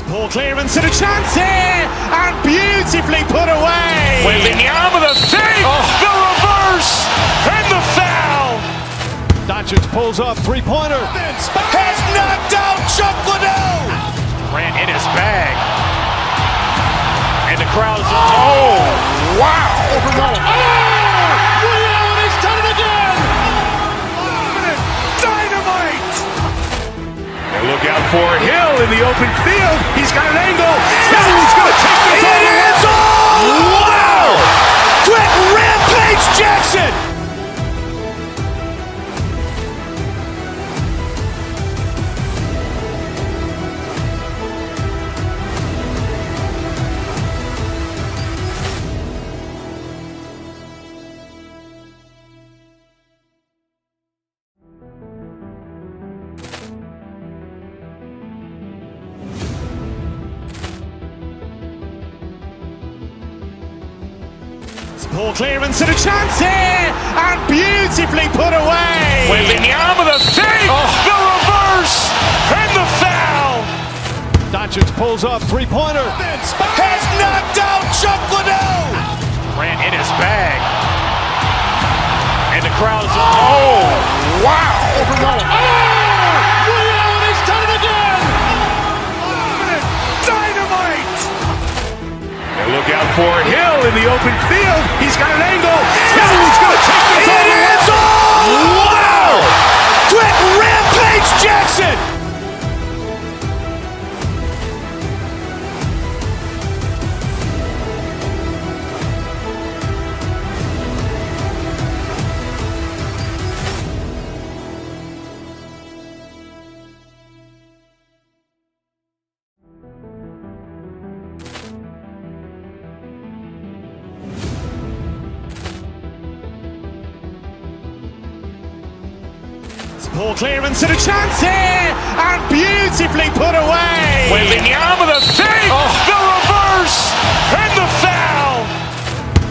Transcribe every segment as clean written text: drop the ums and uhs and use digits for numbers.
Poor clearance and a chance here, and beautifully put away. Wembanyama with a fake, the reverse, and the foul. Doncic pulls up, three-pointer. Has knocked out Chuck Liddell. Ran in his bag. And the crowd is, oh, wow. Overrun. He's done it again. Dynamite. And look out for Hill in the open field. He's got an angle. Hill's going to take this all the way. Wow. Quick Rampage Jackson. Poor clearance and a chance here, and beautifully put away. Wembanyama with a fake, the reverse, and the foul. Doncic pulls up, three-pointer. Has knocked out Chuck Liddell. Ran in his bag. And the crowd is, oh, wow. Overrun. He's done it again. Dynamite. And look out for Hill in the open field. He's got an angle. Hill's going to take this all the way. Wow. Quick Rampage Jackson. Poor clearance and a chance here, and beautifully put away. Wembanyama with a fake, the reverse, and the foul.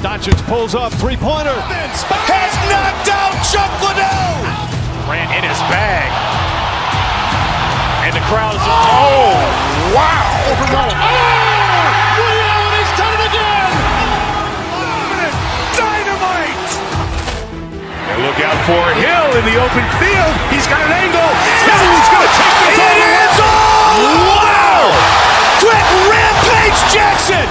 Doncic pulls up, three-pointer. Has knocked out Chuck Liddell. Ran in his bag. And the crowd is, oh, wow. Overrun. He's done it again. Dynamite. And look out for Hill in the open field. He's got an angle. Hill's going to take this all the way. Wow. Quick Rampage Jackson.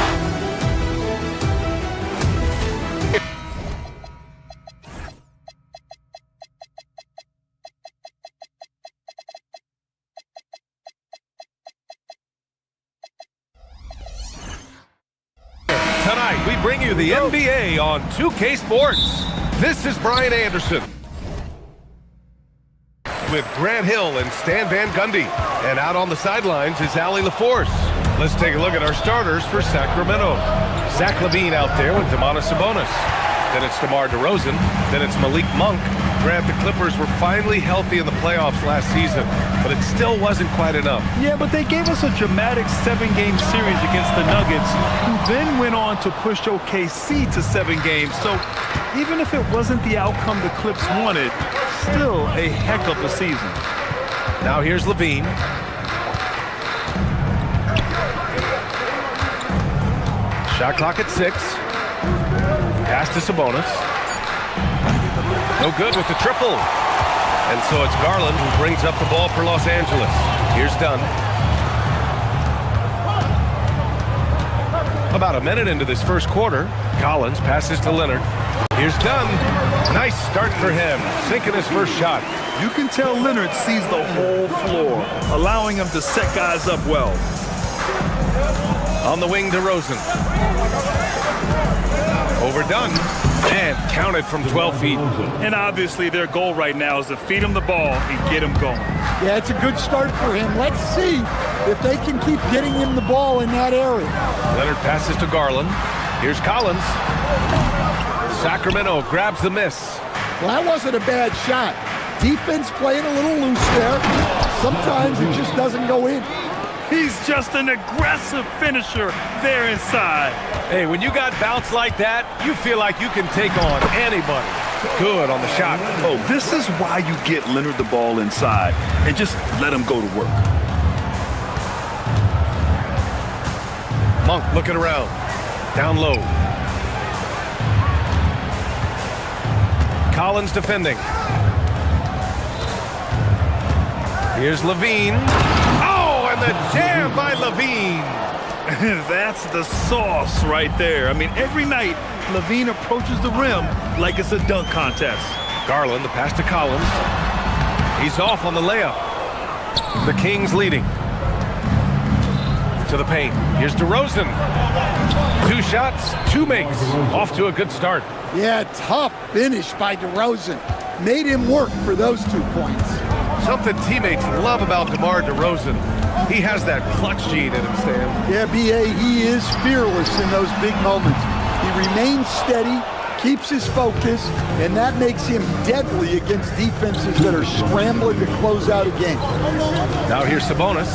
Tonight, we bring you the NBA on 2K Sports. This is Brian Anderson with Grant Hill and Stan Van Gundy. And out on the sidelines is Allie LaForce. Let's take a look at our starters for Sacramento. Zach LaVine out there with Domantas Sabonis. Then it's DeMar DeRozan. Then it's Malik Monk. Grant, the Clippers were finally healthy in the playoffs last season, but it still wasn't quite enough. Yeah, but they gave us a dramatic 7-game series against the Nuggets, who then went on to push OKC to 7 games. So even if it wasn't the outcome the Clips wanted, still a heck of a season. Now here's LaVine. Shot clock at 6. Pass to Sabonis. No good with the triple. And so it's Garland who brings up the ball for Los Angeles. Here's Dunn. About a minute into this first quarter, Collins passes to Leonard. Here's Dunn. Nice start for him, sinking his first shot. You can tell Leonard sees the whole floor, allowing him to set guys up well. On the wing to Rosen. Overdone and counted from 12 feet. And obviously their goal right now is to feed him the ball and get him going. Yeah, it's a good start for him. Let's see if they can keep getting him the ball in that area. Leonard passes to Garland. Here's Collins. Sacramento grabs the miss. Well, that wasn't a bad shot. Defense playing a little loose there. Sometimes it just doesn't go in. He's just an aggressive finisher there inside. Hey, when you got bounce like that, you feel like you can take on anybody. Good on the shot. Oh, this is why you get Leonard the ball inside and just let him go to work. Monk looking around. Down low. Collins defending. Here's Levine. Oh, and the jam by Levine. That's the sauce right there. I mean, every night, Levine approaches the rim like it's a dunk contest. Garland, the pass to Collins. He's off on the layup. The Kings leading. To the paint. Here's DeRozan. 2 shots, 2 makes. Off to a good start. Yeah, tough finish by DeRozan. Made him work for those 2 points. Something teammates love about DeMar DeRozan. He has that clutch gene in him, Stan. Yeah, B.A., he is fearless in those big moments. He remains steady, keeps his focus, and that makes him deadly against defenses that are scrambling to close out a game. Now here's Sabonis.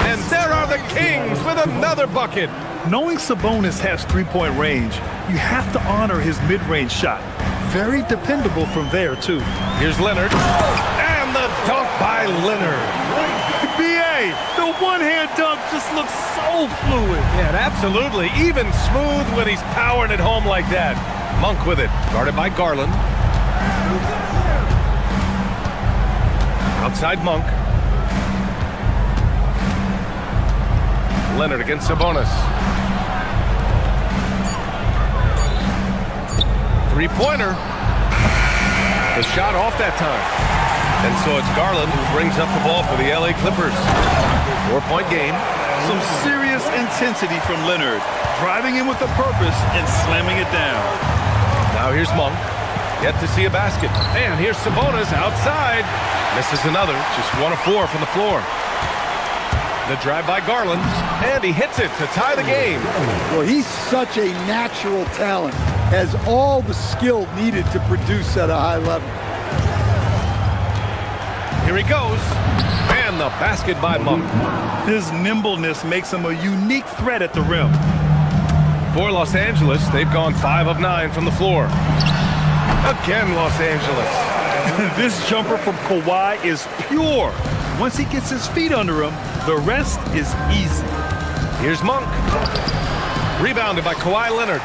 And there are the Kings with another bucket. Knowing Sabonis has three-point range, you have to honor his mid-range shot. Very dependable from there, too. Here's Leonard. And the dunk by Leonard. B.A., the one-hand dunk just looks so fluid. Yeah, absolutely. Even smooth when he's powering it home like that. Monk with it. Guarded by Garland. Outside Monk. Leonard against Sabonis. Three-pointer. The shot off that time. And so it's Garland who brings up the ball for the LA Clippers. 4-point game. Some serious intensity from Leonard, driving in with a purpose and slamming it down. Now here's Monk. Yet to see a basket. And here's Sabonis outside. Misses another. Just 1 of 4 from the floor. The drive by Garland. And he hits it to tie the game. Well, he's such a natural talent. Has all the skill needed to produce at a high level. Here he goes. And the basket by Monk. His nimbleness makes him a unique threat at the rim. For Los Angeles, they've gone 5 of 9 from the floor. Again, Los Angeles. This jumper from Kawhi is pure. Once he gets his feet under him, the rest is easy. Here's Monk. Rebounded by Kawhi Leonard.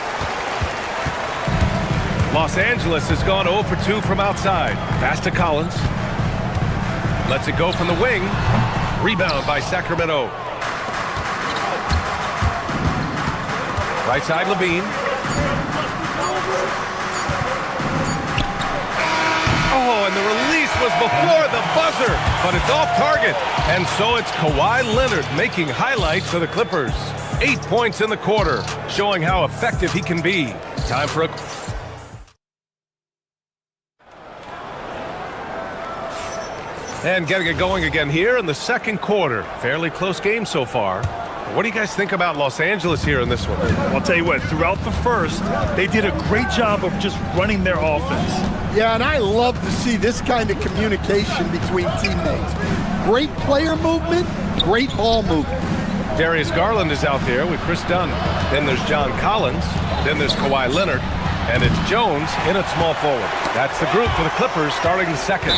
Los Angeles has gone 0 for 2 from outside. Pass to Collins. Lets it go from the wing. Rebound by Sacramento. Right side, Levine. Oh, and the release was before the buzzer, but it's off target. And so it's Kawhi Leonard making highlights for the Clippers. 8 points in the quarter, showing how effective he can be. Time for a... And getting it going again here in the second quarter. Fairly close game so far. What do you guys think about Los Angeles here in this one? I'll tell you what, throughout the first, they did a great job of just running their offense. Yeah, and I love to see this kind of communication between teammates. Great player movement, great ball movement. Darius Garland is out there with Chris Dunn. Then there's John Collins. Then there's Kawhi Leonard. And it's Jones in at small forward. That's the group for the Clippers starting the second.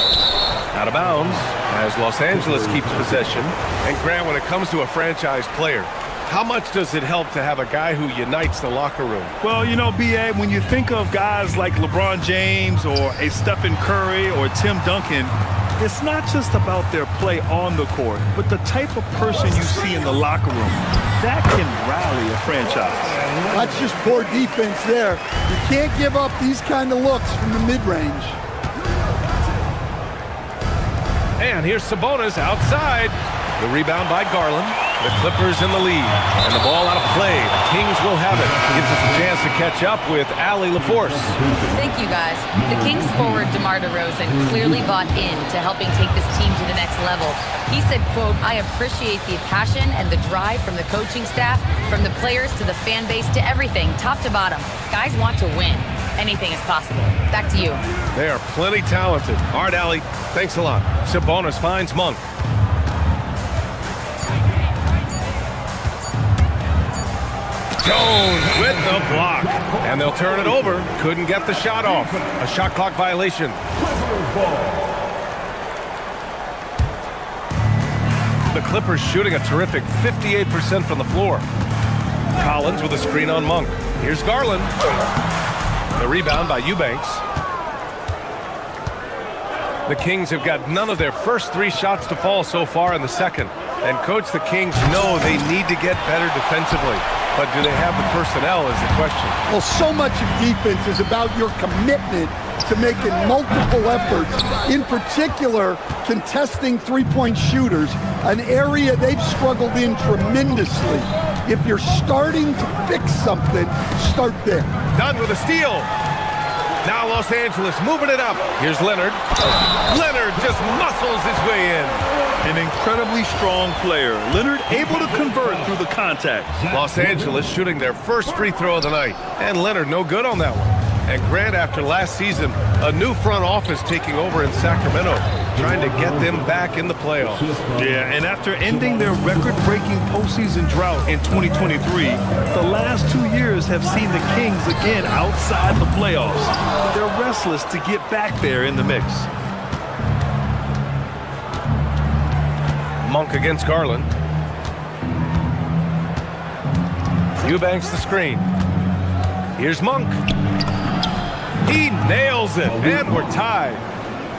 Out of bounds as Los Angeles keeps possession. And Grant, when it comes to a franchise player, how much does it help to have a guy who unites the locker room? Well, you know, B.A., when you think of guys like LeBron James or a Stephen Curry or Tim Duncan, it's not just about their play on the court, but the type of person you see in the locker room. That can rally a franchise. That's just poor defense there. You can't give up these kind of looks from the mid-range. And here's Sabonis outside. The rebound by Garland. The Clippers in the lead. And the ball out of play. The Kings will have it. Gives us a chance to catch up with Allie LaForce. Thank you, guys. The Kings forward DeMar DeRozan clearly bought into helping take this team to the next level. He said, quote, "I appreciate the passion and the drive from the coaching staff, from the players to the fan base to everything, top to bottom. Guys want to win. Anything is possible." Back to you. They are plenty talented. All right, Allie, thanks a lot. Sabonis finds Monk. Jones with the block. And they'll turn it over. Couldn't get the shot off. A shot clock violation. The Clippers shooting a terrific 58% from the floor. Collins with a screen on Monk. Here's Garland. The rebound by Eubanks. The Kings have got none of their first 3 shots to fall so far in the second. And Coach, the Kings know they need to get better defensively. But do they have the personnel is the question. Well, so much of defense is about your commitment to making multiple efforts, in particular contesting three-point shooters, an area they've struggled in tremendously. If you're starting to fix something, start there. Dunn with a steal. Now Los Angeles moving it up. Here's Leonard. Leonard just muscles his way in. An incredibly strong player. Leonard able to convert through the contact. Los Angeles shooting their first free throw of the night. And Leonard no good on that one. And Grant, after last season, a new front office taking over in Sacramento, trying to get them back in the playoffs. Yeah, and after ending their record-breaking postseason drought in 2023, the last 2 years have seen the Kings again outside the playoffs. They're restless to get back there in the mix. Monk against Garland. Eubanks the screen. Here's Monk. He nails it, and we're tied.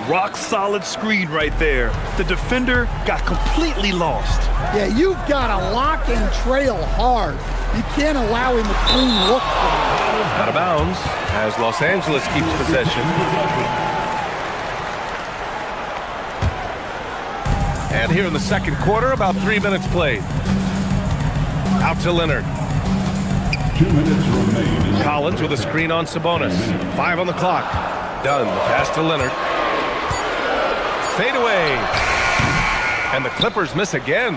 Rock solid screen right there. The defender got completely lost. Yeah, you've got to lock and trail hard. You can't allow him a clean look from it. Out of bounds as Los Angeles keeps possession. And here in the second quarter, about 3 minutes played. Out to Leonard. 2 minutes remain. Collins with a screen on Sabonis. 5 on the clock. Dunn, the pass to Leonard. Fade away. And the Clippers miss again.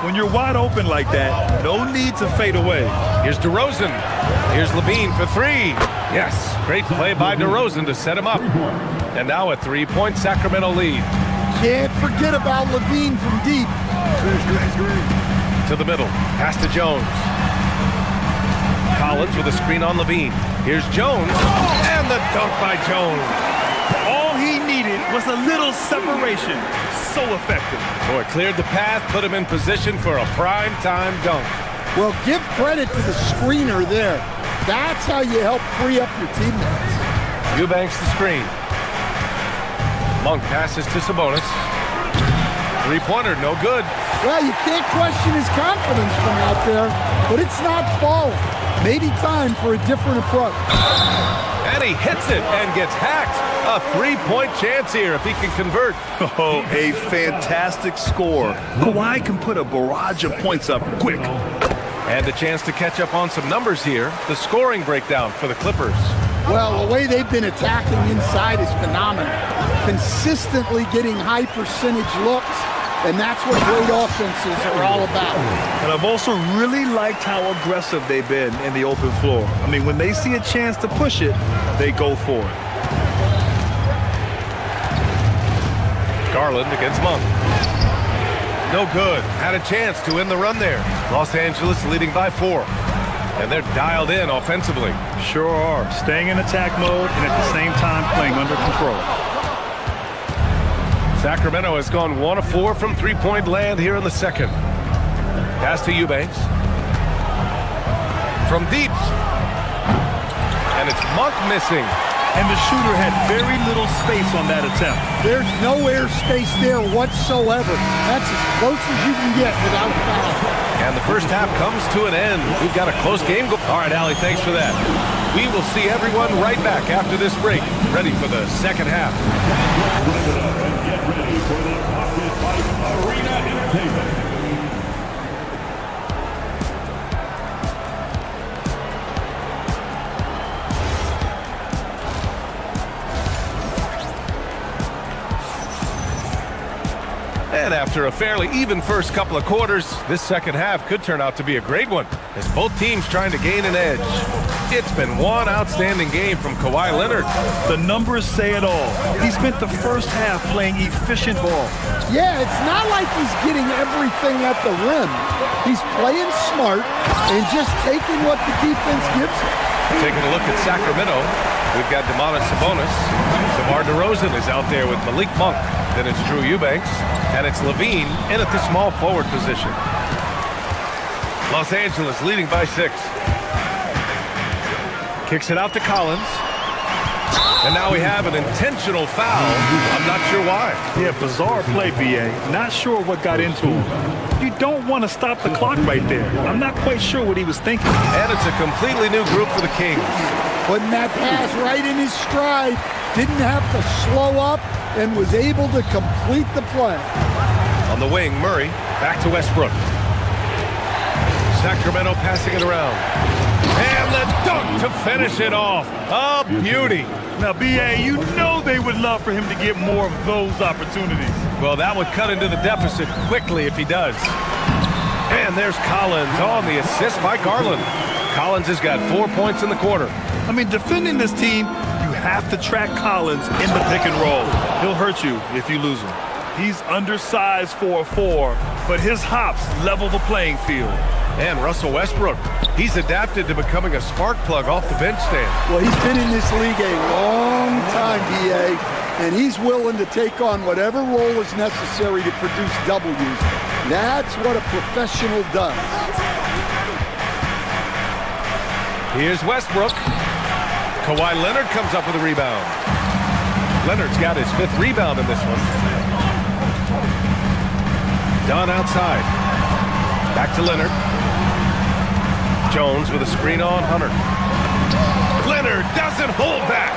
When you're wide open like that, no need to fade away. Here's DeRozan. Here's Levine for 3. Yes, great play by DeRozan to set him up. And now a 3-point Sacramento lead. Can't forget about Levine from deep. To the middle. Pass to Jones. Collins with a screen on Levine. Here's Jones. And the dunk by Jones. All he needed was a little separation. So effective. Boy, cleared the path, put him in position for a prime-time dunk. Well, give credit to the screener there. That's how you help free up your teammates. Eubanks the screen. Monk passes to Sabonis. 3-pointer, no good. Well, you can't question his confidence from out there, but it's not falling. Maybe time for a different approach. And he hits it and gets hacked. A 3-point chance here if he can convert. Oh, a fantastic score. Kawhi can put a barrage of points up quick. And a chance to catch up on some numbers here. The scoring breakdown for the Clippers. Well, the way they've been attacking inside is phenomenal. Consistently getting high percentage looks, and that's what great offenses are all about. And I've also really liked how aggressive they've been in the open floor. I mean, when they see a chance to push it, they go for it. Garland against Monk. No good. Had a chance to end the run there. Los Angeles leading by 4. And they're dialed in offensively. Sure are. Staying in attack mode and at the same time playing under control. Sacramento has gone 1 of 4 from three-point land here in the second. Pass to Eubanks. From deep. And it's Monk missing. And the shooter had very little space on that attempt. There's no air space there whatsoever. That's as close as you can get without foul. And the first half comes to an end. We've got a close game. All right, Allie, thanks for that. We will see everyone right back after this break, ready for the second half. Get ready for the Pocket Fight Arena Entertainment. And after a fairly even first couple of quarters, this second half could turn out to be a great one, as both teams trying to gain an edge. It's been one outstanding game from Kawhi Leonard. The numbers say it all. He spent the first half playing efficient ball. Yeah, it's not like he's getting everything at the rim. He's playing smart and just taking what the defense gives him. Taking a look at Sacramento, we've got DeMar Sabonis. DeMar DeRozan is out there with Malik Monk. Then it's Drew Eubanks. And it's Levine in at the small forward position. Los Angeles leading by 6. Kicks it out to Collins. And now we have an intentional foul. I'm not sure why. Yeah, bizarre play, B.A. Not sure what got into him. You don't want to stop the clock right there. I'm not quite sure what he was thinking. And it's a completely new group for the Kings. Putting that pass right in his stride. Didn't have to slow up and was able to complete the play. On the wing, Murray back to Westbrook. Sacramento passing it around. And the dunk to finish it off. A beauty. Now, B.A., you know they would love for him to get more of those opportunities. Well, that would cut into the deficit quickly if he does. And there's Collins on the assist by Garland. Collins has got 4 points in the quarter. I mean, defending this team, you have to track Collins in the pick and roll. He'll hurt you if you lose him. He's undersized for a 4, but his hops level the playing field. And Russell Westbrook, he's adapted to becoming a spark plug off the bench stand. Well, he's been in this league a long time, B.A., and he's willing to take on whatever role is necessary to produce W's. That's what a professional does. Here's Westbrook. Kawhi Leonard comes up with a rebound. Leonard's got his 5th rebound in this one. Dunn outside. Back to Leonard. Jones with a screen on Hunter. Leonard doesn't hold back.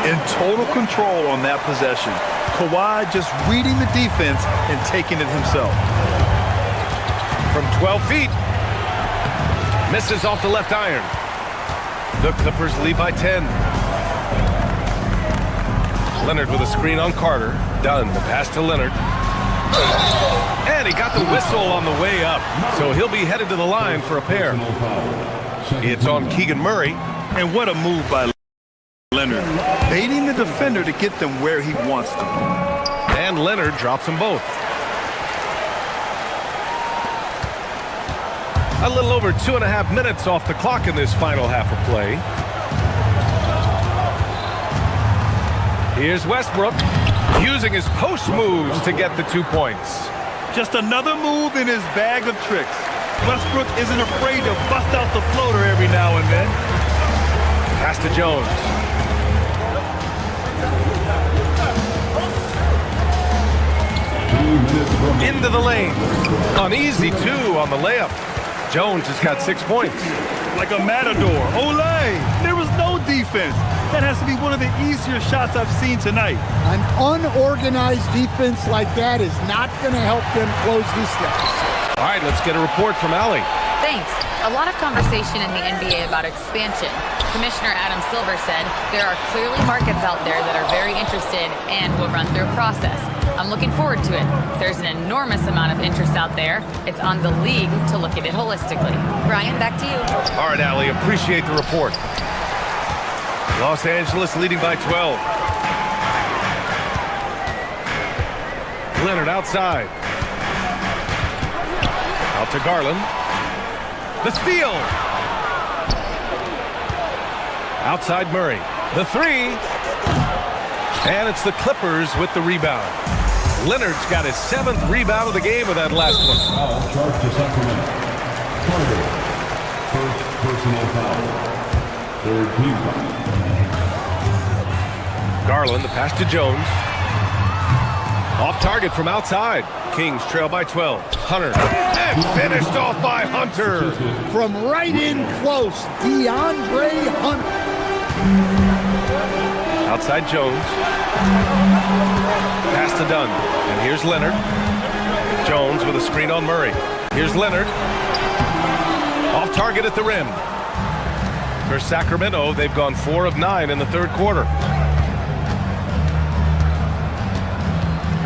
In total control on that possession. Kawhi just reading the defense and taking it himself. From 12 feet. Misses off the left iron. The Clippers lead by 10. Leonard with a screen on Carter. Dunn, the pass to Leonard. And he got the whistle on the way up. So he'll be headed to the line for a pair. It's on Keegan Murray. And what a move by Leonard. Baiting the defender to get them where he wants them. And Leonard drops them both. A little over 2.5 minutes off the clock in this final half of play. Here's Westbrook using his post moves to get the 2 points. Just another move in his bag of tricks. Westbrook isn't afraid to bust out the floater every now and then. Pass to Jones. Into the lane. An easy 2 on the layup. Jones has got 6 points. Like a matador. Olay! There was no defense. That has to be one of the easier shots I've seen tonight. An unorganized defense like that is not going to help them close this deficit. All right, let's get a report from Allie. Thanks. A lot of conversation in the NBA about expansion. Commissioner Adam Silver said there are clearly markets out there that are very interested and will run through a process. I'm looking forward to it. There's an enormous amount of interest out there. It's on the league to look at it holistically. Brian, back to you. All right, Allie, appreciate the report. Los Angeles leading by 12. Leonard outside. Out to Garland. The steal. Outside Murray. The 3. And it's the Clippers with the rebound. Leonard's got his 7th rebound of the game with that last one. Foul charged to Sacramento. Carter. First personal foul. 3rd team foul. Garland, the pass to Jones. Off target from outside. Kings trail by 12. Hunter. And finished off by Hunter. From right in close, DeAndre Hunter. Outside Jones. Pass to Dunn. And here's Leonard. Jones with a screen on Murray. Here's Leonard. Off target at the rim. For Sacramento, they've gone 4 of 9 in the 3rd quarter.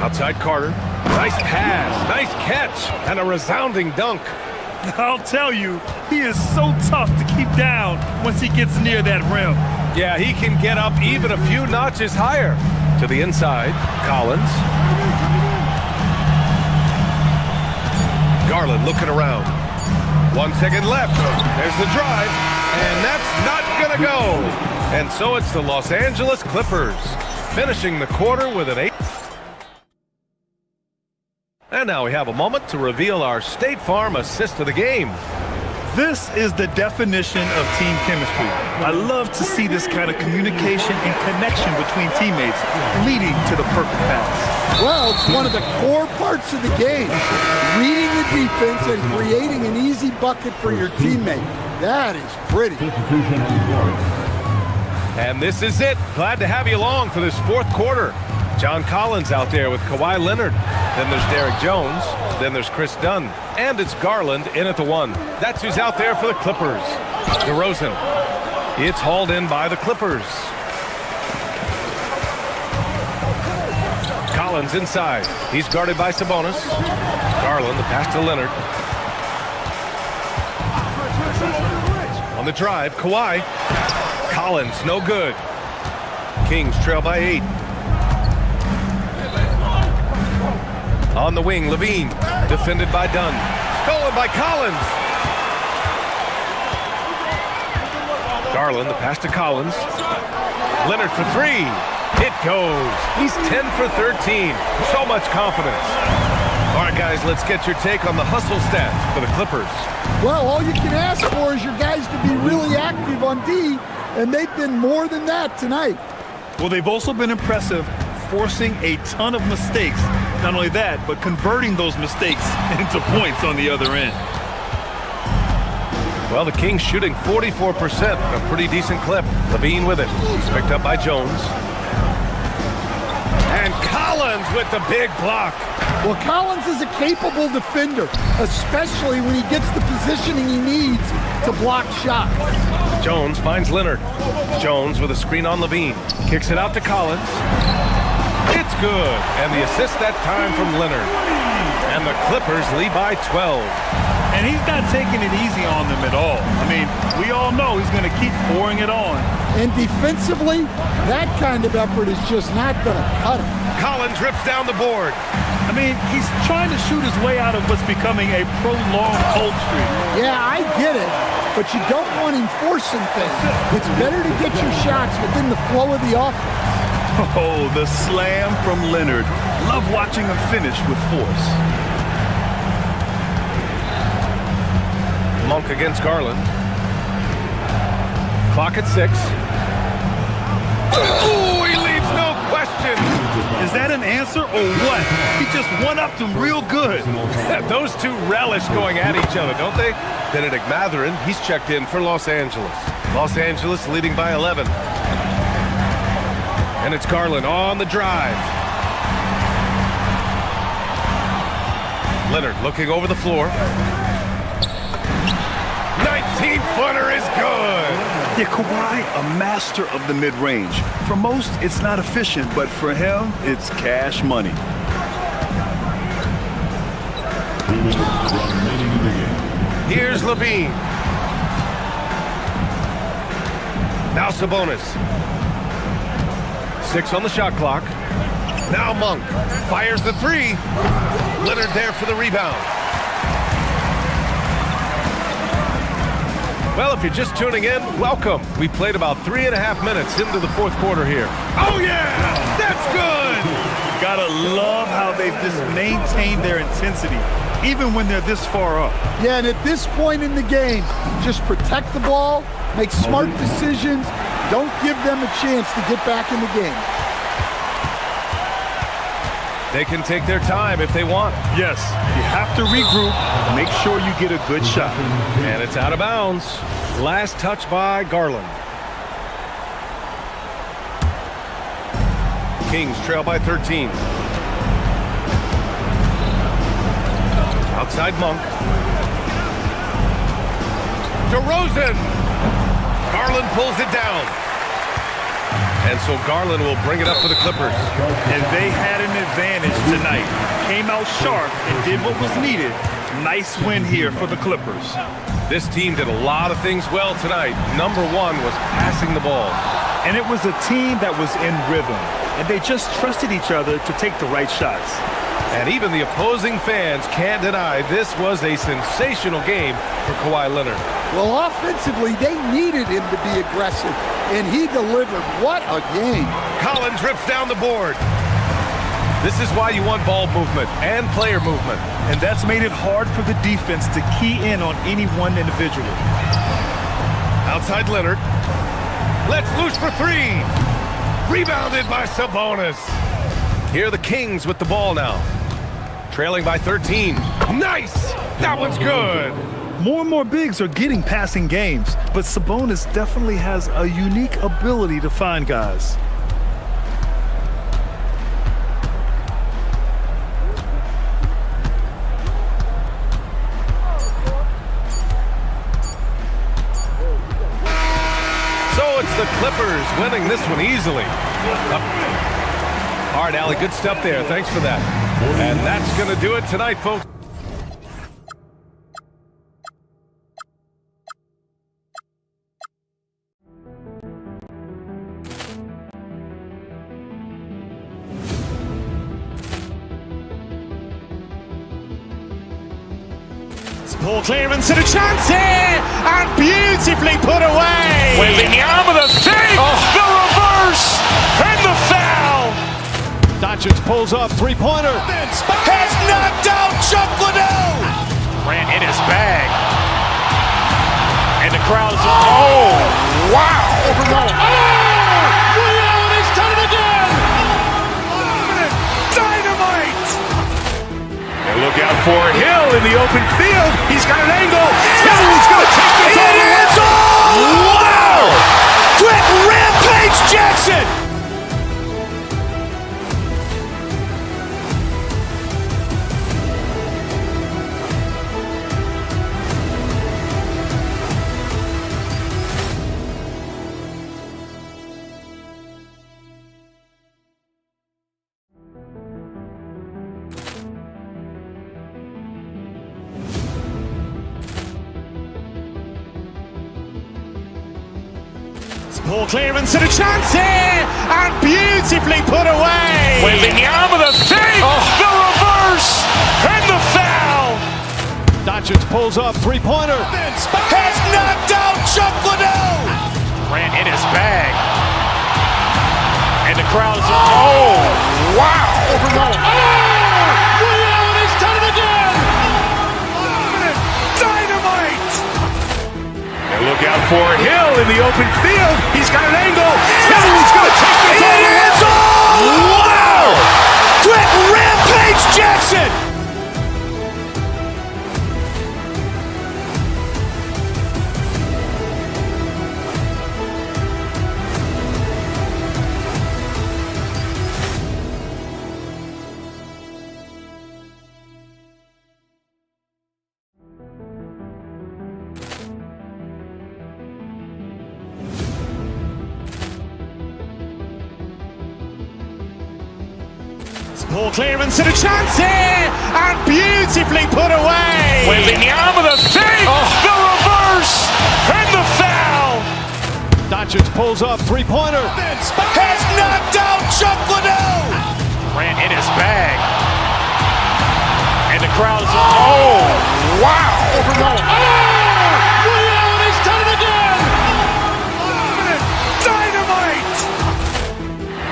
Outside Carter. Nice pass, nice catch, and a resounding dunk. I'll tell you, he is so tough to keep down once he gets near that rim. Yeah, he can get up even a few notches higher. To the inside, Collins. Garland looking around. 1 second left. There's the drive, and that's not gonna go. And so it's the Los Angeles Clippers finishing the quarter with an 8. And now we have a moment to reveal our State Farm assist of the game. This is the definition of team chemistry. I love to see this kind of communication and connection between teammates leading to the perfect pass. Well, it's one of the core parts of the game. Reading the defense and creating an easy bucket for your teammate. That is pretty. And this is it. Glad to have you along for this fourth quarter. John Collins out there with Kawhi Leonard. Then there's Derrick Jones. Then there's Chris Dunn. And it's Garland in at the 1. That's who's out there for the Clippers. DeRozan. It's hauled in by the Clippers. Collins inside. He's guarded by Sabonis. Garland, the pass to Leonard. On the drive, Kawhi. Collins, no good. Kings trail by 8. On the wing, Levine, defended by Dunn. Stolen by Collins. Garland, the pass to Collins. Leonard for 3. It goes. He's 10 for 13. So much confidence. All right, guys, let's get your take on the hustle stats for the Clippers. Well, all you can ask for is your guys to be really active on D, and they've been more than that tonight. Well, they've also been impressive, forcing a ton of mistakes. Not only that, but converting those mistakes into points on the other end. Well, the Kings shooting 44%, a pretty decent clip. Levine with it. He's picked up by Jones. And Collins with the big block. Well, Collins is a capable defender, especially when he gets the positioning he needs to block shots. Jones finds Leonard. Jones with a screen on Levine. Kicks it out to Collins. It's good. And the assist that time from Leonard. And the Clippers lead by 12. And he's not taking it easy on them at all. I mean, we all know he's going to keep pouring it on. And defensively, that kind of effort is just not going to cut it. Collins rips down the board. I mean, he's trying to shoot his way out of what's becoming a prolonged cold streak. Yeah, I get it, but you don't want him forcing things. It's better to get your shots within the flow of the offense. Oh, the slam from Leonard. Love watching him finish with force. Monk against Garland. Clock at 6. Ooh, he leaves no question. Is that an answer or what? He just one-upped him real good. Those two relish going at each other, don't they? Benedict Mathurin, he's checked in for Los Angeles. Los Angeles leading by 11. And it's Garland on the drive. Leonard looking over the floor. 19-footer is good. Yeah, Kawhi, a master of the mid-range. For most, it's not efficient, but for him, it's cash money. 2 minutes remaining in the game. Here's Levine. Now Sabonis. 6 on the shot clock. Now Monk fires the 3. Leonard there for the rebound. Well, if you're just tuning in, welcome. We played about 3.5 minutes into the fourth quarter here. Oh, yeah! That's good! Gotta love how they've just maintained their intensity, even when they're this far up. Yeah, and at this point in the game, just protect the ball, make smart decisions, don't give them a chance to get back in the game. They can take their time if they want. Yes, you have to regroup, make sure you get a good shot. And it's out of bounds. Last touch by Garland. Kings trail by 13. Outside Monk. DeRozan. Garland pulls it down. And so Garland will bring it up for the Clippers. And they had an advantage tonight. Came out sharp and did what was needed. Nice win here for the Clippers. This team did a lot of things well tonight. Number 1 was passing the ball. And it was a team that was in rhythm. And they just trusted each other to take the right shots. And even the opposing fans can't deny this was a sensational game for Kawhi Leonard. Well, offensively, they needed him to be aggressive, and he delivered. What a game. Collins rips down the board. This is why you want ball movement and player movement. And that's made it hard for the defense to key in on any one individual. Outside Leonard. Let's loose for three. Rebounded by Sabonis. Here are the Kings with the ball now. Trailing by 13. Nice! That one's good. More and more bigs are getting passing games, but Sabonis definitely has a unique ability to find guys. So it's the Clippers winning this one easily. All right, Allie, good stuff there. Thanks for that. And that's going to do it tonight, folks. Poor clearance and a chance here, and beautifully put away. Wembanyama with a fake, the reverse, and the foul. Doncic pulls up, three-pointer. Has knocked out Chuck Liddell. Ran in his bag. And the crowd is, oh, wow. He's done it again. Dynamite. And look out for Hill in the open field. He's got an angle. Hill's going to take this all the way. Wow! Quick Rampage Jackson. Poor clearance and a chance here, and beautifully put away. Wembanyama with a fake, the reverse, and the foul. Doncic pulls up, three-pointer. Has knocked out Chuck Liddell. Ran in his bag. And the crowd is, oh, wow. He's done it again. Dynamite. And look out for Hill in the open field. He's got an angle. Hill's going to take this all the way. Wow! Quick Rampage Jackson. Poor clearance and a chance here, and beautifully put away. Wembanyama with a fake, the reverse, and the foul. Doncic pulls up, three-pointer. Has knocked out Chuck Liddell. Ran in his bag. And the crowd is, oh, wow. He's done it again. Dynamite.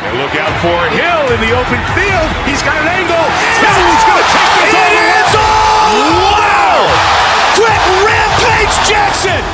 And look out for Hill in the open field. He's got an angle. Hill's going to take this all the way. Wow! Quick Rampage Jackson.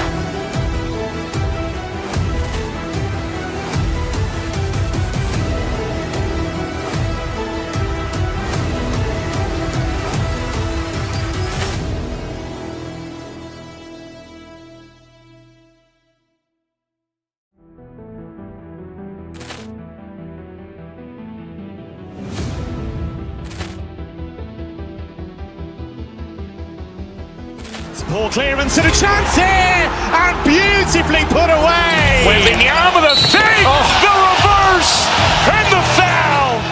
Poor clearance and a chance here, and beautifully put away. Wembanyama with a fake, the reverse, and the foul.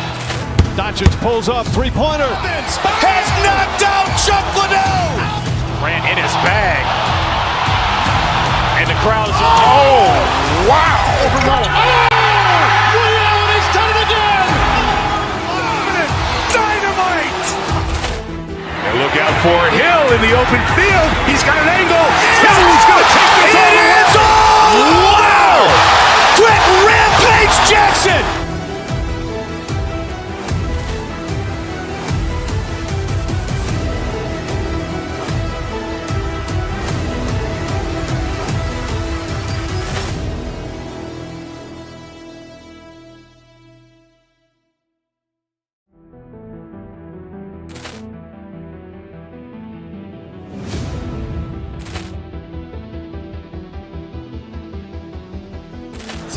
Doncic pulls up, three-pointer. Has knocked out Chuck Liddell. Ran in his bag. And the crowd is, oh, wow. He's done it again. Dynamite. And look out for Hill in the open field. He's got an angle. Hill's going to take this all the way. Wow! Quick Rampage Jackson.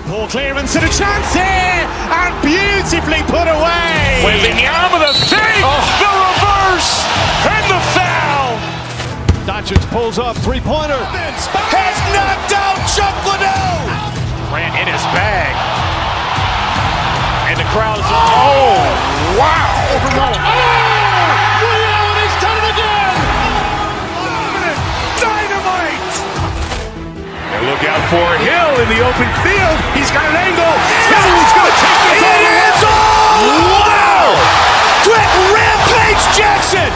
Ball clearance and a chance here, and beautifully put away. Wembanyama the fake, the reverse, and the foul. Doncic pulls up, three-pointer. Has knocked out Chuck Liddell. Ran in his bag. And the crowd is, oh, wow. He's done it again. Dynamite. And look out for Hill in the open field. He's got an angle. Hill's going to take this all the way. Wow. Quick Rampage Jackson.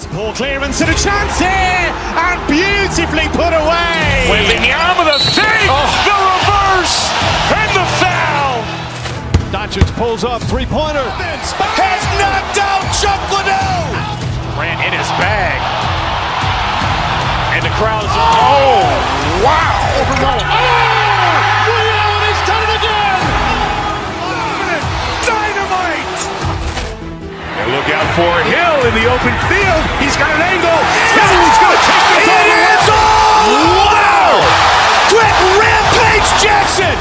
Ball clearance and a chance here, and beautifully put away. Wembanyama the fake, the reverse, and the foul. Doncic pulls up, three-pointer. Has knocked out Chuck Liddell. Ran in his bag. And the crowd is, oh, wow. He's done it again. Dynamite. And look out for Hill in the open field. He's got an angle. Hill's going to take this all the way. Wow. Quick Rampage Jackson.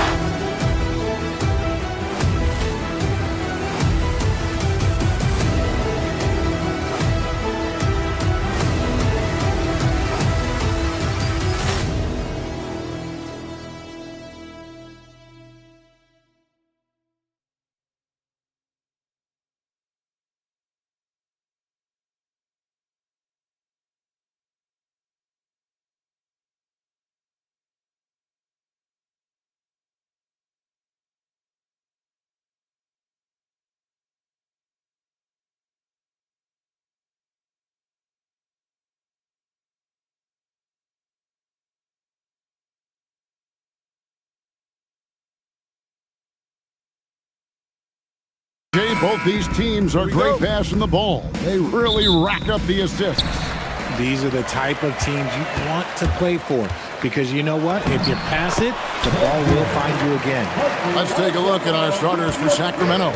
Both these teams are great passing the ball. They really rack up the assists. These are the type of teams you want to play for because you know what? If you pass it, the ball will find you again. Let's take a look at our starters for Sacramento.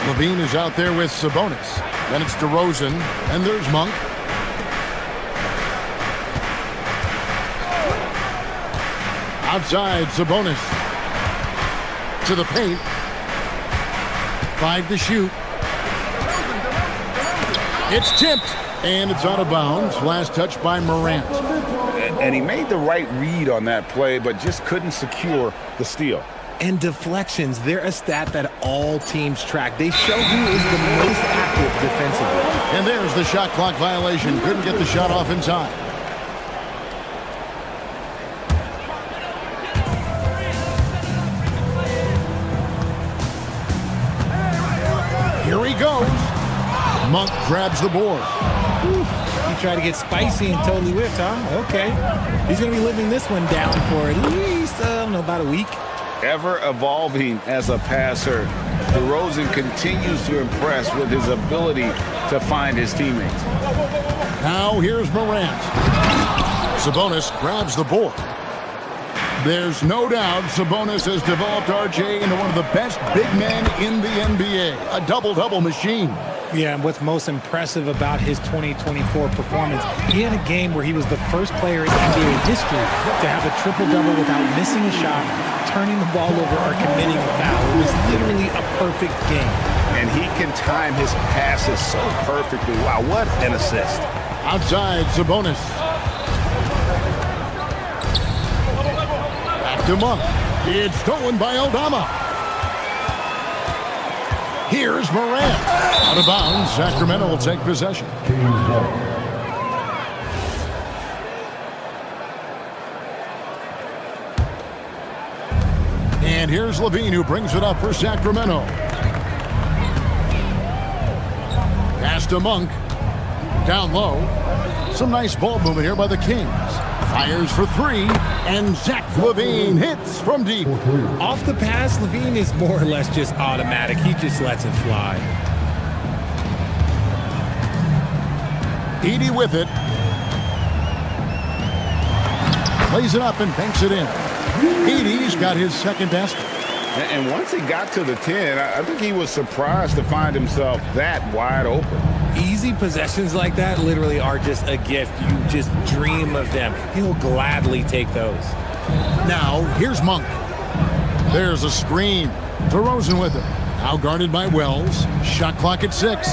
Levine is out there with Sabonis. Then it's DeRozan, and there's Monk. Outside, Sabonis. To the paint. 5 to shoot. It's tipped, and it's out of bounds. Last touch by Morant. And he made the right read on that play, but just couldn't secure the steal. And deflections, they're a stat that all teams track. They show who is the most active defensively. And there's the shot clock violation. Couldn't get the shot off in time. Here he goes. Monk grabs the board. He tried to get spicy and totally whiffed, huh? Okay. He's going to be living this one down for at least, I don't know, about a week. Ever evolving as a passer, DeRozan continues to impress with his ability to find his teammates. Now here's Morant. Sabonis grabs the board. There's no doubt Sabonis has developed RJ into one of the best big men in the NBA. A double-double machine. Yeah, and what's most impressive about his 2024 performance, he had a game where he was the first player in NBA history to have a triple-double without missing a shot, turning the ball over, or committing a foul. It was literally a perfect game. And he can time his passes so perfectly. Wow, what an assist. Outside, Sabonis. Back to Monk. It's stolen by Aldama. Here's Morant. Out of bounds. Sacramento will take possession. And here's Levine, who brings it up for Sacramento. Pass to Monk. Down low. Some nice ball movement here by the Kings. Fires for three, and Zach LaVine hits from deep. Off the pass, LaVine is more or less just automatic. He just lets it fly. Edey with it. Plays it up and banks it in. Edey's got his second basket. And once he got to the 10, I think he was surprised to find himself that wide open. Easy possessions like that literally are just a gift. You just dream of them. He'll gladly take those. Now, here's Monk. There's a screen. DeRozan with it. Now guarded by Wells. Shot clock at 6.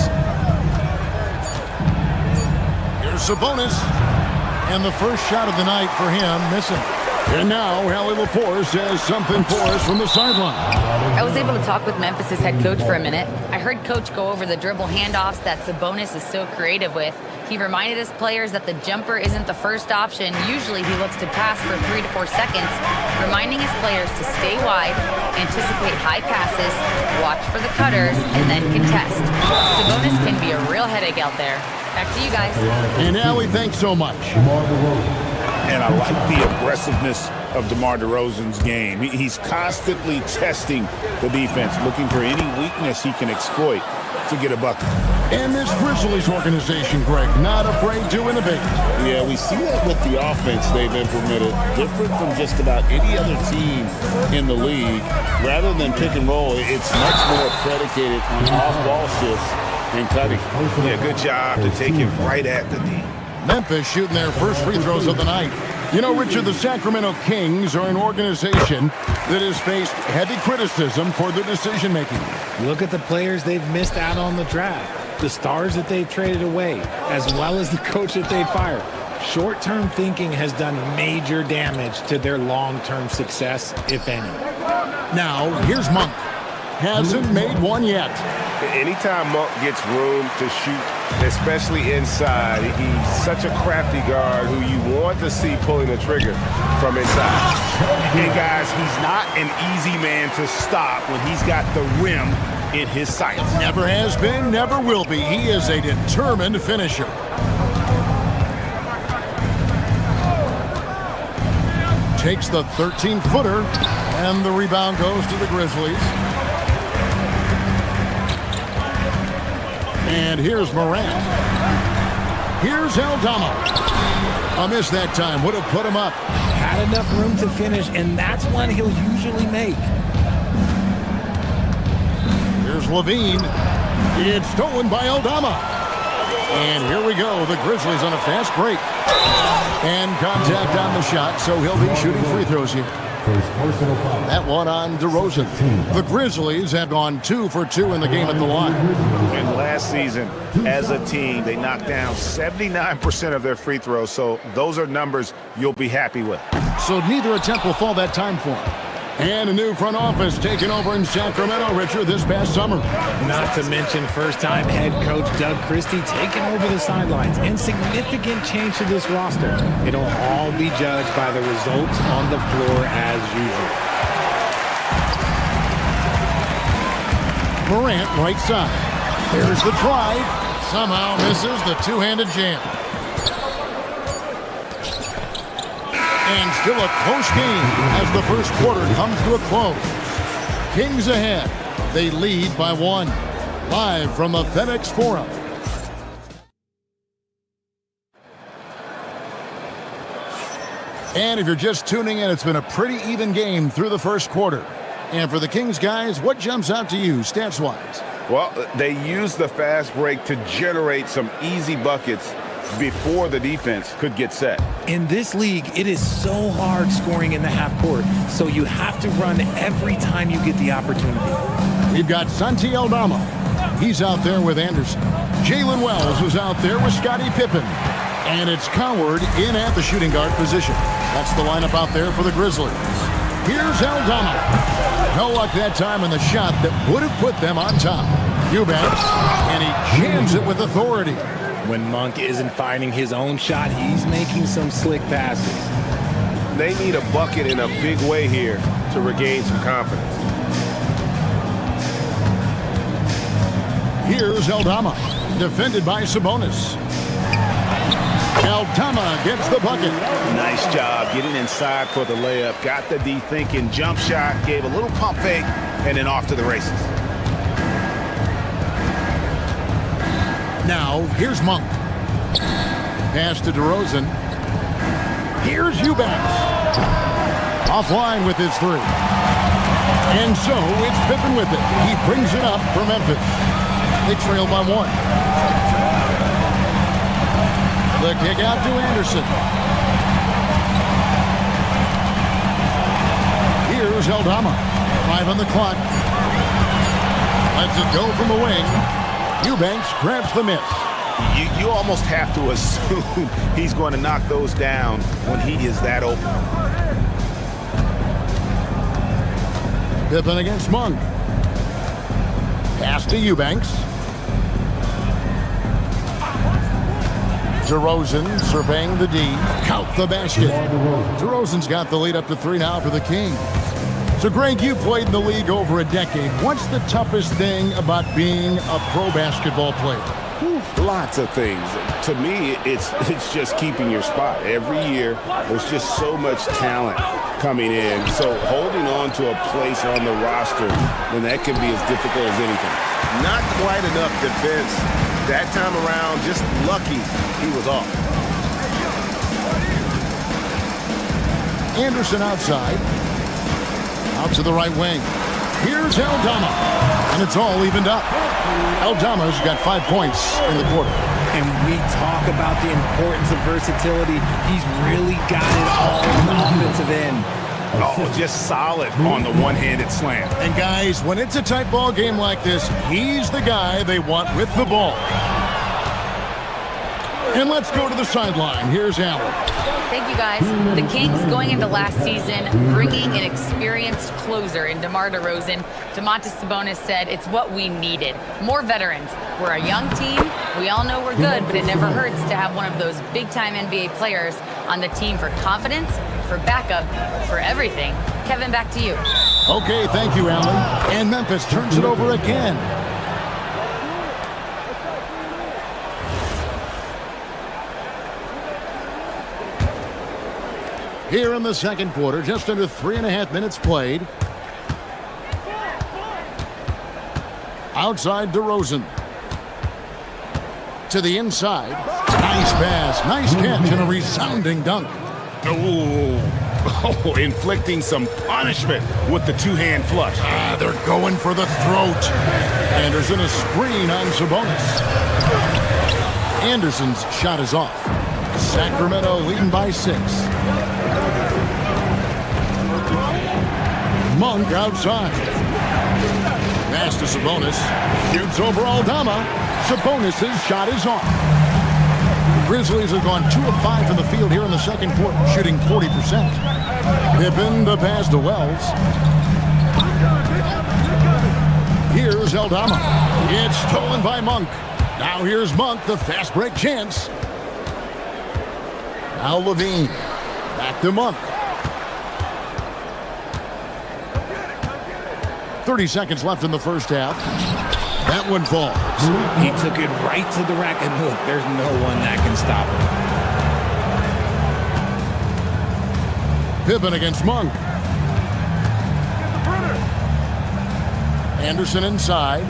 Here's Sabonis. And the first shot of the night for him, missing. And now, Allie LaForce says something for us from the sideline. I was able to talk with Memphis' head coach for a minute. I heard Coach go over the dribble handoffs that Sabonis is so creative with. He reminded his players that the jumper isn't the first option. Usually he looks to pass for 3 to 4 seconds, reminding his players to stay wide, anticipate high passes, watch for the cutters, and then contest. Sabonis can be a real headache out there. Back to you guys. And Allie, thanks so much. And I like the aggressiveness of DeMar DeRozan's game. He's constantly testing the defense, looking for any weakness he can exploit to get a bucket. And this Grizzlies organization, Greg, not afraid to innovate. Yeah, we see that with the offense they've implemented, different from just about any other team in the league. Rather than pick and roll, it's much more predicated on off-ball shifts and cutting. Yeah, good job to take it right at the D. Memphis shooting their first free throws of the night. You know, Richard, the Sacramento Kings are an organization that has faced heavy criticism for their decision-making. Look at the players they've missed out on the draft, the stars that they've traded away, as well as the coach that they fired. Short-term thinking has done major damage to their long-term success, if any. Now, here's Monk. Hasn't made one yet. Anytime Monk gets room to shoot, especially inside, he's such a crafty guard who you want to see pulling the trigger from inside. And guys, he's not an easy man to stop when he's got the rim in his sights. Never has been, never will be. He is a determined finisher. Takes the 13-footer, and the rebound goes to the Grizzlies. And here's Morant. Here's Aldama. A miss that time. Would have put him up. Had enough room to finish, and that's one he'll usually make. Here's LaVine. It's stolen by Aldama. And here we go. The Grizzlies on a fast break. And contact on the shot, so he'll be shooting free throws here. That one on DeRozan. The Grizzlies have gone 2 for 2 in the game at the line. And last season, as a team, they knocked down 79% of their free throws, so those are numbers you'll be happy with. So neither attempt will fall that time for him. And a new front office taken over in Sacramento, Richard, this past summer. Not to mention first-time head coach Doug Christie taking over the sidelines. And significant change to this roster. It'll all be judged by the results on the floor as usual. Morant, right side. There's the drive. Somehow misses the two-handed jam. And still a close game as the first quarter comes to a close. Kings ahead. They lead by 1. Live from the FedEx Forum. And if you're just tuning in, it's been a pretty even game through the first quarter. And for the Kings guys, what jumps out to you stats-wise? Well, they used the fast break to generate some easy buckets before the defense could get set. In this league, it is so hard scoring in the half court, so you have to run every time you get the opportunity. We've got Santi Aldama. He's out there with Anderson. Jalen Wells is out there with Scottie Pippen. And it's Coward in at the shooting guard position. That's the lineup out there for the Grizzlies. Here's Aldama. No luck that time in the shot that would have put them on top. Eubanks, and he jams it with authority. When Monk isn't finding his own shot, he's making some slick passes. They need a bucket in a big way here to regain some confidence. Here's Aldama, defended by Sabonis. Aldama gets the bucket. Nice job getting inside for the layup. Got the D thinking, jump shot, gave a little pump fake, and then off to the races. Now, here's Monk. Pass to DeRozan. Here's Eubanks. Offline with his three. And so it's Pippen with it. He brings it up for Memphis. They trail by one. The kick out to Anderson. Here's Aldama. 5 on the clock. Lets it go from the wing. Eubanks grabs the miss. You almost have to assume he's going to knock those down when he is that open. Pippen against Monk. Pass to Eubanks. DeRozan surveying the D. Count the basket. DeRozan's got the lead up to 3 now for the Kings. So, Greg, you played in the league over a decade. What's the toughest thing about being a pro basketball player? Lots of things. To me, it's just keeping your spot. Every year, there's just so much talent coming in. So holding on to a place on the roster, then that can be as difficult as anything. Not quite enough defense that time around. Just lucky he was off. Anderson outside. Out to the right wing. Here's Aldama. And it's all evened up. Aldama's got 5 points in the quarter. And we talk about the importance of versatility. He's really got it all on the offensive end. Oh, just solid on the one-handed slam. And guys, when it's a tight ball game like this, he's the guy they want with the ball. And let's go to the sideline. Here's Allen. Thank you, guys. The Kings going into last season, bringing an experienced closer in DeMar DeRozan. Domantas Sabonis said it's what we needed. More veterans. We're a young team. We all know we're good, but it never hurts to have one of those big-time NBA players on the team for confidence, for backup, for everything. Kevin, back to you. Okay, thank you, Allen. And Memphis turns it over again. Here in the second quarter, just under 3.5 minutes played. Outside DeRozan. To the inside. Nice pass, nice catch, and a resounding dunk. Oh, inflicting some punishment with the two-hand flush. They're going for the throat. Anderson a screen on Sabonis. Anderson's shot is off. Sacramento leading by 6. Monk outside. Pass to Sabonis. Shoots over Aldama. Sabonis' shot is off. The Grizzlies have gone 2 of 5 from the field here in the second quarter, shooting 40%. Pippen the pass to Wells. Here's Aldama. It's stolen by Monk. Now here's Monk, the fast break chance. Now Levine. Back to Monk. 30 seconds left in the first half. That one falls. He took it right to the rack, and look, there's no one that can stop him. Pippen against Monk. Anderson inside.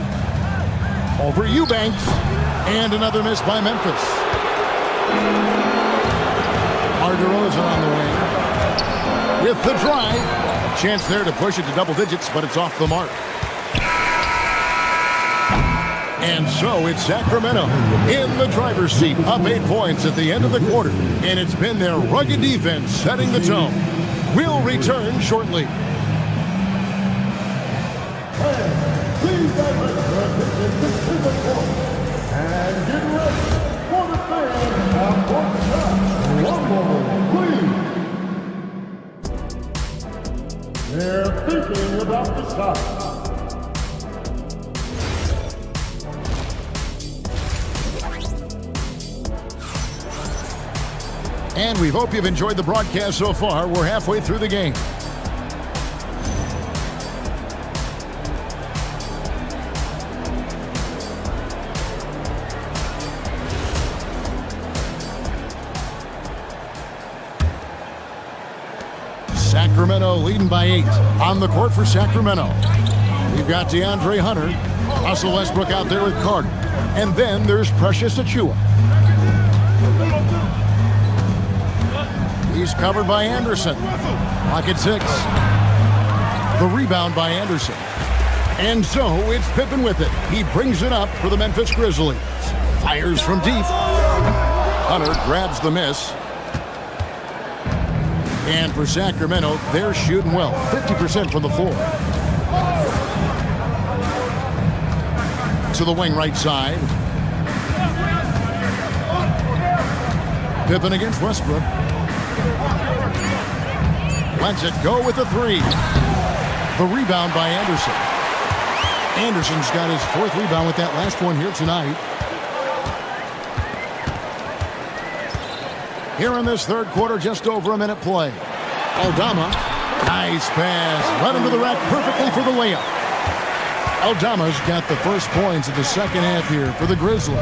Over Eubanks. And another miss by Memphis. DeRozan on the wing. With the drive. A chance there to push it to double digits, but it's off the mark. And so it's Sacramento in the driver's seat, up 8 points at the end of the quarter. And it's been their rugged defense setting the tone. We'll return shortly. And get ready for the fans on court side. One more, please. They're thinking about the side. And we hope you've enjoyed the broadcast so far. We're halfway through the game. Sacramento leading by 8 on the court for Sacramento. We've got DeAndre Hunter, Russell Westbrook out there with Carter. And then there's Precious Achiuwa. He's covered by Anderson. Clock at 6. The rebound by Anderson. And so it's Pippen with it. He brings it up for the Memphis Grizzlies. Fires from deep. Hunter grabs the miss. And for Sacramento, they're shooting well. 50% from the floor. To the wing right side. Pippen against Westbrook. Lets it go with the 3. The rebound by Anderson. Anderson's got his 4th rebound with that last one here tonight. Here in this third quarter, just over a minute play. Aldama, nice pass, right into the rack perfectly for the layup. Aldama's got the first points of the second half here for the Grizzlies.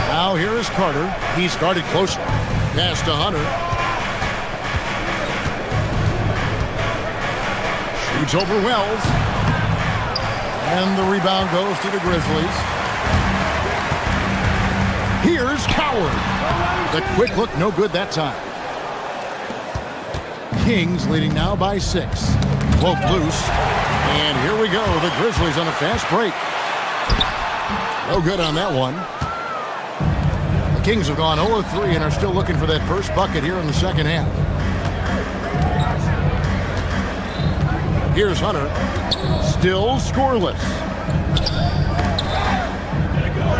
Now here is Carter. He's guarded closely. Pass to Hunter. Shoots over Wells. And the rebound goes to the Grizzlies. Here's Coward. The quick look, no good that time. Kings leading now by 6. Cloak loose. And here we go. The Grizzlies on a fast break. No good on that one. The Kings have gone 0-3 and are still looking for that first bucket here in the second half. Here's Hunter. Still scoreless.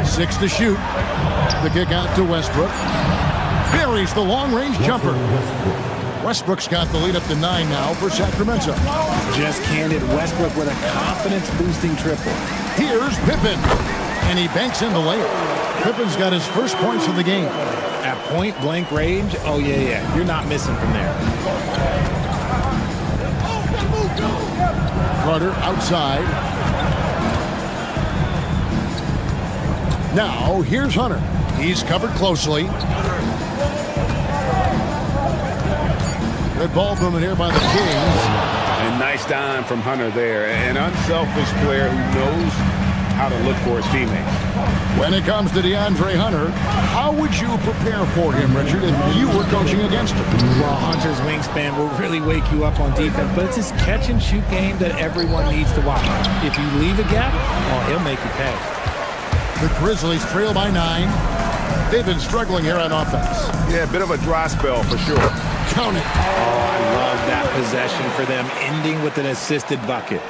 6 to shoot. The kick out to Westbrook. Buries the long-range jumper. Westbrook's got the lead up to 9 now for Sacramento. Just handed Westbrook with a confidence-boosting triple. Here's Pippen. And he banks in the layup. Pippen's got his first points of the game. At point-blank range, oh, yeah. You're not missing from there. Carter outside. Now, here's Hunter. He's covered closely. Good ball movement here by the Kings. And nice dime from Hunter there. An unselfish player who knows how to look for his teammates. When it comes to DeAndre Hunter, how would you prepare for him, Richard, if you were coaching against him? Well, Hunter's wingspan will really wake you up on defense, but it's his catch-and-shoot game that everyone needs to watch. If you leave a gap, oh, he'll make you pay. The Grizzlies trail by 9. They've been struggling here on offense. Yeah, a bit of a dry spell for sure. Count it. Oh, I love that possession for them, ending with an assisted bucket.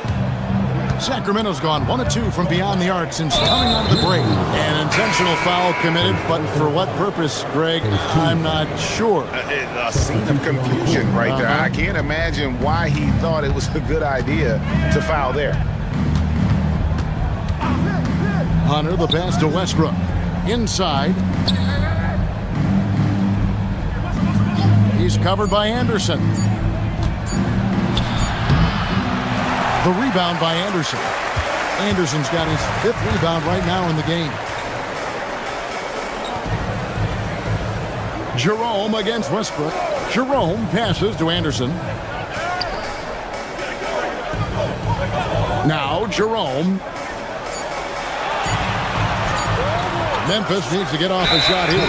Sacramento's gone 1 of 2 from beyond the arc since coming out of the break. An intentional foul committed, but for what purpose, Greg, I'm not sure. A scene of confusion right there. I can't imagine why he thought it was a good idea to foul there. Hunter, the pass to Westbrook. Inside. He's covered by Anderson. The rebound by Anderson. Anderson's got his 5th rebound right now in the game. Jerome against Westbrook. Jerome passes to Anderson. Now Jerome. Memphis needs to get off a shot here.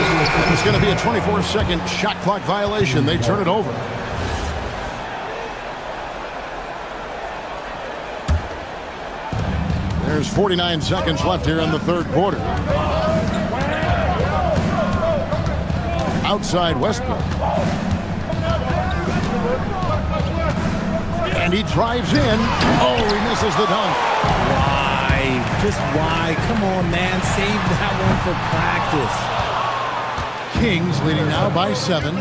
It's going to be a 24-second shot clock violation. They turn it over. There's 49 seconds left here in the third quarter. Outside Westbrook. And he drives in. Oh, he misses the dunk. Why? Just why? Come on, man. Save that one for practice. Kings leading now by 7.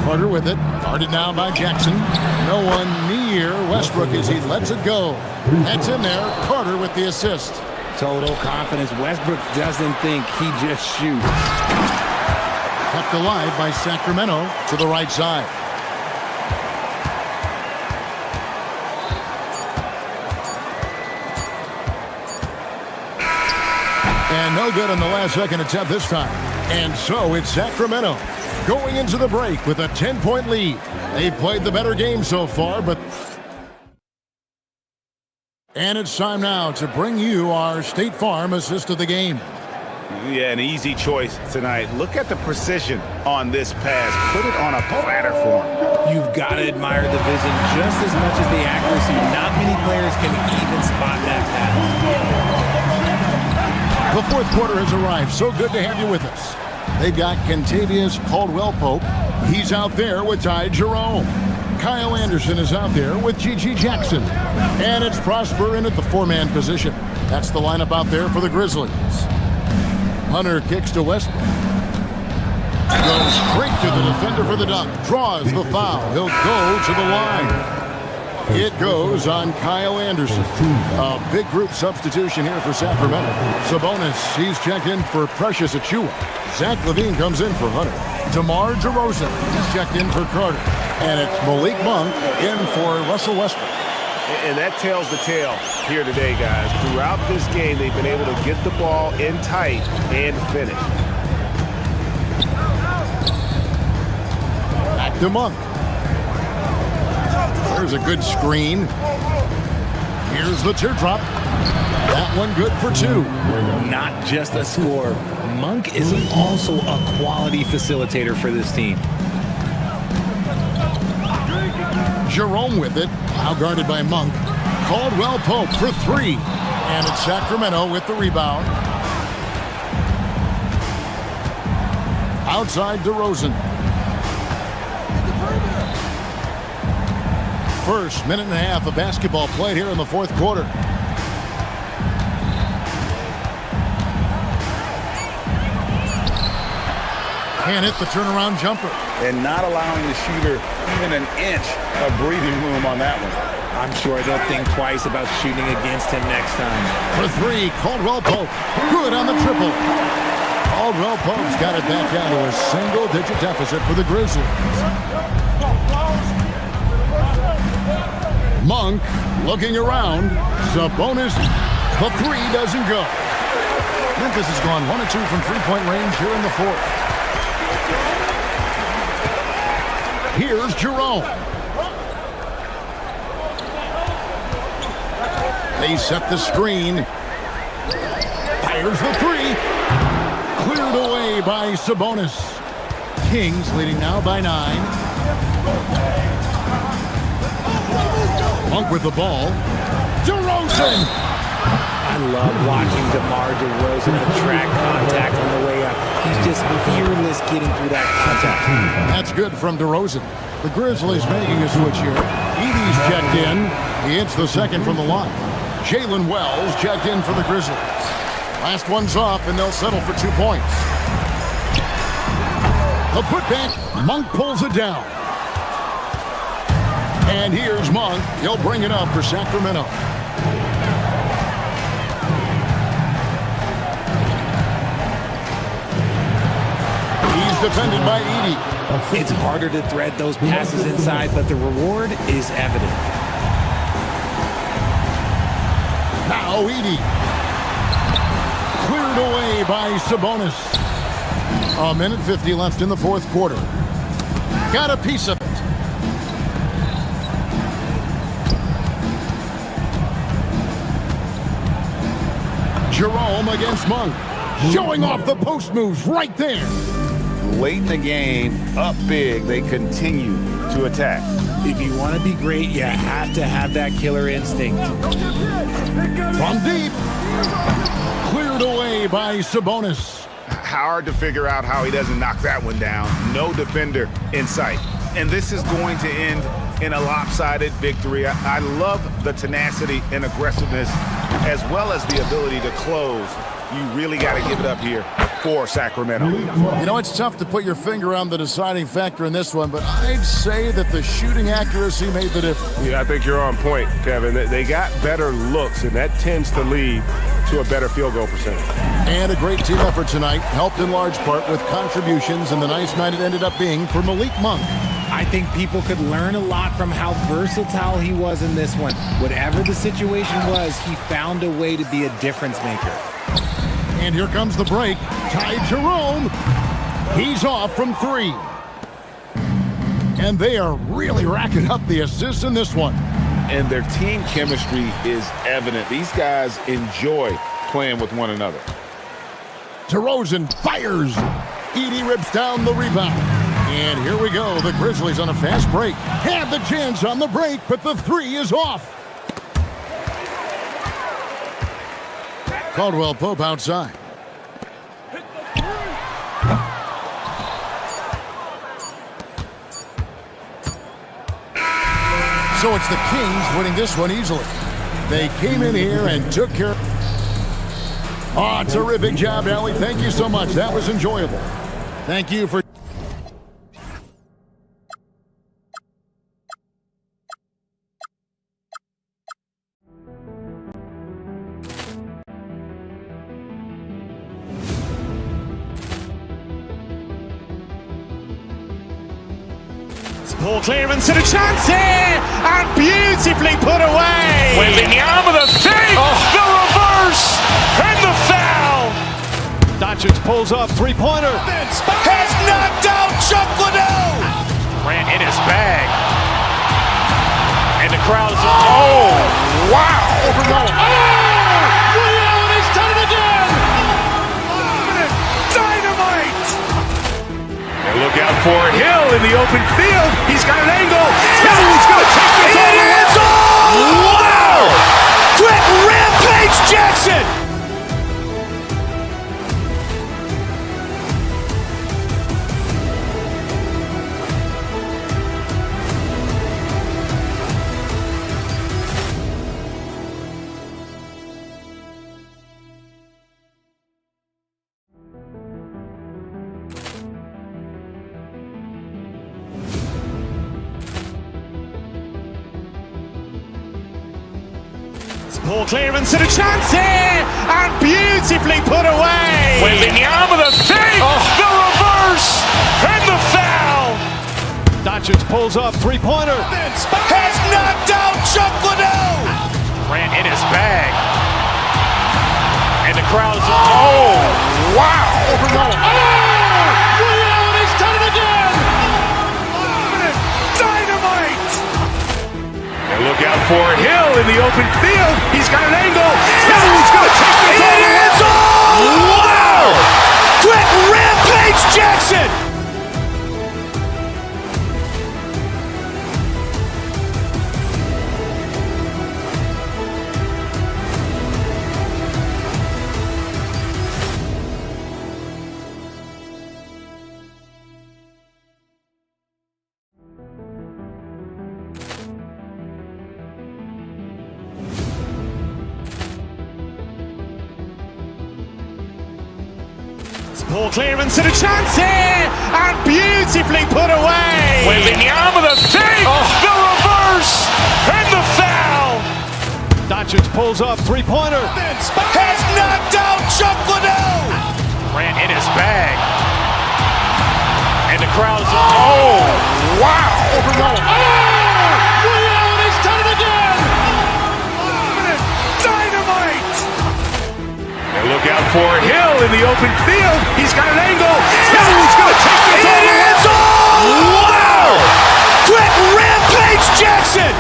Carter with it. Guarded now by Jackson. No one near Westbrook as he lets it go. That's in there. Carter with the assist. Total confidence. Westbrook doesn't think, he just shoots. Kept alive by Sacramento to the right side. And no good on the last second attempt this time. And so it's Sacramento going into the break with a 10-point lead. They've played the better game so far, but... And it's time now to bring you our State Farm assist of the game. Yeah, an easy choice tonight. Look at the precision on this pass. Put it on a platter for him. You've got to admire the vision just as much as the accuracy. Not many players can even spot that pass. The fourth quarter has arrived. So good to have you with us. They've got Kentavious Caldwell-Pope. He's out there with Ty Jerome. Kyle Anderson is out there with G.G. Jackson. And it's Prosper in at the four-man position. That's the lineup out there for the Grizzlies. Hunter kicks to Westbrook. Goes straight to the defender for the dunk. Draws the foul. He'll go to the line. It goes on Kyle Anderson. A big group substitution here for Sacramento. Sabonis, he's checked in for Precious Achiuwa. Zach LaVine comes in for Hunter. DeMar DeRozan, he's checked in for Carter. And it's Malik Monk in for Russell Westbrook. And that tells the tale here today, guys. Throughout this game, they've been able to get the ball in tight and finish. Back to Monk. There's a good screen. Here's the teardrop. That one good for two. Not just a scorer. Monk is also a quality facilitator for this team. Jerome with it. Now guarded by Monk. Caldwell-Pope for three. And it's Sacramento with the rebound. Outside DeRozan. First minute and a half of basketball played here in the fourth quarter. Can't hit the turnaround jumper. And not allowing the shooter even an inch of breathing room on that one. I'm sure they'll think twice about shooting against him next time. For three, Caldwell-Pope. Good on the triple. Caldwell-Pope's got it back down to a single-digit deficit for the Grizzlies. Monk looking around. Sabonis. The three doesn't go. Memphis has gone 1 of 2 from three-point range here in the fourth. Here's Jerome. They set the screen. Fires the three. Cleared away by Sabonis. Kings leading now by 9. Monk with the ball. DeRozan. I love watching DeMar DeRozan attract contact on the way up. He's just fearless getting through that contact. That's good from DeRozan. The Grizzlies making a switch here. Edey's checked in. He hits the second from the line. Jalen Wells checked in for the Grizzlies. Last one's off, and they'll settle for 2 points. The putback. Monk pulls it down. And here's Monk. He'll bring it up for Sacramento. Defended by Edey. It's harder to thread those passes inside, but the reward is evident. Now Edey. Cleared away by Sabonis. 1:50 left in the fourth quarter. Got a piece of it. Jerome against Monk. Showing off the post moves right there. Late in the game, up big, they continue to attack. If you want to be great, you have to have that killer instinct. From deep. Cleared away by Sabonis. Hard to figure out how he doesn't knock that one down. No defender in sight. And this is going to end in a lopsided victory. I love the tenacity and aggressiveness as well as the ability to close. You really got to give it up here for Sacramento. You know, it's tough to put your finger on the deciding factor in this one, but I'd say that the shooting accuracy made the difference. Yeah, I think you're on point, Kevin. They got better looks, and that tends to lead to a better field goal percentage. And a great team effort tonight, helped in large part with contributions, and the nice night it ended up being for Malik Monk. I think people could learn a lot from how versatile he was in this one. Whatever the situation was, he found a way to be a difference maker. And here comes the break. Ty Jerome. He's off from 3. And they are really racking up the assists in this one. And their team chemistry is evident. These guys enjoy playing with one another. DeRozan fires. Edey rips down the rebound. And here we go. The Grizzlies on a fast break. Have the chance on the break, but the 3 is off. Caldwell Pope outside. So it's the Kings winning this one easily. They came in here and took care. Oh, terrific job, Allie. Thank you so much. That was enjoyable. Thank you for... Ball clearance and a chance here, and beautifully put away. Wembanyama the fake, the reverse, and the foul. Doncic pulls up, three-pointer. Has knocked out Chuck Liddell. Ran in his bag. And the crowd is, oh, wow. Ray Allen has done it again. Dynamite. And look out for Hill in the open field. He's got an angle. Hill's going to take this all the way. Wow. Quick Rampage Jackson. Ball clearance and a chance here, and beautifully put away. Wembanyama the fake, the reverse, and the foul. Doncic pulls up, three-pointer. Has knocked out Chuck Liddell. Ran in his bag. And the crowd is, oh, wow. Ray Allen has done it again. Dynamite. And look out for Hill in the open field. He's got an angle. Hill's going to take this all the way. Wow. Quick Rampage Jackson. Ball clearance and a chance here, and beautifully put away. Wembanyama the fake, the reverse, and the foul. Doncic pulls up, three-pointer. Has knocked out Chuck Liddell. Ran in his bag. And the crowd is, oh, wow. Ray Allen has done it again. Dynamite. And look out for Hill in the open field. He's got an angle. Hill's going to take this all the way. Wow. Quick Rampage Jackson.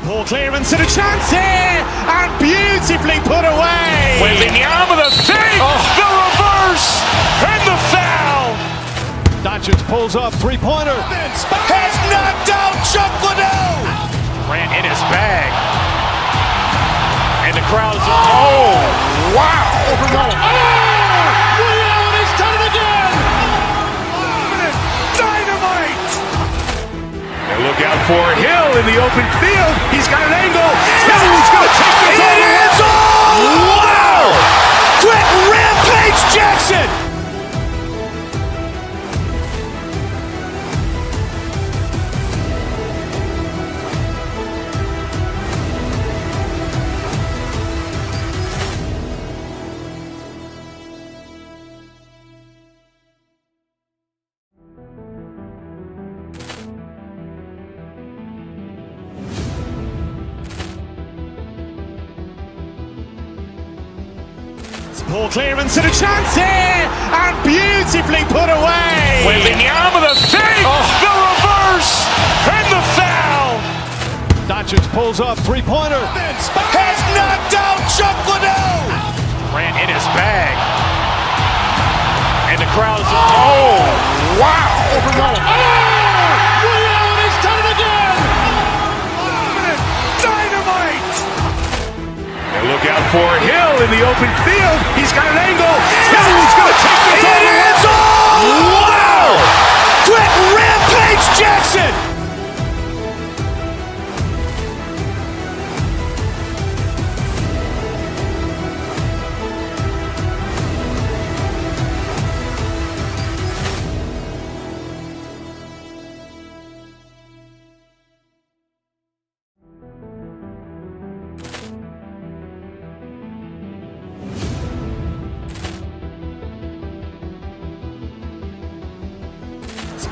Ball clearance and a chance here, and beautifully put away. Wembanyama the fake, the reverse, and the foul. Doncic pulls up, three-pointer. Has knocked out Chuck Liddell. Ran in his bag. And the crowd is, oh, wow. Ray Allen has done it again. Dynamite. And look out for Hill in the open field. He's got an angle. Hill's going to take this all the way. Wow. Quick Rampage Jackson. Ball clearance and a chance here, and beautifully put away. Wembanyama the fake, the reverse, and the foul. Doncic pulls up, three-pointer. Has knocked out Chuck Liddell. Ran in his bag. And the crowd is, oh, wow. Ray Allen has done it again. Dynamite. And look out for Hill in the open field. He's got an angle. Hill's going to take this all the way. Wow. Quit Rampage Jackson.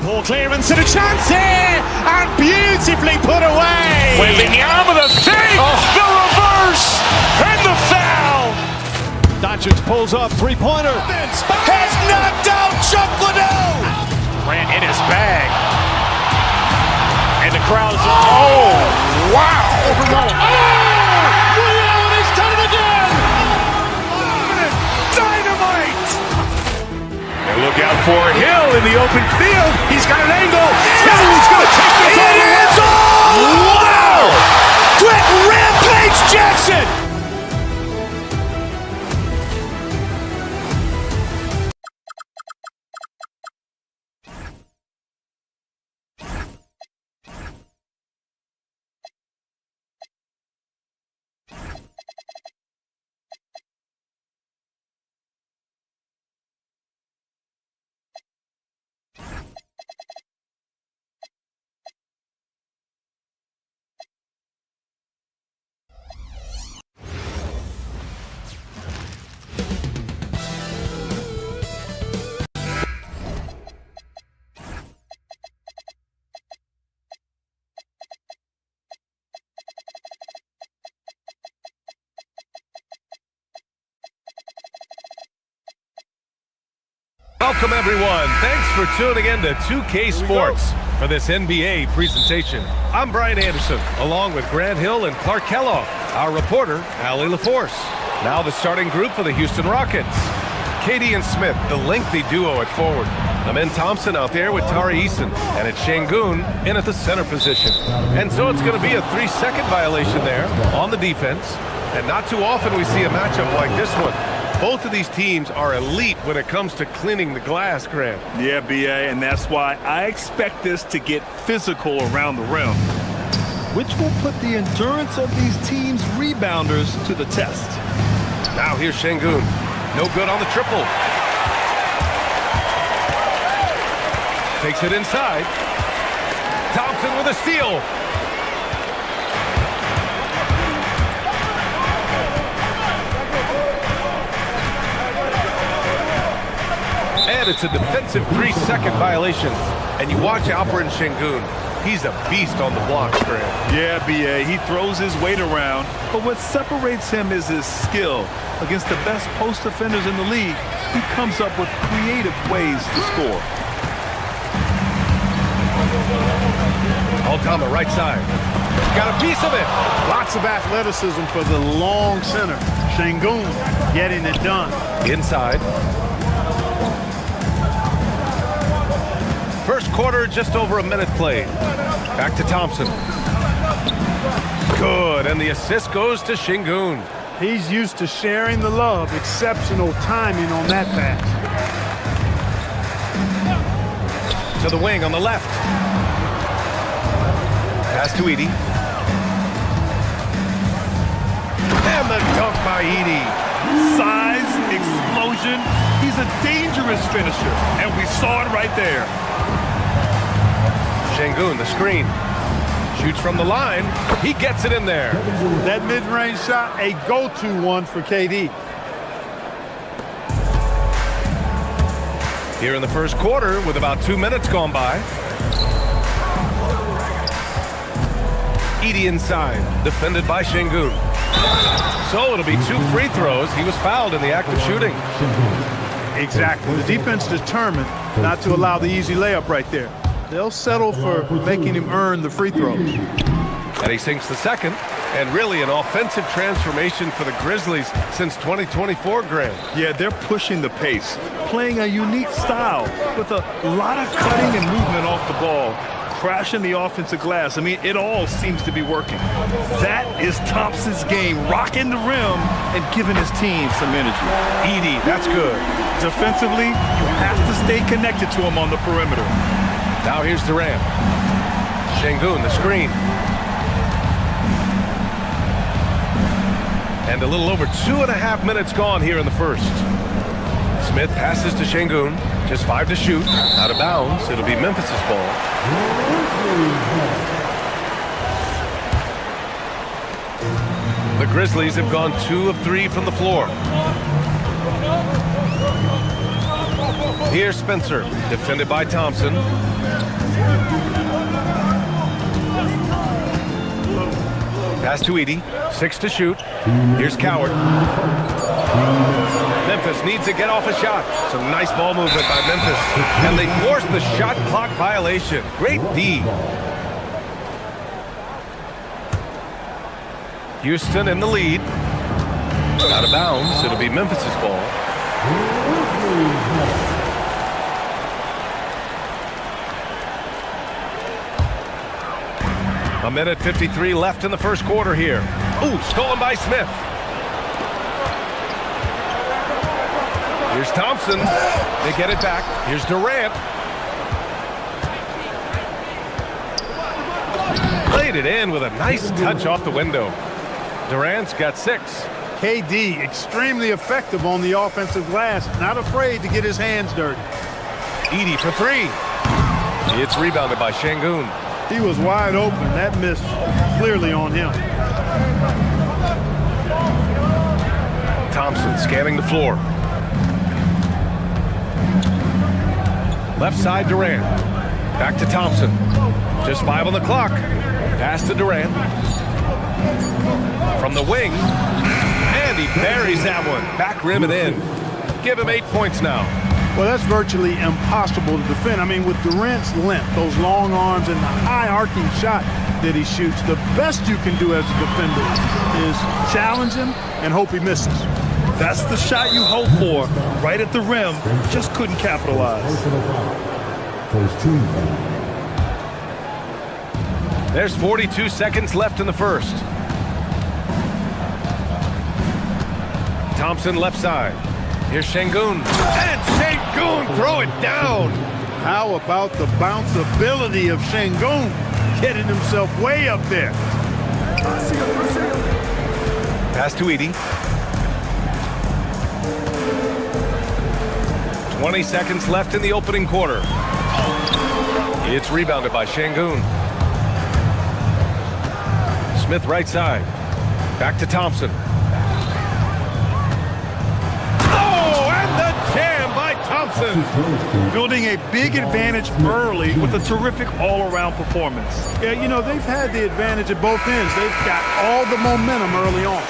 Ball clearance and a chance here, and beautifully put away. Wembanyama the fake, the reverse, and the foul. Doncic pulls up, three-pointer. Has knocked out Chuck Liddell. Ran in his bag. And the crowd is, oh, wow. Ray Allen has done it again. Dynamite. And look out for Hill in the open field. He's got an angle. Hill's going to take this all the way. Wow. Quit Rampage Jackson. Welcome, everyone. Thanks for tuning in to 2K Sports for this NBA presentation. I'm Brian Anderson, along with Grant Hill and Clark Kellogg, our reporter, Allie LaForce. Now the starting group for the Houston Rockets. KD and Smith, the lengthy duo at forward. Amen Thompson out there with Tari Eason, and it's Şengün in at the center position. And so it's going to be a 3-second violation there on the defense. And not too often we see a matchup like this one. Both of these teams are elite when it comes to cleaning the glass, Grant. Yeah, B.A., and that's why I expect this to get physical around the rim, which will put the endurance of these teams' rebounders to the test. Now here's Şengün. No good on the triple. Takes it inside. Thompson with a steal. And it's a defensive 3-second violation. And you watch Alperen Şengün. He's a beast on the blocks, Grant. Yeah, B.A., he throws his weight around, but what separates him is his skill. Against the best post defenders in the league, he comes up with creative ways to score. Altama, right side. Got a piece of it. Lots of athleticism for the long center. Şengün getting it done. Inside. First quarter, just over a minute played. Back to Thompson. Good, and the assist goes to Şengün. He's used to sharing the love. Exceptional timing on that pass. To the wing on the left. Pass to Edey. And the dunk by Edey. Size, explosion. He's a dangerous finisher, and we saw it right there. Şengün, the screen. Shoots from the line. He gets it in there. That mid-range shot, a go-to one for KD. Here in the first quarter, with about 2 minutes gone by. Edey inside, defended by Şengün. So it'll be 2 free throws. He was fouled in the act of shooting. Exactly. The defense determined not to allow the easy layup right there. They'll settle for making him earn the free throws. And he sinks the second. And really an offensive transformation for the Grizzlies since 2024, Graham. Yeah, they're pushing the pace, playing a unique style with a lot of cutting and movement off the ball, crashing the offensive glass. I mean, it all seems to be working. That is Thompson's game, rocking the rim and giving his team some energy. Edey, that's good. Defensively, you have to stay connected to him on the perimeter. Now here's Durant. Şengün, the screen. And a little over 2.5 minutes gone here in the first. Smith passes to Şengün. Just 5 to shoot. Out of bounds. It'll be Memphis's ball. The Grizzlies have gone 2 of 3 from the floor. Here's Spencer. Defended by Thompson. Pass to Edey. 6 to shoot. Here's Coward. Memphis needs to get off a shot. Some nice ball movement by Memphis. And they force the shot clock violation. Great D. Houston in the lead. Out of bounds. It'll be Memphis's ball. A minute 53 left in the first quarter here. Ooh, stolen by Smith. Here's Thompson. They get it back. Here's Durant. Played it in with a nice touch off the window. Durant's got 6. KD, extremely effective on the offensive glass. Not afraid to get his hands dirty. Edey for 3. It's rebounded by Şengün. He was wide open. That miss clearly on him. Thompson scanning the floor. Left side Durant. Back to Thompson. Just 5 on the clock. Pass to Durant. From the wing. And he buries that one. Back rim and in. Give him 8 points now. Well, that's virtually impossible to defend. I mean, with Durant's length, those long arms, and the high arcing shot that he shoots, the best you can do as a defender is challenge him and hope he misses. That's the shot you hope for. Right at the rim, just couldn't capitalize. There's 42 seconds left in the first. Thompson left side. Here's Şengün. And Şengün throw it down. How about the bounceability of Şengün getting himself way up there? Pass to Edey. 20 seconds left in the opening quarter. It's rebounded by Şengün. Smith right side. Back to Thompson. Thompson. Building a big advantage early with a terrific all-around performance. Yeah, you know, they've had the advantage at both ends. They've got all the momentum early on.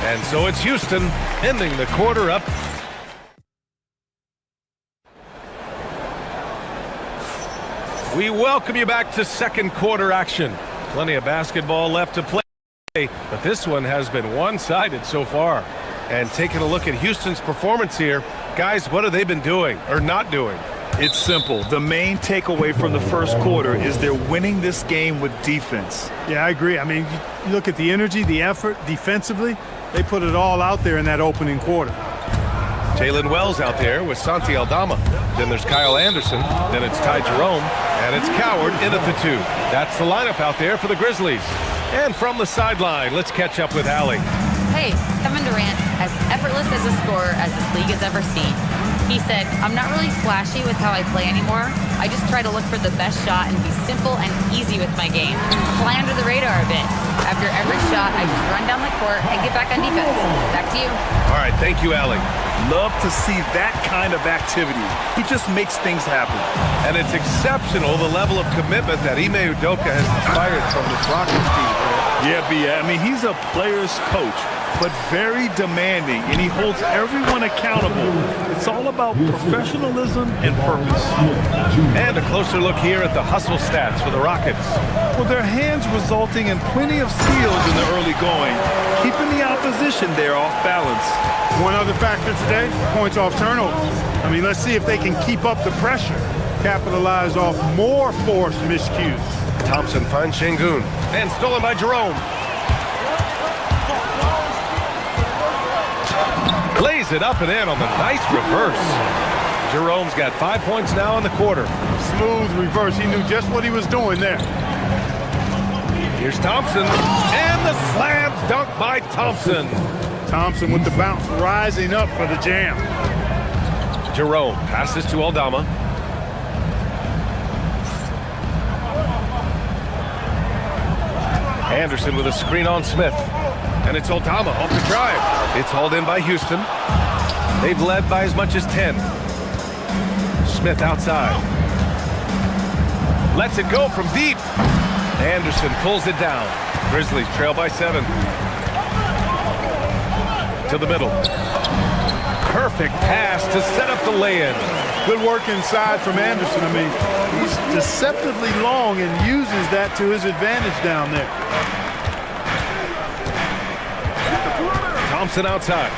And so it's Houston ending the quarter up. We welcome you back to second quarter action. Plenty of basketball left to play, but this one has been one-sided so far. And taking a look at Houston's performance here, guys, what have they been doing or not doing? It's simple. The main takeaway from the first quarter is they're winning this game with defense. Yeah, I agree. I mean, you look at the energy, the effort defensively, they put it all out there in that opening quarter. Jalen Wells out there with Santi Aldama. Then there's Kyle Anderson. Then it's Ty Jerome. And it's Coward in at the 2. That's the lineup out there for the Grizzlies. And from the sideline, let's catch up with Allie. Hey, Kevin Durant, as effortless as a scorer as this league has ever seen. He said, I'm not really flashy with how I play anymore. I just try to look for the best shot and be simple and easy with my game. Fly under the radar a bit. After every shot, I just run down the court and get back on defense. Back to you. All right, thank you, Allie. Love to see that kind of activity. He just makes things happen. And it's exceptional, the level of commitment that Ime Udoka has inspired from this Rockets team. Yeah, I mean, he's a player's coach, but very demanding, and he holds everyone accountable. It's all about professionalism and purpose. And a closer look here at the hustle stats for the Rockets. Well, their hands resulting in plenty of steals in the early going, keeping the opposition there off balance. One other factor today, points off turnover. I mean, let's see if they can keep up the pressure, capitalize off more forced miscues. Thompson finds Şengün, and stolen by Jerome. Lays it up and in on the nice reverse. Jerome's got 5 points now in the quarter. Smooth reverse. He knew just what he was doing there. Here's Thompson, and the slam dunk by Thompson. Thompson with the bounce, rising up for the jam. Jerome passes to Aldama. Anderson with a screen on Smith. And it's Aldama off the drive. It's hauled in by Houston. They've led by as much as 10. Smith outside. Lets it go from deep. Anderson pulls it down. Grizzlies trail by 7. To the middle. Perfect pass to set up the lay-in. Good work inside from Anderson. I mean, he's deceptively long and uses that to his advantage down there. Thompson outside.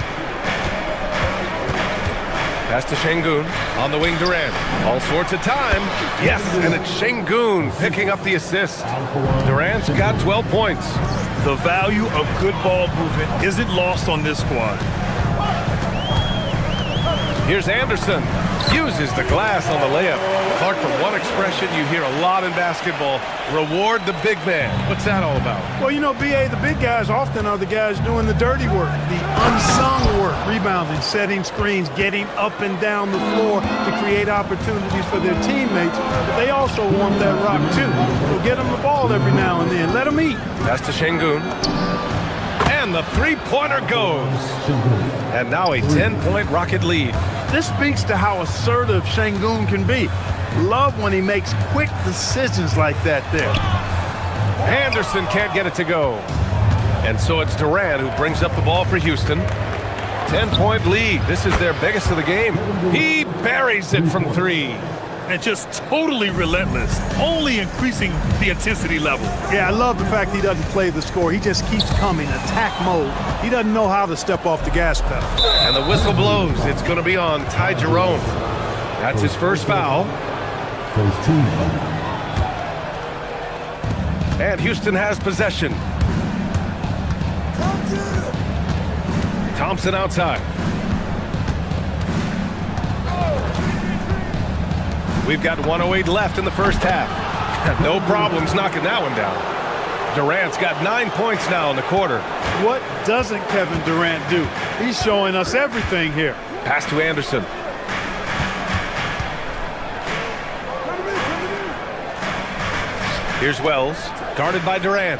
Pass to Şengün. On the wing, Durant. All sorts of time. Yes, and it's Şengün picking up the assist. Durant's got 12 points. The value of good ball movement isn't lost on this squad. Here's Anderson. Uses the glass on the layup. Clark, the one expression you hear a lot in basketball, reward the big man. What's that all about? Well, you know, B.A., the big guys often are the guys doing the dirty work, the unsung work, rebounding, setting screens, getting up and down the floor to create opportunities for their teammates. But they also want that rock, too. So get them the ball every now and then. Let them eat. Pass to Şengün. And the three-pointer goes. And now a 10-point Rocket lead. This speaks to how assertive Şengün can be. Love when he makes quick decisions like that there. Anderson can't get it to go. And so it's Durant who brings up the ball for Houston. 10-point lead. This is their biggest of the game. He buries it from 3. And just totally relentless, only increasing the intensity level. Yeah, I love the fact he doesn't play the score. He just keeps coming, attack mode. He doesn't know how to step off the gas pedal. And the whistle blows. It's going to be on Ty Jerome. That's his first foul. And Houston has possession. Thompson outside. We've got 1:08 left in the first half. No problems knocking that one down. Durant's got 9 points now in the quarter. What doesn't Kevin Durant do? He's showing us everything here. Pass to Anderson. Here's Wells, guarded by Durant.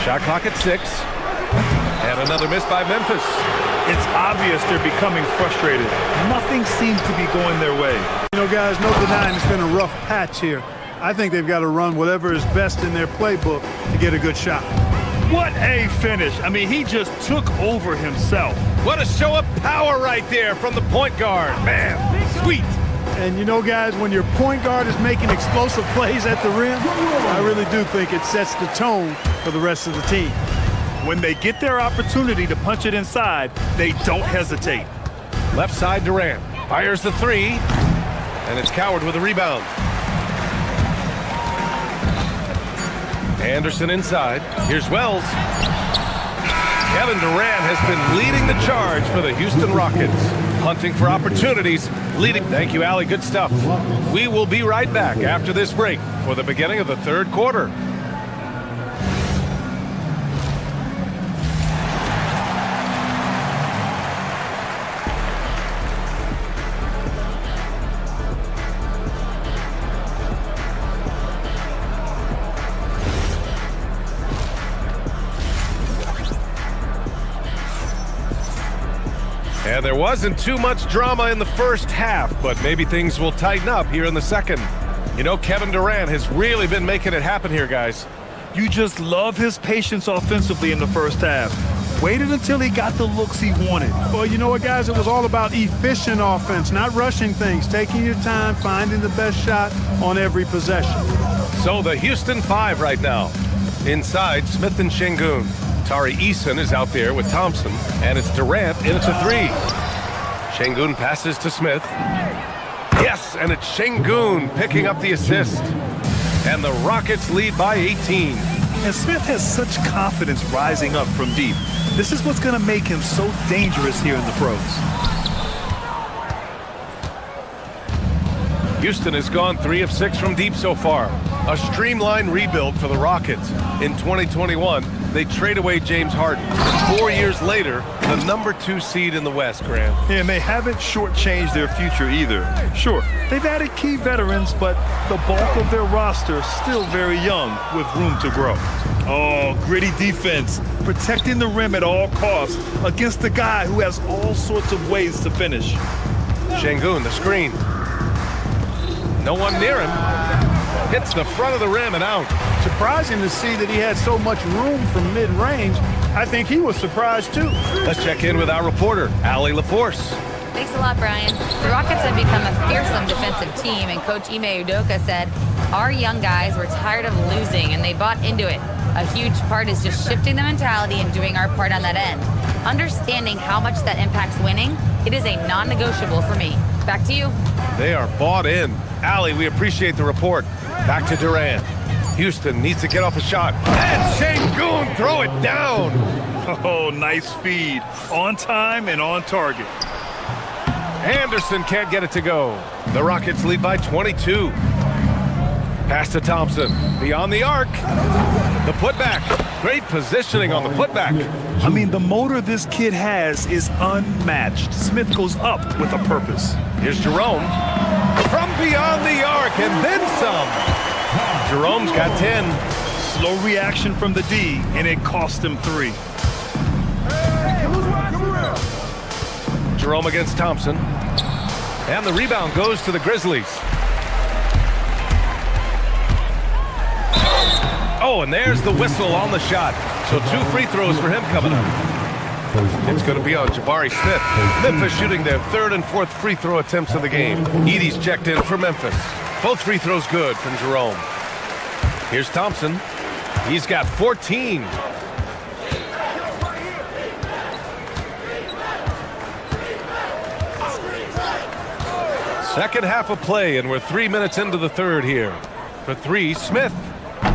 Shot clock at 6. And another miss by Memphis. It's obvious they're becoming frustrated. Nothing seems to be going their way. You know, guys, no denying it's been a rough patch here. I think they've got to run whatever is best in their playbook to get a good shot. What a finish. I mean, he just took over himself. What a show of power right there from the point guard. Man, sweet. And you know, guys, when your point guard is making explosive plays at the rim, I really do think it sets the tone for the rest of the team. When they get their opportunity to punch it inside, they don't hesitate. Left side Durant fires the 3, and it's Coward with a rebound. Anderson inside. Here's Wells. Kevin Durant has been leading the charge for the Houston Rockets. Hunting for opportunities, leading. Thank you, Allie. Good stuff. We will be right back after this break for the beginning of the third quarter. And there wasn't too much drama in the first half, but maybe things will tighten up here in the second. You know, Kevin Durant has really been making it happen here, guys. You just love his patience offensively in the first half. Waited until he got the looks he wanted. Well, you know what, guys? It was all about efficient offense, not rushing things, taking your time, finding the best shot on every possession. So the Houston 5 right now. Inside, Smith and Şengün. Tari Eason is out there with Thompson, and it's Durant in at the 3. Şengün passes to Smith. Yes, and it's Şengün picking up the assist. And the Rockets lead by 18. And Smith has such confidence rising up from deep. This is what's going to make him so dangerous here in the pros. Houston has gone 3 of 6 from deep so far. A streamlined rebuild for the Rockets. In 2021, they trade away James Harden. 4 years later, the number 2 seed in the West, Grant. And they haven't shortchanged their future either. Sure, they've added key veterans, but the bulk of their roster still very young with room to grow. Oh, gritty defense, protecting the rim at all costs against a guy who has all sorts of ways to finish. Şengün, the screen. No one near him. Hits the front of the rim and out. Surprising to see that he had so much room from mid-range. I think he was surprised, too. Let's check in with our reporter, Allie LaForce. Thanks a lot, Brian. The Rockets have become a fearsome defensive team, and Coach Ime Udoka said, our young guys were tired of losing, and they bought into it. A huge part is just shifting the mentality and doing our part on that end. Understanding how much that impacts winning, it is a non-negotiable for me. Back to you. They are bought in. Allie, we appreciate the report. Back to Durant. Houston needs to get off a shot. And Şengün throw it down. Oh, nice feed. On time and on target. Anderson can't get it to go. The Rockets lead by 22. Pass to Thompson. Beyond the arc. The putback. Great positioning on the putback. I mean, the motor this kid has is unmatched. Smith goes up with a purpose. Here's Jerome. From beyond the arc and then some. Jerome's got 10. Slow reaction from the D, and it cost him 3. Jerome against Thompson. And the rebound goes to the Grizzlies. Oh, and there's the whistle on the shot. So 2 free throws for him coming up. It's going to be on Jabari Smith. Memphis shooting their 3rd and 4th free throw attempts of the game. Edey's checked in for Memphis. Both free throws good from Jerome. Here's Thompson. He's got 14. Second half of play, and we're 3 minutes into the 3rd here. For 3, Smith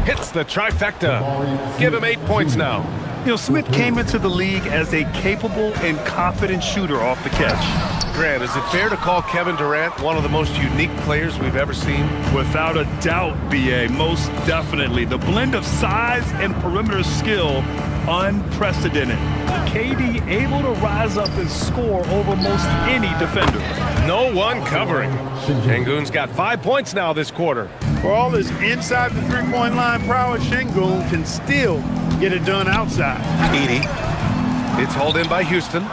hits the trifecta. Give him 8 points now. You know, Smith came into the league as a capable and confident shooter off the catch. Grant, is it fair to call Kevin Durant one of the most unique players we've ever seen? Without a doubt, B.A., most definitely. The blend of size and perimeter skill, unprecedented. KD able to rise up and score over most any defender. No one covering. Şengün's got 5 points now this quarter. For all his inside the three-point line prowess, Şengün can still get it done outside. Edey. It's hauled in by Houston.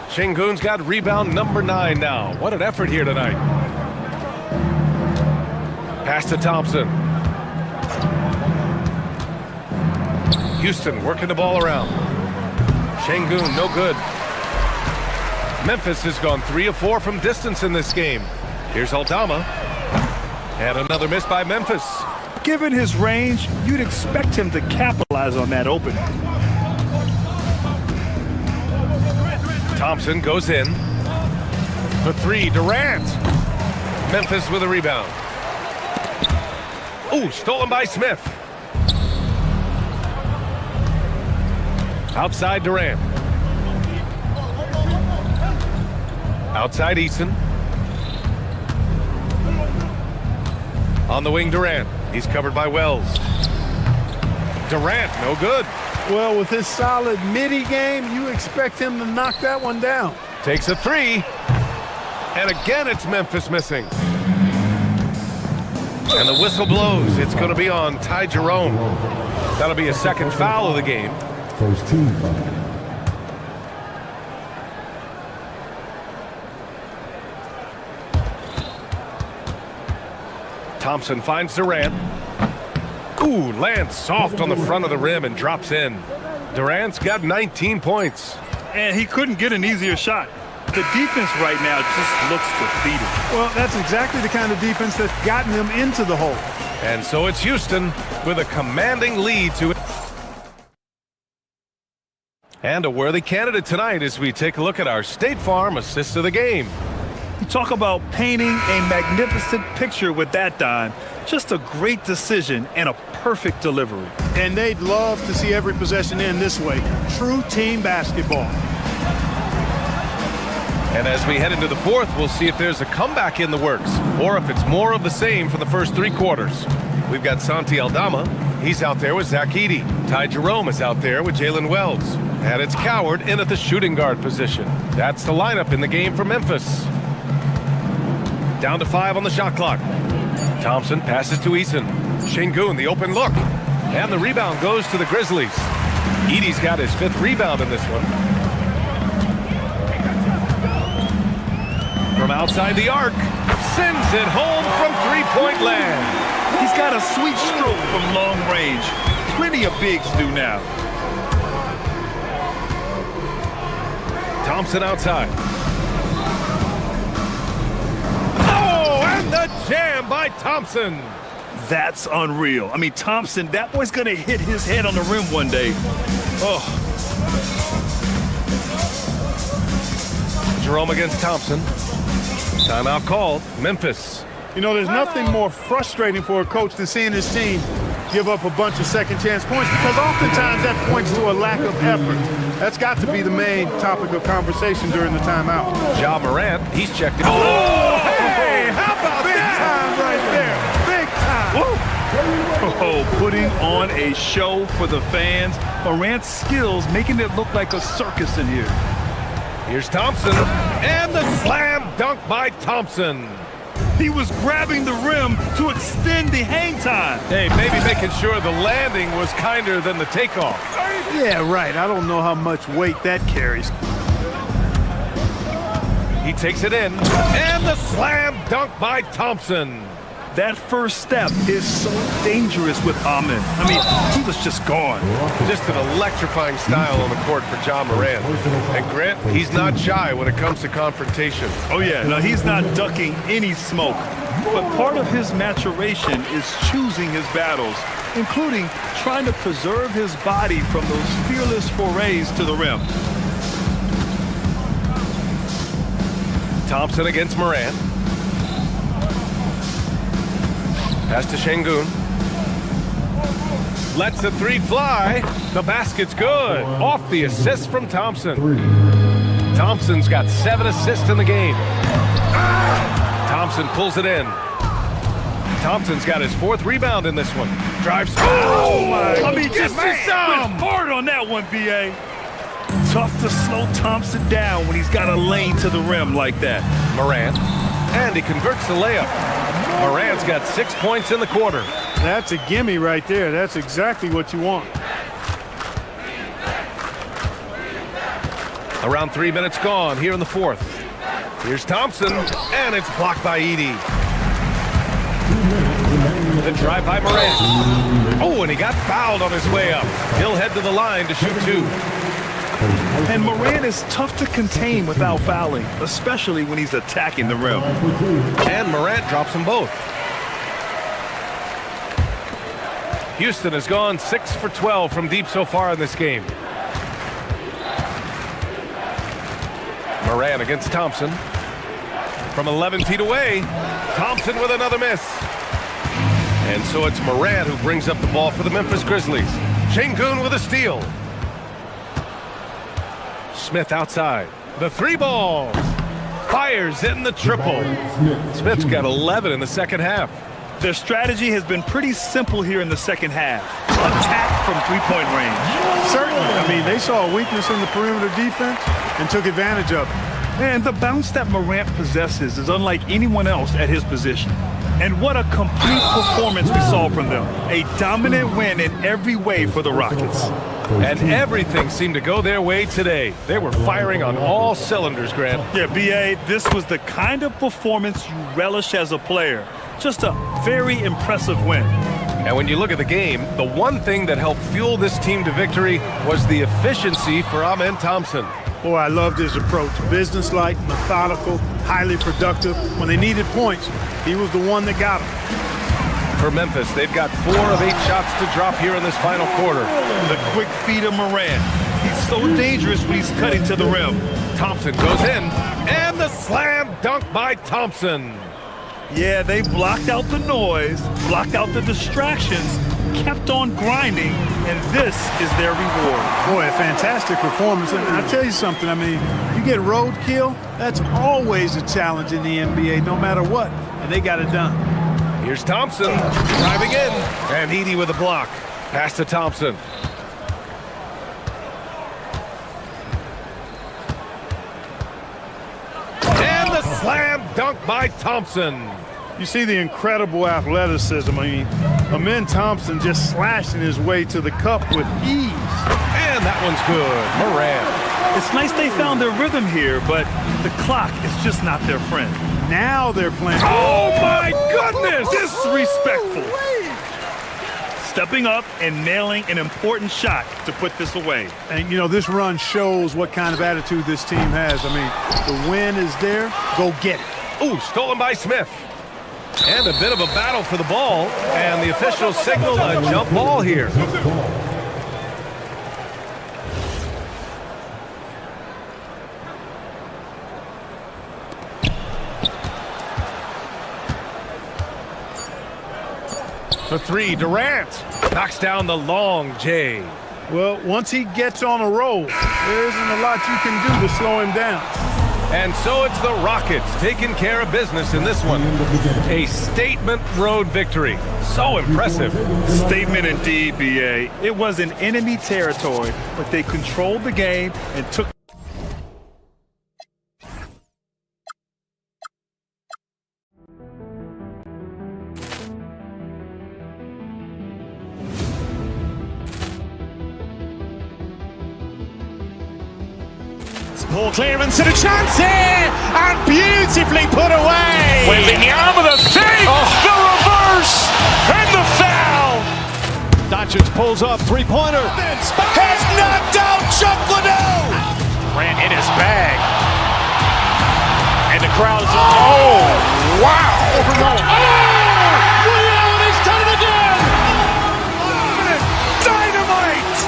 Şengün's got rebound number 9 now. What an effort here tonight. Pass to Thompson. Houston working the ball around. Şengün, no good. Memphis has gone 3 of 4 from distance in this game. Here's Aldama. And another miss by Memphis. Given his range, you'd expect him to capitalize on that opening. Thompson goes in. For 3, Durant. Memphis with a rebound. Ooh, stolen by Smith. Outside Durant. Outside Eason. On the wing, Durant. He's covered by Wells. Durant, no good. Well, with his solid midi game, you expect him to knock that one down. Takes a 3. And again, it's Memphis missing. And the whistle blows. It's going to be on Ty Jerome. That'll be a second foul of the game. First team foul. Thompson finds Durant. Ooh, lands soft on the front of the rim and drops in. Durant's got 19 points. And he couldn't get an easier shot. The defense right now just looks defeated. Well, that's exactly the kind of defense that's gotten them into the hole. And so it's Houston with a commanding lead to it. And a worthy candidate tonight as we take a look at our State Farm assist of the game. You talk about painting a magnificent picture with that dime. Just a great decision and a perfect delivery. And they'd love to see every possession end this way. True team basketball. And as we head into the fourth, we'll see if there's a comeback in the works or if it's more of the same for the first 3 quarters. We've got Santi Aldama. He's out there with Zach Edey. Ty Jerome is out there with Jalen Wells. And it's Coward in at the shooting guard position. That's the lineup in the game for Memphis. Down to 5 on the shot clock. Thompson passes to Eason. Şengün, the open look. And the rebound goes to the Grizzlies. Edey's got his 5th rebound in this one. From outside the arc, sends it home from 3-point land. He's got a sweet stroke from long range. Plenty of bigs do now. Thompson outside. Oh, and the jam by Thompson. That's unreal. I mean, Thompson, that boy's going to hit his head on the rim one day. Oh. Jerome against Thompson. Timeout called. Memphis. You know, there's nothing more frustrating for a coach than seeing his team give up a bunch of second chance points, because oftentimes that points to a lack of effort. That's got to be the main topic of conversation during the timeout. Ja Morant, he's checked it. Oh, hey, how about Big that? time right there. Big time. Oh, putting on a show for the fans. Morant's skills making it look like a circus in here. Here's Thompson, and the slam dunk by Thompson. He was grabbing the rim to extend the hang time. Hey, maybe making sure the landing was kinder than the takeoff. Yeah, right. I don't know how much weight that carries. He takes it in, and the slam dunk by Thompson. That first step is so dangerous with Amin. I mean, he was just gone. Just an electrifying style on the court for Ja Morant. And Grant, he's not shy when it comes to confrontation. Oh, yeah. No, he's not ducking any smoke. But part of his maturation is choosing his battles, including trying to preserve his body from those fearless forays to the rim. Thompson against Morant. Pass to Şengün. Lets the 3 fly. The basket's good. Off the assist from Thompson. Thompson's got 7 assists in the game. Thompson pulls it in. Thompson's got his 4th rebound in this one. Drives. Oh, my. I mean, just hard on that one, B.A. Tough to slow Thompson down when he's got a lane to the rim like that. Morant. And he converts the layup. Morant's got 6 points in the quarter. That's a gimme right there. That's exactly what you want. Around 3 minutes gone here in the fourth. Here's Thompson, and it's blocked by Edey. The drive by Morant. Oh, and he got fouled on his way up. He'll head to the line to shoot 2. And Morant is tough to contain without fouling, especially when he's attacking the rim. And Morant drops them both. Houston has gone 6 for 12 from deep so far in this game. Morant against Thompson. From 11 feet away, Thompson with another miss. And so it's Morant who brings up the ball for the Memphis Grizzlies. Şengün with a steal. Smith outside. The 3-ball. Fires in the triple. Smith's got 11 in the second half. Their strategy has been pretty simple here in the second half. Attack from 3-point range. Certainly. I mean, they saw a weakness in the perimeter defense and took advantage of it. And the bounce that Morant possesses is unlike anyone else at his position. And what a complete performance we saw from them. A dominant win in every way for the Rockets. And everything seemed to go their way today. They were firing on all cylinders, Grant. Yeah, B.A., this was the kind of performance you relish as a player. Just a very impressive win. And when you look at the game, the one thing that helped fuel this team to victory was the efficiency for Amen Thompson. Boy, I loved his approach. Businesslike, methodical, highly productive. When they needed points, he was the one that got them. For Memphis, they've got 4 of 8 shots to drop here in this final quarter. The quick feed of Morant. He's so dangerous when he's cutting to the rim. Thompson goes in, and the slam dunk by Thompson. Yeah, they blocked out the noise, blocked out the distractions, kept on grinding, and this is their reward. Boy, a fantastic performance. And I'll tell you something, I mean, you get roadkill, that's always a challenge in the NBA, no matter what, and they got it done. Here's Thompson driving in, and Edey with a block. Pass to Thompson. And the slam dunk by Thompson. You see the incredible athleticism. I mean, Amen Thompson just slashing his way to the cup with ease. And that one's good. Morant. It's nice they found their rhythm here, but the clock is just not their friend. Now they're playing. Oh my goodness! Disrespectful. Stepping up and nailing an important shot to put this away. And, you know, this run shows what kind of attitude this team has. I mean, the win is there. Go get it. Ooh, stolen by Smith. And a bit of a battle for the ball. And the officials signal a jump ball here. For 3, Durant knocks down the long J. Well, once he gets on a roll, there isn't a lot you can do to slow him down. And so it's the Rockets taking care of business in this one. A statement road victory. So impressive. Statement indeed, BA. It was in enemy territory, but they controlled the game and took. Poor clearance and a chance here, and beautifully put away. Wembanyama the fake, the reverse, and the foul. Doncic pulls up, three-pointer. Has knocked out Chuck Liddell. Ran in his bag. And the crowd is, oh, wow. He's done it again. Dynamite.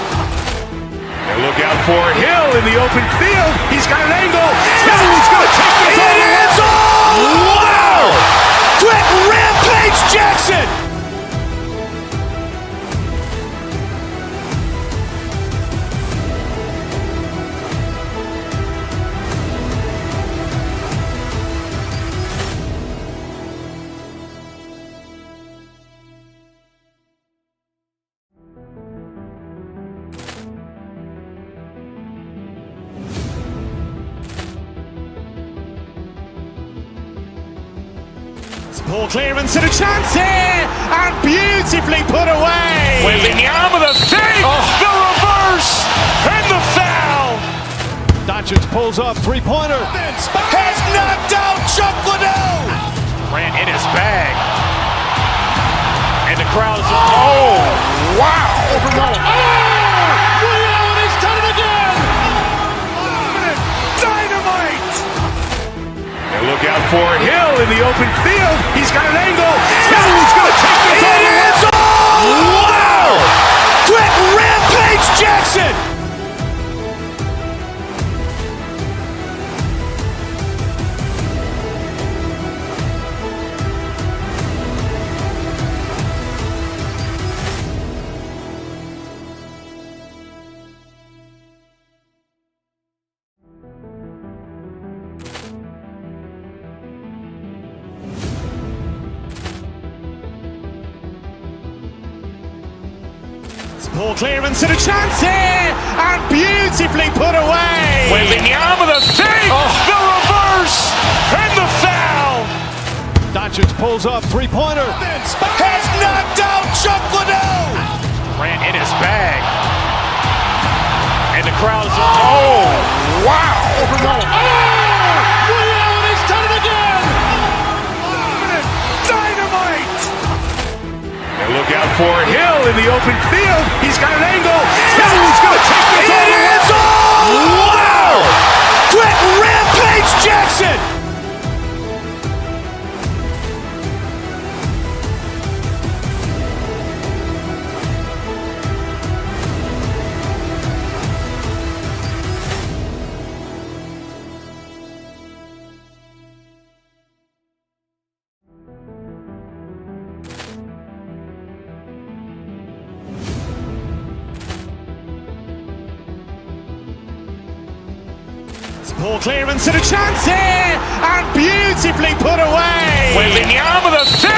And look out for Hill in the open field. He's got an angle. Hill's going to take this all the way. Wow! Quick rampage Jackson. Poor clearance and a chance here, and beautifully put away. Wembanyama the fake, the reverse, and the foul. Doncic pulls up, three-pointer. Has knocked out Chuck Liddell. Ran in his bag. And the crowd is, oh, wow. He's done it again. Dynamite. And look out for Hill in the open field. He's got an angle. Hill's going to take this all the way. Wow! Quick rampage Jackson. Poor clearance and a chance here, and beautifully put away. Wembanyama the fake, the reverse, and the foul. Doncic pulls up, three-pointer. Has knocked out Chuck Liddell. Ran in his bag. And the crowd is, oh, wow. He's done it again. Dynamite. And look look out for Hill in the open field. He's got an angle. Hill's going to take this all the way. Wow! Quick Rampage Jackson! Poor clearance and a chance here, and beautifully put away. Wembanyama the save,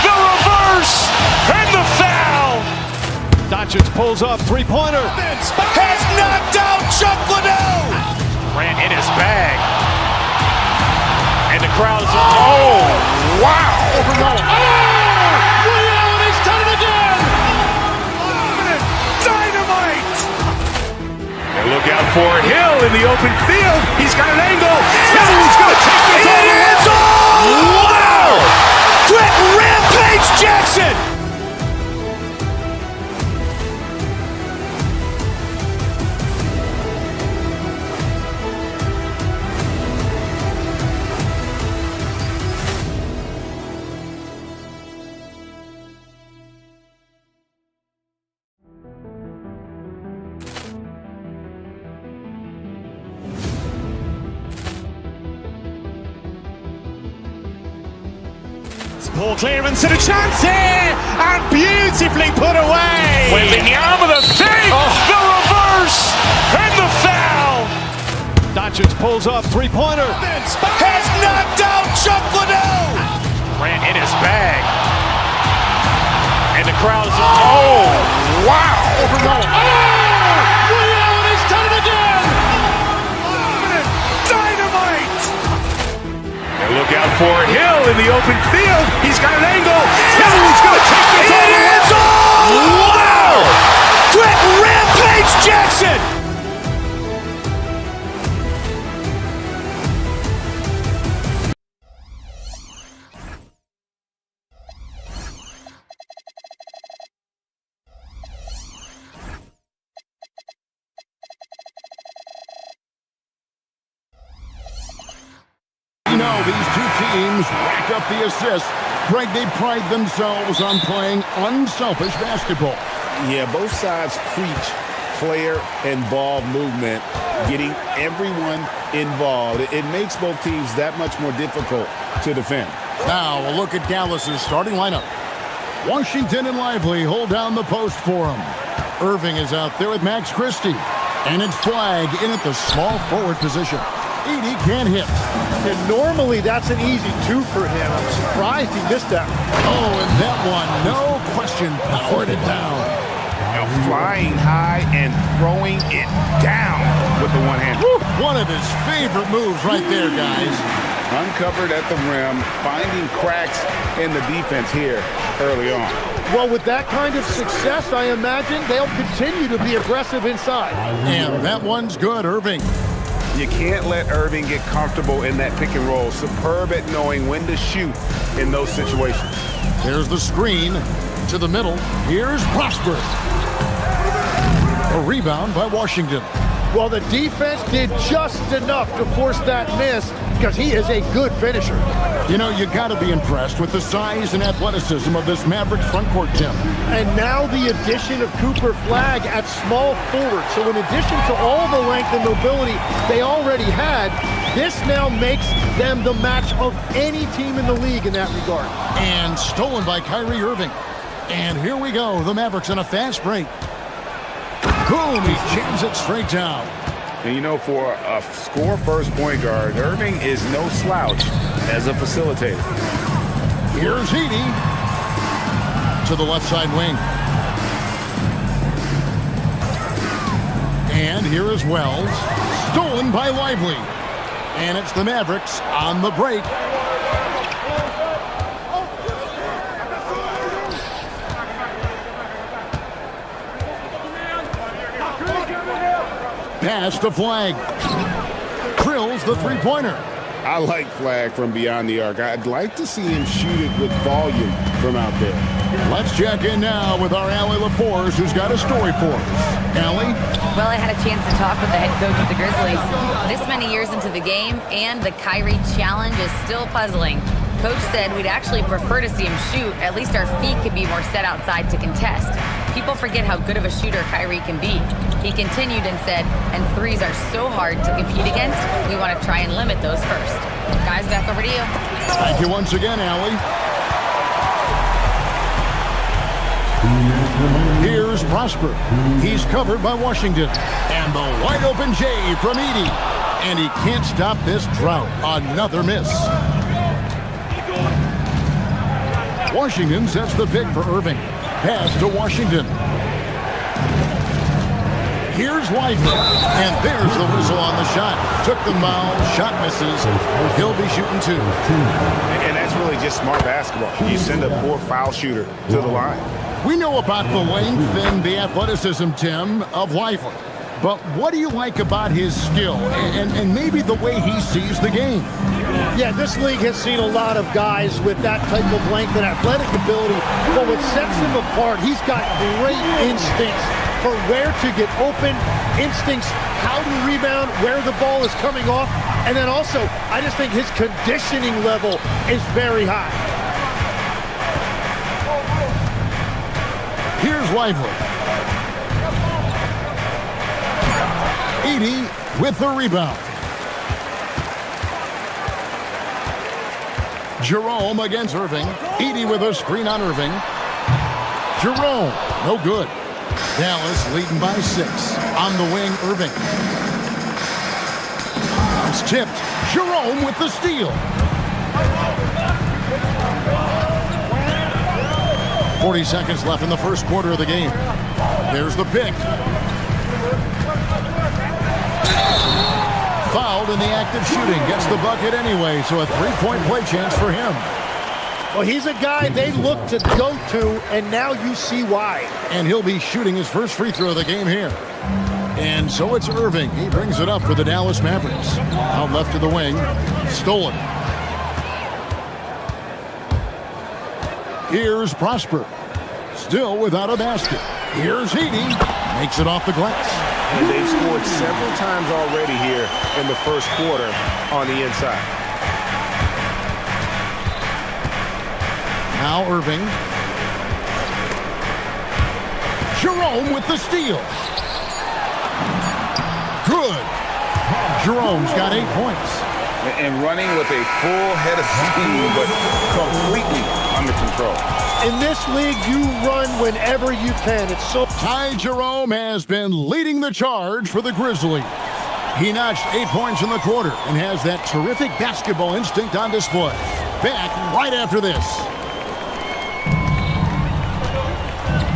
the reverse, and the foul. Doncic pulls up, three-pointer. Has knocked out Chuck Liddell. Ran in his bag. And the crowd is, oh, wow. He's done it again. Dynamite. And look out for Hill in the open field. He's got an angle. Hill's going to take this all the way. Wow! Quick Rampage Jackson. Poor clearance and a chance here, and beautifully put away. Wembanyama the save, the reverse, and the foul. Doncic pulls up, three-pointer. Has knocked out Chuck Liddell. Ran in his bag. And the crowd is, oh, wow. He's done it again. Dynamite. And look out for Hill in the open field. He's got an angle. Hill's going to take this all the way. Wow! Quick Rampage Jackson. These two teams rack up the assists. Greg, they pride themselves on playing unselfish basketball. Yeah, both sides preach player and ball movement, getting everyone involved. It makes both teams that much more difficult to defend. Now a look at Dallas's starting lineup. Washington and Lively hold down the post for him. Irving is out there with Max Christie. And it's Flagg in at the small forward position. Edey can't hit. And normally that's an easy two for him. I'm surprised he missed that. Oh, and that one, no question, powered it down. Flying high and throwing it down with the one hand. Woo! One of his favorite moves right there, guys. Uncovered at the rim, finding cracks in the defense here early on. Well, with that kind of success, I imagine they'll continue to be aggressive inside. And that one's good, Irving. You can't let Irving get comfortable in that pick and roll. Superb at knowing when to shoot in those situations. There's the screen to the middle. Here's Prosper. A rebound by Washington. Well, the defense did just enough to force that miss because he is a good finisher. You know, you got to be impressed with the size and athleticism of this Maverick frontcourt, Tim. And now the addition of Cooper Flagg at small forward. So in addition to all the length and mobility they already had, this now makes them the match of any team in the league in that regard. And stolen by Kyrie Irving. And here we go, the Mavericks in a fast break. Boom, he jams it straight down. And you know, for a score-first point guard, Irving is no slouch as a facilitator. Here's Edey to the left side wing. And here is Wells, stolen by Lively. And it's the Mavericks on the break. Pass to Flagg. Drills the three-pointer. I like Flagg from beyond the arc. I'd like to see him shoot it with volume from out there. Let's check in now with our Allie LaForce, who's got a story for us. Allie? Well, I had a chance to talk with the head coach of the Grizzlies. This many years into the game, and the Kyrie challenge is still puzzling. Coach said we'd actually prefer to see him shoot. At least our feet could be more set outside to contest. People forget how good of a shooter Kyrie can be. He continued and said, and threes are so hard to compete against, we want to try and limit those first. Guys, back over to you. Thank you once again, Allie. Here's Prosper. He's covered by Washington. And the wide open J from Edey. And he can't stop this drought. Another miss. Washington sets the pick for Irving. Pass to Washington. Here's Lively. And there's the whistle on the shot. Took the foul. Shot misses. He'll be shooting two. And that's really just smart basketball. You send a poor foul shooter to the line. We know about the length and the athleticism, Tim, of Lively. But what do you like about his skill and maybe the way he sees the game? Yeah, this league has seen a lot of guys with that type of length and athletic ability, but what sets him apart, he's got great instincts for where to get open, instincts how to rebound, where the ball is coming off, and then also, I just think his conditioning level is very high. Here's Lively. Edey with the rebound. Jerome against Irving. Edey with a screen on Irving. Jerome, no good. Dallas leading by 6. On the wing, Irving. It's tipped. Jerome with the steal. 40 seconds left in the first quarter of the game. There's the pick. Fouled in the act of shooting. Gets the bucket anyway, so a three-point play chance for him. Well, he's a guy they look to go to, and now you see why. And he'll be shooting his first free throw of the game here. And so it's Irving. He brings it up for the Dallas Mavericks. Out left to the wing. Stolen. Here's Prosper. Still without a basket. Here's Edey. Makes it off the glass. And they've scored several times already here in the first quarter on the inside. Now Irving. Jerome with the steal. Good. Jerome's got 8 points. And running with a full head of steam, but completely under control. In this league, you run whenever you can. It's so... Ty Jerome has been leading the charge for the Grizzlies. He notched 8 points in the quarter and has that terrific basketball instinct on display. Back right after this.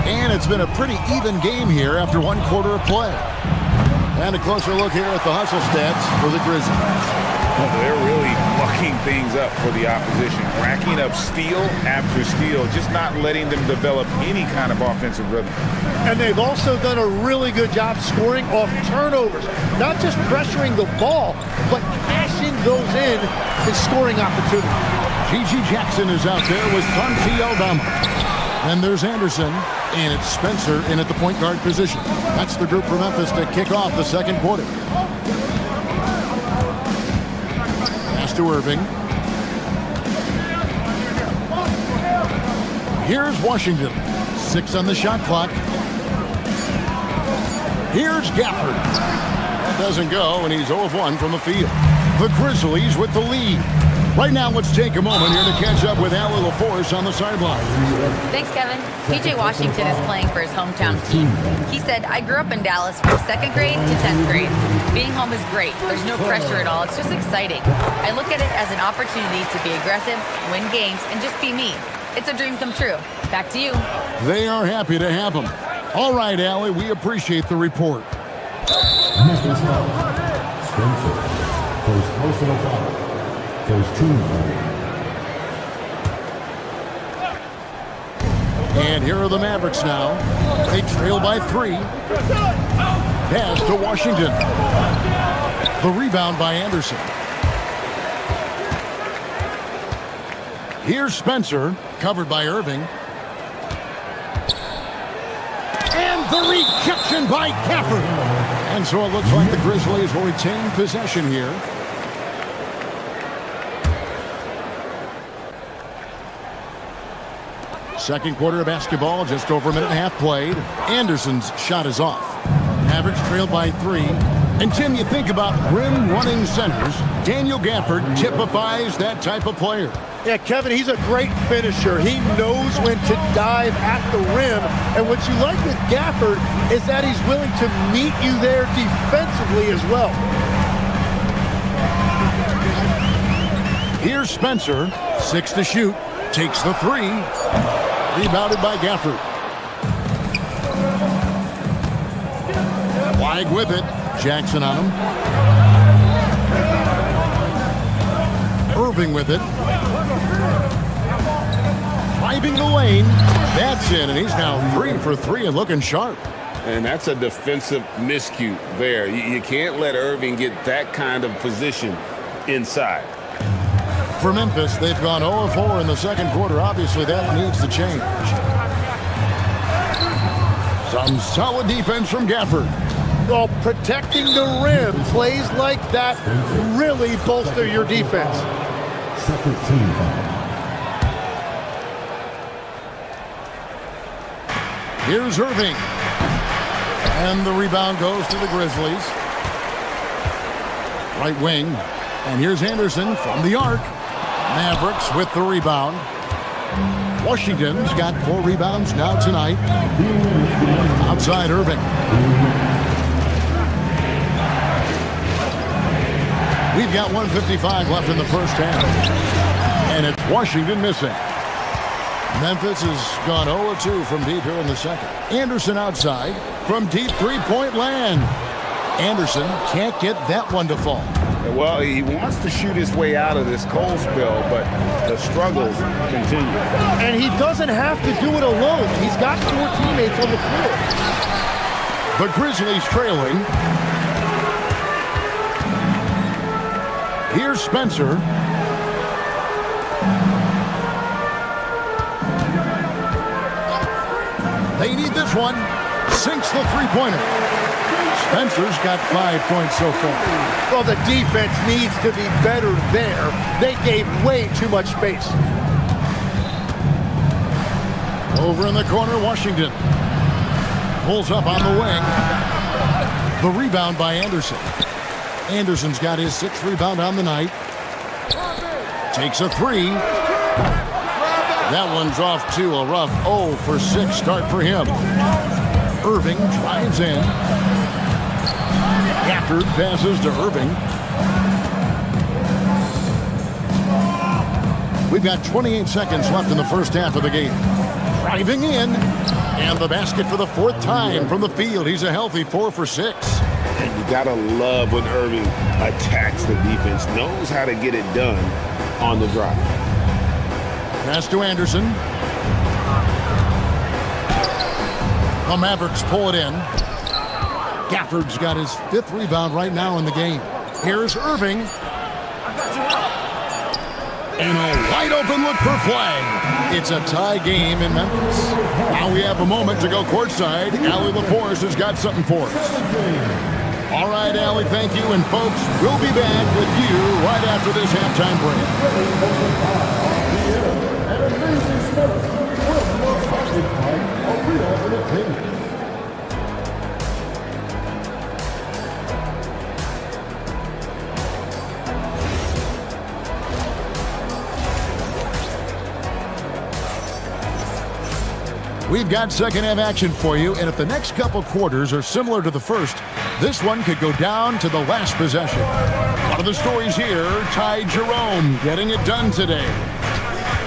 And it's been a pretty even game here after 1 quarter of play. And a closer look here at the hustle stats for the Grizzlies. They're really mucking things up for the opposition, racking up steal after steal, just not letting them develop any kind of offensive rhythm. And they've also done a really good job scoring off turnovers, not just pressuring the ball, but cashing those in and scoring opportunities. G.G. Jackson is out there with Santi Aldama. And there's Anderson, and it's Spencer in at the point guard position. That's the group from Memphis to kick off the second quarter. To Irving. Here's Washington. 6 on the shot clock. Here's Gafford. That doesn't go, and he's 0 of 1 from the field. The Grizzlies with the lead. Right now, let's take a moment here to catch up with Allie LaForce on the sideline. Thanks, Kevin. PJ Washington is playing for his hometown team. He said, I grew up in Dallas from 2nd grade to 10th grade. Being home is great. There's no pressure at all. It's just exciting. I look at it as an opportunity to be aggressive, win games, and just be me. It's a dream come true. Back to you. They are happy to have him. All right, Allie, we appreciate the report. Memphis foul. Spencer. First personal foul. First team foul. And here are the Mavericks now. They trail by 3. Pass to Washington. The rebound by Anderson. Here's Spencer, covered by Irving. The rejection by Gafford. And so it looks like the Grizzlies will retain possession here. Second quarter of basketball, just over a minute and a half played. Anderson's shot is off. Mavericks trailed by 3. And Tim, you think about rim-running centers, Daniel Gafford typifies that type of player. Yeah, Kevin, he's a great finisher. He knows when to dive at the rim. And what you like with Gafford is that he's willing to meet you there defensively as well. Here's Spencer, 6 to shoot, takes the 3. Rebounded by Gafford. Flag with it. Jackson on him. Irving with it. Driving the lane. That's in, and he's now 3 for 3 and looking sharp. And that's a defensive miscue there. You can't let Irving get that kind of position inside. For Memphis, they've gone 0-4 in the second quarter. Obviously, that needs to change. Some solid defense from Gafford. Well, protecting the rim, plays like that really bolster your defense. Second team foul. Here's Irving. And the rebound goes to the Grizzlies. Right wing. And here's Anderson from the arc. Mavericks with the rebound. Washington's got 4 rebounds now tonight. Outside Irving. We've got 1:55 left in the first half. And it's Washington missing. Memphis has gone 0-2 from deep here in the second. Anderson outside from deep three-point land. Anderson can't get that one to fall. Well, he wants to shoot his way out of this cold spell, but the struggles continue. And he doesn't have to do it alone. He's got 4 teammates on the floor. The Grizzlies trailing. Here's Spencer. They need this one. Sinks the three-pointer. Spencer's got 5 points so far. Well, the defense needs to be better there. They gave way too much space. Over in the corner, Washington. Pulls up on the wing. The rebound by Anderson. Anderson's got his 6th rebound on the night. Takes a 3. That one's off to a rough 0 for 6 start for him. Irving drives in. Gafford passes to Irving. We've got 28 seconds left in the first half of the game. Driving in. And the basket for the 4th time from the field. He's a healthy 4 for 6. And you gotta love when Irving attacks the defense, knows how to get it done on the drive. Pass to Anderson. The Mavericks pull it in. Gafford's got his 5th rebound right now in the game. Here's Irving. And a wide open look for flag. It's a tie game in Memphis. Now we have a moment to go courtside. Allie LaForce has got something for us. All right, Allie, thank you. And folks, we'll be back with you right after this halftime break. We've got second half action for you, and if the next couple quarters are similar to the first, this one could go down to the last possession. One of the stories here, Ty Jerome getting it done today.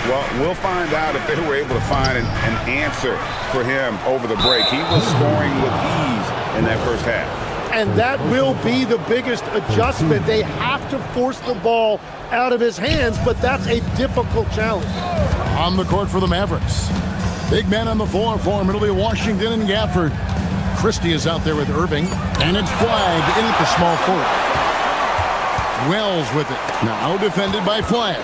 Well, we'll find out if they were able to find an answer for him over the break. He was scoring with ease in that first half. And that will be the biggest adjustment. They have to force the ball out of his hands, but that's a difficult challenge. On the court for the Mavericks. Big man on the floor for him. It'll be Washington and Gafford. Christie is out there with Irving. And it's flagged in at the small forward. Wells with it. Now defended by Flag.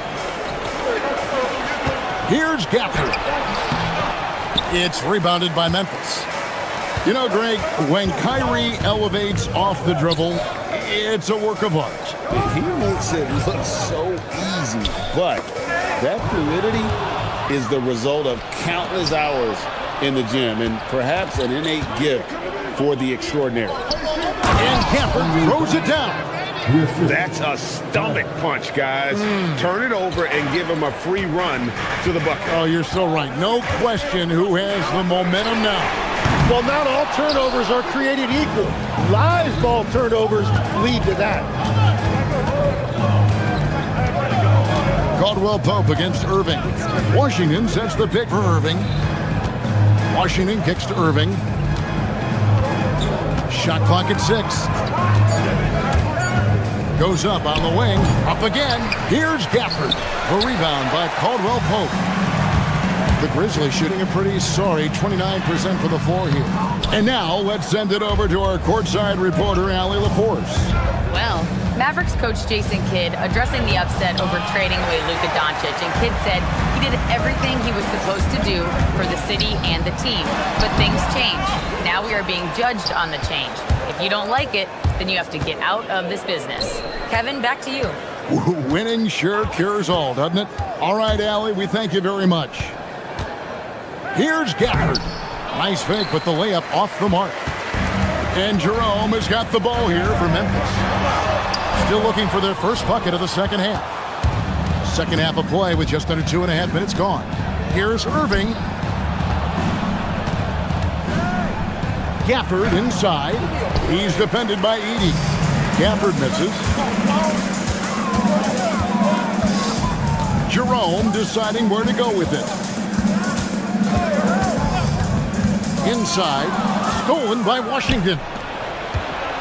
Here's Gafford. It's rebounded by Memphis. You know, Greg, when Kyrie elevates off the dribble, it's a work of art. He makes it look so easy, but that fluidity is the result of countless hours in the gym and perhaps an innate gift for the extraordinary. And Gafford throws it down. That's a stomach punch, guys. Turn it over and give him a free run to the bucket. Oh, you're so right. No question who has the momentum now. Well, not all turnovers are created equal. Live ball turnovers lead to that. Caldwell Pope against Irving. Washington sets the pick for Irving. Washington kicks to Irving. Shot clock at 6. Goes up on the wing. Up again. Here's Gafford. A rebound by Caldwell Pope. The Grizzlies shooting a pretty sorry 29% for the floor here. And now let's send it over to our courtside reporter, Allie LaForce. Well, Mavericks coach Jason Kidd addressing the upset over trading away Luka Doncic, and Kidd said he did everything he was supposed to do for the city and the team. But things change. Now we are being judged on the change. If you don't like it, then you have to get out of this business. Kevin, back to you. Winning sure cures all, doesn't it? All right, Allie, we thank you very much. Here's Gafford. Nice fake, but the layup off the mark. And Jerome has got the ball here for Memphis. Still looking for their first bucket of the second half. Second half of play with just under 2.5 minutes gone. Here's Irving. Gafford inside. He's defended by Edey. Gafford misses. Jerome deciding where to go with it. Inside, stolen by Washington.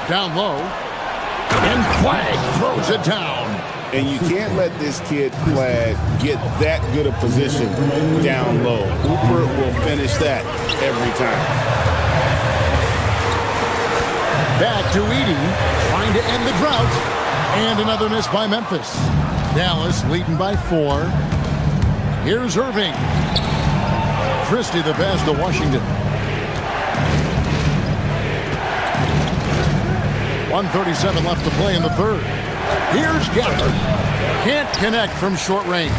Down low, and Flagg throws it down. And you can't let this kid, Flagg, get that good a position down low. Hooper will finish that every time. Back to Edey, trying to end the drought. And another miss by Memphis. Dallas leading by 4. Here's Irving. Christie the pass to Washington. 1:37 left to play in the third. Here's Gafford. Can't connect from short range.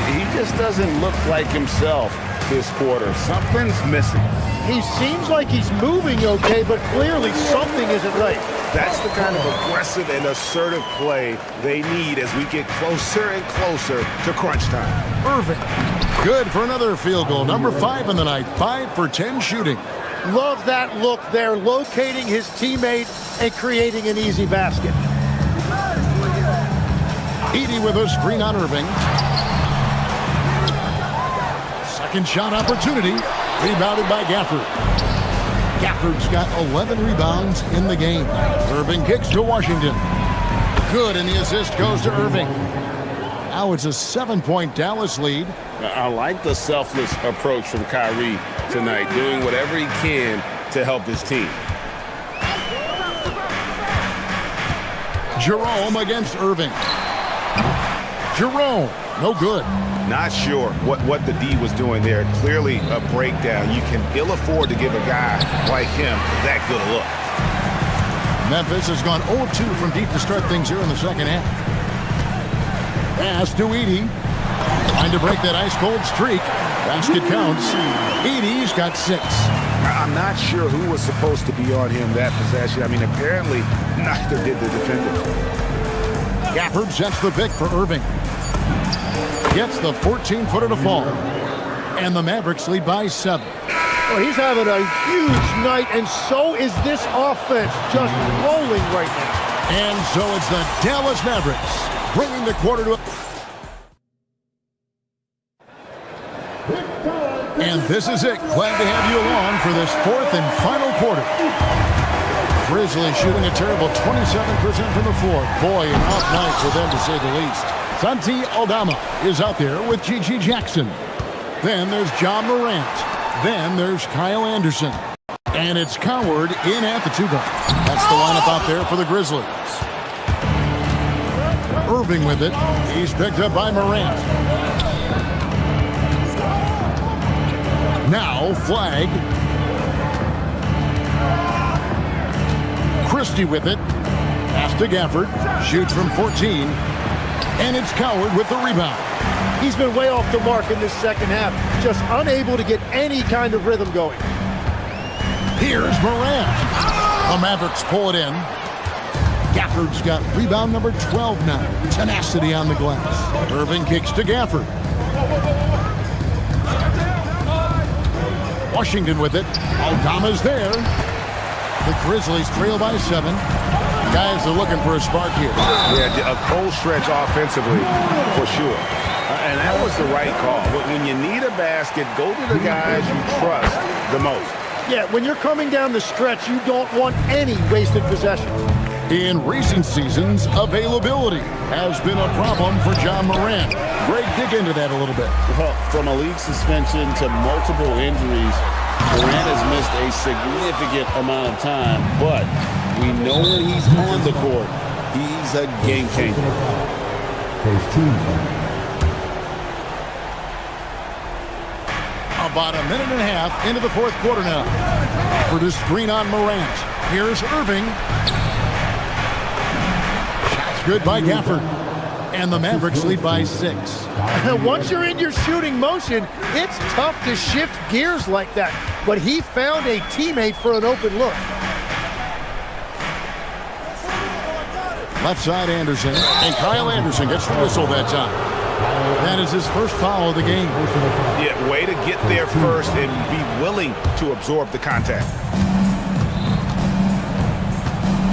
He just doesn't look like himself this quarter. Something's missing. He seems like he's moving okay, but clearly something isn't right. That's the kind of aggressive and assertive play they need as we get closer and closer to crunch time. Irving. Good for another field goal. Number 5 in the night. 5 for 10 shooting. Love that look there, locating his teammate and creating an easy basket. Edey with a screen on Irving. Second shot opportunity. Rebounded by Gafford. Gafford's got 11 rebounds in the game. Irving kicks to Washington. Good, and the assist goes to Irving. Now it's a 7-point Dallas lead. I like the selfless approach from Kyrie tonight, doing whatever he can to help his team. Jerome against Irving. Jerome, no good. Not sure what the D was doing there. Clearly a breakdown. You can ill afford to give a guy like him that good a look. Memphis has gone 0-2 from deep to start things here in the second half. Pass to Edey. Trying to break that ice-cold streak. Basket counts. Edey's got 6. I'm not sure who was supposed to be on him that possession. I mean, apparently neither did the defender. Gafford sets the pick for Irving. Gets the 14-footer to fall. And the Mavericks lead by 7. Well, he's having a huge night, and so is this offense, just rolling right now. And so it's the Dallas Mavericks bringing the quarter to a... And this is it. Glad to have you along for this 4th and final quarter. Grizzlies shooting a terrible 27% from the floor. Boy, an off night for them to say the least. Santi Aldama is out there with G.G. Jackson. Then there's John Morant. Then there's Kyle Anderson. And it's Coward in at the 2 guard. That's the lineup out there for the Grizzlies. Irving with it. He's picked up by Morant. Now Flagg. Christie with it. Pass to Gafford. Shoots from 14. And it's Coward with the rebound. He's been way off the mark in this second half. Just unable to get any kind of rhythm going. Here's Morant. The Mavericks pull it in. Gafford's got rebound number 12 now. Tenacity on the glass. Irving kicks to Gafford. Washington with it. Aldama's there. The Grizzlies trail by 7. Guys are looking for a spark here. Yeah, a cold stretch offensively for sure. And that was the right call. When you need a basket, go to the guys you trust the most. Yeah, when you're coming down the stretch, you don't want any wasted possession. In recent seasons, availability has been a problem for John Morant. Greg, dig into that a little bit. Well, from a league suspension to multiple injuries, Morant has missed a significant amount of time, but we know when he's on the court, he's a game changer. First team foul. About a minute and a half into the fourth quarter now. For the screen on Morant. Here's Irving. Shot's good by Gafford. And the Mavericks lead by 6. Once you're in your shooting motion, it's tough to shift gears like that. But he found a teammate for an open look. Left side Anderson. And Kyle Anderson gets the whistle that time. That is his first foul of the game. Yeah, way to get there first and be willing to absorb the contact.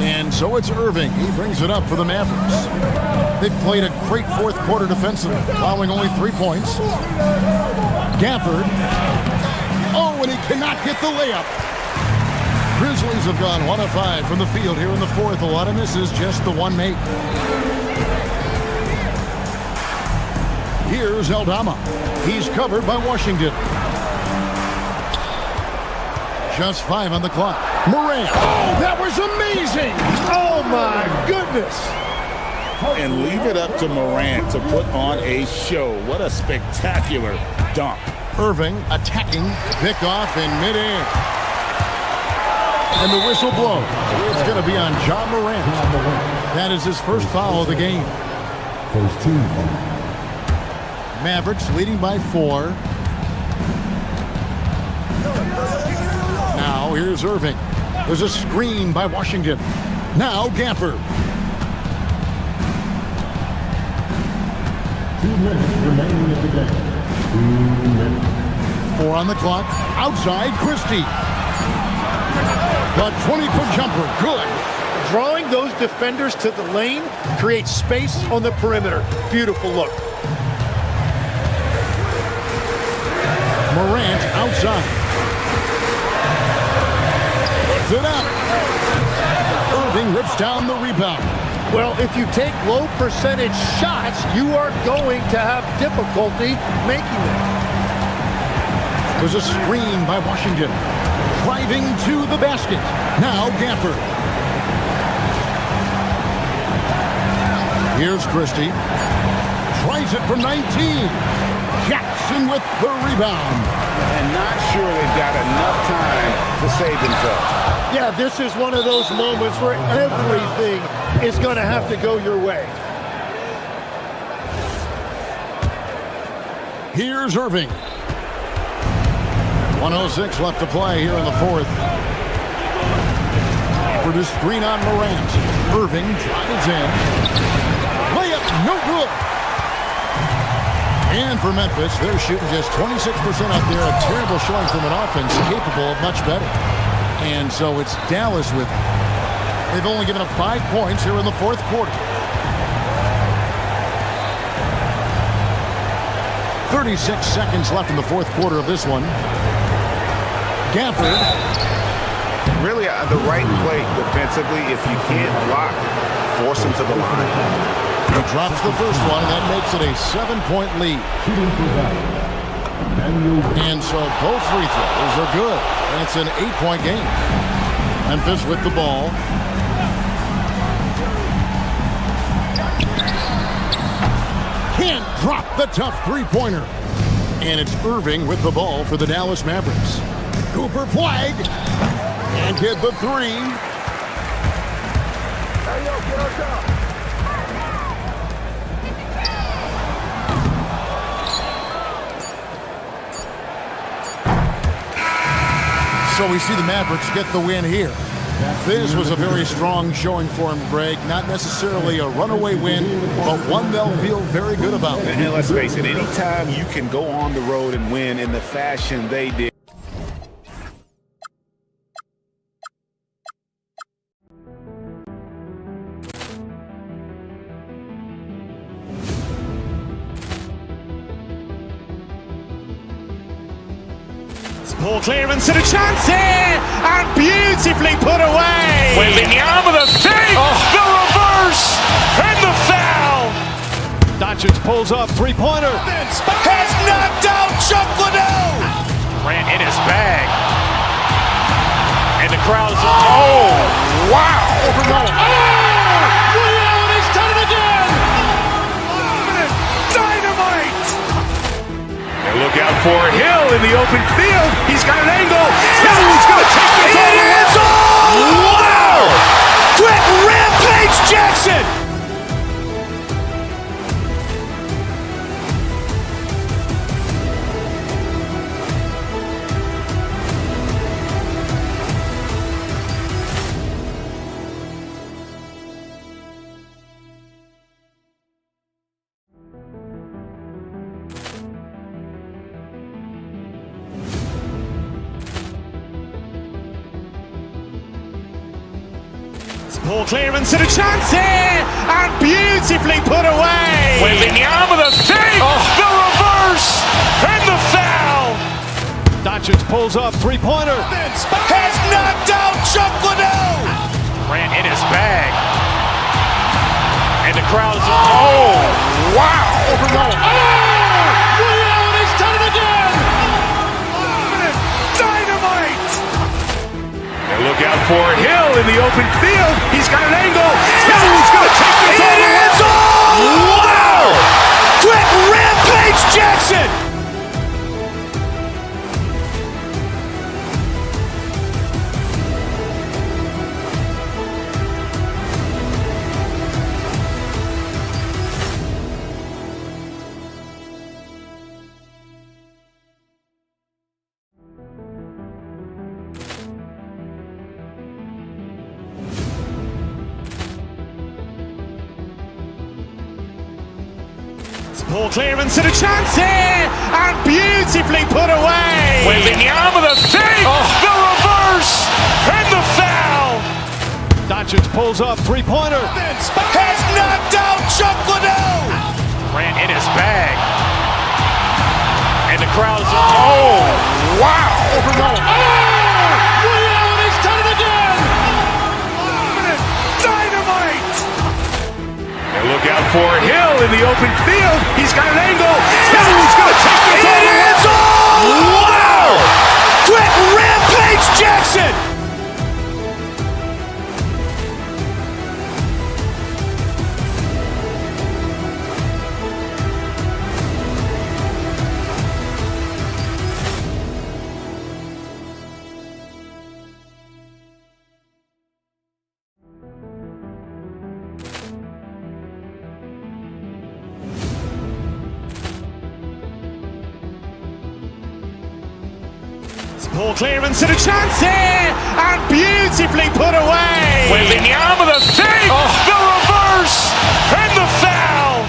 And so it's Irving. He brings it up for the Mavericks. They've played a great fourth quarter defensively, allowing only 3 points. Gafford. Oh, and he cannot get the layup. Grizzlies have gone 1 of 5 from the field here in the fourth. A lot of misses, just the one make. Here's Aldama. He's covered by Washington. Just 5 on the clock. Morant. Oh, that was amazing. Oh, my goodness. And leave it up to Morant to put on a show. What a spectacular dunk. Irving attacking. Pick off in midair. And the whistle blows. It's going to be on John Morant. That is his first foul of the game. First team foul. Mavericks leading by 4. Now here's Irving. There's a screen by Washington. Now Gafford. 2 minutes remaining in the game. 2 minutes. 4 on the clock. Outside Christie. The 20-foot jumper. Good. Drawing those defenders to the lane creates space on the perimeter. Beautiful look. Morant outside. Puts it up. Irving rips down the rebound. Well, if you take low percentage shots, you are going to have difficulty making them. There's a screen by Washington. Driving to the basket. Now Gafford. Here's Christie. Tries it from 19. Jackson with the rebound. And not sure they've got enough time to save themselves. Yeah, this is one of those moments where everything is going to have to go your way. Here's Irving. 1:06 left to play here in the fourth. For the screen on Morant. Irving drives in. Layup, no good. And for Memphis, they're shooting just 26% out there. A terrible showing from an offense capable of much better. And so it's Dallas with it. They've only given up 5 points here in the fourth quarter. 36 seconds left in the fourth quarter of this one. Gafford. Really the right play defensively. If you can't block, force him to the line. He drops the first one, and that makes it a 7-point lead. And so both free throws are good. And it's an 8-point game. Memphis with the ball. Can't drop the tough three-pointer. And it's Irving with the ball for the Dallas Mavericks. Cooper flag. And hit the 3. So we see the Mavericks get the win here. This was a very strong showing for him, Greg. Not necessarily a runaway win, but one they'll feel very good about. And let's face it, anytime you can go on the road and win in the fashion they did. Poor clearance and a chance here, and beautifully put away. Wembanyama with a fake, the reverse, and the foul. Doncic pulls up, three-pointer. Has knocked out Chuck Liddell. Ran in his bag. And the crowd is, oh, wow. He's done it again. Dynamite. And look out for Hill in the open field. He's got an angle. Hill's going to take this all the way. Wow! Quick Rampage Jackson. Poor clearance and a chance here, and beautifully put away. Wembanyama with a fake, the reverse, and the foul. Doncic pulls up, three-pointer. Has knocked out Chuck Liddell. Ran in his bag. And the crowd is, oh, wow. He's done it again. Dynamite. And look out for Hill in the open field. He's got an angle. Hill's going to take this all the way. Wow! Quick Rampage Jackson. Poor clearance and a chance here, and beautifully put away. Wembanyama with a fake, the reverse, and the foul. Doncic pulls up, three-pointer. Has knocked out Chuck Liddell. Ran in his bag. And the crowd is, oh, wow. He's done it again. Dynamite. And look out for Hill in the open field. He's got an angle. Hill's going to take this all the way. Wow! Quick Rampage Jackson. Poor clearance and a chance here, and beautifully put away. Wembanyama with a fake, the reverse, and the foul.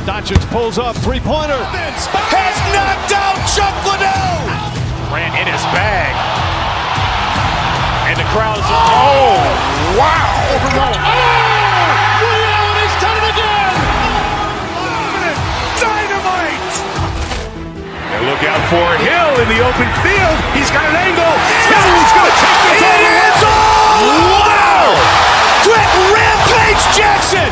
Doncic pulls up, three-pointer. Has knocked out Chuck Liddell. Ran in his bag. And the crowd is, oh, wow. He's done it again. Dynamite. And look out for Hill in the open field. He's got an angle. Hill's going to take this all the way. Wow! Quick Rampage Jackson.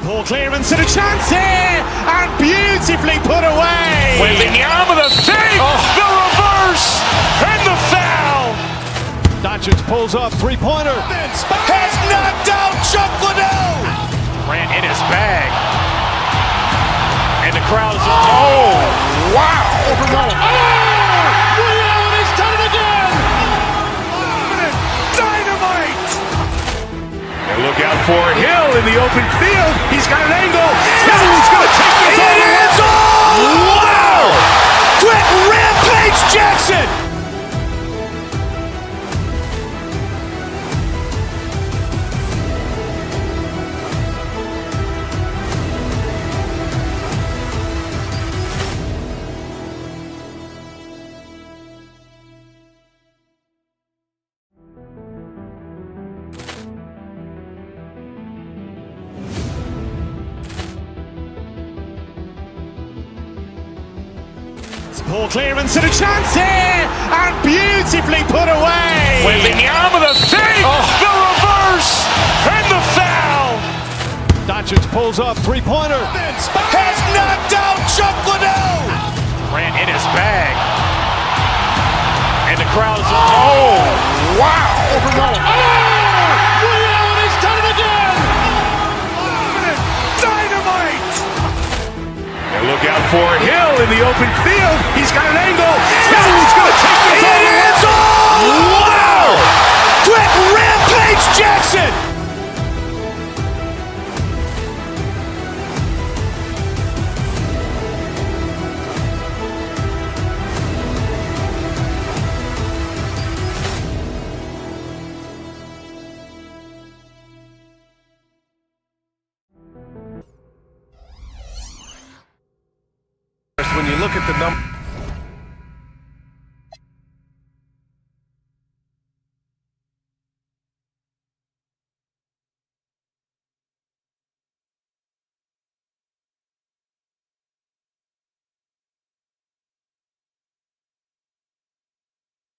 Poor clearance and a chance here, and beautifully put away. Wembanyama the save, the reverse, and the foul. Doncic pulls up, three-pointer. Has knocked out Chuck Liddell. Ran in his bag. And the crowd is, oh, wow. He's done it again! Dynamite! And look out for Hill in the open field. He's got an angle. Hill's going to take this all the way. Wow! Quit Rampage Jackson! Poor clearance and a chance here, and beautifully put away. Wembanyama the save, the reverse, and the foul. Doncic pulls up, three-pointer. Has knocked out Chuck Liddell. Ran in his bag. And the crowd is, oh, wow. He's done it again! Dynamite! And look out for Hill in the open field. He's got an angle. Hill's going to take this all the way. Wow! Quit Rampage Jackson! When you look at the number.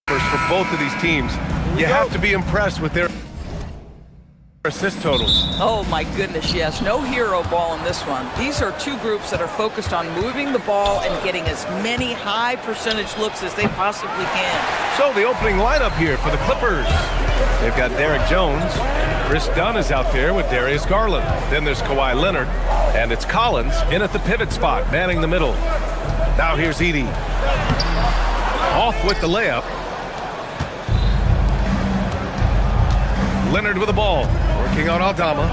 For both of these teams, you have to be impressed with their assist totals. Oh my goodness, yes. No hero ball in this one. These are two groups that are focused on moving the ball and getting as many high percentage looks as they possibly can. So the opening lineup here for the Clippers. They've got Derek Jones. Chris Dunn is out there with Darius Garland. Then there's Kawhi Leonard. And it's Collins in at the pivot spot, manning the middle. Now here's Edey. Off with the layup. Leonard with the ball. Working on Aldama.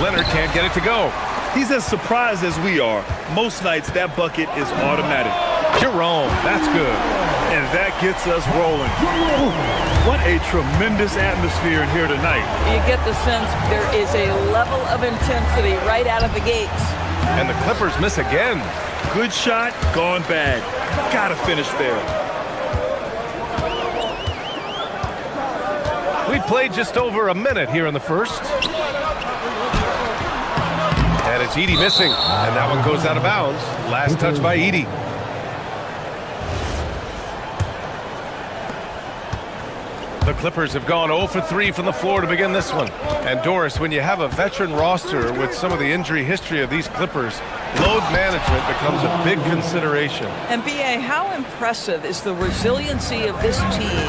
Leonard can't get it to go. He's as surprised as we are. Most nights, that bucket is automatic. Jerome, that's good. And that gets us rolling. Ooh, what a tremendous atmosphere in here tonight. You get the sense there is a level of intensity right out of the gates. And the Clippers miss again. Good shot, gone bad. Gotta finish there. We played just over a minute here in the first. And it's Edey missing. And that one goes out of bounds. Last touch by Edey. The Clippers have gone 0 for 3 from the floor to begin this one. And Doris, when you have a veteran roster with some of the injury history of these Clippers, load management becomes a big consideration. And B.A., how impressive is the resiliency of this team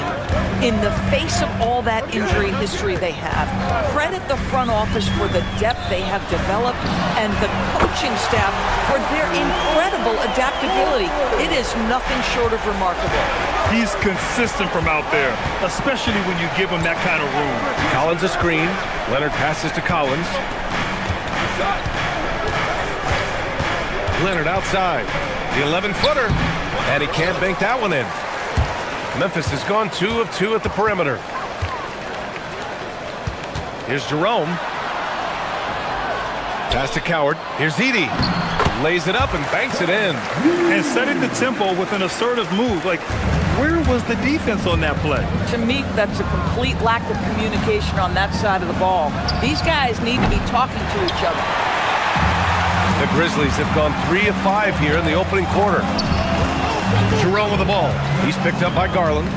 in the face of all that injury history they have? Credit the front office for the depth they have developed and the coaching staff for their incredible adaptability. It is nothing short of remarkable. He's consistent from out there, especially when you give him that kind of room. Collins a screen. Leonard passes to Collins. Leonard outside. The 11-footer. And he can't bank that one in. Memphis has gone 2 of 2 at the perimeter. Here's Jerome. Pass to Coward. Here's Edey. Lays it up and banks it in. And setting the tempo with an assertive move. Like, where was the defense on that play? To me, that's a complete lack of communication on that side of the ball. These guys need to be talking to each other. The Grizzlies have gone 3 of 5 here in the opening quarter. Jerome with the ball. He's picked up by Garland.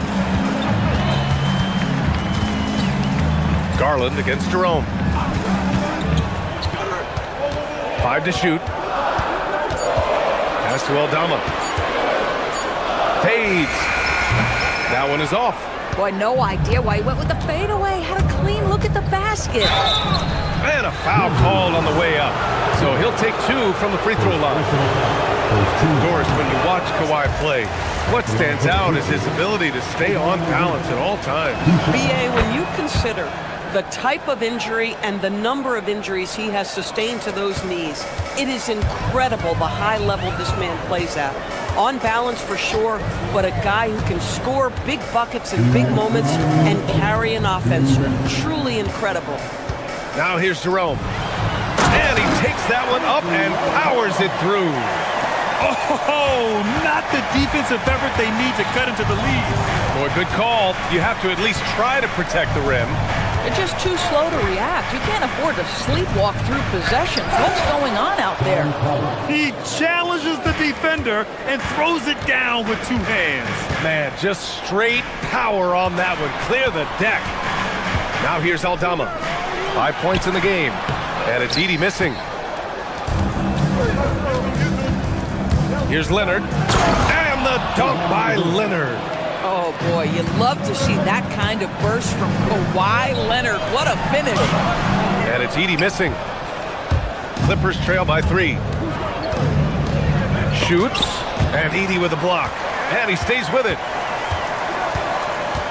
Garland against Jerome. 5 to shoot. Pass to Aldama. Fades. That one is off. Boy, no idea why he went with the fadeaway. Had a clean look at the basket. And a foul called on the way up. So he'll take 2 from the free throw line. Doris, when you watch Kawhi play, what stands out is his ability to stay on balance at all times. B.A., when you consider the type of injury and the number of injuries he has sustained to those knees, it is incredible the high level this man plays at. On balance for sure, but a guy who can score big buckets in big moments and carry an offense. Truly incredible. Now here's Jerome. And he takes that one up and powers it through. Oh, not the defensive effort they need to cut into the lead. Boy, good call. You have to at least try to protect the rim. They're just too slow to react. You can't afford to sleepwalk through possessions. What's going on out there? He challenges the defender and throws it down with 2 hands. Man, just straight power on that one. Clear the deck. Now here's Aldama. 5 points in the game. And it's Edey missing. Here's Leonard. And the dunk by Leonard. Oh, boy, you love to see that kind of burst from Kawhi Leonard. What a finish. And it's Edey missing. Clippers trail by 3. Shoots. And Edey with a block. And he stays with it.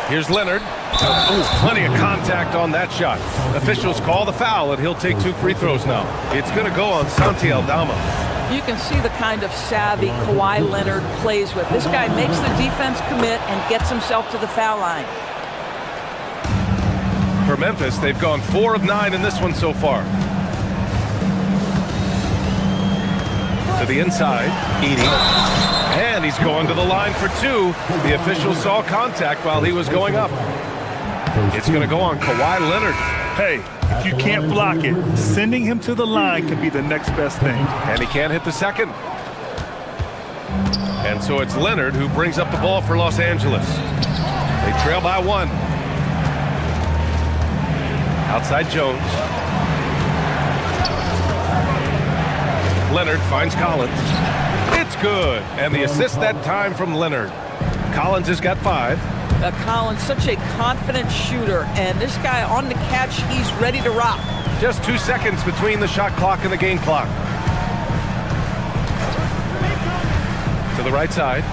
Here's Leonard. Ooh, plenty of contact on that shot. Officials call the foul, and he'll take 2 free throws now. It's going to go on Santi Aldama. You can see the kind of savvy Kawhi Leonard plays with. This guy makes the defense commit and gets himself to the foul line. For Memphis, they've gone 4 of 9 in this one so far. To the inside, Edey. And he's going to the line for 2. The official saw contact while he was going up. It's going to go on Kawhi Leonard. Hey, if you can't block it, sending him to the line could be the next best thing. And he can't hit the second. And so it's Leonard who brings up the ball for Los Angeles. They trail by 1. Outside Jones. Leonard finds Collins. It's good. And the assist that time from Leonard. Collins has got 5. Collins, such a confident shooter, and this guy on the catch, he's ready to rock. Just 2 seconds between the shot clock and the game clock. To the right side.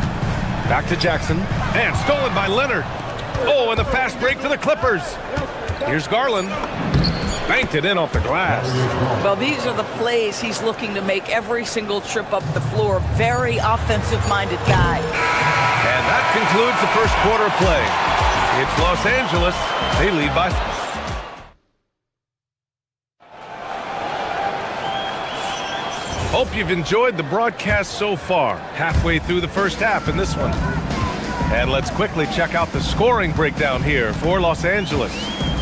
Back to Jackson. And stolen by Leonard. Oh, and the fast break for the Clippers. Here's Garland. Banked it in off the glass. Well, these are the plays he's looking to make every single trip up the floor. Very offensive-minded guy. And that concludes the first quarter of play. It's Los Angeles. They lead by... Hope you've enjoyed the broadcast so far. Halfway through the first half in this one. And let's quickly check out the scoring breakdown here for Los Angeles.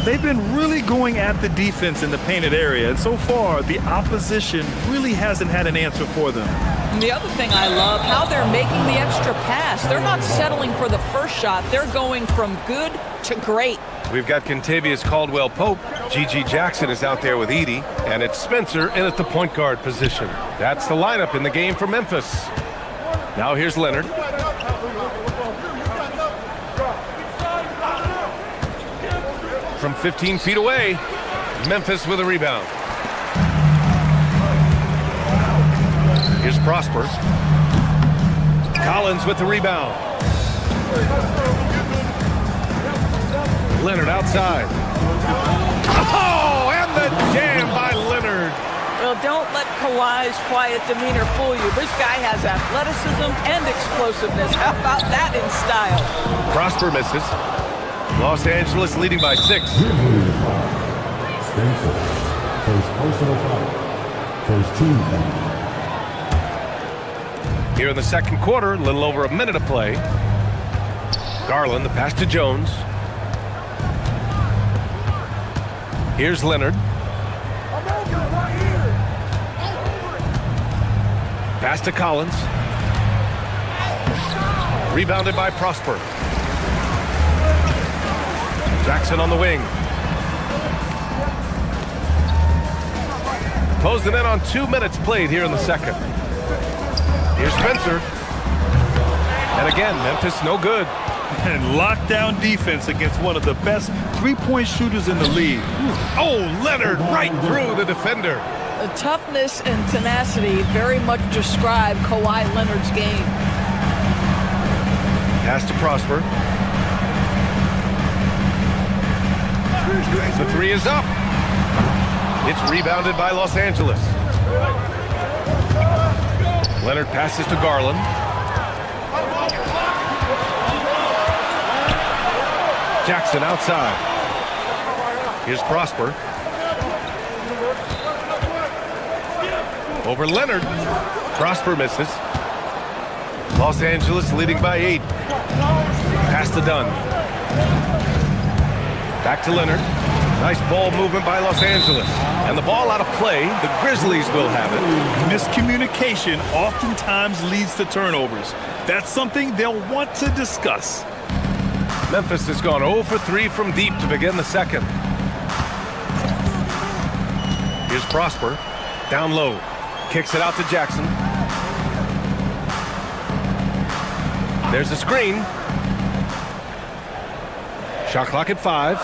They've been really going at the defense in the painted area, and so far, the opposition really hasn't had an answer for them. And the other thing I love, how they're making the extra pass. They're not settling for the first shot. They're going from good to great. We've got Kentavious Caldwell-Pope. G.G. Jackson is out there with Edey, and it's Spencer in at the point guard position. That's the lineup in the game for Memphis. Now here's Leonard. From 15 feet away, Memphis with a rebound. Here's Prosper. Collins with the rebound. Leonard outside. Oh, and the jam by Leonard. Well, don't let Kawhi's quiet demeanor fool you. This guy has athleticism and explosiveness. How about that in style? Prosper misses. Los Angeles leading by 6. Spencer, first personal foul. First team foul. Here in the second quarter, a little over a minute of play. Garland, the pass to Jones. Here's Leonard. Pass to Collins. Rebounded by Prosper. Jackson on the wing. Closing in on 2 minutes played here in the second. Here's Spencer. And again, Memphis no good. And lockdown defense against one of the best three-point shooters in the league. Oh, Leonard right through the defender. The toughness and tenacity very much describe Kawhi Leonard's game. Pass to Prosper. The three is up. It's rebounded by Los Angeles. Leonard passes to Garland. Jackson outside. Here's Prosper. Over Leonard. Prosper misses. Los Angeles leading by 8. Pass to Dunn. Back to Leonard. Nice ball movement by Los Angeles. And the ball out of play. The Grizzlies will have it. Miscommunication oftentimes leads to turnovers. That's something they'll want to discuss. Memphis has gone 0 for 3 from deep to begin the second. Here's Prosper. Down low. Kicks it out to Jackson. There's a screen. Shot clock at 5.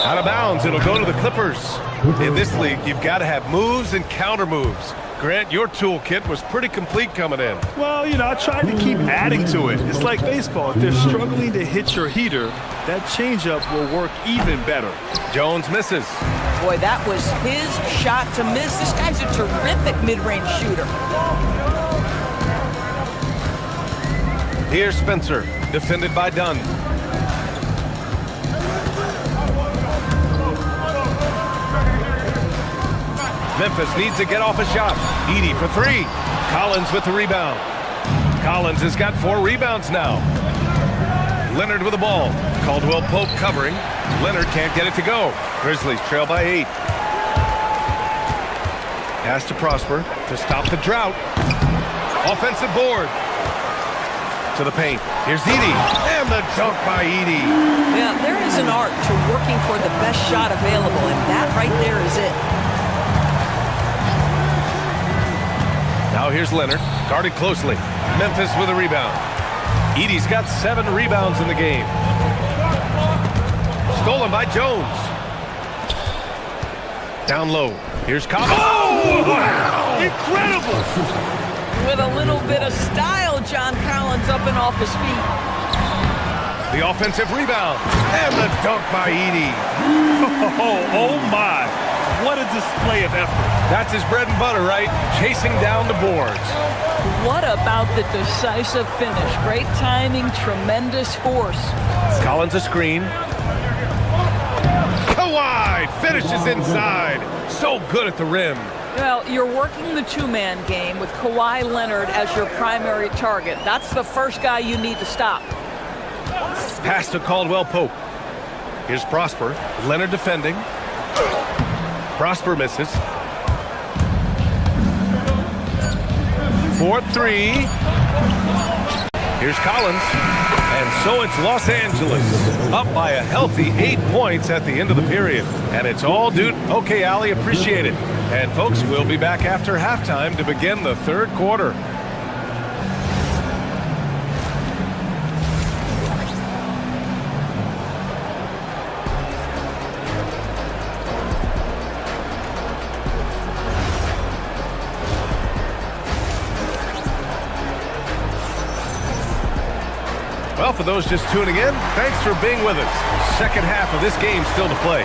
Out of bounds. It'll go to the Clippers. In this league, you've got to have moves and counter moves. Grant, your toolkit was pretty complete coming in. Well, you know, I tried to keep adding to it. It's like baseball. If they're struggling to hit your heater, that changeup will work even better. Jones misses. Boy, that was his shot to miss. This guy's a terrific mid-range shooter. Here's Spencer, defended by Dunn. Memphis needs to get off a shot. Edey for 3. Collins with the rebound. Collins has got 4 rebounds now. Leonard with the ball. Caldwell Pope covering. Leonard can't get it to go. Grizzlies trail by 8. Pass to Prosper to stop the drought. Offensive board. To the paint. Here's Edey. And the dunk by Edey. Yeah, there is an art to working for the best shot available, and that right there is it. Now here's Leonard, guarded closely. Memphis with a rebound. Edey's got 7 rebounds in the game. Stolen by Jones. Down low. Here's Cobb. Oh, wow! Incredible! With a little bit of style, John Collins up and off his feet. The offensive rebound. And the dunk by Edey. Oh my. What a display of effort. That's his bread and butter, right? Chasing down the boards. What about the decisive finish? Great timing, tremendous force. Collins a screen. Kawhi finishes inside. So good at the rim. Well, you're working the two-man game with Kawhi Leonard as your primary target. That's the first guy you need to stop. Pass to Caldwell Pope. Here's Prosper. Leonard defending. Prosper misses. 4-3. Here's Collins. And so it's Los Angeles up by a healthy 8 points at the end of the period. And it's all due. Okay, Allie, appreciate it. And folks, we'll be back after halftime to begin the third quarter. Well, for those just tuning in, thanks for being with us. Second half of this game still to play.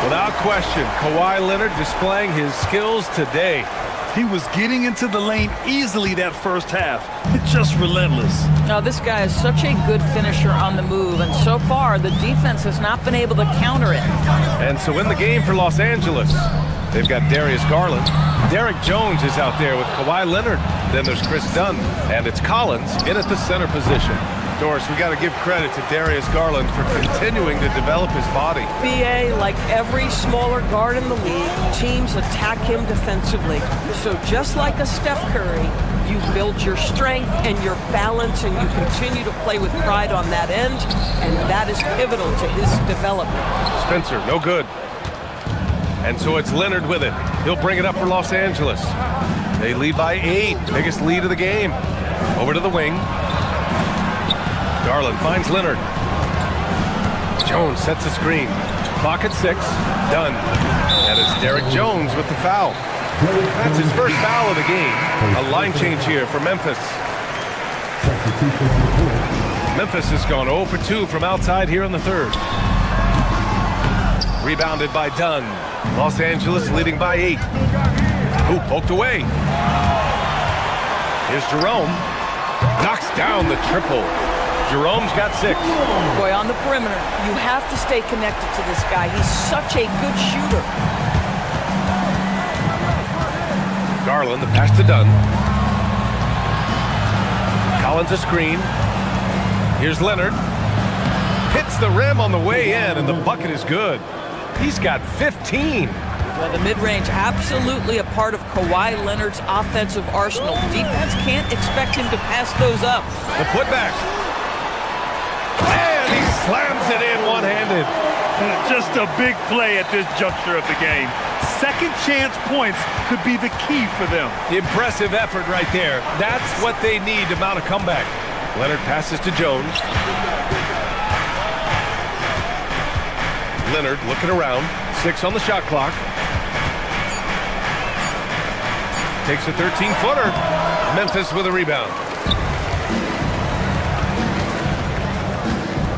Without question, Kawhi Leonard displaying his skills today. He was getting into the lane easily that first half. It's just relentless. Now, this guy is such a good finisher on the move, and so far, the defense has not been able to counter it. And so in the game for Los Angeles, they've got Darius Garland. Derek Jones is out there with Kawhi Leonard. Then there's Chris Dunn, and it's Collins in at the center position. Doris, we got to give credit to Darius Garland for continuing to develop his body. BA, like every smaller guard in the league, teams attack him defensively. So just like a Steph Curry, you build your strength and your balance, and you continue to play with pride on that end, and that is pivotal to his development. Spencer, no good. And so it's Leonard with it. He'll bring it up for Los Angeles. They lead by 8. Biggest lead of the game. Over to the wing. Garland finds Leonard. Jones sets a screen. Clock at 6. Done. And it's Derek Jones with the foul. That's his first foul of the game. A line change here for Memphis. Memphis has gone 0 for 2 from outside here in the third. Rebounded by Dunn. Los Angeles leading by 8. Hoop poked away. Here's Jerome. Knocks down the triple. Jerome's got 6. Boy, on the perimeter, you have to stay connected to this guy. He's such a good shooter. Garland, the pass to Dunn. Collins a screen. Here's Leonard. Hits the rim on the way in, and the bucket is good. He's got 15. Well, the mid-range absolutely a part of Kawhi Leonard's offensive arsenal. Defense can't expect him to pass those up. The putback. And he slams it in one-handed. Just a big play at this juncture of the game. Second chance points could be the key for them. Impressive effort right there. That's what they need to mount a comeback. Leonard passes to Jones. Leonard looking around. 6 on the shot clock. Takes a 13-footer. Memphis with a rebound.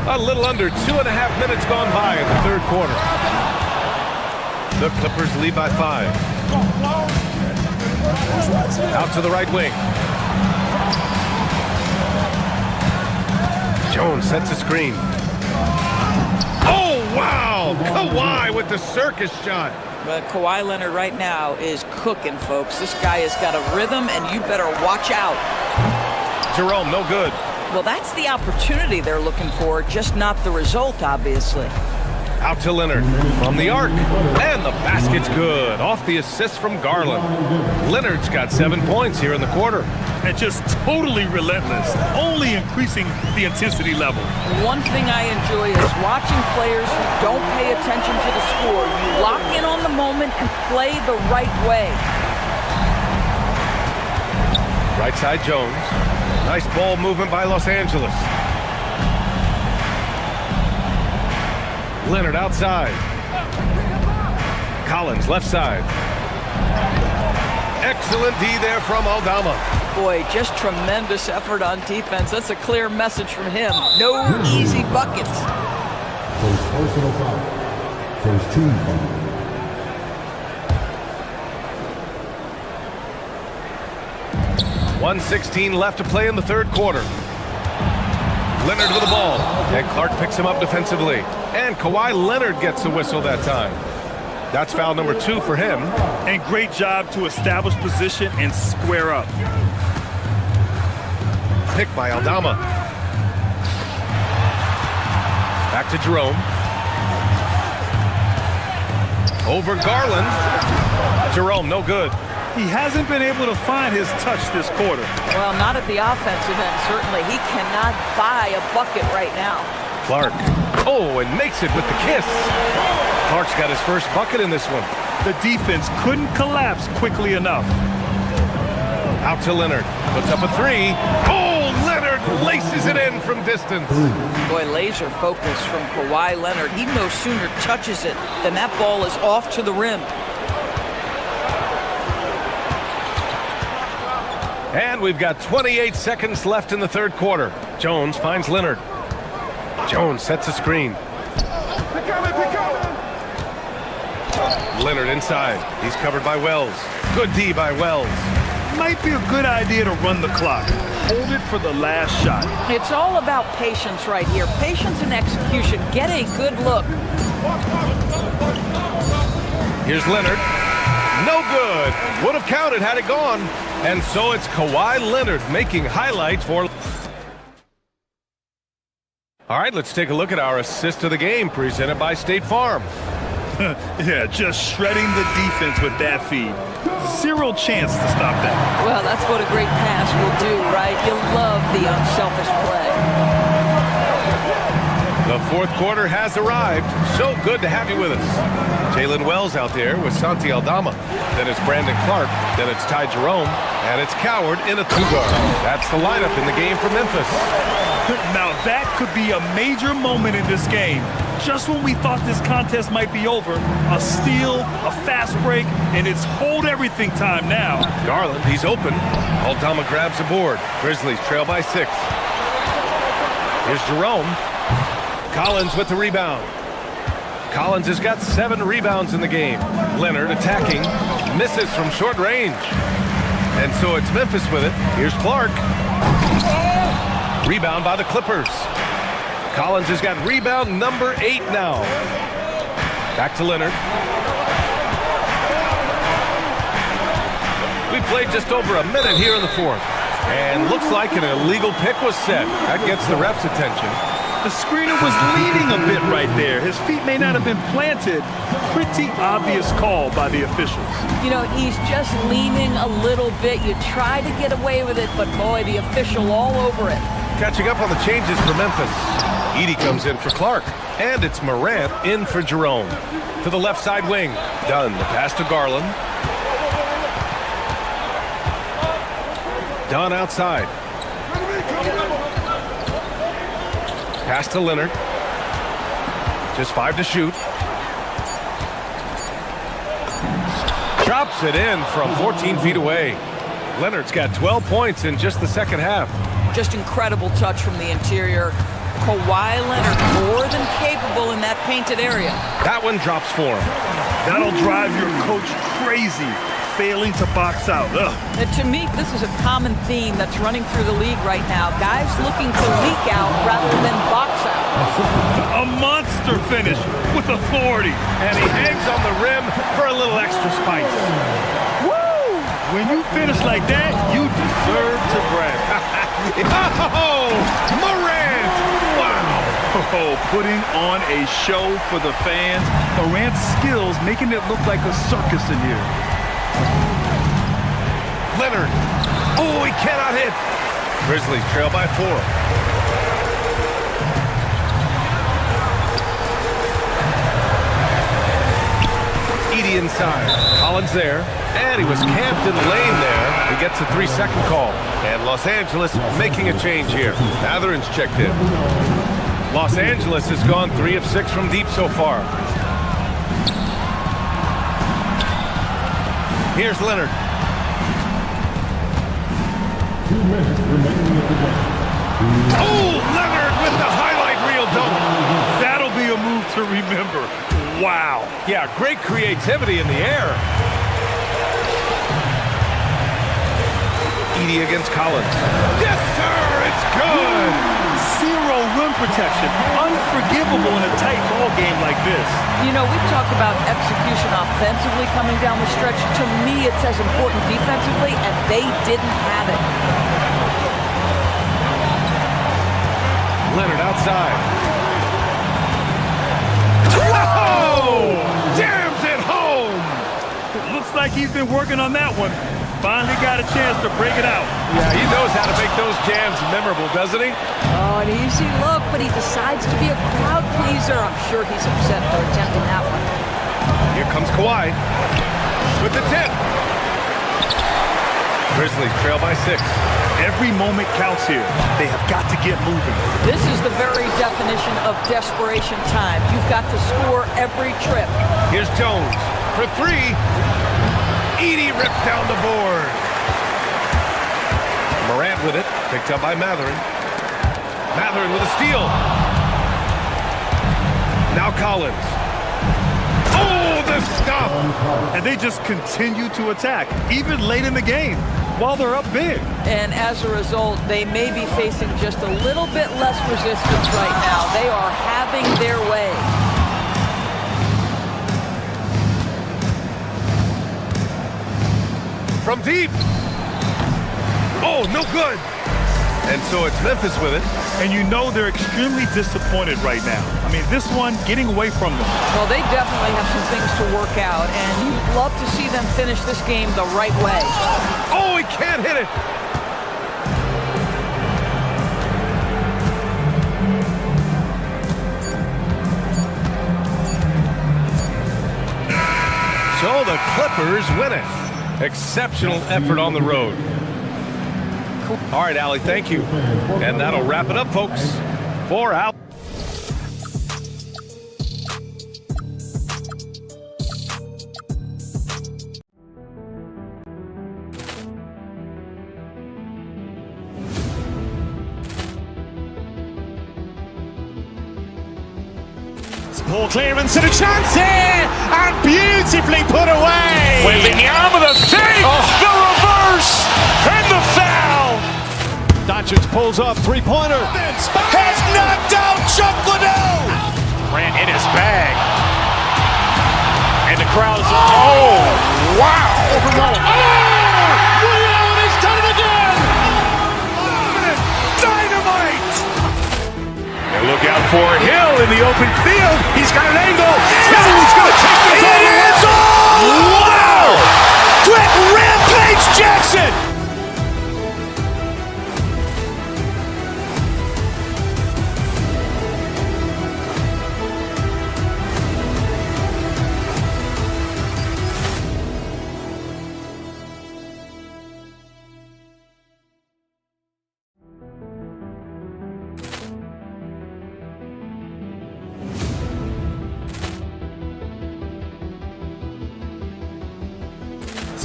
A little under 2.5 minutes gone by in the third quarter. The Clippers lead by 5. Out to the right wing. Jones sets a screen. Oh, wow! Kawhi with the circus shot. But Kawhi Leonard right now is cooking, folks. This guy has got a rhythm, and you better watch out. Jerome, no good. Well, that's the opportunity they're looking for, just not the result, obviously. Out to Leonard from the arc. And the basket's good. Off the assist from Garland. Leonard's got 7 points here in the quarter. And just totally relentless, only increasing the intensity level. One thing I enjoy is watching players who don't pay attention to the score. You lock in on the moment and play the right way. Right side Jones. Nice ball movement by Los Angeles. Leonard outside. Collins left side. Excellent D there from Aldama. Boy, just tremendous effort on defense. That's a clear message from him. No easy buckets. First personal foul. First team foul. .116 left to play in the third quarter. Leonard with the ball. And Clark picks him up defensively. And Kawhi Leonard gets the whistle that time. That's foul number 2 for him. And great job to establish position and square up. Pick by Aldama. Back to Jerome. Over Garland. Jerome, no good. He hasn't been able to find his touch this quarter. Well, not at the offensive end, certainly. He cannot buy a bucket right now. Clark. Oh, and makes it with the kiss. Clark's got his first bucket in this one. The defense couldn't collapse quickly enough. Out to Leonard. Puts up a 3. Oh, Leonard laces it in from distance. Boy, laser focus from Kawhi Leonard. He no sooner touches it than that ball is off to the rim. And we've got 28 seconds left in the third quarter. Jones finds Leonard. Jones sets a screen. Leonard inside. He's covered by Wells. Good D by Wells. Might be a good idea to run the clock. Hold it for the last shot. It's all about patience right here. Patience and execution. Get a good look. Here's Leonard. No good. Would have counted had it gone. And so it's Kawhi Leonard making highlights for... All right, let's take a look at our assist of the game presented by State Farm. Yeah, just shredding the defense with that feed. Zero chance to stop that. Well, that's what a great pass will do, right? You love the unselfish play. The fourth quarter has arrived. So good to have you with us. Jalen Wells out there with Santi Aldama. Then it's Brandon Clark. Then it's Ty Jerome. And it's Coward in a two-guard. That's the lineup in the game for Memphis. Now that could be a major moment in this game. Just when we thought this contest might be over, a steal, a fast break, and it's hold everything time now. Garland, he's open. Aldama grabs the board. Grizzlies trail by 6. Here's Jerome. Collins with the rebound. Collins has got 7 rebounds in the game. Leonard attacking. Misses from short range. And so it's Memphis with it. Here's Clark. Rebound by the Clippers. Collins has got rebound number 8 now. Back to Leonard. We played just over a minute here in the fourth. And looks like an illegal pick was set. That gets the ref's attention. The screener was leaning a bit right there. His feet may not have been planted. Pretty obvious call by the officials. You know, he's just leaning a little bit. You try to get away with it, but boy, the official all over it. Catching up on the changes for Memphis. Edey comes in for Clark. And it's Morant in for Jerome. To the left side wing. Dunn, the pass to Garland. Dunn outside. Pass to Leonard. Just 5 to shoot. Drops it in from 14 feet away. Leonard's got 12 points in just the second half. Just incredible touch from the interior. Kawhi Leonard more than capable in that painted area. That one drops for him. That'll drive your coach crazy, failing to box out. And to me, this is a common theme that's running through the league right now. Guys looking to leak out rather than box out. A monster finish with authority. And he hangs on the rim for a little extra spice. Woo! When you finish like that, you deserve to brag. Oh, Morant! Wow! Oh, putting on a show for the fans. Morant's skills making it look like a circus in here. Leonard. Oh, he cannot hit. Grizzlies trail by 4. Edey inside. Collins there. And he was camped in the lane there. He ggets a 3-second call. And Los Angeles making a change here. Matherin's checked in. Los Angeles has gone 3 of 6 from deep so far. Here's Leonard. 2 minutes remaining at the game. Oh, Leonard with the highlight reel dunk. That'll be a move to remember. Wow. Yeah, great creativity in the air. Edey against Collins. Yes, sir, it's good. Zero rim protection. Unforgivable in a tight ball game like this. You know, we talk about execution offensively coming down the stretch. To me, it's as important defensively, and they didn't have it. Leonard outside. Whoa! Jams it home! Looks like he's been working on that one. Finally got a chance to break it out. Yeah, he knows how to make those jams memorable, doesn't he? Oh, an easy look, but he decides to be a crowd pleaser. I'm sure he's upset for attempting that one. Here comes Kawhi with the 10. Grizzlies trail by 6. Every moment counts here. They have got to get moving. This is the very definition of desperation time. You've got to score every trip. Here's Jones for 3. Edey rips down the board. Morant with it, picked up by Matherin. Matherin with a steal. Now Collins. Oh, the stuff! And they just continue to attack, even late in the game, while they're up big. And as a result, they may be facing just a little bit less resistance right now. They are having their way. From deep. Oh, no good. And so it's Memphis with it. And you know they're extremely disappointed right now. I mean, this one getting away from them. Well, they definitely have some things to work out, and you'd love to see them finish this game the right way. Oh, he can't hit it. So the Clippers win it. Exceptional effort on the road. All right, Allie, thank you. And that'll wrap it up, folks. For Al. Poor clearance and a chance here, and beautifully put away. Wembanyama the save, the reverse, and the foul. Doncic pulls up, three-pointer. Has knocked out Chuck Liddell. Grant in his bag, and the crowd's Wow. He's done it again. Dynamite. And look out for Hill in the open field. He's got an angle. Hill's going to take this all the way. Wow. Quick Rampage Jackson.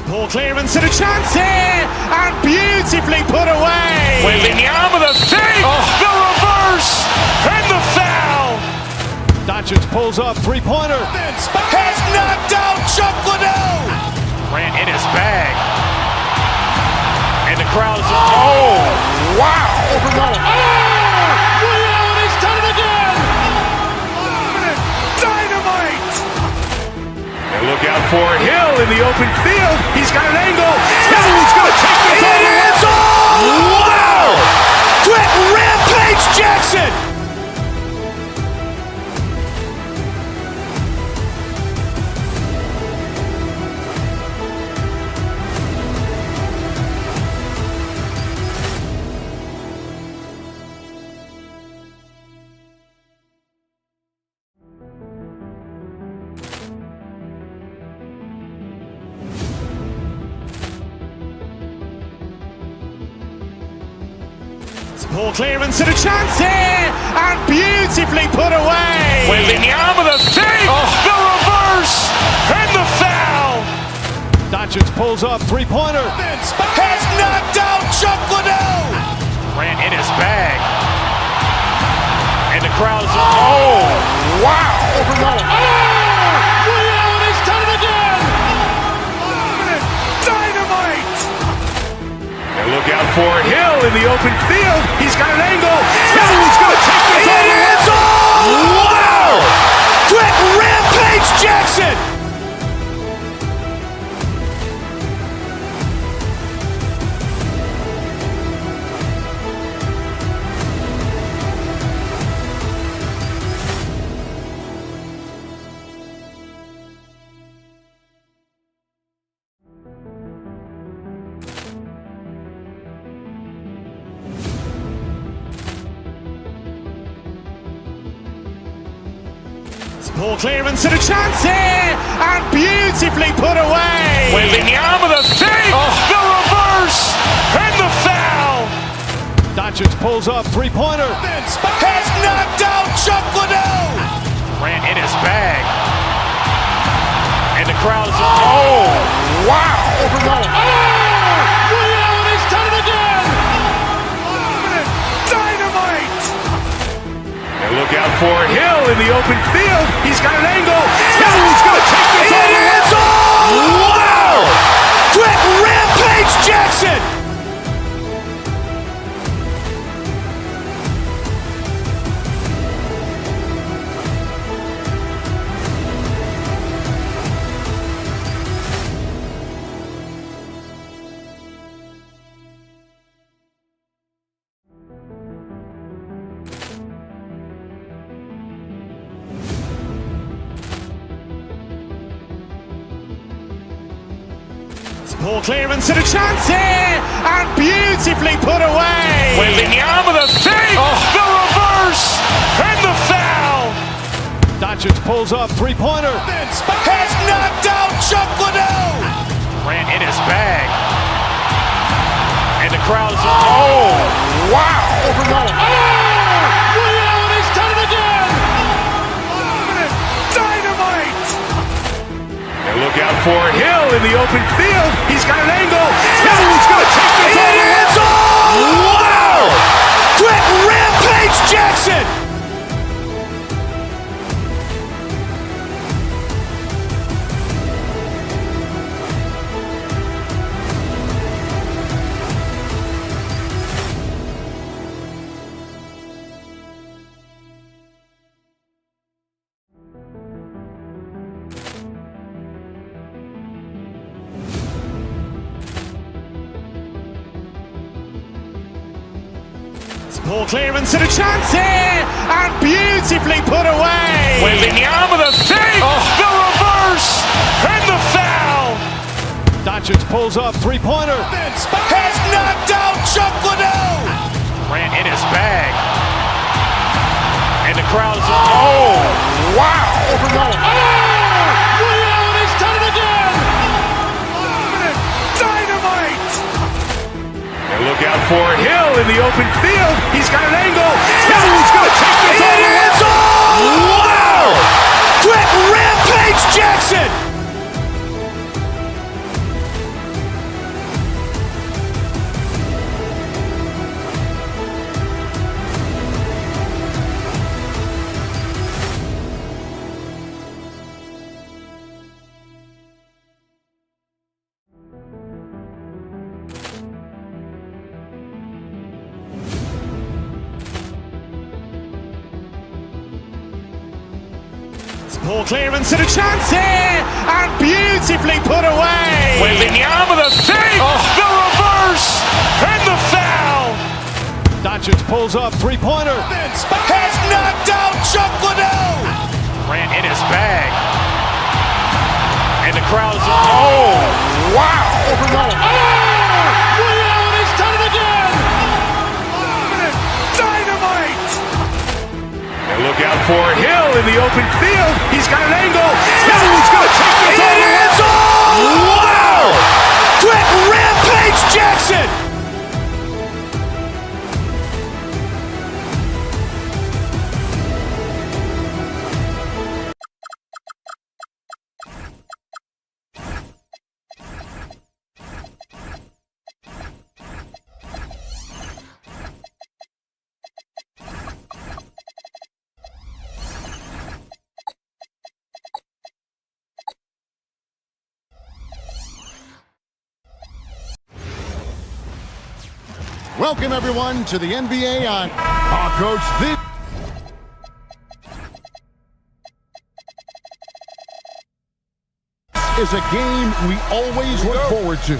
Poor clearance and a chance here, and beautifully put away. Wembanyama the save, the reverse, and the foul. Doncic pulls up, three-pointer. Has knocked out Chuck Liddell. Grant in his bag, and the crowd's Wow. He's done it again. Dynamite. And look out for Hill in the open field. He's got an angle. Hill's going to take this all the way. Wow. Quick Rampage Jackson. Poor clearance and a chance here, and beautifully put away. Wembanyama the save, the reverse, and the foul. Doncic pulls up, three-pointer. Has knocked out Chuck Liddell. Grant in his bag, and the crowd's Wow. He's done it again. Dynamite. And look out for Hill in the open field. He's got an angle. Hill's going to take this all the way. Wow. Quick Rampage Jackson. Poor clearance and a chance here, and beautifully put away. Wembanyama the save, the reverse, and the foul. Doncic pulls up, three-pointer. Has knocked out Chuck Liddell. Grant in his bag, and the crowd's Wow. He's done it again. Dynamite. And look out for Hill in the open field. He's got an angle. Hill's going to take this all the way. Wow. Quick Rampage Jackson. Poor clearance and a chance here, and beautifully put away. Wembanyama the save, the reverse, and the foul. Doncic pulls up, three-pointer. Has knocked out Chuck crowd is, oh, wow! Over Nolan. Oh! Woody Allen has done it again! Dynamite! And look out for Hill in the open field. He's got an angle. Hill's going to take this all the way. Wow! Quick Rampage Jackson! Poor clearance and a chance here! And beautifully put away! Wembanyama the save! The reverse! And the foul! Doncic pulls up, three-pointer. Has knocked out Chuck Liddell! Ran in his bag. And the crowd is, oh, wow! Over Nolan. Oh! Woody Allen has done it again! Dynamite! And look out for Hill in the open field. He's got an angle. Hill's going to take this all the way. Wow! Quick Rampage Jackson! Poor clearance and a chance here! And beautifully put away! Wembanyama the save! The reverse! And the foul! Doncic pulls up, three-pointer. Has knocked out Chuck Liddell! Ran in his bag. And the crowd is, oh, wow! Over Nolan. Oh! Woody Allen has done it again! Dynamite! And look out for Hill in the open field. He's got an angle. Hill's going to take this all the way. Wow! Quick Rampage Jackson! Welcome, everyone, to the NBA on Coach. This is a game we always look forward to.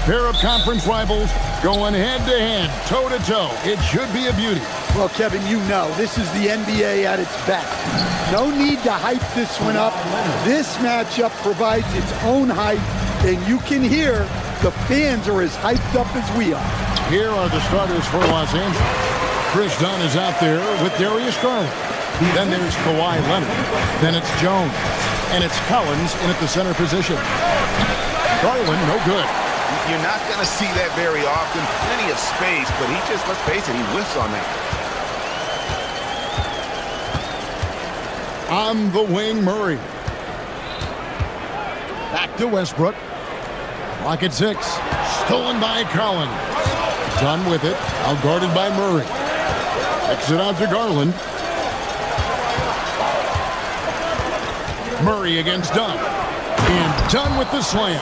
Pair of conference rivals going head-to-head, toe-to-toe. It should be a beauty. Well, Kevin, you know, this is the NBA at its best. No need to hype this one up. This matchup provides its own hype, and you can hear the fans are as hyped up as we are. Here are the starters for Los Angeles. Chris Dunn is out there with Darius Garland. Then there's Kawhi Leonard. Then it's Jones. And it's Collins in at the center position. Garland, no good. You're not going to see that very often. Plenty of space, but he just, let's face it, he whiffs on that. On the wing, Murray. Back to Westbrook. Clock at 6. Stolen by Collins. Dunn with it. Out guarded by Murray. Exit out to Garland. Murray against Dunn. And Dunn with the slam.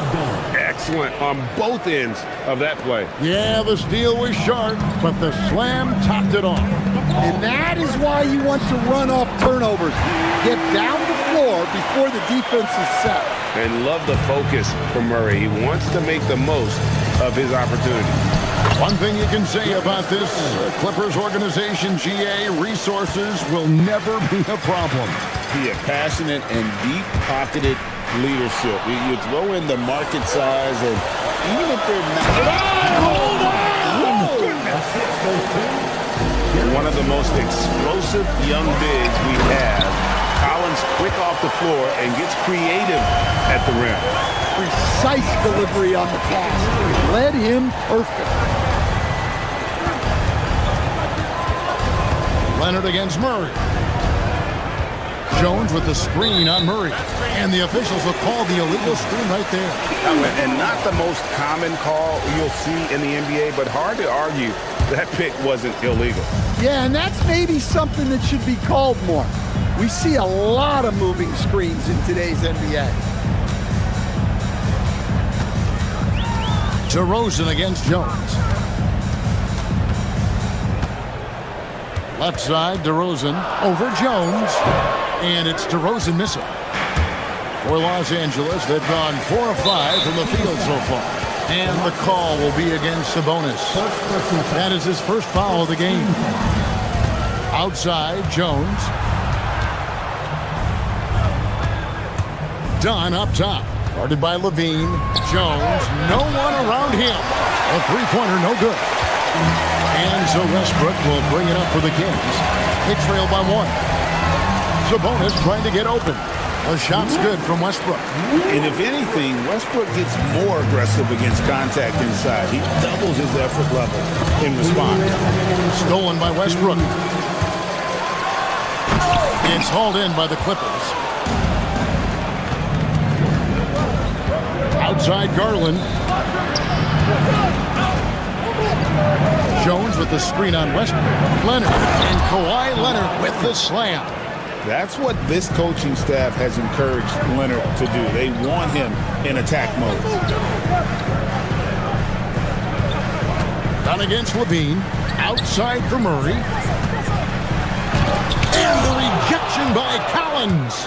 Excellent on both ends of that play. Yeah, the steal was sharp, but the slam topped it off. And that is why you want to run off turnovers. Get down the floor before the defense is set. And love the focus from Murray. He wants to make the most of his opportunity. One thing you can say about this Clippers organization, GA, resources will never be a problem. Be a passionate and deep-pocketed leadership. You throw in the market size, and even if they're not... Hold on! One of the most explosive young bigs we have. Collins quick off the floor and gets creative at the rim. Precise delivery on the pass. Led him perfect. Leonard against Murray. Jones with the screen on Murray. And the officials will call the illegal screen right there. And not the most common call you'll see in the NBA, but hard to argue that pick wasn't illegal. Yeah, and that's maybe something that should be called more. We see a lot of moving screens in today's NBA. DeRozan against Jones. Left side, DeRozan over Jones. And it's DeRozan missing. For Los Angeles, they've gone 4 of 5 from the field so far. And the call will be against Sabonis. That is his first foul of the game. Outside, Jones. Dunn up top. Guarded by Levine. Jones, no one around him. A three-pointer, no good. And so Westbrook will bring it up for the Kings. They trail by 1. Sabonis trying to get open. A shot's good from Westbrook. And if anything, Westbrook gets more aggressive against contact inside. He doubles his effort level in response. Stolen by Westbrook. It's hauled in by the Clippers. Outside Garland. Jones with the screen on Westbrook. Leonard and Kawhi Leonard with the slam. That's what this coaching staff has encouraged Leonard to do. They want him in attack mode. Down against Levine. Outside for Murray. And the rejection by Collins.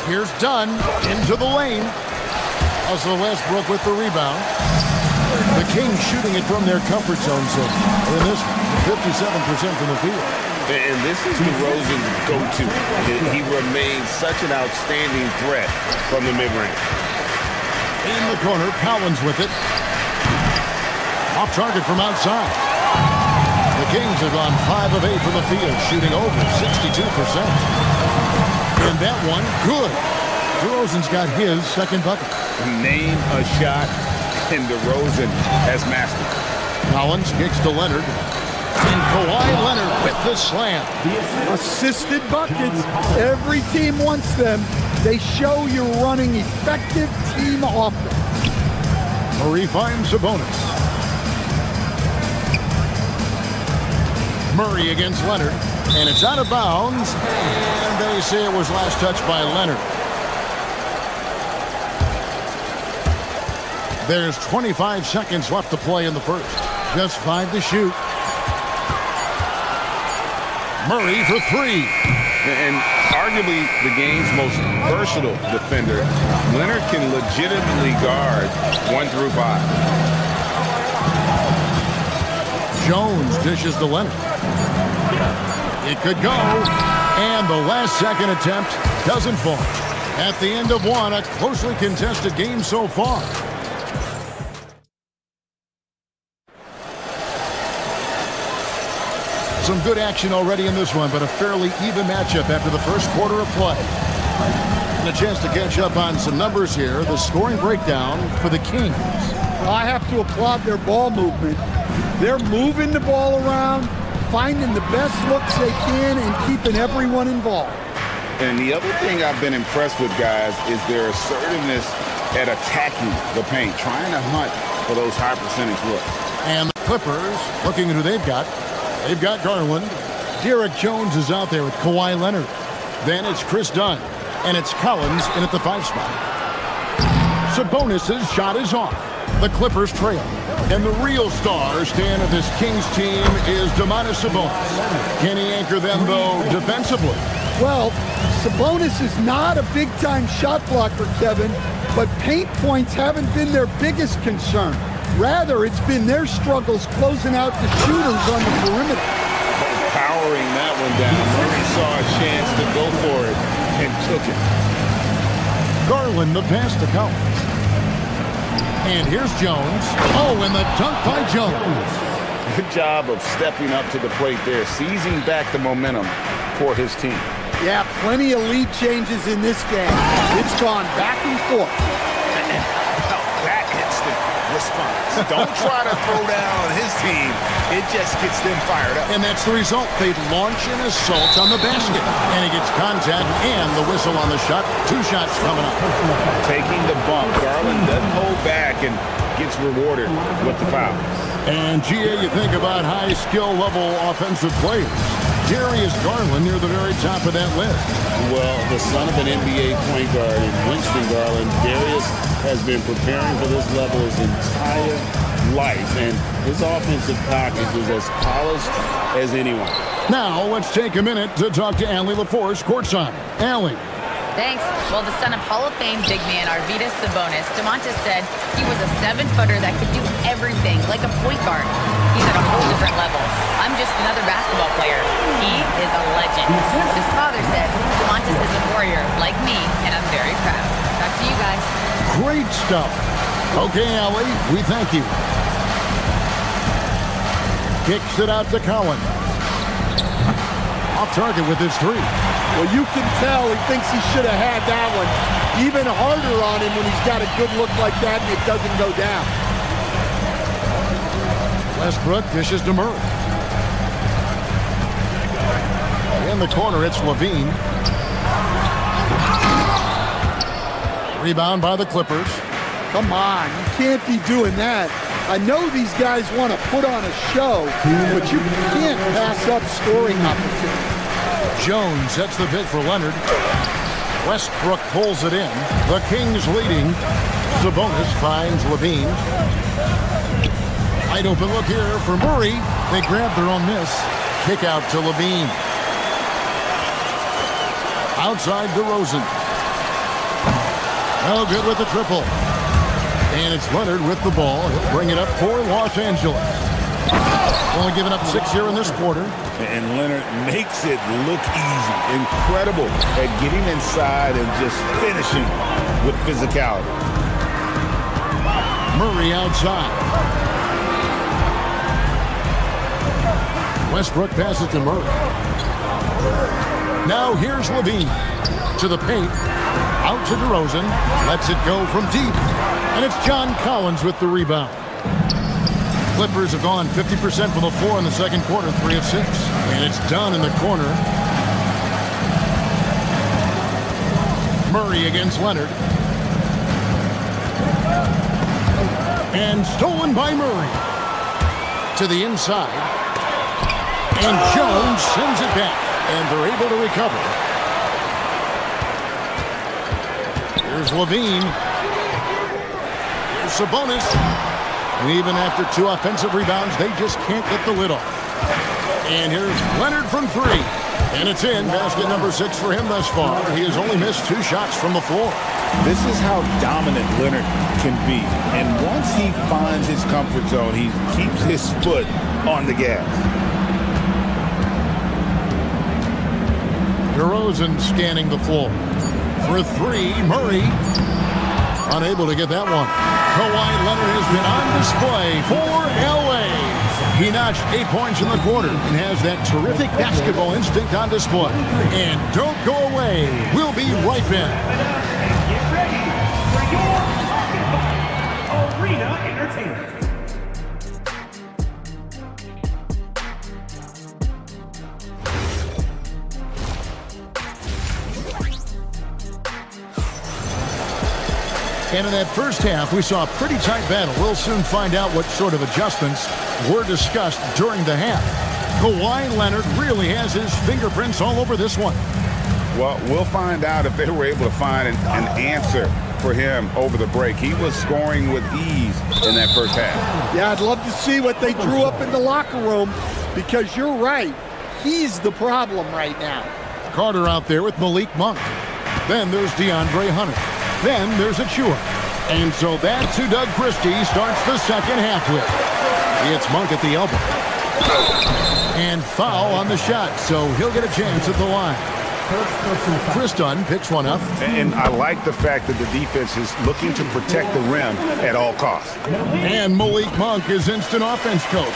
Here's Dunn into the lane. Also Westbrook with the rebound. The Kings shooting it from their comfort zone. So in this 57% from the field. And this is DeRozan's go-to. He remains such an outstanding threat from the mid-range. In the corner, Collins with it. Off target from outside. The Kings have gone 5 of 8 from the field, shooting over 62%. And that one, good. DeRozan's got his second bucket. Name a shot, and DeRozan has mastered. Collins kicks to Leonard. And Kawhi Leonard with the slam. Assisted buckets. Every team wants them. They show you're running effective team offense. Murray finds Sabonis. Murray against Leonard. And it's out of bounds. And they say it was last touched by Leonard. There's 25 seconds left to play in the first. Just 5 to shoot. Murray for 3. And arguably the game's most versatile defender, Leonard can legitimately guard 1 through 5. Jones dishes to Leonard. It could go. And the last second attempt doesn't fall. At the end of one, a closely contested game so far. Some good action already in this one, but a fairly even matchup after the first quarter of play. And a chance to catch up on some numbers here. The scoring breakdown for the Kings. I have to applaud their ball movement. They're moving the ball around, finding the best looks they can, and keeping everyone involved. And the other thing I've been impressed with, guys, is their assertiveness at attacking the paint, trying to hunt for those high percentage looks. And the Clippers, looking at who they've got. They've got Garland. Derek Jones is out there with Kawhi Leonard. Then it's Chris Dunn. And it's Collins in at the 5 spot. Sabonis' shot is off. The Clippers trail. And the real star stand of this Kings team is Domantas Sabonis. Can he anchor them, though, defensively? Well, Sabonis is not a big-time shot blocker, Kevin, but paint points haven't been their biggest concern. Rather, it's been their struggles closing out the shooters on the perimeter. Powering that one down. Murray saw a chance to go for it and took it. Garland the pass to Collins. And here's Jones. Oh, and the dunk by Jones. Good job of stepping up to the plate there, seizing back the momentum for his team. Yeah, plenty of lead changes in this game. It's gone back and forth. That instant response. Don't try to throw down his team. It just gets them fired up. And that's the result. They launch an assault on the basket. And he gets contact and the whistle on the shot. 2 shots coming up. Taking the bump. Garland doesn't hold back and gets rewarded with the foul. And, GA, you think about high skill level offensive players. Darius Garland near the very top of that list. Well, the son of an NBA point guard in Winston Garland, Darius has been preparing for this level his entire life, and his offensive package is as polished as anyone. Now, let's take a minute to talk to Allie LaForce courtside. Allie. Thanks. Well, the son of Hall of Fame big man Arvydas Sabonis, DeMontis said he was a 7-footer that could do everything, like a point guard. He's at a whole different level. I'm just another basketball player. He is a legend. His father said DeMontis is a warrior like me, and I'm very proud. Back to you guys. Great stuff. Okay, Allie, we thank you. Kicks it out to Collins. Off target with his 3. Well, you can tell he thinks he should have had that one. Even harder on him when he's got a good look like that and it doesn't go down. Westbrook dishes to Murray. In the corner, it's Levine. Rebound by the Clippers. Come on, you can't be doing that. I know these guys want to put on a show, but you can't pass up scoring opportunities. Jones sets the pick for Leonard. Westbrook pulls it in. The Kings leading. Sabonis finds Levine. Wide open look here for Murray. They grab their own miss. Kick out to Levine. Outside DeRozan. No good with the triple. And it's Leonard with the ball. He'll bring it up for Los Angeles. Only giving up 6 here in this quarter. And Leonard makes it look easy. Incredible at getting inside and just finishing with physicality. Murray outside. Westbrook passes to Murray. Now here's Levine to the paint. Out to DeRozan. Lets it go from deep. And it's John Collins with the rebound. Clippers have gone 50% from the floor in the second quarter, 3 of 6. And it's done in the corner. Murray against Leonard. And stolen by Murray. To the inside. And Jones sends it back. And they're able to recover. Here's Levine. Here's Sabonis. And even after 2 offensive rebounds, they just can't get the lid off. And here's Leonard from 3. And it's in. Basket number 6 for him thus far. He has only missed 2 shots from the floor. This is how dominant Leonard can be. And once he finds his comfort zone, he keeps his foot on the gas. DeRozan scanning the floor. For 3, Murray. Unable to get that one. Kawhi Leonard has been on display for L.A. He notched 8 points in the quarter and has that terrific basketball instinct on display. And don't go away. We'll be right back. Get ready for your basketball arena entertainment. And in that first half, we saw a pretty tight battle. We'll soon find out what sort of adjustments were discussed during the half. Kawhi Leonard really has his fingerprints all over this one. Well, we'll find out if they were able to find an answer for him over the break. He was scoring with ease in that first half. Yeah, I'd love to see what they drew up in the locker room because you're right. He's the problem right now. Carter out there with Malik Monk. Then there's DeAndre Hunter. Then there's Achua. And so that's who Doug Christie starts the second half with. It's Monk at the elbow. And foul on the shot, so he'll get a chance at the line. Chris Dunn picks one up. And I like the fact that the defense is looking to protect the rim at all costs. And Malik Monk is instant offense coach.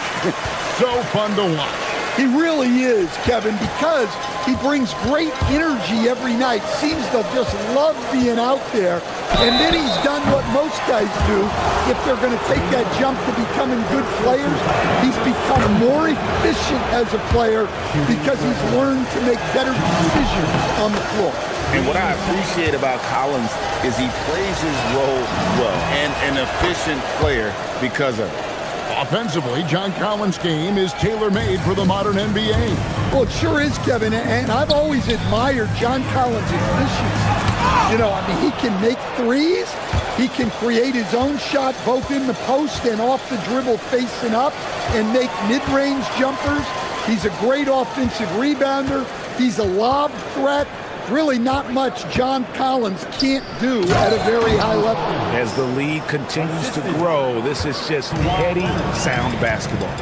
So fun to watch. He really is, Kevin, because he brings great energy every night. Seems to just love being out there. And then he's done what most guys do. If they're going to take that jump to becoming good players, he's become more efficient as a player because he's learned to make better decisions on the floor. And what I appreciate about Collins is he plays his role well and an efficient player because of it. Offensively, John Collins' game is tailor-made for the modern NBA. Well, it sure is, Kevin, and I've always admired John Collins' efficiency. You know, I mean, he can make threes. He can create his own shot both in the post and off the dribble facing up and make mid-range jumpers. He's a great offensive rebounder. He's a lob threat. Really not much John Collins can't do at a very high level. As the league continues to grow, this is just heady, sound basketball.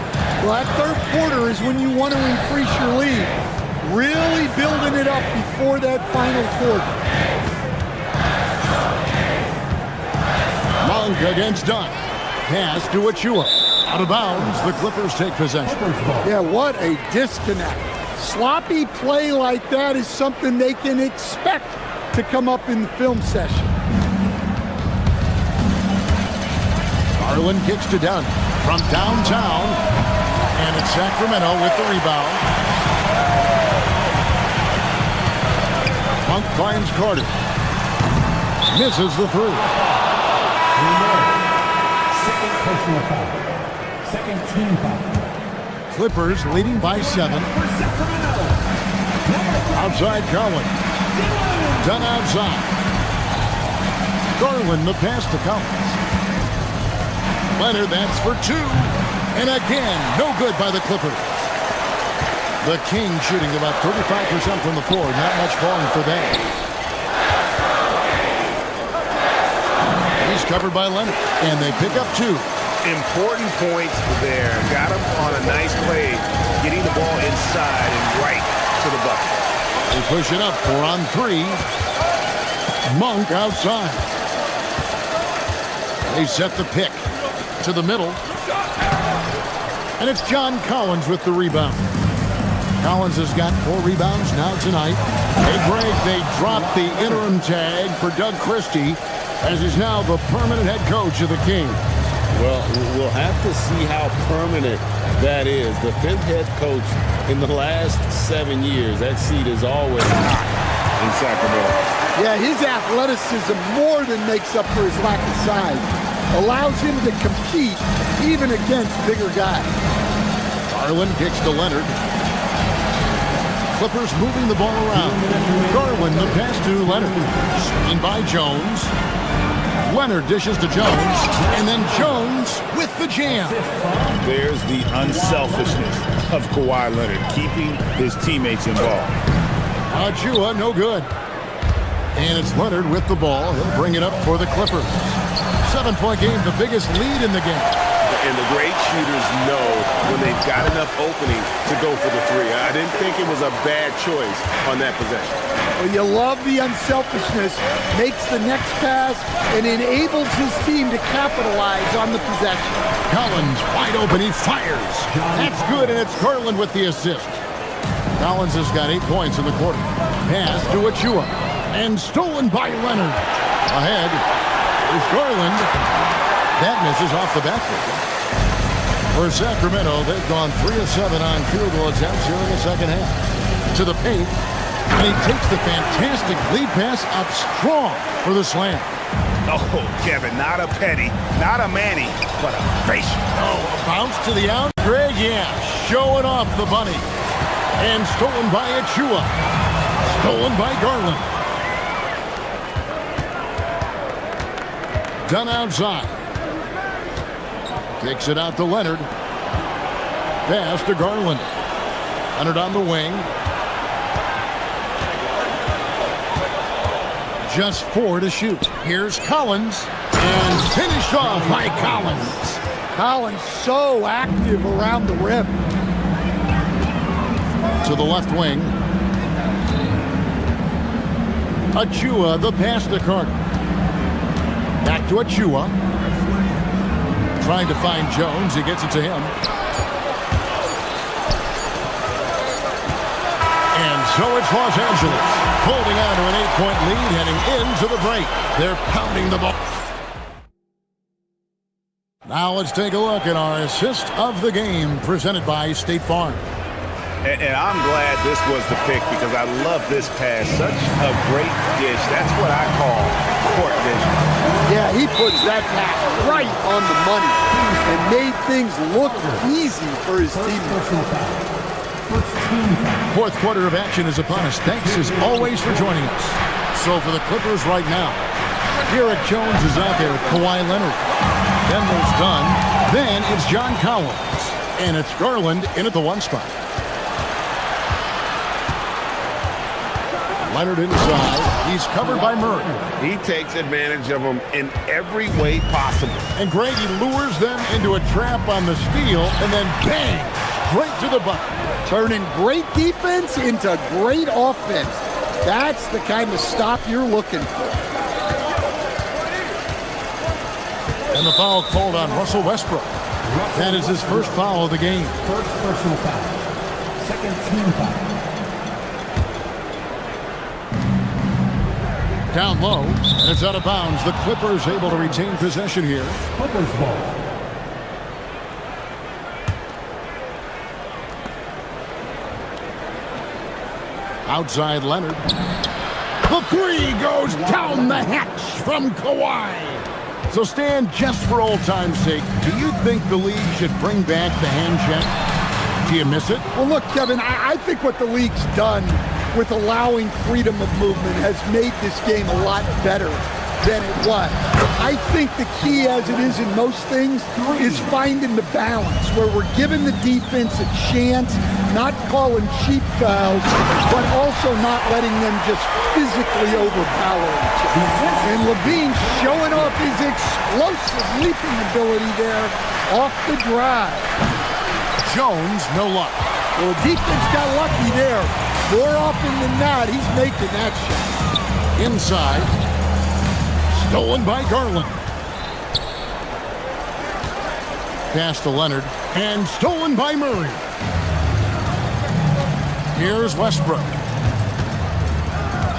Well, that third quarter is when you want to increase your lead. Really building it up before that final quarter. Monk against Dunn. Pass to Achua. Out of bounds, the Clippers take possession. Yeah, what a disconnect. Sloppy play like that is something they can expect to come up in the film session. Garland kicks to Dunn from downtown, and it's Sacramento with the rebound. Monk finds Carter. Misses the three. Second personal foul. Second team foul. Clippers leading by 7. Outside Collins. Dunn outside. Garland the pass to Collins. Leonard, that's for 2. And again, no good by the Clippers. The Kings shooting about 35% from the floor. Not much falling for them. He's covered by Leonard. And they pick up 2. Important points there. Got him on a nice play, getting the ball inside and right to the bucket. They push it up 4 on 3. Monk outside. They set the pick to the middle. And it's John Collins with the rebound. Collins has got 4 rebounds now tonight. They break. They drop the interim tag for Doug Christie as he's now the permanent head coach of the Kings. Well, we'll have to see how permanent that is. The 5th head coach in the last 7 years. That seat is always hot in Sacramento. Yeah, his athleticism more than makes up for his lack of size. Allows him to compete even against bigger guys. Garland kicks to Leonard. Clippers moving the ball around. Garland the pass to Leonard. Screened by Jones. Leonard dishes to Jones, and then Jones with the jam. There's the unselfishness of Kawhi Leonard, keeping his teammates involved. Achua, no good. And it's Leonard with the ball. He'll bring it up for the Clippers. 7-point game, the biggest lead in the game. And the great shooters know when they've got enough opening to go for the 3. I didn't think it was a bad choice on that possession. Well, you love the unselfishness, makes the next pass, and enables his team to capitalize on the possession. Collins wide open, he fires. That's good, and it's Garland with the assist. Collins has got 8 points in the quarter. Pass to Achua, and stolen by Leonard. Ahead is Garland. That misses off the backboard. For Sacramento, they've gone 3 of 7 on field goal attempts here in the second half. To the paint, and he takes the fantastic lead pass up strong for the slam. Oh, Kevin, not a Petty, not a Manny, but a facial. Oh, a bounce to the out. Greg, yeah, showing off the bunny. And stolen by Achua. Stolen by Garland. Dunn outside. Kicks it out to Leonard. Pass to Garland. Leonard on the wing. Just 4 to shoot. Here's Collins. And finished off by Collins. Collins so active around the rim. To the left wing. Achua, the pass to Carter. Back to Achua. Trying to find Jones. He gets it to him. And so it's Los Angeles holding on to an 8-point lead heading into the break. They're pounding the ball. Now let's take a look at our assist of the game presented by State Farm. And I'm glad this was the pick because I love this pass. Such a great dish. That's what I call court vision. Yeah, he puts that pass right on the money and made things look easy for his teammates. Fourth quarter of action is upon us. Thanks as always for joining us. So for the Clippers right now, Derek Jones is out there with Kawhi Leonard. Then there's Dunn. Then it's John Collins. And it's Garland in at the 1 spot. Leonard inside. He's covered by Murray. He takes advantage of them in every way possible. And Grady lures them into a trap on the steal, and then bang, straight to the bucket. Turning great defense into great offense. That's the kind of stop you're looking for. And the foul called on Russell Westbrook. That is his first foul of the game. First personal foul. Second team foul. Down low, and it's out of bounds. The Clippers able to retain possession here. Clippers ball. Outside Leonard. The 3 goes down the hatch from Kawhi. So Stan, just for old time's sake, do you think the league should bring back the hand check? Do you miss it? Well, look, Kevin, I think what the league's done with allowing freedom of movement has made this game a lot better than it was. I think the key, as it is in most things, is finding the balance where we're giving the defense a chance, not calling cheap fouls, but also not letting them just physically overpower each other. And Levine showing off his explosive leaping ability there off the drive. Jones, no luck. Well, the defense got lucky there. More often than not, he's making that shot. Inside. Stolen by Garland. Pass to Leonard. And stolen by Murray. Here's Westbrook.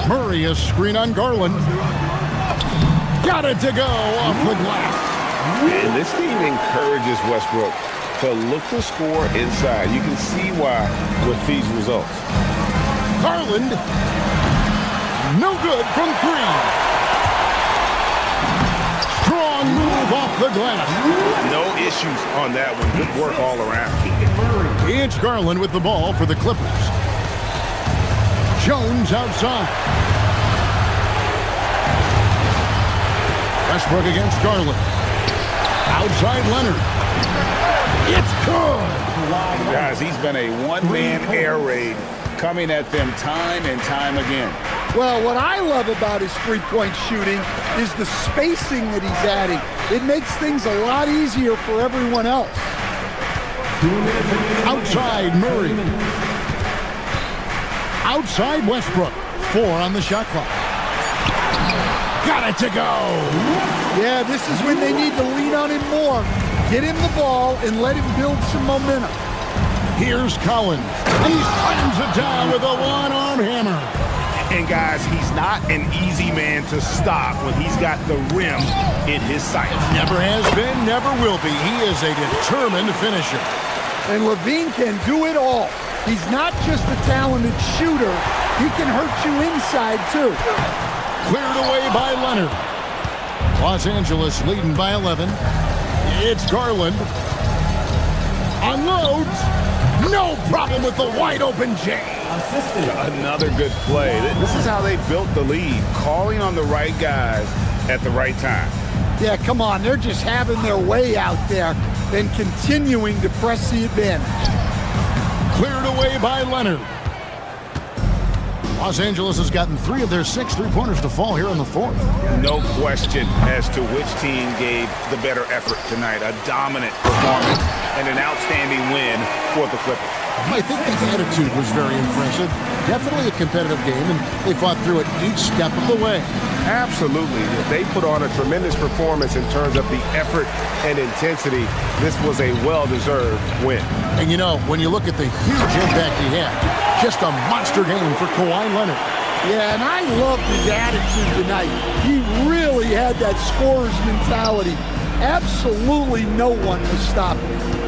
Murray is screen on Garland. Got it to go off the glass. And this team encourages Westbrook to look to score inside. You can see why with these results. Garland, no good from 3. Strong move off the glass. No issues on that one. Good work all around. It's Garland with the ball for the Clippers. Jones outside. Westbrook against Garland. Outside Leonard. It's good. Guys, he's been a one-man air raid coming at them time and time again. Well, what I love about his three-point shooting is the spacing that he's adding. It makes things a lot easier for everyone else. Outside Murray. Outside Westbrook. 4 on the shot clock. Got it to go. Yeah, this is when they need to lean on him more. Get him the ball and let him build some momentum. Here's Collins. He slams it down with a one-arm hammer. And guys, he's not an easy man to stop when he's got the rim in his sights. Never has been, never will be. He is a determined finisher. And Levine can do it all. He's not just a talented shooter. He can hurt you inside, too. Cleared away by Leonard. Los Angeles leading by 11. It's Garland. Unloads. No problem with the wide-open J. Another good play. This is how they built the lead, calling on the right guys at the right time. Yeah, come on. They're just having their way out there and continuing to press the advantage. Cleared away by Leonard. Los Angeles has gotten 3 of their 6 three-pointers to fall here in the 4th. No question as to which team gave the better effort tonight. A dominant performance and an outstanding win for the Clippers. I think the attitude was very impressive. Definitely a competitive game, and they fought through it each step of the way. Absolutely. They put on a tremendous performance in terms of the effort and intensity. This was a well-deserved win. And you know, when you look at the huge impact he had, just a monster game for Kawhi Leonard. Yeah, and I loved his attitude tonight. He really had that scorer's mentality. Absolutely no one was stopping him.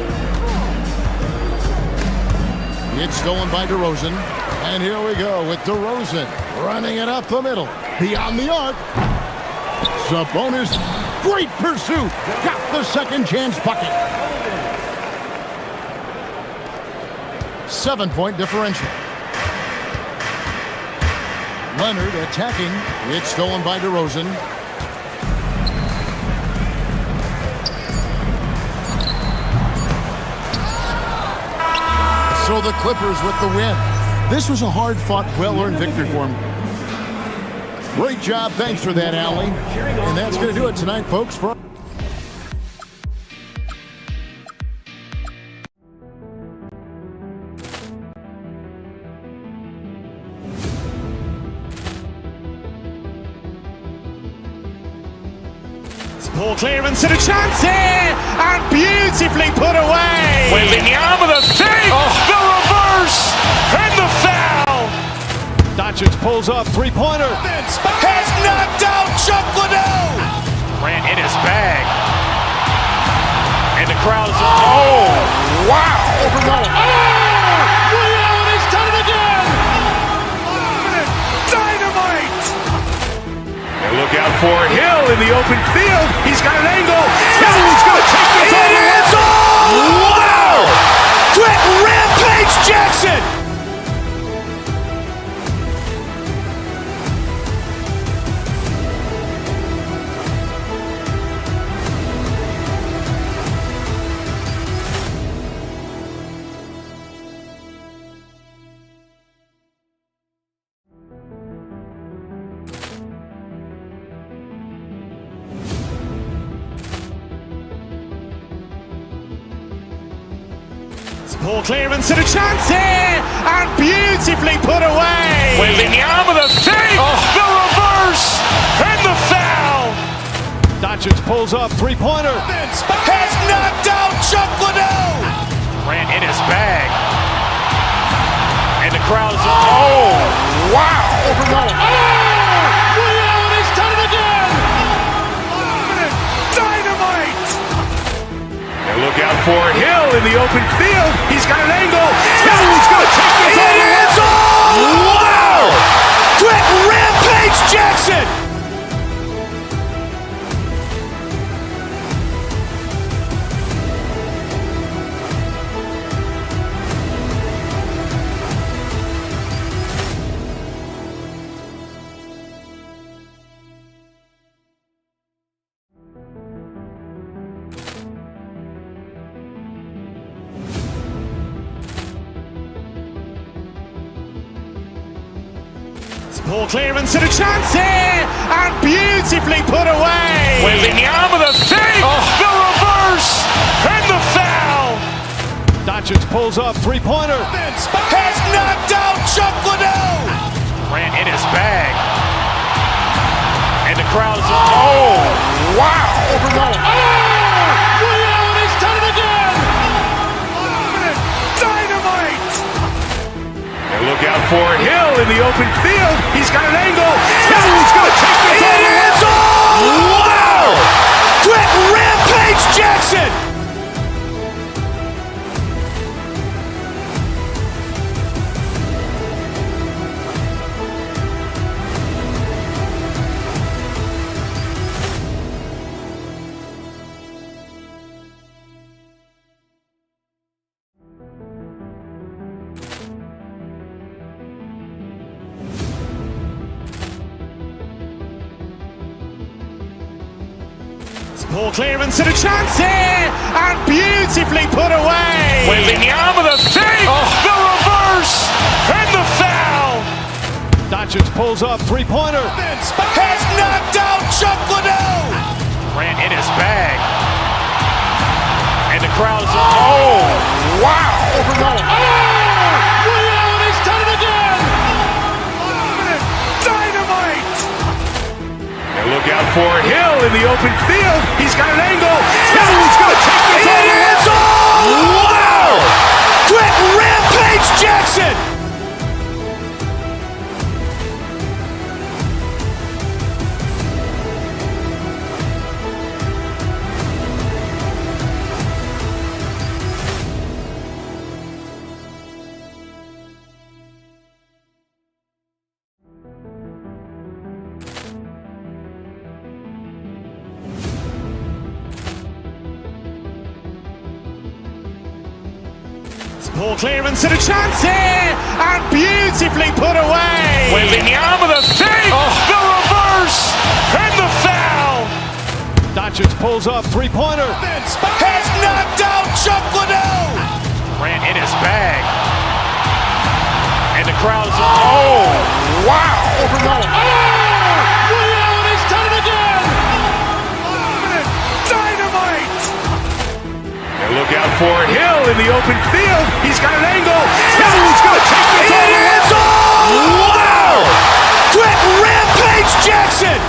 It's stolen by DeRozan. And here we go with DeRozan running it up the middle. Beyond the arc. Sabonis, great pursuit. Got the second chance bucket. 7-point differential. Leonard attacking. It's stolen by DeRozan. So the Clippers with the win. This was a hard-fought, well-earned victory for them. Great job. Thanks for that, Allie. And that's going to do it tonight, folks. Ball clearance and a chance here, and beautifully put away. Wembanyama the fake, the reverse, and the foul. Doncic pulls up, three-pointer. Has knocked out Chuck Liddell. Ran in his bag. And the crowd is, oh, wow. Overrun. He's done it again. Dynamite. And look out for Hill in the open field. He's got an angle. Hill's going to take this all the way. Wow. Quick Rampage Jackson. Ball clearance and a chance here, and beautifully put away. Wembanyama the fake, the reverse, and the foul. Doncic pulls up, three-pointer. Has knocked out Chuck Liddell. Ran in his bag. And the crowd is, oh, wow. Overrun. He's done it again. Dynamite. And look out for Hill in the open field. He's got an angle. Hill's going to take this all the way. Wow. Quick Rampage Jackson. Ball clearance and a chance here, and beautifully put away. Wembanyama the fake, the reverse, and the foul. Doncic pulls up, three-pointer. Has knocked out Chuck Liddell. Ran in his bag. And the crowd is, oh, wow. Overrun. He's done it again. Dynamite. And look out for Hill in the open field. He's got an angle. Hill's going to take this all the way. Wow. Quick Rampage Jackson. Ball clearance and a chance here, and beautifully put away. Wembanyama the fake, the reverse, and the foul. Doncic pulls up, three-pointer. Has knocked out Chuck Liddell. Ran in his bag. And the crowd is, oh, wow. Overrun. out for Hill in the open field. He's got an angle. Hill's going to take this all the way. Wow! Quick Rampage Jackson! Poor clearance and a chance here, and beautifully put away. Wembanyama the fake, the reverse, and the foul. Doncic pulls up, three-pointer. Has knocked out Chuck Liddell. Ran in his bag. And the crowd is, oh, wow. Liddell, and he's done it again. Dynamite. And look out for Hill in the open field. He's got an angle. Hill's going to take this all the way. Wow! Quick Rampage Jackson.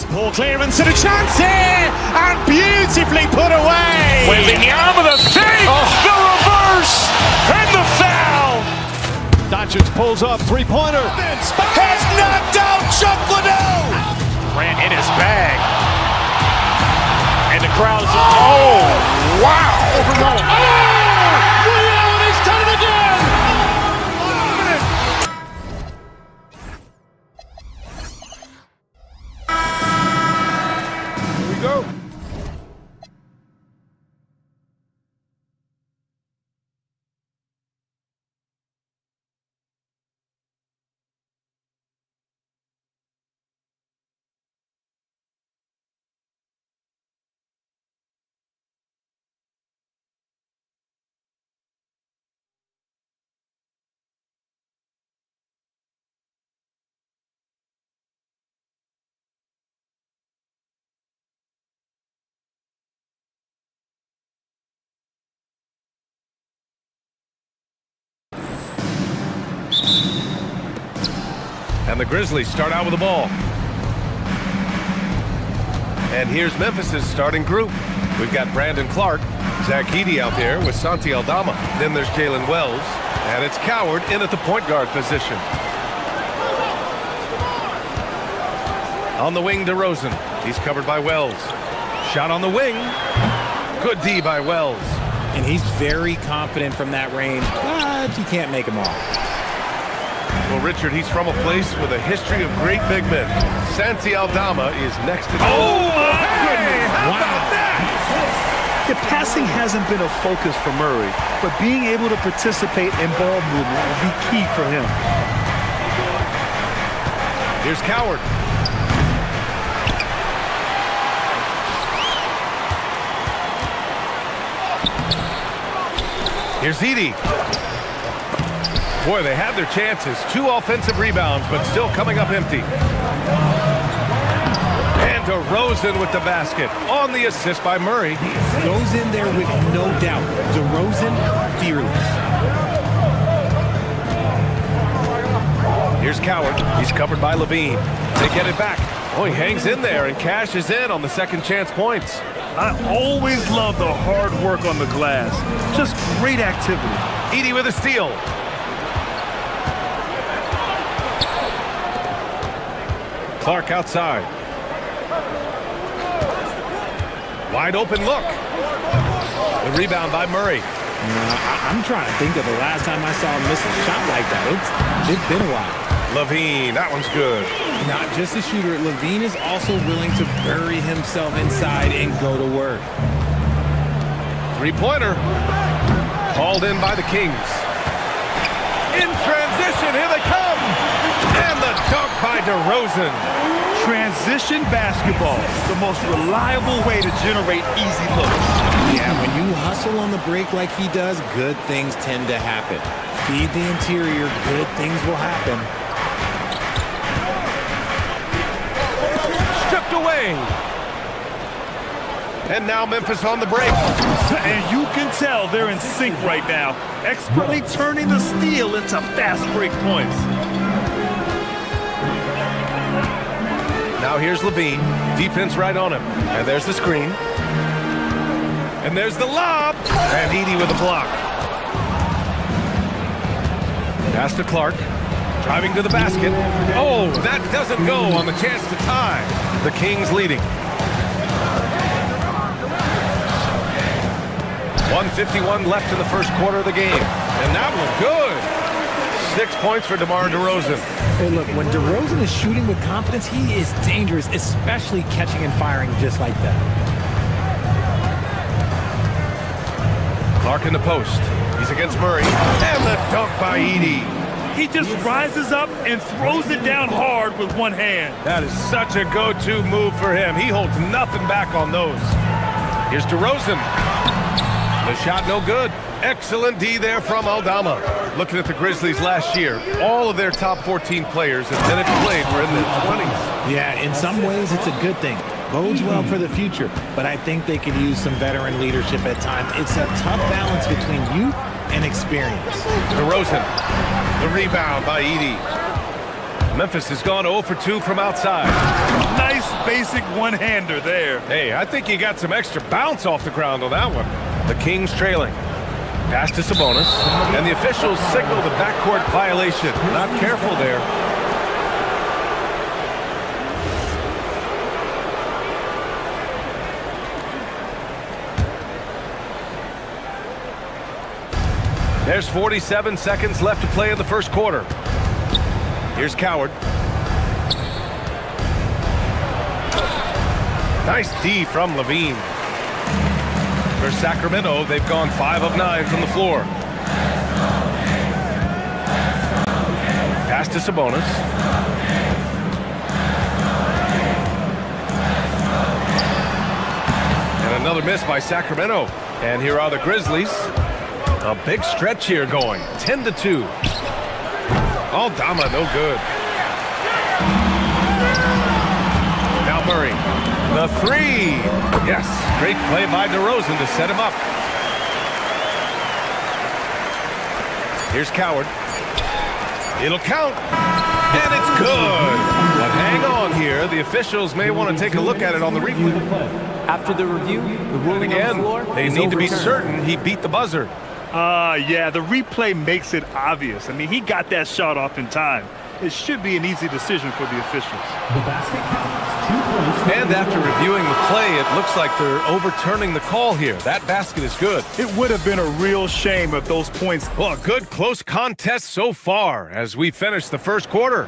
Poor clearance and a chance here, and beautifully put away. Wembanyama the fake, the reverse, and the foul. Doncic pulls up, three-pointer. Has knocked out Chuck Liddell. Ran in his bag. And the crowd is, oh, wow. Liddell, and he's done it again. Go. And the Grizzlies start out with the ball. And here's Memphis' starting group. We've got Brandon Clark, Zach Edey out there with Santi Aldama. Then there's Jalen Wells, and it's Coward in at the point guard position. On the wing, DeRozan. He's covered by Wells. Shot on the wing. Good D by Wells. And he's very confident from that range, but you can't make him all. Well, Richard, he's from a place with a history of great big men. Santi Aldama is next to... Oh, my goodness! How about that? The passing hasn't been a focus for Murray, but being able to participate in ball movement will be key for him. Here's Coward. Here's Edey. Boy, they had their chances. 2 offensive rebounds, but still coming up empty. And DeRozan with the basket on the assist by Murray. Goes in there with no doubt. DeRozan, fearless. Here's Coward. He's covered by Levine. They get it back. Oh, he hangs in there and cashes in on the second chance points. I always love the hard work on the glass. Just great activity. Edey with a steal. Clark outside. Wide open look. The rebound by Murray. I'm trying to think of the last time I saw him miss a shot like that. It's been a while. Levine, that one's good. Not just a shooter, Levine is also willing to bury himself inside and go to work. Three-pointer. Called in by the Kings. In transition, here they come. And the dunk by DeRozan. Transition basketball, the most reliable way to generate easy looks. Yeah, when you hustle on the break like he does, good things tend to happen. Feed the interior, good things will happen. Stripped away. And now Memphis on the break. And you can tell they're in sync right now, expertly turning the steal into fast break points. Now here's Levine. Defense right on him. And there's the screen. And there's the lob. And Edey with a block. Pass to Clark. Driving to the basket. Oh, that doesn't go on the chance to tie. The Kings leading. 1:51 left in the first quarter of the game. And that looked good. 6 points for DeMar DeRozan. Hey, look, when DeRozan is shooting with confidence, he is dangerous, especially catching and firing just like that. Clark in the post. He's against Murray. And the dunk by Edey. He just rises up and throws it down hard with one hand. That is such a go-to move for him. He holds nothing back on those. Here's DeRozan. The shot no good. Excellent D there from Aldama. Looking at the Grizzlies last year, all of their top 14 players and minutes played were in the 20s. Yeah, in some ways it's a good thing. Bodes well for the future, but I think they could use some veteran leadership at times. It's a tough balance between youth and experience. DeRozan, the rebound by Edey. Memphis has gone 0 for 2 from outside. Nice basic one-hander there. Hey, I think he got some extra bounce off the ground on that one. The Kings trailing. Pass to Sabonis, and the officials signal the backcourt violation. Not careful there. There's 47 seconds left to play in the first quarter. Here's Coward. Nice D from Levine. For Sacramento, they've gone 5 of 9 from the floor. Pass to Sabonis. And another miss by Sacramento. And here are the Grizzlies. A big stretch here going. 10-2. Aldama, no good. Now Murray. The three. Yes, great play by DeRozan to set him up. Here's Coward. It'll count. And it's good. But hang on here. The officials may want to take a look at it on the replay. After the review, the ruling again, on the floor they is need to be overturned. certain he beat the buzzer. Yeah, the replay makes it obvious. I mean, he got that shot off in time. It should be an easy decision for the officials. The basket counts 2 points. And after reviewing the play, it looks like they're overturning the call here. That basket is good. It would have been a real shame if those points... Well, a good close contest so far as we finish the first quarter.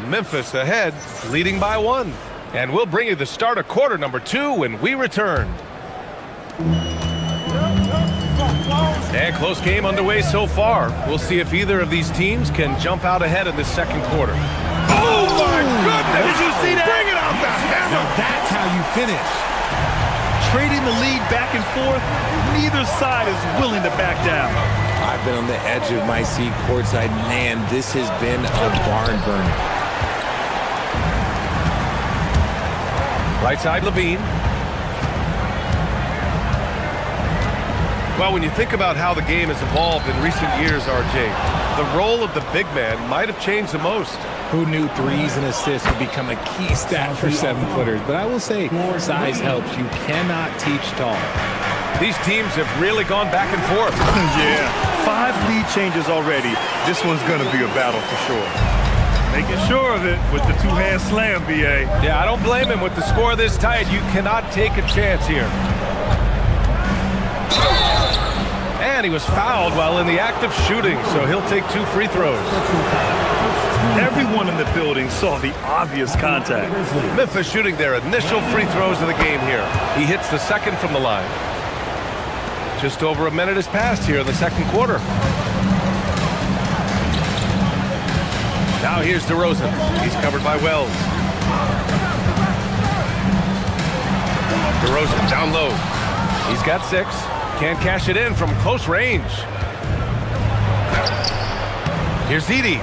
Memphis ahead, leading by 1. And we'll bring you the start of quarter number 2 when we return. And close game underway so far. We'll see if either of these teams can jump out ahead in this second quarter. Oh my goodness! Did you see that? Bring it out the hammer! Now that's how you finish. Trading the lead back and forth, neither side is willing to back down. I've been on the edge of my seat courtside. Man, this has been a barn burner. Right side, Levine. Well, when you think about how the game has evolved in recent years, RJ, the role of the big man might have changed the most. Who knew threes and assists would become a key stat for 7-footers? But I will say, size helps. You cannot teach tall. These teams have really gone back and forth. Yeah, 5 lead changes already. This one's going to be a battle for sure. Making sure of it with the 2-hand slam, B.A. Yeah, I don't blame him. With the score this tight, you cannot take a chance here. And he was fouled while in the act of shooting, so he'll take 2 free throws. Everyone in the building saw the obvious contact. Memphis shooting their initial free throws of the game here. He hits the second from the line. Just over a minute has passed here in the second quarter. Now here's DeRozan. He's covered by Wells. DeRozan down low. He's got 6. Can't cash it in from close range. Here's Edey.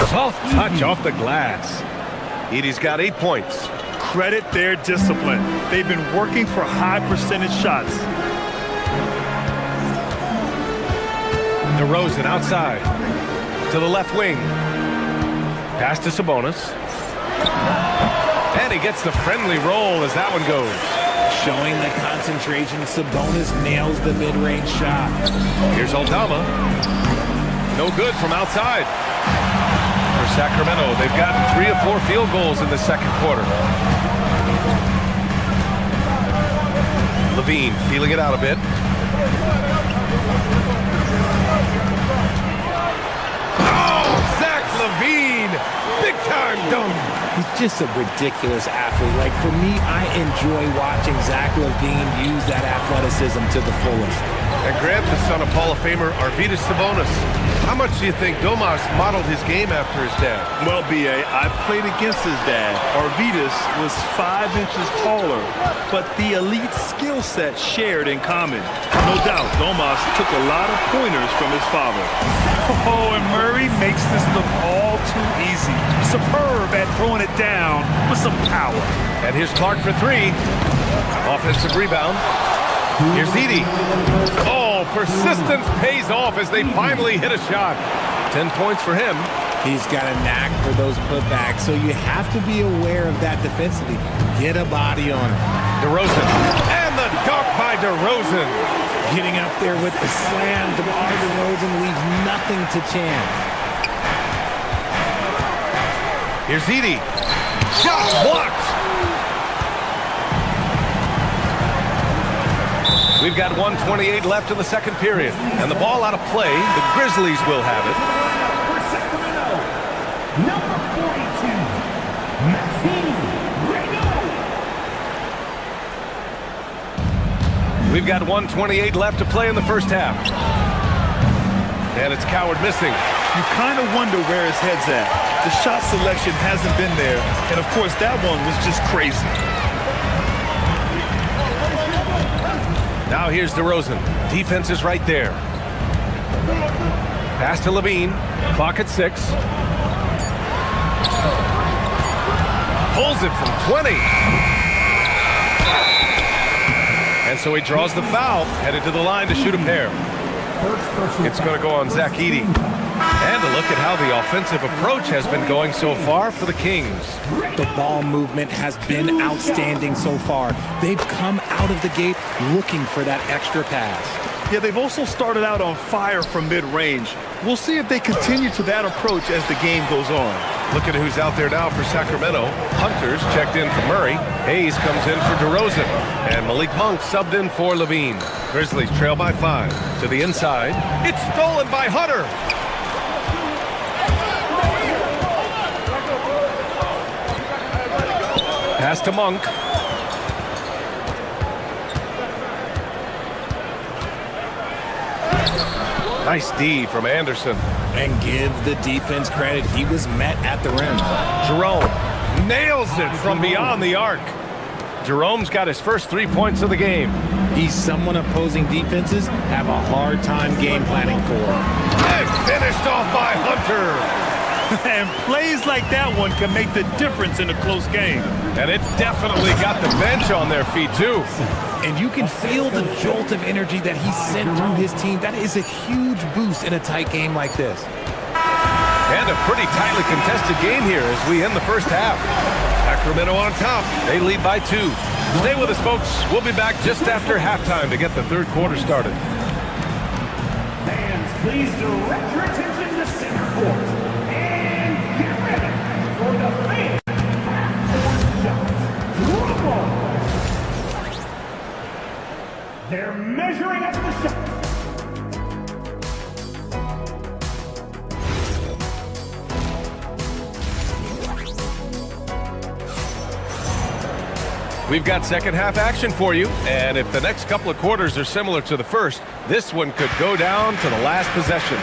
Soft touch off the glass. Edey's got 8 points. Credit their discipline. They've been working for high percentage shots. DeRozan outside to the left wing. Pass to Sabonis. And he gets the friendly roll as that one goes. Showing the concentration, Sabonis nails the mid-range shot. Here's Aldama. No good from outside. For Sacramento, they've gotten 3 of 4 field goals in the second quarter. Levine feeling it out a bit. Oh, Zach Levine! Big-time dunk! He's just a ridiculous athlete. Like, for me, I enjoy watching Zach Levine use that athleticism to the fullest. And Grant, the son of Hall of Famer Arvydas Sabonis. How much do you think Domas modeled his game after his dad? Well, B.A., I played against his dad. Arvydas was 5 inches taller, but the elite skill set shared in common. No doubt, Domas took a lot of pointers from his father. Oh, and Murray makes this look all too easy. Superb at throwing it down with some power. And here's Clark for 3. Offensive rebound. Here's Edey. Oh, persistence pays off as they finally hit a shot. 10 points for him. He's got a knack for those putbacks, so you have to be aware of that defensively. Get a body on him. DeRozan. And the dunk by DeRozan. Getting up there with the slam. DeMar DeRozan leaves nothing to chance. Here's Edey. Shot blocked. We've got 1:28 left in the second period. And the ball out of play. The Grizzlies will have it. For Sacramento, number 42, Maxine Rego. We've got 1:28 left to play in the first half. And it's Coward missing. You kind of wonder where his head's at. The shot selection hasn't been there. And, of course, that one was just crazy. Now here's DeRozan. Defense is right there. Pass to Levine. Clock at 6. Pulls it from 20. And so he draws the foul. Headed to the line to shoot a pair. It's going to go on Zach Edey. And a look at how the offensive approach has been going so far for the Kings. The ball movement has been outstanding so far. They've come out of the gate looking for that extra pass. Yeah, they've also started out on fire from mid-range. We'll see if they continue to that approach as the game goes on. Look at who's out there now for Sacramento. Hunter's checked in for Murray. Hayes comes in for DeRozan. And Malik Monk subbed in for Levine. Grizzlies trail by 5. To the inside. It's stolen by Hunter. Pass to Monk. Nice D from Anderson. And give the defense credit. He was met at the rim. Jerome nails it from beyond the arc. Jerome's got his first 3 points of the game. He's someone opposing defenses have a hard time game planning for. And finished off by Hunter. And plays like that one can make the difference in a close game. And it definitely got the bench on their feet, too. And you can feel the jolt of energy that he sent through his team. That is a huge boost in a tight game like this. And a pretty tightly contested game here as we end the first half. Sacramento on top. They lead by 2. Stay with us, folks. We'll be back just after halftime to get the third quarter started. Fans, please direct your attention to center court. And get ready for the fan half-court shots. They're measuring up the shot. We've got second half action for you, and if the next couple of quarters are similar to the first, this one could go down to the last possession.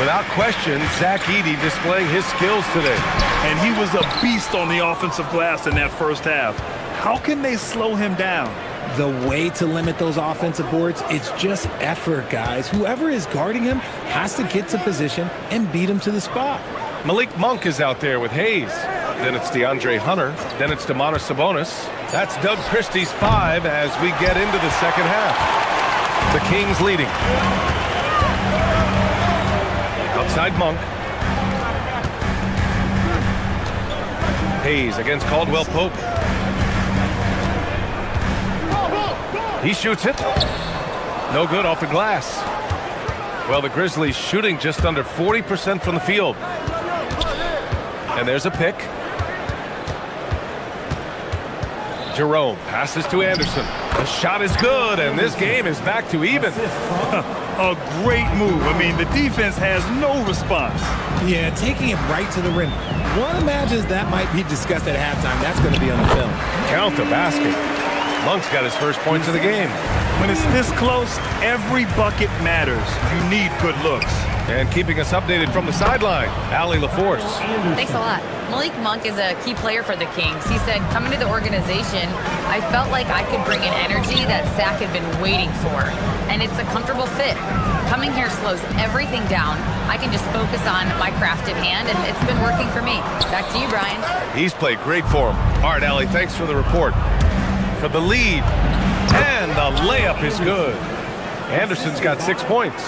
Without question, Zach Edey displaying his skills today. And he was a beast on the offensive glass in that first half. How can they slow him down? The way to limit those offensive boards, it's just effort, guys. Whoever is guarding him has to get to position and beat him to the spot. Malik Monk is out there with Hayes. Then it's DeAndre Hunter. Then it's Domantas Sabonis. That's Doug Christie's 5 as we get into the second half. The Kings leading. Outside Monk. Hayes against Caldwell Pope. He shoots it. No good off the glass. Well, the Grizzlies shooting just under 40% from the field. And there's a pick. Jerome passes to Anderson. The shot is good, and this game is back to even. A great move. I mean, the defense has no response. Yeah, taking it right to the rim. One imagines that might be discussed at halftime. That's going to be on the film. Count the basket. Monk's got his first points of the game. When it's this close, every bucket matters. You need good looks. And keeping us updated from the sideline, Allie LaForce. Thanks a lot. Malik Monk is a key player for the Kings. He said, coming to the organization, I felt like I could bring an energy that Zach had been waiting for. And it's a comfortable fit. Coming here slows everything down. I can just focus on my crafted hand, and it's been working for me. Back to you, Brian. He's played great for him. All right, Allie, thanks for the report. For the lead, and the layup is good. Anderson's got 6 points.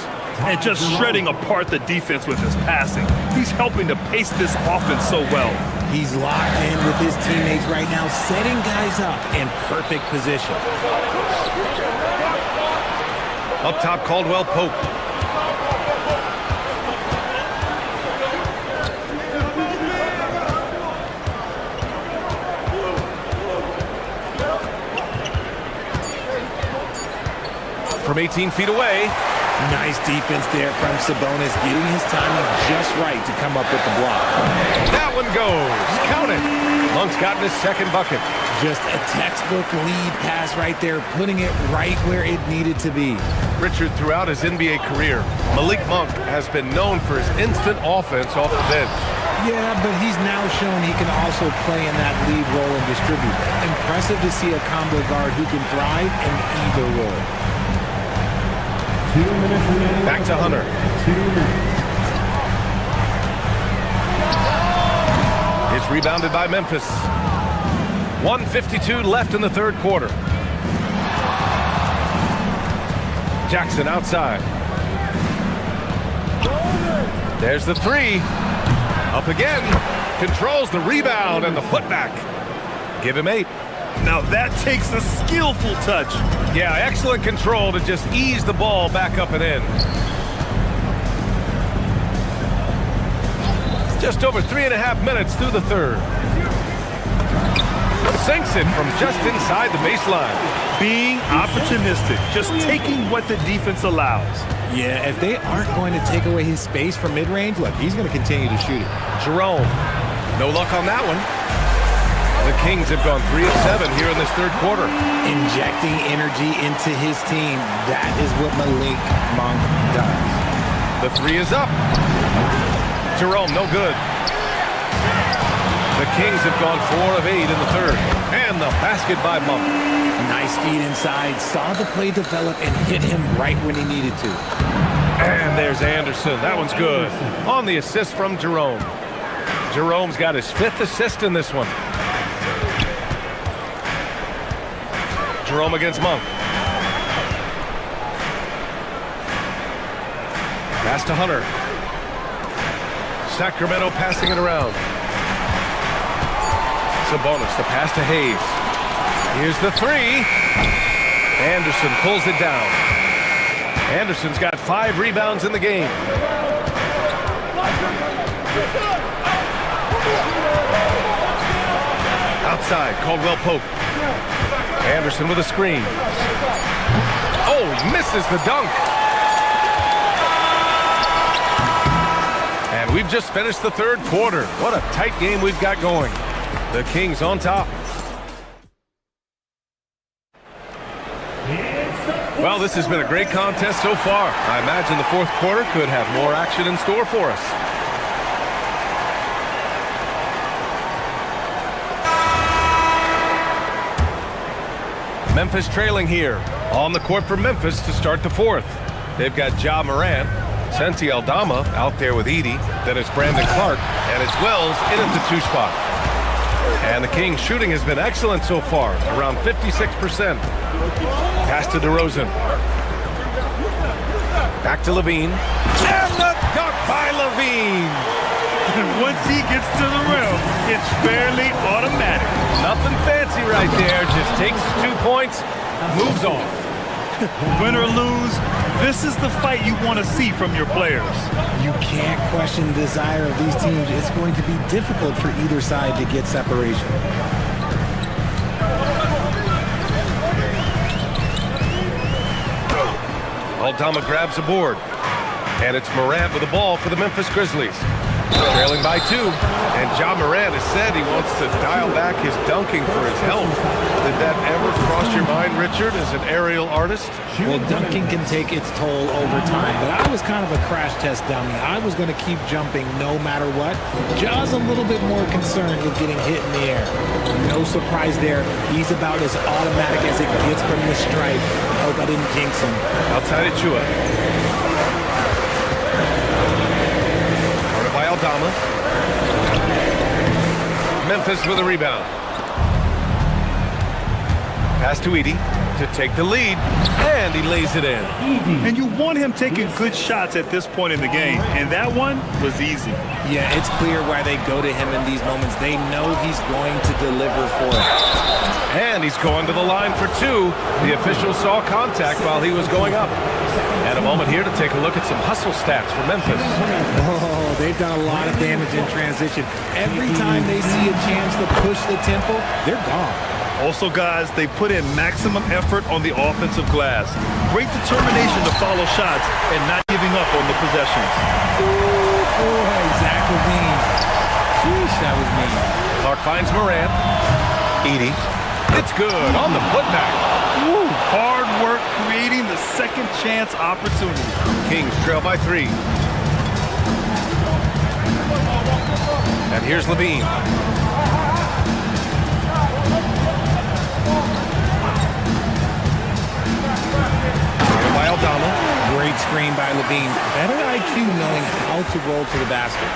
And just shredding apart the defense with his passing. He's helping to pace this offense so well. He's locked in with his teammates right now, setting guys up in perfect position. Up top, Caldwell Pope. From 18 feet away. Nice defense there from Sabonis, getting his timing just right to come up with the block. That one goes. Count it. Monk's gotten his second bucket. Just a textbook lead pass right there, putting it right where it needed to be. Richard, throughout his NBA career, Malik Monk has been known for his instant offense off the bench. Yeah, but he's now shown he can also play in that lead role and distribute. Impressive to see a combo guard who can thrive in either role. 2 minutes remaining. Back to Hunter. 2 minutes. It's rebounded by Memphis. 1:52 left in the third quarter. Jackson outside. There's the three. Up again. Controls the rebound and the putback. Give him 8. Now that takes a skillful touch. Yeah, excellent control to just ease the ball back up and in. Just over 3.5 minutes through the third. Sinks it from just inside the baseline. Being opportunistic, just taking what the defense allows. Yeah, if they aren't going to take away his space from mid-range, look, he's going to continue to shoot it. Jerome, no luck on that one. The Kings have gone 3 of 7 here in this third quarter. Injecting energy into his team. That is what Malik Monk does. The three is up. Jerome, no good. The Kings have gone 4 of 8 in the third. And the basket by Monk. Nice feed inside. Saw the play develop and hit him right when he needed to. And there's Anderson. That one's good. On the assist from Jerome. Jerome's got his 5th assist in this one. Jerome against Monk. Pass to Hunter. Sacramento passing it around. Sabonis, the pass to Hayes. Here's the three. Anderson pulls it down. Anderson's got 5 rebounds in the game. Outside, Caldwell Pope. Anderson with a screen. Oh, he misses the dunk. And we've just finished the third quarter. What a tight game we've got going. The Kings on top. It's the Well, this has been a great contest so far. I imagine the fourth quarter could have more action in store for us. Memphis trailing here. On the court for Memphis to start the fourth. They've got Ja Morant, Santi Aldama out there with Edey. Then it's Brandon Clark, and it's Wells in at the 2 spot. And the Kings' shooting has been excellent so far, around 56%. Pass to DeRozan. Back to Levine. And the dunk by Levine. And once he gets to the rim, it's fairly automatic. Nothing fancy right there. Just takes his 2 points, moves on. Win or lose, this is the fight you want to see from your players. You can't question the desire of these teams. It's going to be difficult for either side to get separation. Aldama grabs the board. And it's Morant with the ball for the Memphis Grizzlies. Trailing by 2. And Ja Morant has said he wants to dial back his dunking for his health. Did that ever cross your mind, Richard, as an aerial artist? Well, dunking can take its toll over time, but I was kind of a crash test dummy. I was going to keep jumping no matter what. Ja's a little bit more concerned with getting hit in the air. No surprise there. He's about as automatic as it gets from the stripe. I hope I didn't jinx him. Outside of Chua. By Aldama. Memphis with a rebound. Pass to Edey to take the lead, and he lays it in. And you want him taking good shots at this point in the game, and that one was easy. Yeah, it's clear why they go to him in these moments. They know he's going to deliver for it. And he's going to the line for 2. The official saw contact while he was going up. And a moment here to take a look at some hustle stats for Memphis. Oh, they've done a lot of damage in transition. Every time they see a chance to push the tempo, they're gone. Also, guys, they put in maximum effort on the offensive glass. Great determination to follow shots and not giving up on the possessions. Oh, boy, Zach Levine. Sheesh, that was mean. Clark finds Morant. Edey. It's good on the putback. Woo, hard work creating the second chance opportunity. Kings trail by 3. And here's Levine. By Aldama. Great screen by Levine. Better IQ knowing how to roll to the basket.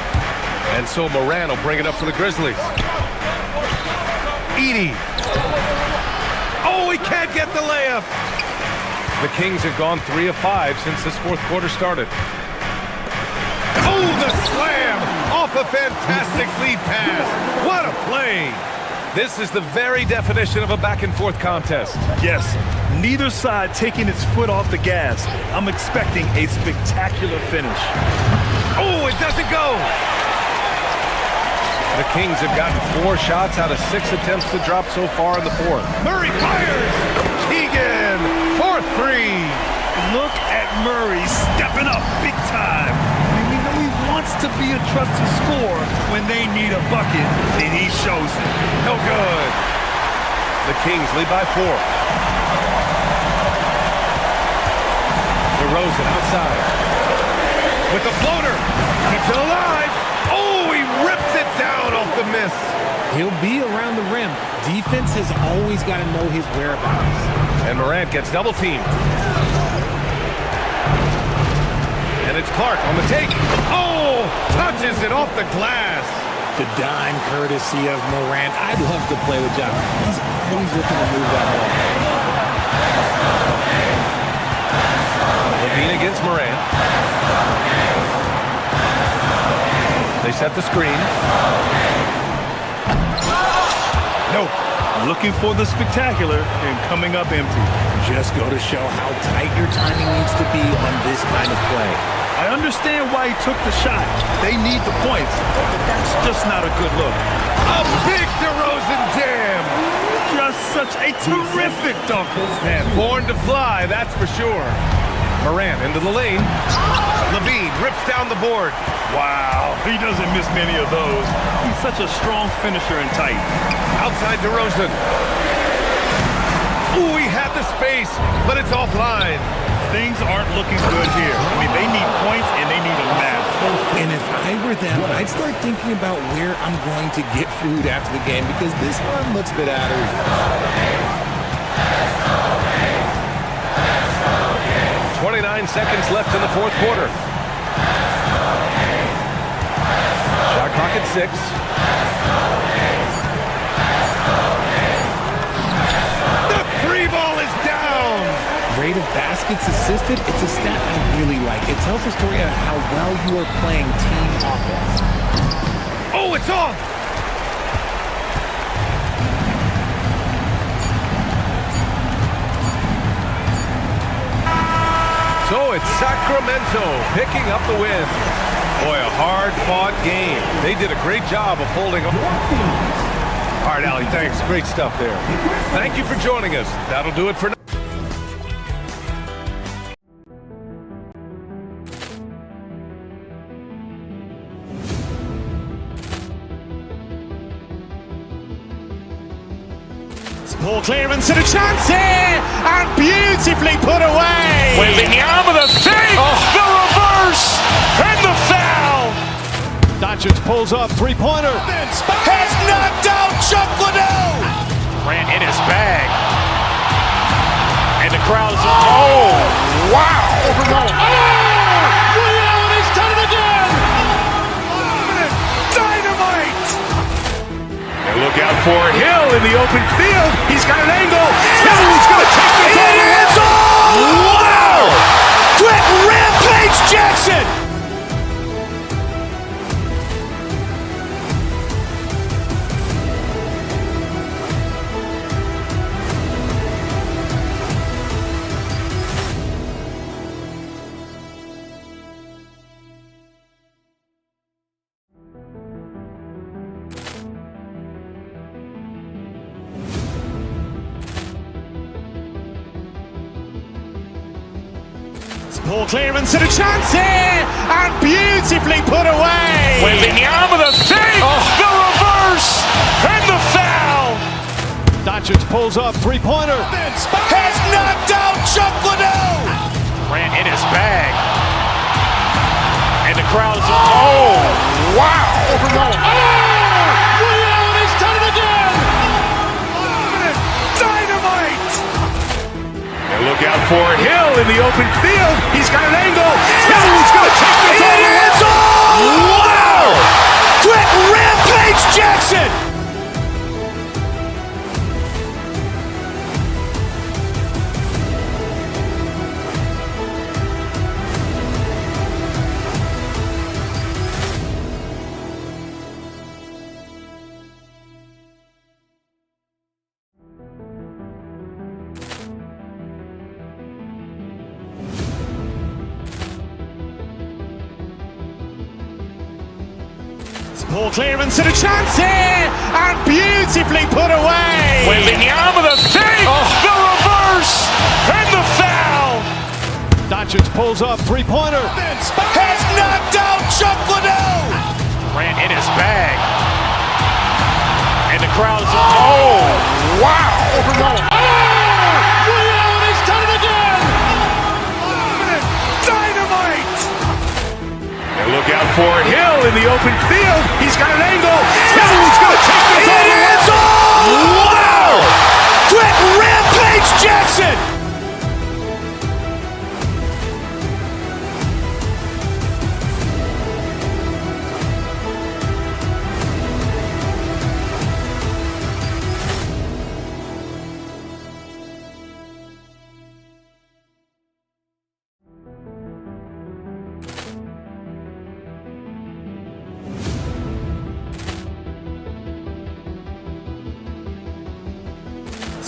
And so Morant will bring it up for the Grizzlies. Edey. Oh, he can't get the layup. The Kings have gone 3 of 5 since this fourth quarter started. Oh, the slam off a fantastic lead pass. What a play. This is the very definition of a back-and-forth contest. Yes, neither side taking its foot off the gas. I'm expecting a spectacular finish. Oh, it doesn't go. The Kings have gotten 4 shots out of 6 attempts to drop so far in the fourth. Murray fires! Keegan for 3. Look at Murray stepping up big time. And we know he wants to be a trusted scorer when they need a bucket, and he shows it. No good. The Kings lead by 4. DeRozan outside. With the floater. Keeps it alive. Oh, he rips it down off the miss. He'll be around the rim. Defense has always got to know his whereabouts. And Morant gets double teamed. And it's Clark on the take. Oh, touches it off the glass. The dime courtesy of Morant. I'd love to play with John. He's always looking to move that ball. Levine against Morant. They set the screen. Nope. Looking for the spectacular and coming up empty. Just go to show how tight your timing needs to be on this kind of play. I understand why he took the shot. They need the points, but that's just not a good look. A big DeRozan jam. Just such a terrific dunk. Man, born to fly, that's for sure. Morant into the lane. Levine rips down the board. Wow, he doesn't miss many of those. He's such a strong finisher and tight. Outside DeRozan. Ooh, he had into space, but it's offline. Things aren't looking good here. I mean, they need points, and they need them now. And if I were them, I'd start thinking about where I'm going to get food after the game because this one looks a bit out of reach. 29 seconds left in the fourth quarter. Shot clock at 6. The free ball is down. Rate of baskets assisted, it's a stat I really like. It tells the story of how well you are playing team offense. Oh, it's off. So it's Sacramento picking up the win. Boy, a hard-fought game. They did a great job of holding up. All right, Allie, thanks. Great stuff there. Thank you for joining us. That'll do it for now. Ball clearance and a chance here, and beautifully put away. Wembanyama the save, the reverse, and the foul. Doncic pulls up, three-pointer. Has knocked out Chuck Liddell. Grant in his bag. And the crowd's, oh, wow. Ray Allen has done it again. Dynamite. And look out for Hill in the open field. He's got an angle. Hill's going to take this all the way. Wow. Quick Rampage Jackson. Ball clearance and a chance here, and beautifully put away. Wembanyama the save, the reverse, and the foul. Doncic pulls up, three-pointer. Has knocked out Chuck Liddell. Grant in his bag. And the crowd's, oh, wow. Ray Allen has done it again. Dynamite. And look out for Hill in the open field. He's got an angle. Hill's going to take this all the way. Wow. Quick Rampage Jackson. Ball clearance and a chance here, and beautifully put away. Wembanyama the save, the reverse, and the foul. Doncic pulls up, three-pointer. Has knocked out Chuck Liddell. Grant in his bag. And the crowd's, oh, wow. Ray Allen has done it again. Dynamite. And look out for Hill in the open field. He's got an angle. Hill's going to take this all the way. Wow. Quick Rampage Jackson.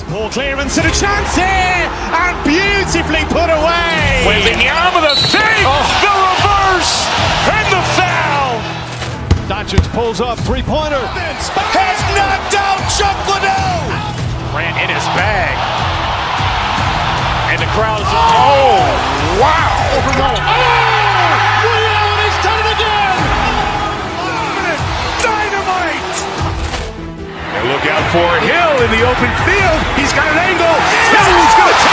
Ball clearance and a chance here, and beautifully put away. Wembanyama the save, the reverse, and the foul. Doncic pulls up, three-pointer. Has knocked out Chuck Liddell. Grant in his bag. And the crowd's, oh, wow. Ray Allen has done it again. Dynamite. And look out for Hill in the open field. He's got an angle. Hill's going to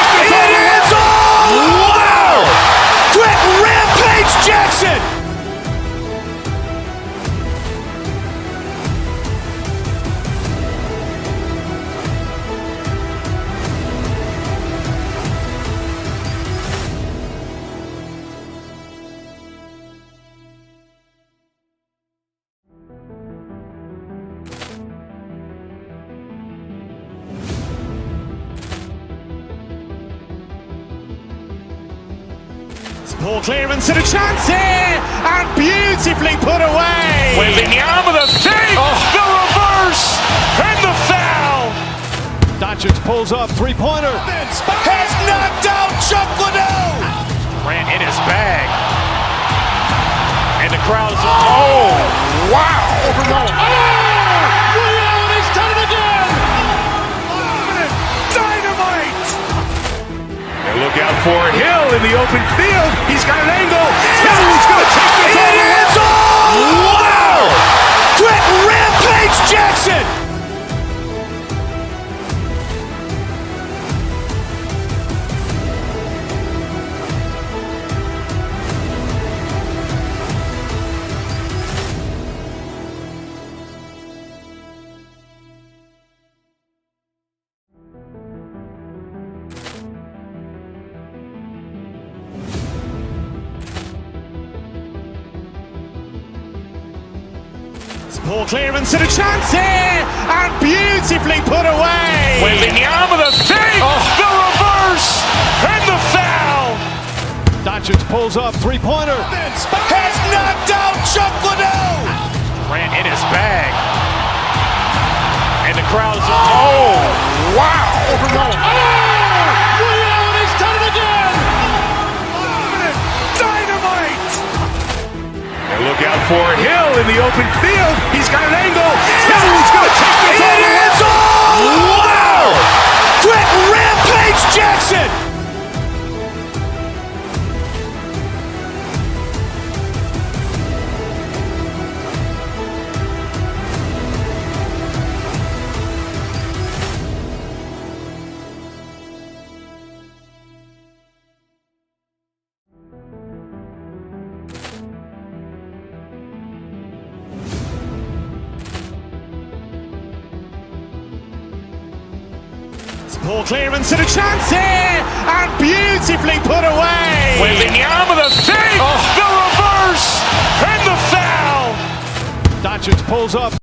Jackson! Poor clearance and a chance here, and beautifully put away. Wembanyama the fake, the reverse, and the foul. Doncic pulls up, three-pointer. Has knocked out Chuck Liddell. Ran in his bag, And the crowd's, oh, wow. He's done it again. Dynamite. And look out for Hill in the open field. He's got an angle. Hill's going to take this all the way. Wow! Quit Rampage Jackson! Poor clearance and a chance here, and beautifully put away. Wembanyama the fake, the reverse, and the foul. Doncic pulls up, three-pointer. Has knocked out Chuck Liddell. Ran in his bag, And the crowd's, oh, wow. He's done it again. Dynamite. And look out for Hill in the open field. He's got an angle. Hill's going to take this all the way. Wow! Quit Rampage Jackson! Poor clearance and a chance here, and beautifully put away. Wembanyama the fake, the reverse, and the foul. Doncic pulls up.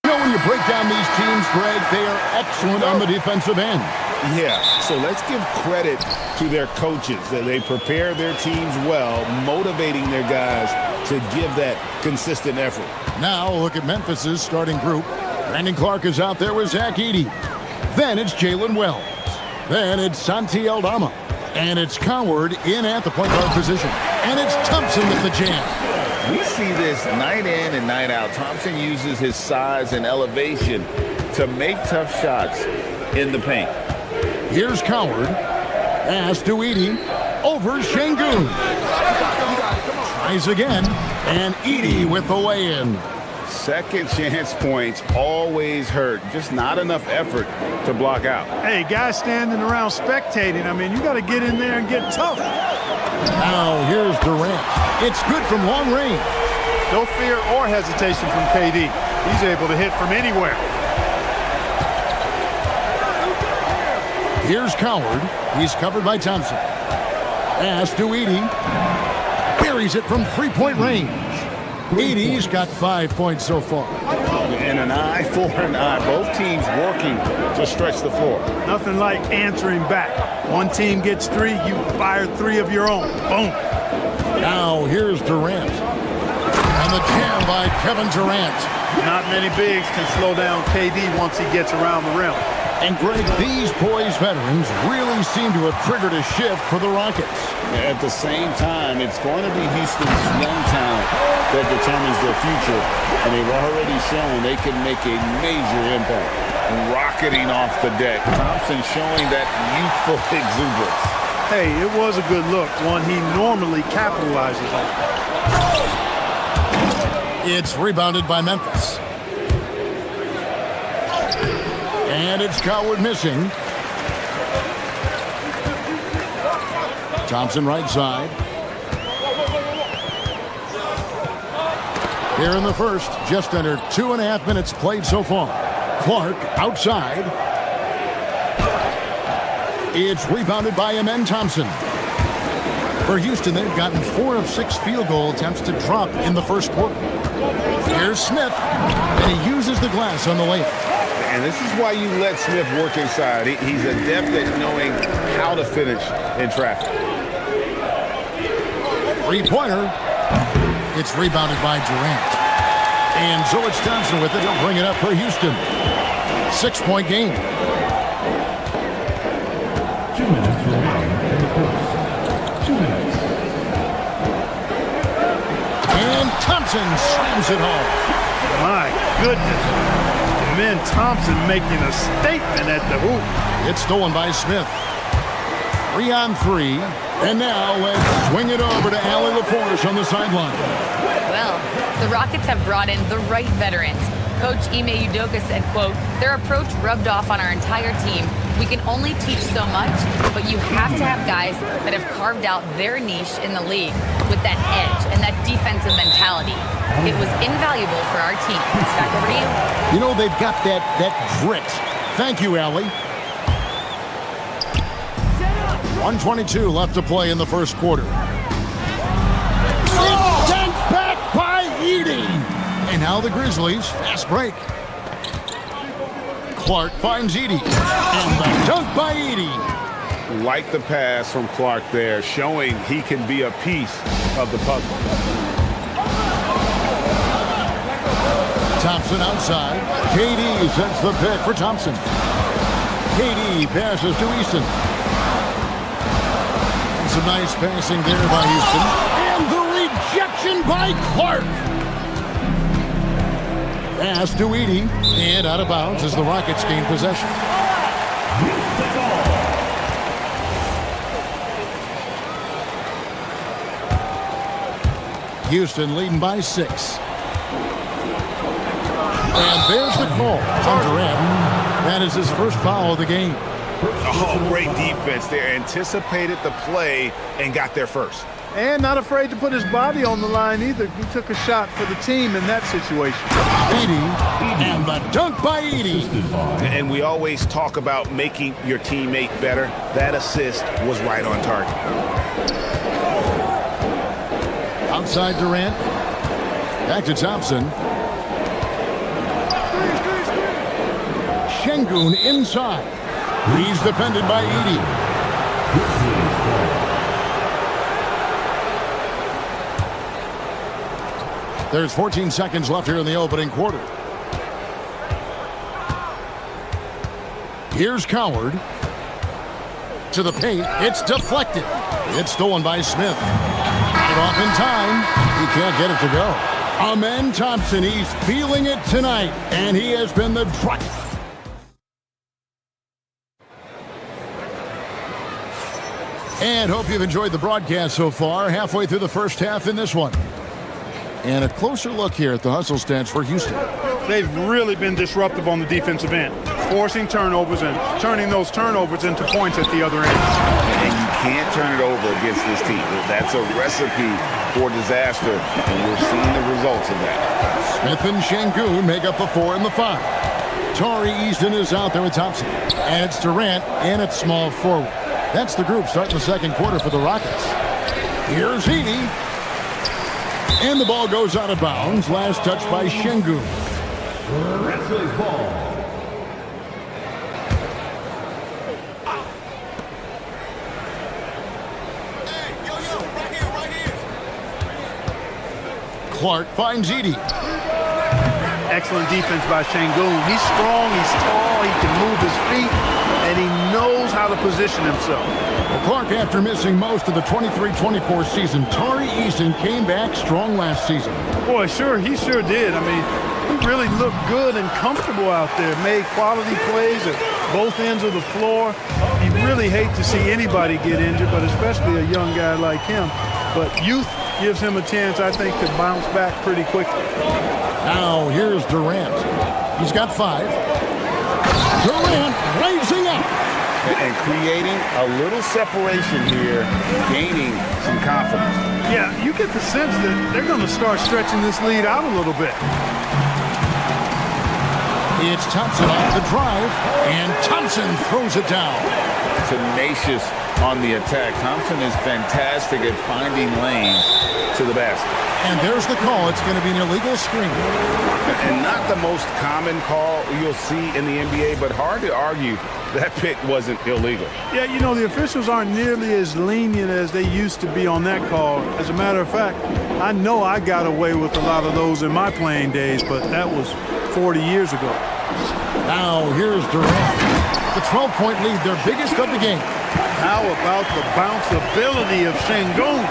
When you break down these teams, Greg, they are excellent on the defensive end. Yeah, so let's give credit to their coaches that they prepare their teams well, motivating their guys to give that consistent effort. Now look at Memphis's starting group. Brandon Clark is out there with Zach Edey. Then it's Jalen Wells. Then it's Santi Aldama. And it's Coward in at the point guard position. And it's Thompson with the jam. We see this night in and night out. Thompson uses his size and elevation to make tough shots in the paint. Here's Coward. Pass to Edey. Over Şengün. Tries again. And Edey with the lay-in. Second chance points always hurt. Just not enough effort to block out. Hey, guys standing around spectating, I mean, you got to get in there and get tough. Now here's Durant. It's good from long range. No fear or hesitation from KD. He's able to hit from anywhere. Here's Coward. He's covered by Thompson. Pass to Edey. Buries it from three-point range. Edey's got 5 points so far. and an eye for an eye. Both teams working to stretch the floor. Nothing like answering back. One team gets 3, you fire 3 of your own. Boom. Now here's Durant. And the jam by Kevin Durant. Not many bigs can slow down KD once he gets around the rim. And Greg, these poised veterans really seem to have triggered a shift for the Rockets. At the same time, it's going to be Houston's young talent that determines their future, and they've already shown they can make a major impact. Rocketing off the deck, Thompson showing that youthful exuberance. Hey, it was a good look, one he normally capitalizes on. It's rebounded by Memphis. And it's Coward missing. Thompson right side. Here in the first, just under 2.5 minutes played so far. Clark outside. It's rebounded by Amen Thompson. For Houston, they've gotten 4 of 6 field goal attempts to drop in the first quarter. Here's Smith, and he uses the glass on the layup. And this is why you let Smith work inside. He's adept at knowing how to finish in traffic. Three-pointer. It's rebounded by Durant. And so it's Thompson with it. He'll bring it up for Houston. 6-point game. 2 minutes remaining in the first. 2 minutes. And Thompson slams it home. My goodness. Amen Thompson making a statement at the hoop. It's stolen by Smith. 3-on-3. And now let's swing it over to Allie LaForce on the sideline. Well, the Rockets have brought in the right veterans. Coach Ime Udoka said, quote, their approach rubbed off on our entire team. We can only teach so much, but you have to have guys that have carved out their niche in the league with that edge and that defensive mentality. It was invaluable for our team. Back over to you. You know, they've got that grit. Thank you, Allie. 1:22 left to play in the first quarter. It's sent back by Edey. And now the Grizzlies, fast break. Clark finds Edey. And the dunk by Edey. Like the pass from Clark there, showing he can be a piece of the puzzle. Thompson outside. KD sets the pick for Thompson. KD passes to Easton. And some nice passing there by Houston. And the rejection by Clark. Pass to Edey. And out of bounds as the Rockets gain possession. Houston leading by 6. And there's the call on Durant. That is his first foul of the game. Oh, great defense there. Anticipated the play and got there first. And not afraid to put his body on the line either. He took a shot for the team in that situation. Edey, and the dunk by Edey. And we always talk about making your teammate better. That assist was right on target. Outside Durant. Back to Thompson. Şengün inside. He's defended by Edey. There's 14 seconds left here in the opening quarter. Here's Coward. To the paint. It's deflected. It's stolen by Smith. It off in time. He can't get it to go. Amen Thompson, he's feeling it tonight, and he has been the driver. And hope you've enjoyed the broadcast so far. Halfway through the first half in this one. And a closer look here at the hustle stats for Houston. They've really been disruptive on the defensive end, forcing turnovers and turning those turnovers into points at the other end. And you can't turn it over against this team. That's a recipe for disaster, and we're seeing the results of that. Smith and Şengün make up the 4 and the 5. Tari Easton is out there with Thompson. And it's Durant, and it's small forward. That's the group starting the second quarter for the Rockets. Here's Edey. And the ball goes out of bounds. Last touch by Şengün. Wrestler's ball. Clark finds Edie. Excellent defense by Şengün. He's strong, he's tall, he can move his feet, and he knows how to position himself. Well, Clark, after missing most of the 23-24 season, Tari Eason came back strong last season. Boy, he sure did. I mean, he really looked good and comfortable out there, made quality plays at both ends of the floor. You really hate to see anybody get injured, but especially a young guy like him. But youth gives him a chance, I think, to bounce back pretty quickly. Now, here's Durant. He's got 5. Durant raising up. And creating a little separation here, gaining some confidence. Yeah, you get the sense that they're going to start stretching this lead out a little bit. It's Thompson off the drive, and Thompson throws it down. Tenacious on the attack. Thompson is fantastic at finding lanes to the basket. And there's the call. It's going to be an illegal screen. And not the most common call you'll see in the NBA, but hard to argue that pick wasn't illegal. Yeah, you know, the officials aren't nearly as lenient as they used to be on that call. As a matter of fact, I know I got away with a lot of those in my playing days, but that was 40 years ago. Now, here's Durant. The 12-point lead, their biggest of the game. How about the bounceability of Şengün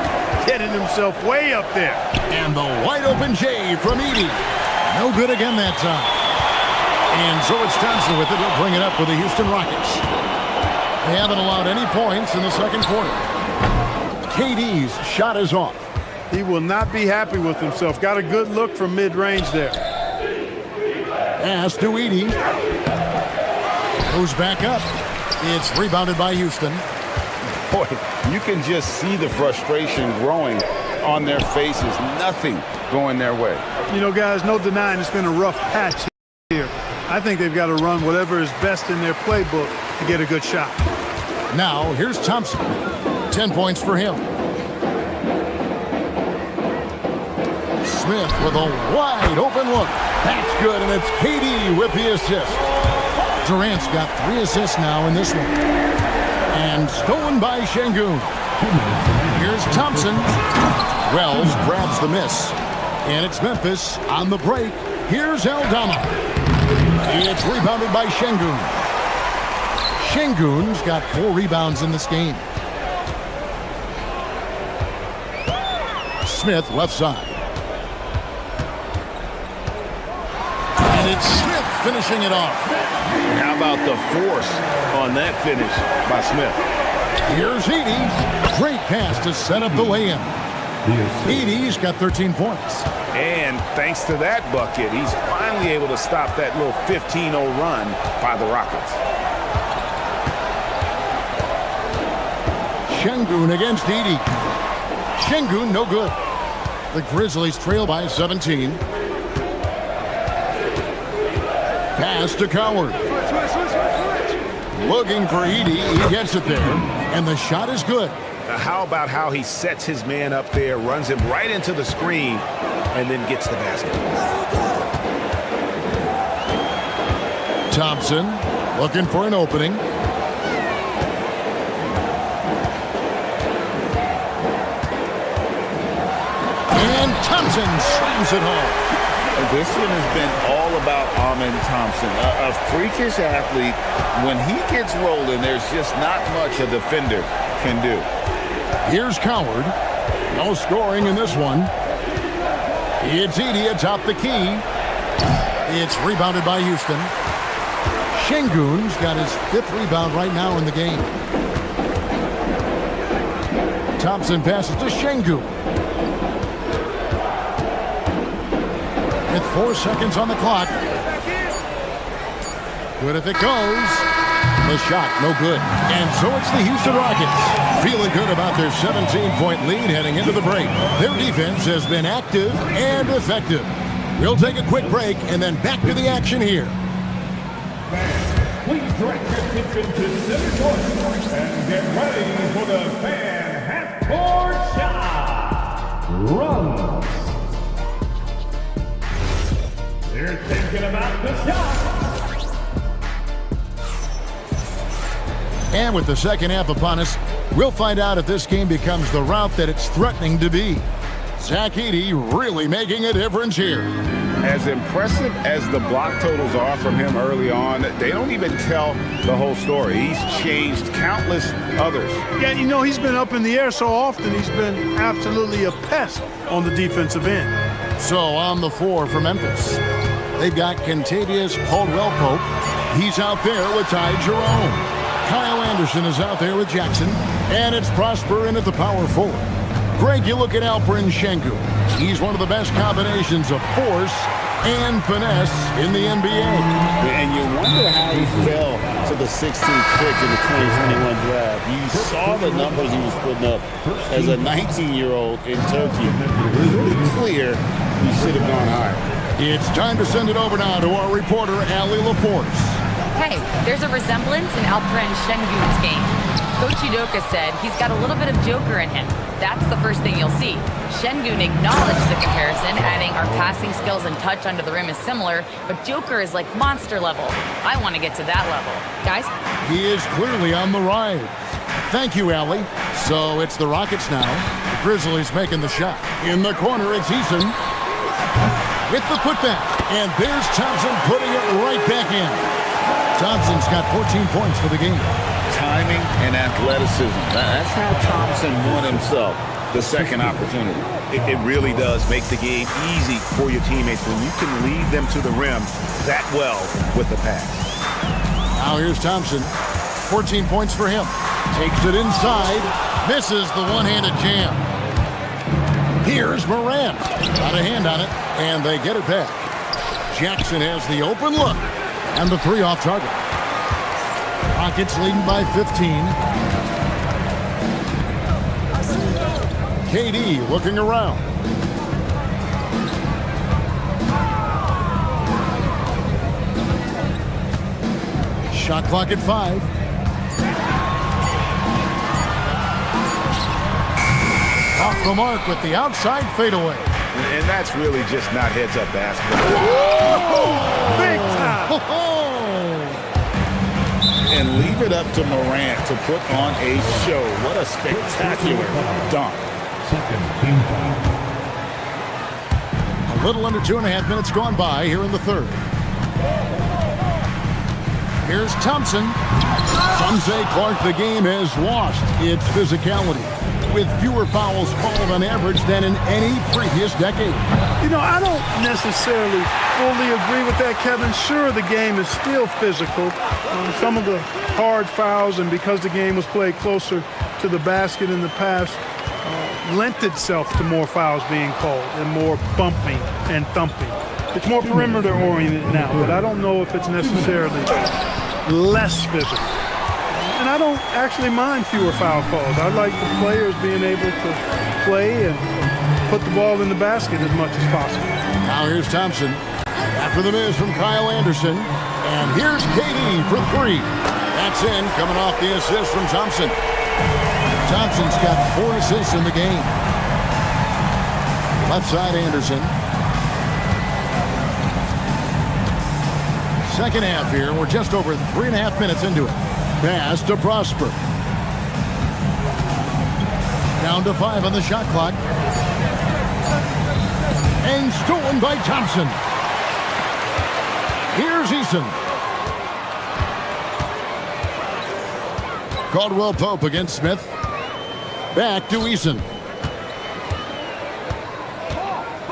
getting himself way up there? And the wide-open J from Edie. No good again that time. And so it's Thompson with it. He'll bring it up for the Houston Rockets. They haven't allowed any points in the second quarter. KD's shot is off. He will not be happy with himself. Got a good look from mid-range there. Pass to Edie. Goes back up. It's rebounded by Houston. Boy, you can just see the frustration growing on their faces. Nothing going their way. You know, guys, no denying it's been a rough patch here. I think they've got to run whatever is best in their playbook to get a good shot. Now, here's Thompson. 10 points for him. Smith with a wide open look. That's good, and it's KD with the assist. Durant's got 3 assists now in this one. And stolen by Şengün. Here's Thompson. Wells grabs the miss. And it's Memphis on the break. Here's Aldama. It's rebounded by Şengün. Şengün's got 4 rebounds in this game. Smith left side. And it's Smith finishing it off. How about the force on that finish by Smith? Here's Edie. Great pass to set up the lay-in. Edie's got 13 points. And thanks to that bucket, he's finally able to stop that little 15-0 run by the Rockets. Şengün against Edie. Şengün no good. The Grizzlies trail by 17. Pass to Coward. Looking for Edie. He gets it there. And the shot is good. How about how he sets his man up there, runs him right into the screen, and then gets the basket. Thompson looking for an opening. And Thompson slams it home. This one has been all about Amen Thompson, a freakish athlete. When he gets rolling, there's just not much a defender can do. Here's Coward. No scoring in this one. It's Edie atop the key. It's rebounded by Houston. Şengün's got his 5th rebound right now in the game. Thompson passes to Şengün. With 4 seconds on the clock. Good if it goes. The shot, no good. And so it's the Houston Rockets. Feeling good about their 17-point lead heading into the break. Their defense has been active and effective. We'll take a quick break and then back to the action here. Please direct your attention to center court and get ready for the fan half-court shot. Runs. They're thinking about And with the second half upon us, we'll find out if this game becomes the route that it's threatening to be. Zach Edey really making a difference here. As impressive as the block totals are from him early on, they don't even tell the whole story. He's changed countless others. Yeah, you know, he's been up in the air so often, he's been absolutely a pest on the defensive end. So on the floor for Memphis, they've got Kentavious Caldwell-Pope. He's out there with Ty Jerome. Kyle Anderson is out there with Jackson. And it's Prosper in at the power forward. Greg, you look at Alperen Sengun. He's one of the best combinations of force and finesse in the NBA. And you wonder how he fell to the 16th pick in the 2021 draft. You saw the numbers he was putting up as a 19-year-old in Turkey. It was really clear he should have gone higher. It's time to send it over now to our reporter, Allie LaForce. Hey, there's a resemblance in Alperen Sengun's game. Coach Udoka said he's got a little bit of Joker in him. That's the first thing you'll see. Sengun acknowledged the comparison, adding our passing skills and touch under the rim is similar, but Joker is like monster level. I want to get to that level. Guys? He is clearly on the ride. Thank you, Allie. So it's the Rockets now. The Grizzlies making the shot. In the corner, it's Eason with the putback. And there's Thompson putting it right back in. Thompson's got 14 points for the game. Timing and athleticism. That's how Thompson won himself the second opportunity. It really does make the game easy for your teammates when you can lead them to the rim that well with the pass. Now here's Thompson. 14 points for him. Takes it inside. Misses the one-handed jam. Here's Morant. Got a hand on it, and they get it back. Jackson has the open look. And the three off target. Rockets leading by 15. KD looking around. Shot clock at 5. Off the mark with the outside fadeaway. And that's really just not heads-up basketball. Big time! And leave it up to Morant to put on a show. What a spectacular dunk. A little under 2.5 minutes gone by here in the third. Here's Thompson. Some say, Clark, the game has lost its physicality, with fewer fouls called on average than in any previous decade. You know, I don't necessarily fully agree with that, Kevin. Sure, the game is still physical. Some of the hard fouls, and because the game was played closer to the basket in the past, lent itself to more fouls being called and more bumping and thumping. It's more perimeter-oriented now, but I don't know if it's necessarily less physical. And I don't actually mind fewer foul calls. I like the players being able to play and put the ball in the basket as much as possible. Now here's Thompson. After the miss from Kyle Anderson. And here's KD for 3. That's in, coming off the assist from Thompson. Thompson's got 4 assists in the game. Left side, Anderson. Second half here. We're just over 3.5 minutes into it. Pass to Prosper. Down to 5 on the shot clock. And stolen by Thompson. Here's Eason. Caldwell-Pope against Smith. Back to Eason.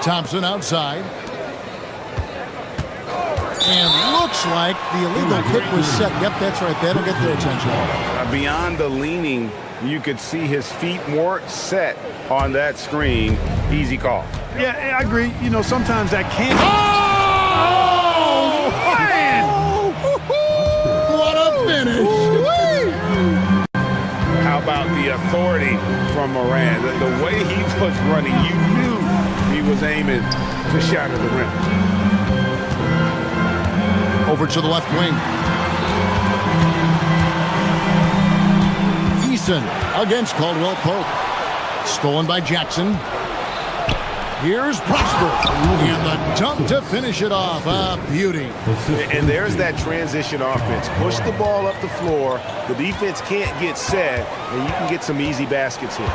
Thompson outside. And looks like the illegal kick was set. Yep, that's right. That'll get their attention. Beyond the leaning, you could see his feet more set on that screen. Easy call. Yeah, I agree. You know, sometimes that can. Oh! Man! What a finish! How about the authority from Morant? The way he was running, you knew he was aiming to shatter the rim. Over to the left wing. Eason against Caldwell-Pope. Stolen by Jackson. Here's Prosper. And the dunk to finish it off. A beauty. And there's that transition offense. Push the ball up the floor. The defense can't get set, and you can get some easy baskets here.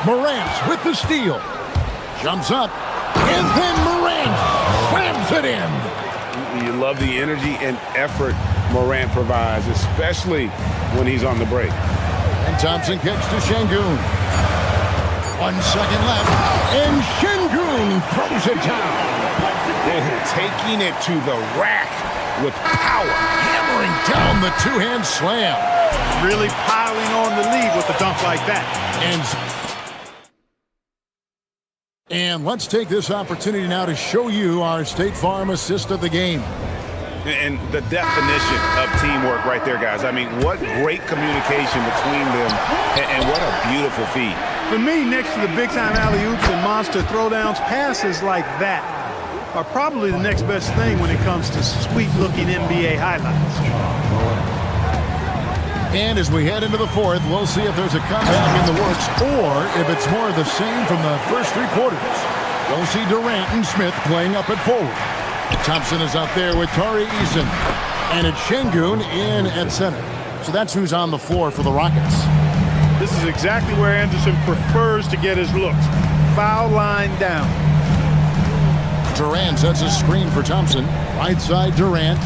Morant with the steal. Jumps up. And then Morant slams it in. You love the energy and effort Morant provides, especially when he's on the break. And Thompson kicks to Şengün. 1 second left. And Şengün throws it down. Taking it to the rack with power. Hammering down the two-hand slam. Really piling on the lead with a dunk like that. And let's take this opportunity now to show you our State Farm assist of the game. And the definition of teamwork right there, guys. I mean, what great communication between them, and what a beautiful feed. For me, next to the big-time alley-oops and monster throwdowns, passes like that are probably the next best thing when it comes to sweet-looking NBA highlights. And as we head into the fourth, we'll see if there's a comeback in the works or if it's more of the same from the first 3 quarters. You'll see Durant and Smith playing up at forward. Thompson is up there with Tari Eason. And it's Şengün in at center. So that's who's on the floor for the Rockets. This is exactly where Anderson prefers to get his looks. Foul line down. Durant sets a screen for Thompson. Right side, Durant.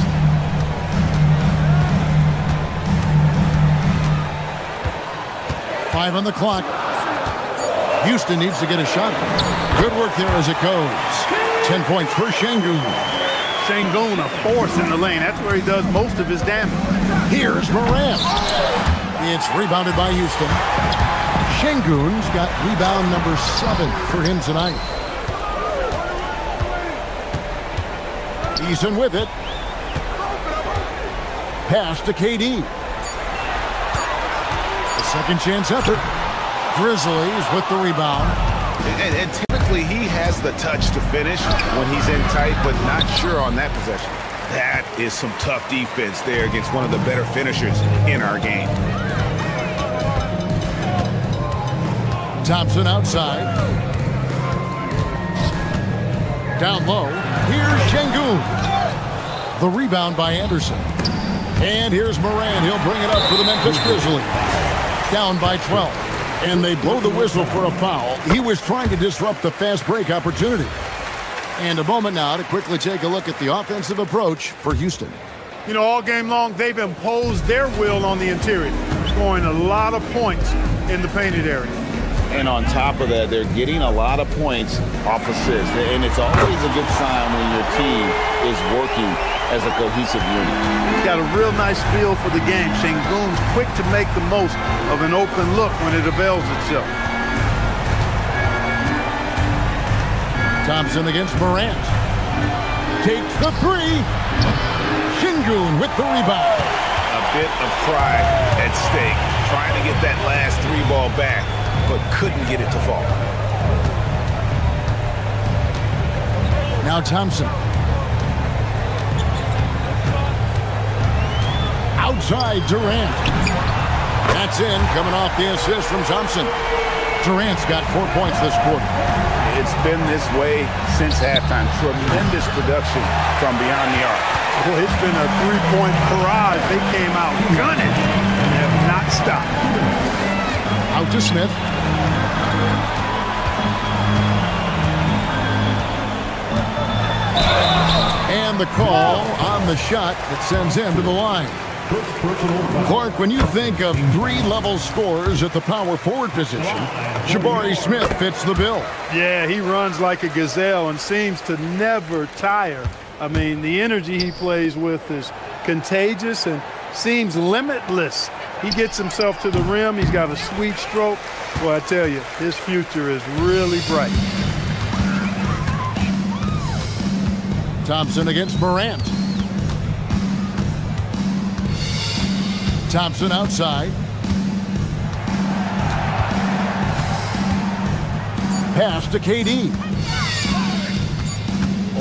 Five on the clock. Houston needs to get a shot. Good work there as it goes. 10 points for Şengün. Şengün, a force in the lane. That's where he does most of his damage. Here's Morant. It's rebounded by Houston. Şengün's got rebound number 7 for him tonight. Eason with it. Pass to KD. A second chance effort. Grizzlies with the rebound. And typically he has the touch to finish when he's in tight, but not sure on that possession. That is some tough defense there against one of the better finishers in our game. Thompson outside. Down low. Here's Şengün. The rebound by Anderson. And here's Morant. He'll bring it up for the Memphis Grizzlies. Down by 12. And they blow the whistle for a foul. He was trying to disrupt the fast break opportunity. And a moment now to quickly take a look at the offensive approach for Houston. You know, all game long, they've imposed their will on the interior, scoring a lot of points in the painted area. And on top of that, they're getting a lot of points off assists. And it's always a good sign when your team is working as a cohesive unit. He's got a real nice feel for the game. Şengün's quick to make the most of an open look when it avails itself. Thompson against Morant. Takes the 3. Şengün with the rebound. A bit of pride at stake, trying to get that last 3 ball back, but couldn't get it to fall. Now Thompson. Outside Durant. That's in, coming off the assist from Thompson. Durant's got 4 points this quarter. It's been this way since halftime. Tremendous production from beyond the arc. Well, it's been a 3-point barrage. They came out gunning and have not stopped. Out to Smith. And the call on the shot that sends him to the line. Clark, when you think of 3-level scorers at the power forward position, Jabari Smith fits the bill. Yeah, he runs like a gazelle and seems to never tire. I mean, the energy he plays with is contagious and seems limitless. He gets himself to the rim. He's got a sweet stroke. Well, I tell you, his future is really bright. Thompson against Morant. Thompson outside. Pass to KD.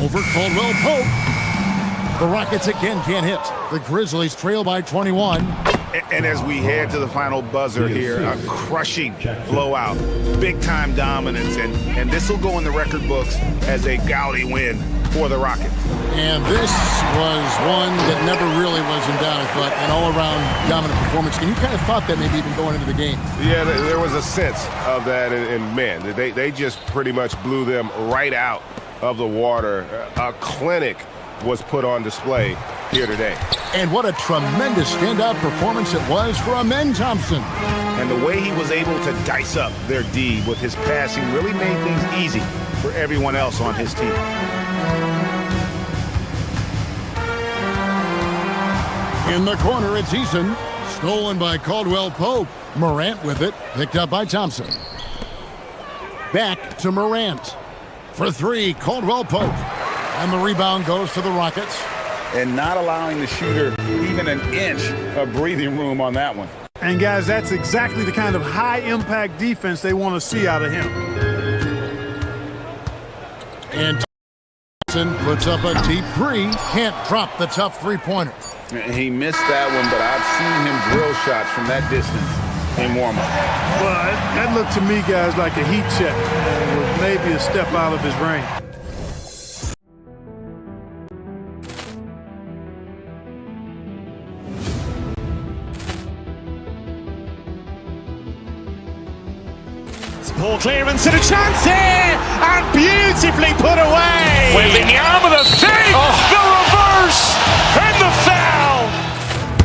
Over Caldwell Pope. The Rockets again can't hit. The Grizzlies trail by 21. And as we head to the final buzzer here, a crushing blowout, big-time dominance, and this will go in the record books as a gaudy win for the Rockets. And this was one that never really was in doubt, I thought, an all-around dominant performance. And you kind of thought that maybe even going into the game. Yeah, there was a sense of that, and man, they just pretty much blew them right out of the water. A clinic was put on display here today. And what a tremendous standout performance it was for Amen Thompson. And the way he was able to dice up their D with his passing really made things easy for everyone else on his team. In the corner, it's Eason. Stolen by Caldwell Pope. Morant with it, picked up by Thompson. Back to Morant. For three, Caldwell Pope. And the rebound goes to the Rockets. And not allowing the shooter even an inch of breathing room on that one. And guys, that's exactly the kind of high-impact defense they want to see out of him. And Thompson puts up a deep three. Can't drop the tough three-pointer. He missed that one, but I've seen him drill shots from that distance in warm-up. Well, that looked to me, guys, like a heat check. With maybe a step out of his range. Ball clearance and a chance here, and beautifully put away. Wembanyama the fake, the reverse, and the foul.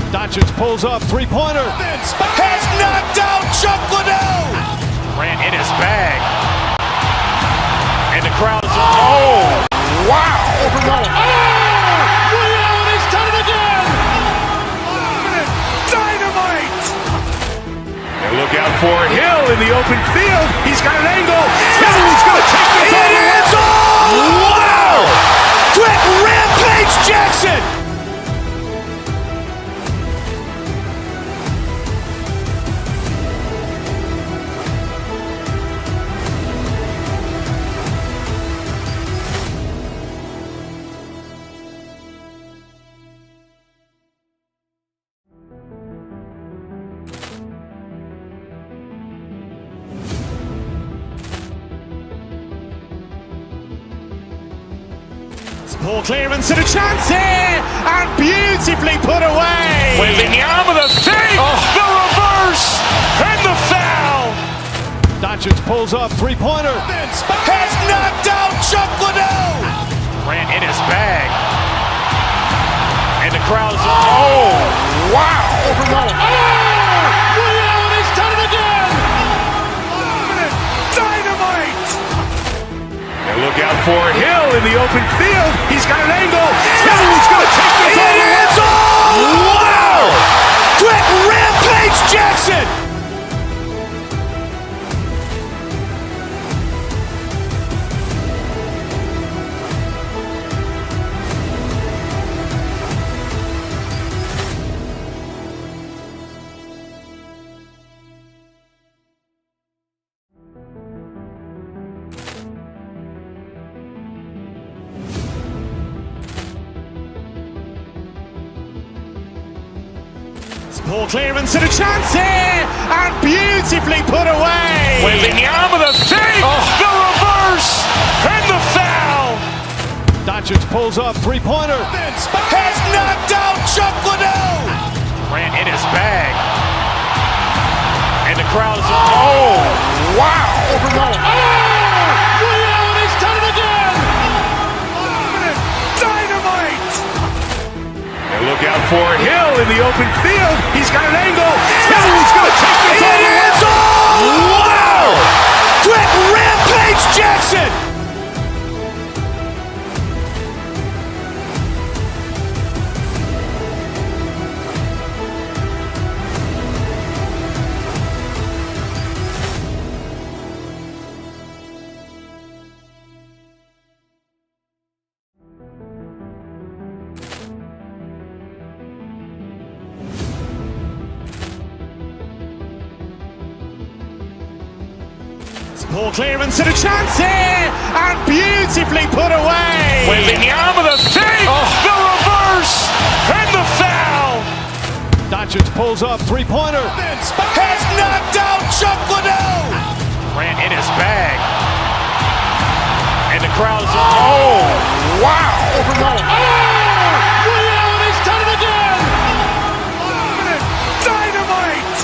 Doncic pulls up, three-pointer. Has knocked out Chuck Liddell. Ran in his bag. And the crowd is... Oh, wow. He's done it again. Dynamite. And look out for Hill in the open field. He's got an angle. He's going to take this all the way. Wow! Quick Rampage Jackson. Ball clearance and a chance here, and beautifully put away. Wembanyama the fake, the reverse, and the foul. Doncic pulls up, three-pointer. Has knocked out Chuck Liddell. Ran in his bag. And the crowd is... Oh, wow. He's done it again. Dynamite. And look out for Hill in the open field. He's got an angle. He's going to take this all the way. Wow! Quick Rampage Jackson. Ball clearance and a chance here, and beautifully put away. Wembanyama the fake, the reverse, and the foul. Doncic pulls up, three-pointer. Has knocked out Chuck Liddell. Ran in his bag. And the crowd is... Oh, wow. He's done it again. Dynamite. And look out for Hill in the open field. He's got an angle. He's going to take this all the way. Wow! Quick Rampage Jackson. Ball clearance and a chance here, and beautifully put away. Wembanyama the fake, the reverse, and the foul. Doncic pulls up, three-pointer. Vince has knocked out Chuck Liddell. Grant in his bag. And the crowd is... Oh, wow. Ray Allen has done it again. Dynamite.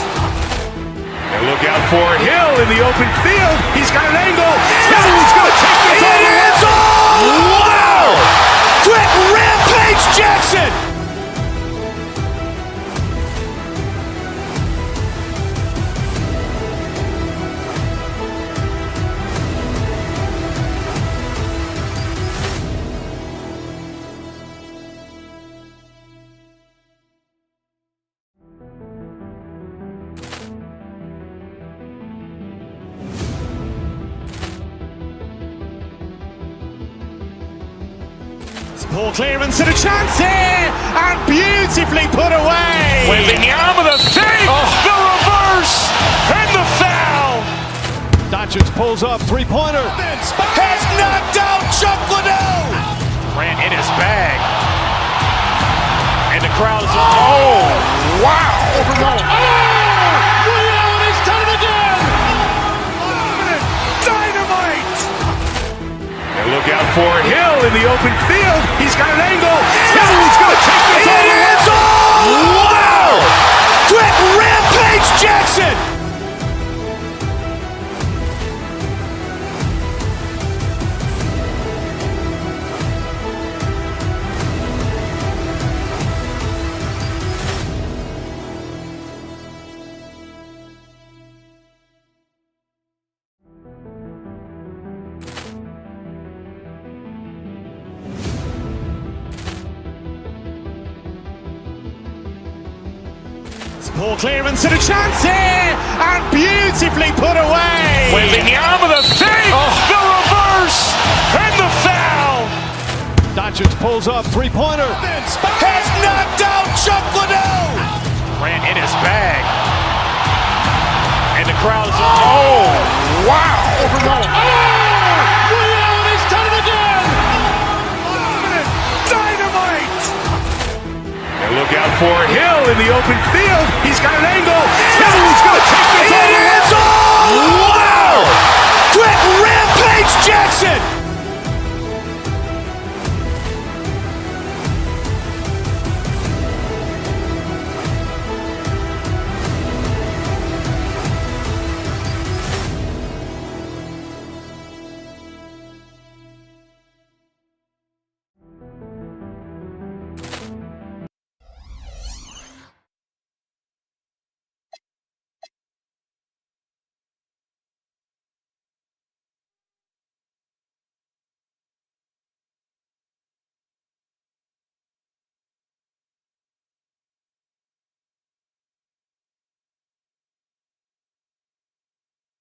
And look out for Hill in the open field. He's got an angle. Hill's going to take this all the way. Wow. Quick Rampage Jackson. Poor clearance and a chance here, and beautifully put away. Wembanyama the fake, the reverse, and the foul. Doncic pulls up, three-pointer. Vince has knocked out Chuck Liddell. Grant in his bag. And the crowd is... Oh, wow. Ray Allen has done it again. Dynamite. And look out for Hill in the open field. He's got an angle. Hill's going to take this all the way. Wow. Quick Rampage Jackson. Poor clearance and a chance here, and beautifully put away. Wembanyama the fake, the reverse, and the foul. Doncic pulls up, three-pointer. Vince has knocked out Chuck Liddell. Grant in his bag. And the crowd is... Oh, wow. Ray Allen has done it again. Dynamite. And look out for Hill in the open field. He's got an angle. Hill's going to take this all the way. Wow. Quick Rampage Jackson.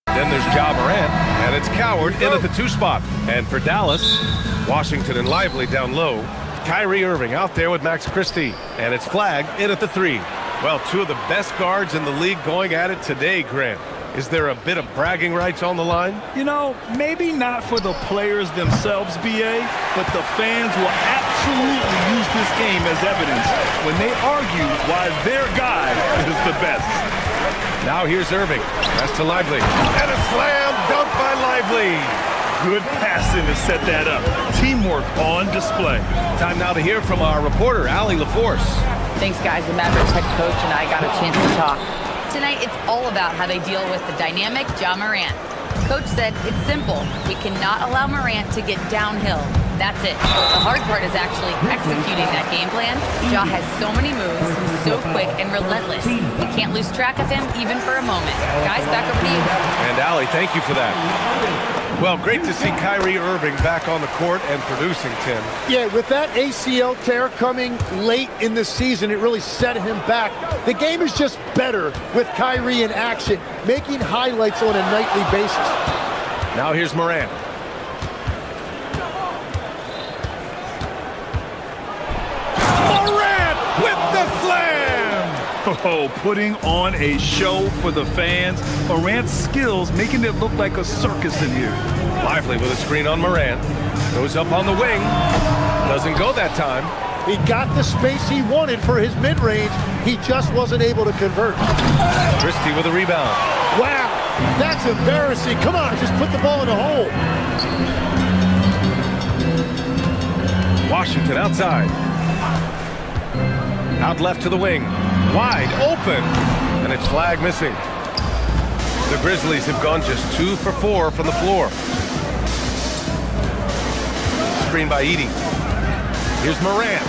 Then there's Ja Morant, and it's Coward in at the 2 spot. And for Dallas, Washington and Lively down low. Kyrie Irving out there with Max Christie, and it's Flag in at the 3. Well, 2 of the best guards in the league going at it today, Grant. Is there a bit of bragging rights on the line? You know, maybe not for the players themselves, BA, but the fans will absolutely use this game as evidence when they argue why their guy is the best. Now here's Irving. Pass to Lively. And a slam dunk by Lively. Good passing to set that up. Teamwork on display. Time now to hear from our reporter, Allie LaForce. Thanks, guys. The Mavericks head coach and I got a chance to talk. Tonight, it's all about how they deal with the dynamic Ja Morant. Coach said it's simple. We cannot allow Morant to get downhill. That's it. The hard part is actually executing that game plan. Ja has so many moves, he's so quick and relentless. We can't lose track of him even for a moment. Guys, back over to you. And Allie, thank you for that. Well, great to see Kyrie Irving back on the court and producing, Tim. Yeah, with that ACL tear coming late in the season, it really set him back. The game is just better with Kyrie in action, making highlights on a nightly basis. Now here's Morant. Morant with the slam! Oh, putting on a show for the fans. Morant's skills making it look like a circus in here. Lively with a screen on Morant. Goes up on the wing. Doesn't go that time. He got the space he wanted for his mid-range. He just wasn't able to convert. Christie with a rebound. Wow, that's embarrassing. Come on, just put the ball in the hole. Washington outside. Out left to the wing. Wide open. And it's flag missing. The Grizzlies have gone just 2 for 4 from the floor. Screen by Edey. Here's Morant.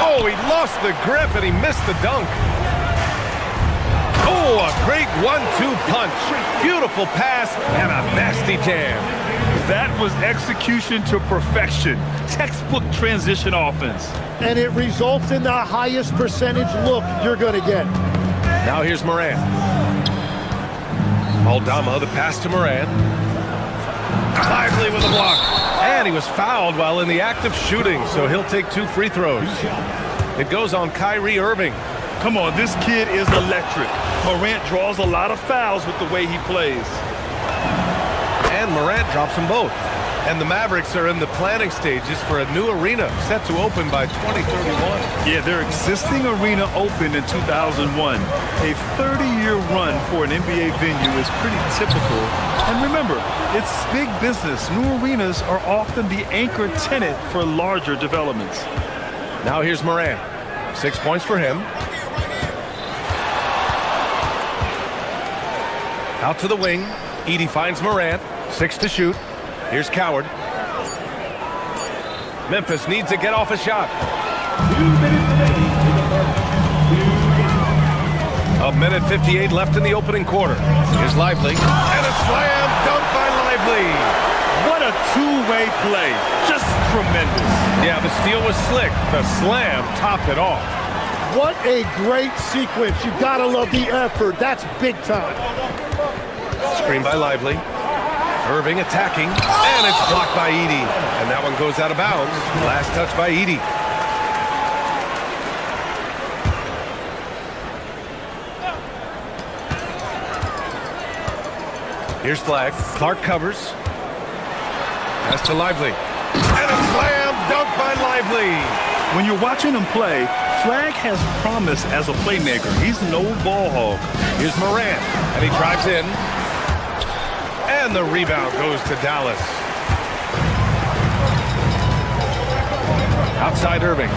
Oh, he lost the grip and he missed the dunk. Oh, a great 1-2 punch. Beautiful pass and a nasty jam. That was execution to perfection. Textbook transition offense. And it results in the highest percentage look you're going to get. Now here's Morant. Aldama, the pass to Morant. Lively with a block. And he was fouled while in the act of shooting, so he'll take 2 free throws. It goes on Kyrie Irving. Come on, this kid is electric. Morant draws a lot of fouls with the way he plays. And Morant drops them both. And the Mavericks are in the planning stages for a new arena set to open by 2031. Yeah, their existing arena opened in 2001. A 30-year run for an NBA venue is pretty typical. And remember, it's big business. New arenas are often the anchor tenant for larger developments. Now here's Morant. 6 points for him. Out to the wing. Edey finds Morant. 6 to shoot. Here's Coward. Memphis needs to get off a shot. 1:58 left in the opening quarter. Here's Lively. And a slam dunk by Lively. What a two-way play. Just tremendous. Yeah, the steal was slick. The slam topped it off. What a great sequence. You gotta love the effort. That's big time. Screen by Lively. Irving attacking, and it's blocked by Edey. And that one goes out of bounds. Last touch by Edey. Here's Flag. Clark covers. Pass to Lively. And a slam dunk by Lively. When you're watching him play, Flag has promise as a playmaker. He's no ball hog. Here's Morant, and he drives in. And the rebound goes to Dallas. Outside Irving.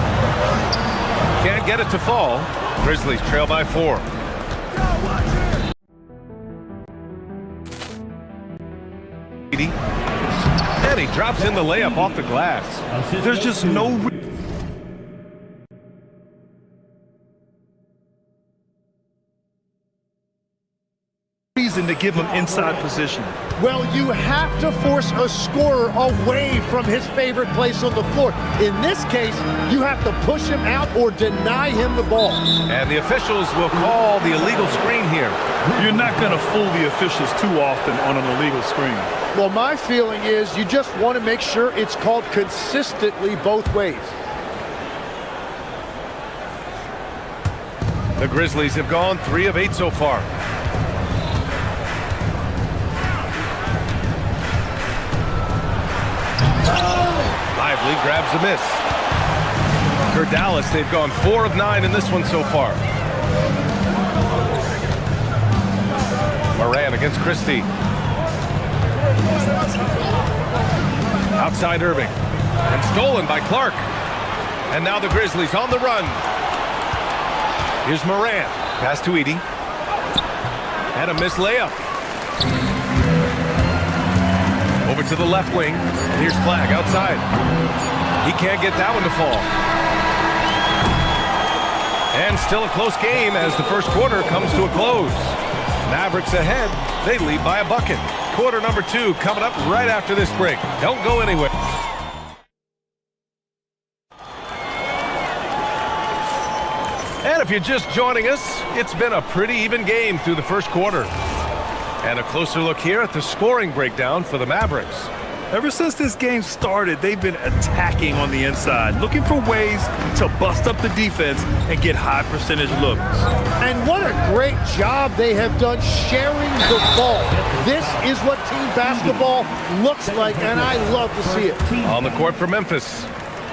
Can't get it to fall. Grizzlies trail by 4. And he drops in the layup off the glass. There's just no reason to give him inside position. Well, you have to force a scorer away from his favorite place on the floor. In this case, you have to push him out or deny him the ball. And the officials will call the illegal screen here. You're not going to fool the officials too often on an illegal screen. Well, my feeling is you just want to make sure it's called consistently both ways. The Grizzlies have gone 3 of 8 so far. Lively grabs a miss. For Dallas, they've gone 4 of 9 in this one so far. Morant against Christie. Outside Irving. And stolen by Clark. And now the Grizzlies on the run. Here's Morant. Pass to Edey. And a missed layup. Over to the left wing. And here's Flag outside. He can't get that one to fall. And still a close game as the first quarter comes to a close. Mavericks ahead. They lead by a bucket. Quarter number 2 coming up right after this break. Don't go anywhere. And if you're just joining us, it's been a pretty even game through the first quarter. And a closer look here at the scoring breakdown for the Mavericks. Ever since this game started, they've been attacking on the inside, looking for ways to bust up the defense and get high percentage looks. And what a great job they have done sharing the ball. This is what team basketball looks like, and I love to see it. On the court for Memphis.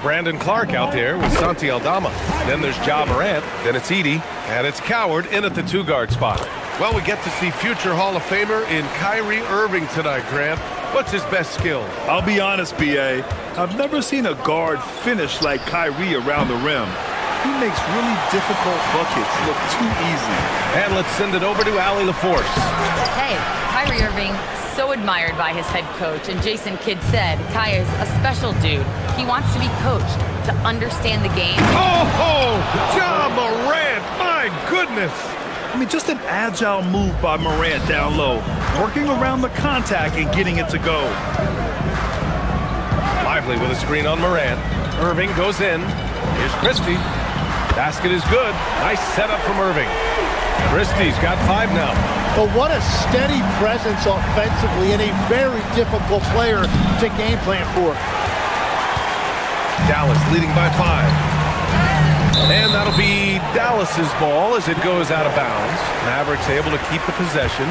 Brandon Clark out there with Santi Aldama. Then there's Ja Morant. Then it's Edey. And it's Coward in at the 2-guard spot. Well, we get to see future Hall of Famer in Kyrie Irving tonight, Grant. What's his best skill? I'll be honest, B.A. I've never seen a guard finish like Kyrie around the rim. He makes really difficult buckets look too easy. And let's send it over to Allie LaForce. Hey, Kyrie Irving, so admired by his head coach. And Jason Kidd said, Kai is a special dude. He wants to be coached, to understand the game. Oh, Ja Morant, my goodness. I mean, just an agile move by Morant down low, working around the contact and getting it to go. Lively with a screen on Morant. Irving goes in. Here's Christie. Basket is good. Nice setup from Irving. Christie's got 5 now. But what a steady presence offensively and a very difficult player to game plan for. Dallas leading by 5. And that'll be Dallas's ball as it goes out of bounds. Mavericks able to keep the possession.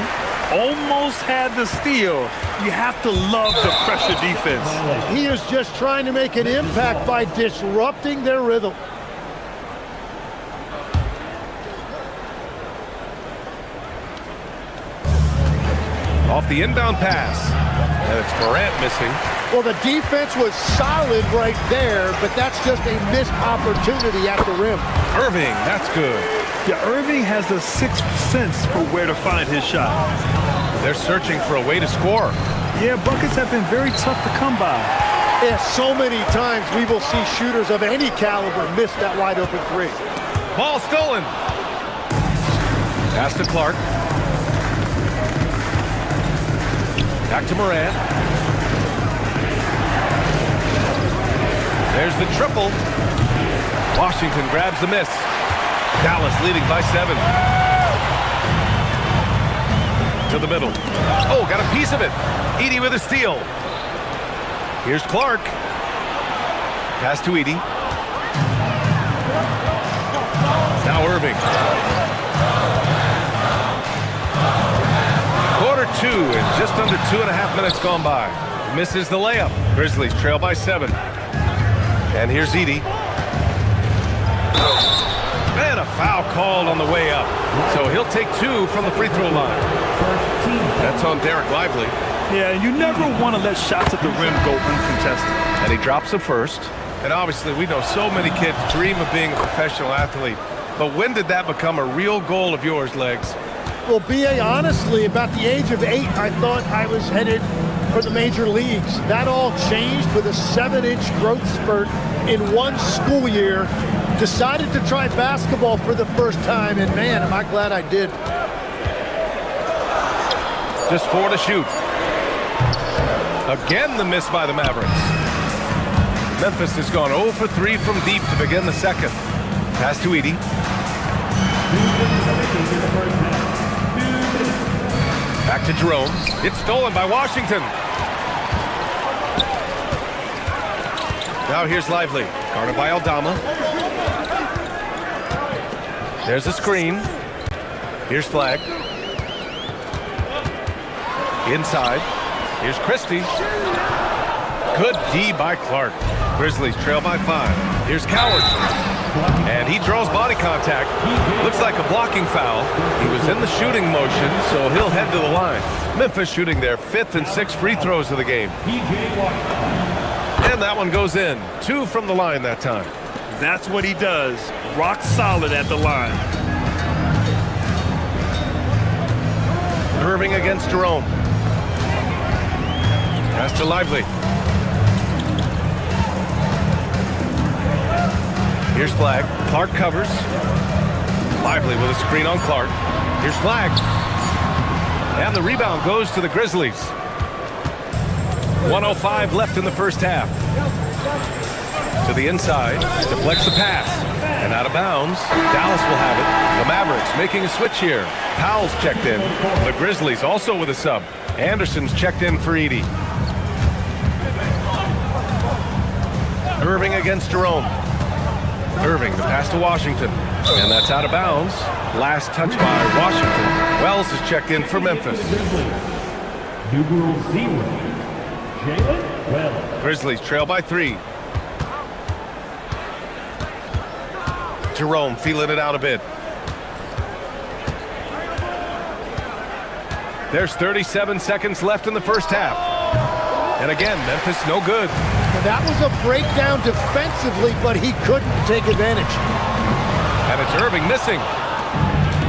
Almost had the steal. You have to love the pressure defense. He is just trying to make an impact by disrupting their rhythm. Off the inbound pass. And it's Morant missing. Well, the defense was solid right there, but that's just a missed opportunity at the rim. Irving, that's good. Yeah, Irving has a sixth sense for where to find his shot. They're searching for a way to score. Yeah, buckets have been very tough to come by. Yeah, so many times we will see shooters of any caliber miss that wide open 3. Ball stolen. Pass to Clark. Back to Morant. There's the triple. Washington grabs the miss. Dallas leading by 7. To the middle. Oh, got a piece of it. Edey with a steal. Here's Clark. Pass to Edey. Now Irving. Quarter 2 and just under 2.5 minutes gone by. Misses the layup. Grizzlies trail by 7. And here's Edey. And a foul called on the way up. So he'll take 2 from the free throw line. That's on Derek Lively. Yeah, you never want to let shots at the rim go uncontested. And he drops the first. And obviously we know so many kids dream of being a professional athlete. But when did that become a real goal of yours, Legs? Well, B.A., honestly, about the age of 8, I thought I was headed for the major leagues. That all changed with a 7-inch growth spurt in one school year. Decided to try basketball for the first time, and man, am I glad I did. Just 4 to shoot. Again, the miss by the Mavericks. Memphis has gone 0 for 3 from deep to begin the second. Pass to Edey. Back to Jerome. It's stolen by Washington. Now here's Lively. Guarded by Aldama. There's a screen. Here's Flag. Inside. Here's Christie. Good D by Clark. Grizzlies trail by 5. Here's Coward. And he draws body contact. Looks like a blocking foul. He was in the shooting motion, so he'll head to the line. Memphis shooting their 5th and 6th free throws of the game. And that one goes in. 2 from the line that time. That's what he does. Rock solid at the line. Irving against Jerome. Pass to Lively. Here's Flag. Clark covers. Lively with a screen on Clark. Here's Flag. And the rebound goes to the Grizzlies. 1:05 left in the first half. To the inside. Deflects the pass. And out of bounds. Dallas will have it. The Mavericks making a switch here. Powell's checked in. The Grizzlies also with a sub. Anderson's checked in for Edey. Irving against Jerome. Irving, the pass to Washington. And that's out of bounds. Last touch by Washington. Wells is checked in for Memphis. Numeral 0, Jalen Wells. Grizzlies trail by 3. Jerome feeling it out a bit. There's 37 seconds left in the first half. And again, Memphis no good. That was a breakdown defensively, but he couldn't take advantage. And it's Irving missing.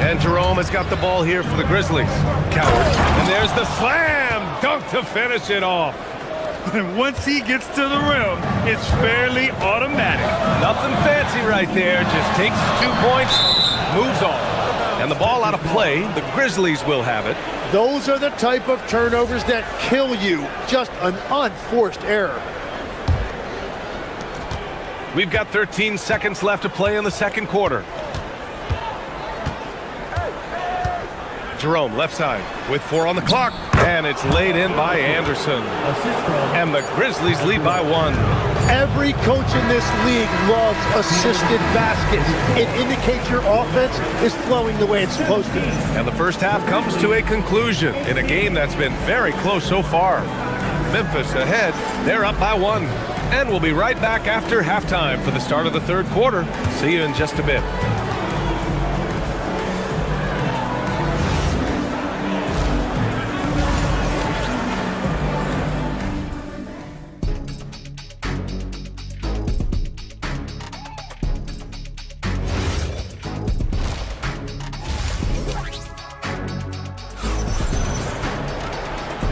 And Jerome has got the ball here for the Grizzlies. Coward. And there's the slam dunk to finish it off. And once he gets to the rim, it's fairly automatic. Nothing fancy right there. Just takes his 2 points, moves on. And the ball out of play. The Grizzlies will have it. Those are the type of turnovers that kill you. Just an unforced error. We've got 13 seconds left to play in the second quarter. Jerome, left side, with 4 on the clock. And it's laid in by Anderson. And the Grizzlies lead by 1. Every coach in this league loves assisted baskets. It indicates your offense is flowing the way it's supposed to. And the first half comes to a conclusion in a game that's been very close so far. Memphis ahead. They're up by 1. And we'll be right back after halftime for the start of the third quarter. See you in just a bit.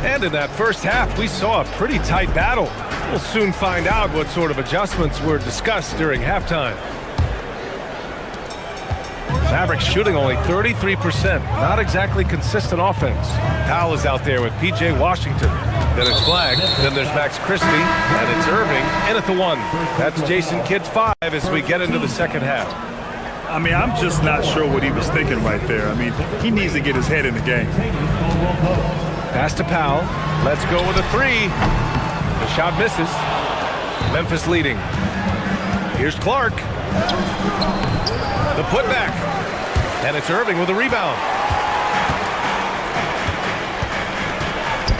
And in that first half, we saw a pretty tight battle. We'll soon find out what sort of adjustments were discussed during halftime. Mavericks shooting only 33%. Not exactly consistent offense. Powell is out there with P.J. Washington. Then it's flagged. Then there's Max Christie. And it's Irving in at the 1. That's Jason Kidd's 5 as we get into the second half. I mean, I'm just not sure what he was thinking right there. I mean, he needs to get his head in the game. Pass to Powell. Let's go with a 3. The shot misses. Memphis leading. Here's Clark. The putback. And it's Irving with a rebound.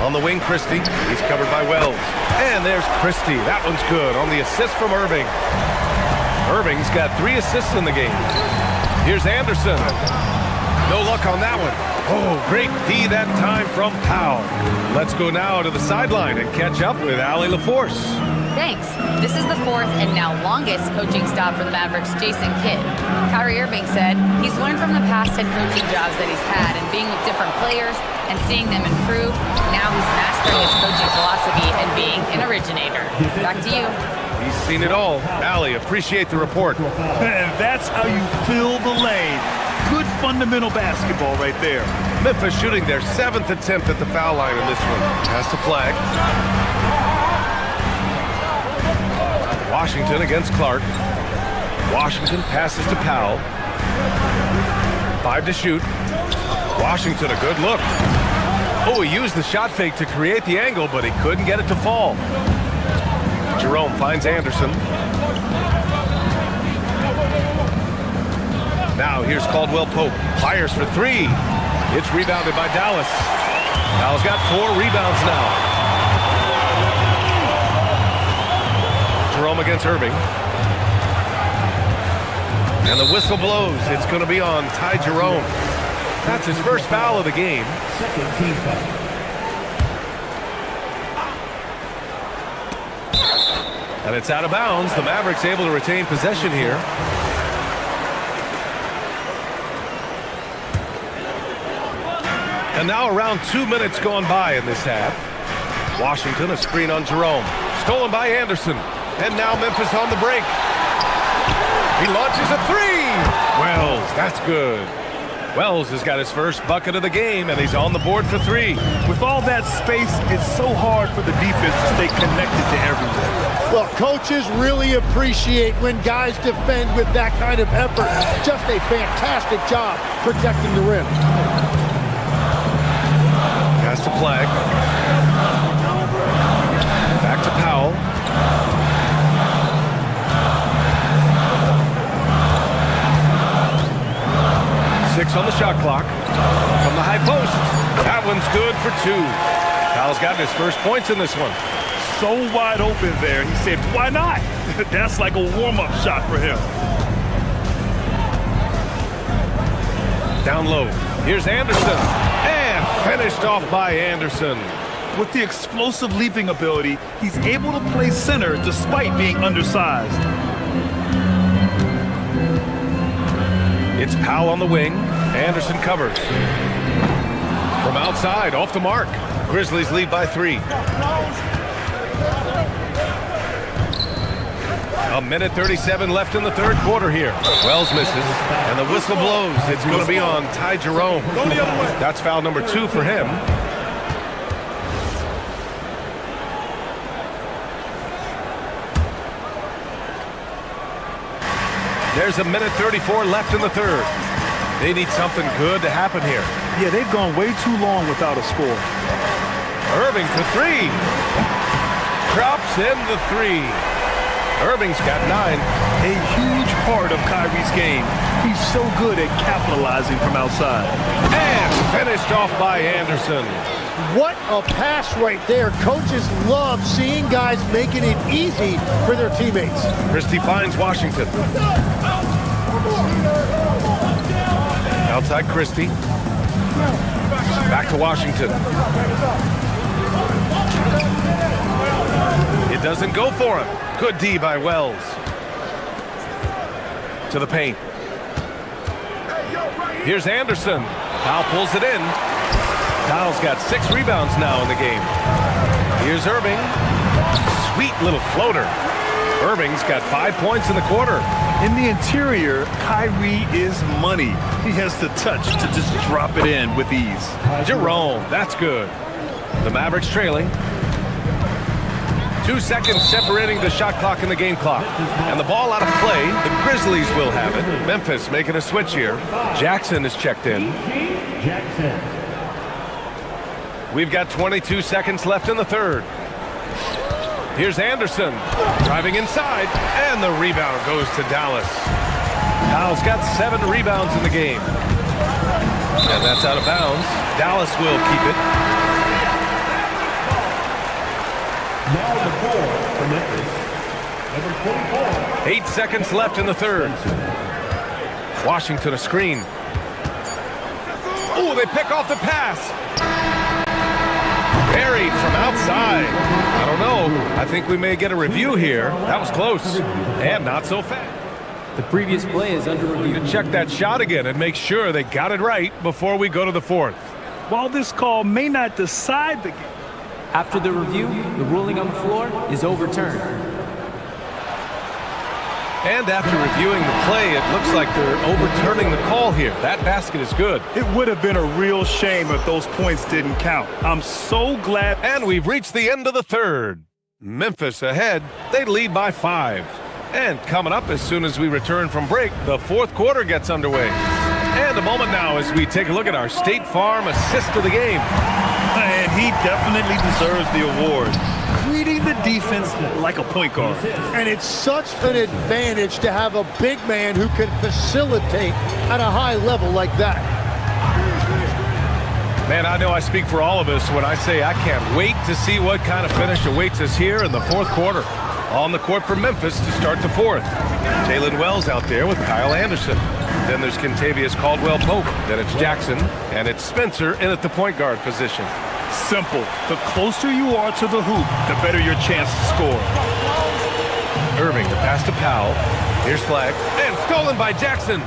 On the wing, Christie. He's covered by Wells. And there's Christie. That one's good on the assist from Irving. Irving's got 3 assists in the game. Here's Anderson. No luck on that one. Oh, great D that time from Powell. Let's go now to the sideline and catch up with Allie LaForce. Thanks. This is the 4th and now longest coaching stop for the Mavericks' Jason Kidd. Kyrie Irving said he's learned from the past head coaching jobs that he's had and being with different players and seeing them improve. Now he's mastering his coaching philosophy and being an originator. Back to you. He's seen it all. Allie, appreciate the report. And that's how you fill the lane. Good fundamental basketball right there. Memphis shooting their 7th attempt at the foul line in this one. Has to flag. Washington against Clark. Washington passes to Powell. 5 to shoot. Washington, a good look. Oh, he used the shot fake to create the angle, but he couldn't get it to fall. Jerome finds Anderson. Now here's Caldwell Pope. Fires for 3. It's rebounded by Dallas. Dallas got 4 rebounds now. Jerome against Irving. And the whistle blows. It's going to be on Ty Jerome. That's his first foul of the game. Second team foul. And it's out of bounds. The Mavericks able to retain possession here. And now around 2 minutes gone by in this half. Washington, a screen on Jerome. Stolen by Anderson. And now Memphis on the break. He launches a 3. Wells, that's good. Wells has got his first bucket of the game, and he's on the board for 3. With all that space, it's so hard for the defense to stay connected to everyone. Well, coaches really appreciate when guys defend with that kind of effort. Just a fantastic job protecting the rim. Pass to flag. Back to Powell. Six on the shot clock. From the high post. That one's good for 2. Powell's got his first points in this one. So wide open there. He said, why not? That's like a warm-up shot for him. Down low. Here's Anderson. And finished off by Anderson. With the explosive leaping ability, he's able to play center despite being undersized. It's Powell on the wing. Anderson covers. From outside, off the mark. Grizzlies lead by 3. A minute 37 left in the third quarter here. Wells misses, and the whistle blows. It's going to be on Ty Jerome. That's foul number 2 for him. There's a minute 34 left in the third. They need something good to happen here. Yeah, they've gone way too long without a score. Irving for 3. Drops in the 3. Irving's got 9. A huge part of Kyrie's game. He's so good at capitalizing from outside. And finished off by Anderson. What a pass right there. Coaches love seeing guys making it easy for their teammates. Christie finds Washington. Outside Christie. Back to Washington. It doesn't go for him. Good D by Wells. To the paint. Here's Anderson. Powell pulls it in. Powell's got 6 rebounds now in the game. Here's Irving. Sweet little floater. Irving's got 5 points in the quarter. In the interior, Kyrie is money. He has the touch to just drop it in with ease. Jerome, that's good. The Mavericks trailing. 2 seconds separating the shot clock and the game clock. And the ball out of play. The Grizzlies will have it. Memphis making a switch here. Jackson is checked in. We've got 22 seconds left in the third. Here's Anderson. Driving inside. And the rebound goes to Dallas. Powell's got 7 rebounds in the game. And that's out of bounds. Dallas will keep it. Now the 4 for Memphis. Number 24. 8 seconds left in the third. Washington a screen. Oh, they pick off the pass. Buried from outside. I don't know. I think we may get a review here. That was close. And not so fast. The previous play is under review. To check that shot again and make sure they got it right before we go to the fourth. While this call may not decide the game, after the review, the ruling on the floor is overturned. And after reviewing the play, it looks like they're overturning the call here. That basket is good. it would have been a real shame if those points didn't count. I'm so glad. And we've reached the end of the third. Memphis ahead. They lead by 5. And coming up as soon as we return from break, the fourth quarter gets underway. And a moment now as we take a look at our State Farm assist of the game. And he definitely deserves the award. Reading the defense like a point guard. And it's such an advantage to have a big man who can facilitate at a high level like that. Man, I know I speak for all of us when I say I can't wait to see what kind of finish awaits us here in the fourth quarter. On the court for Memphis to start the fourth. Jalen Wells out there with Kyle Anderson. Then there's Kentavious Caldwell-Pope. Then it's Jackson. And it's Spencer in at the point guard position. Simple. The closer you are to the hoop, the better your chance to score. Irving, the pass to Powell. Here's flag. And stolen by Jackson.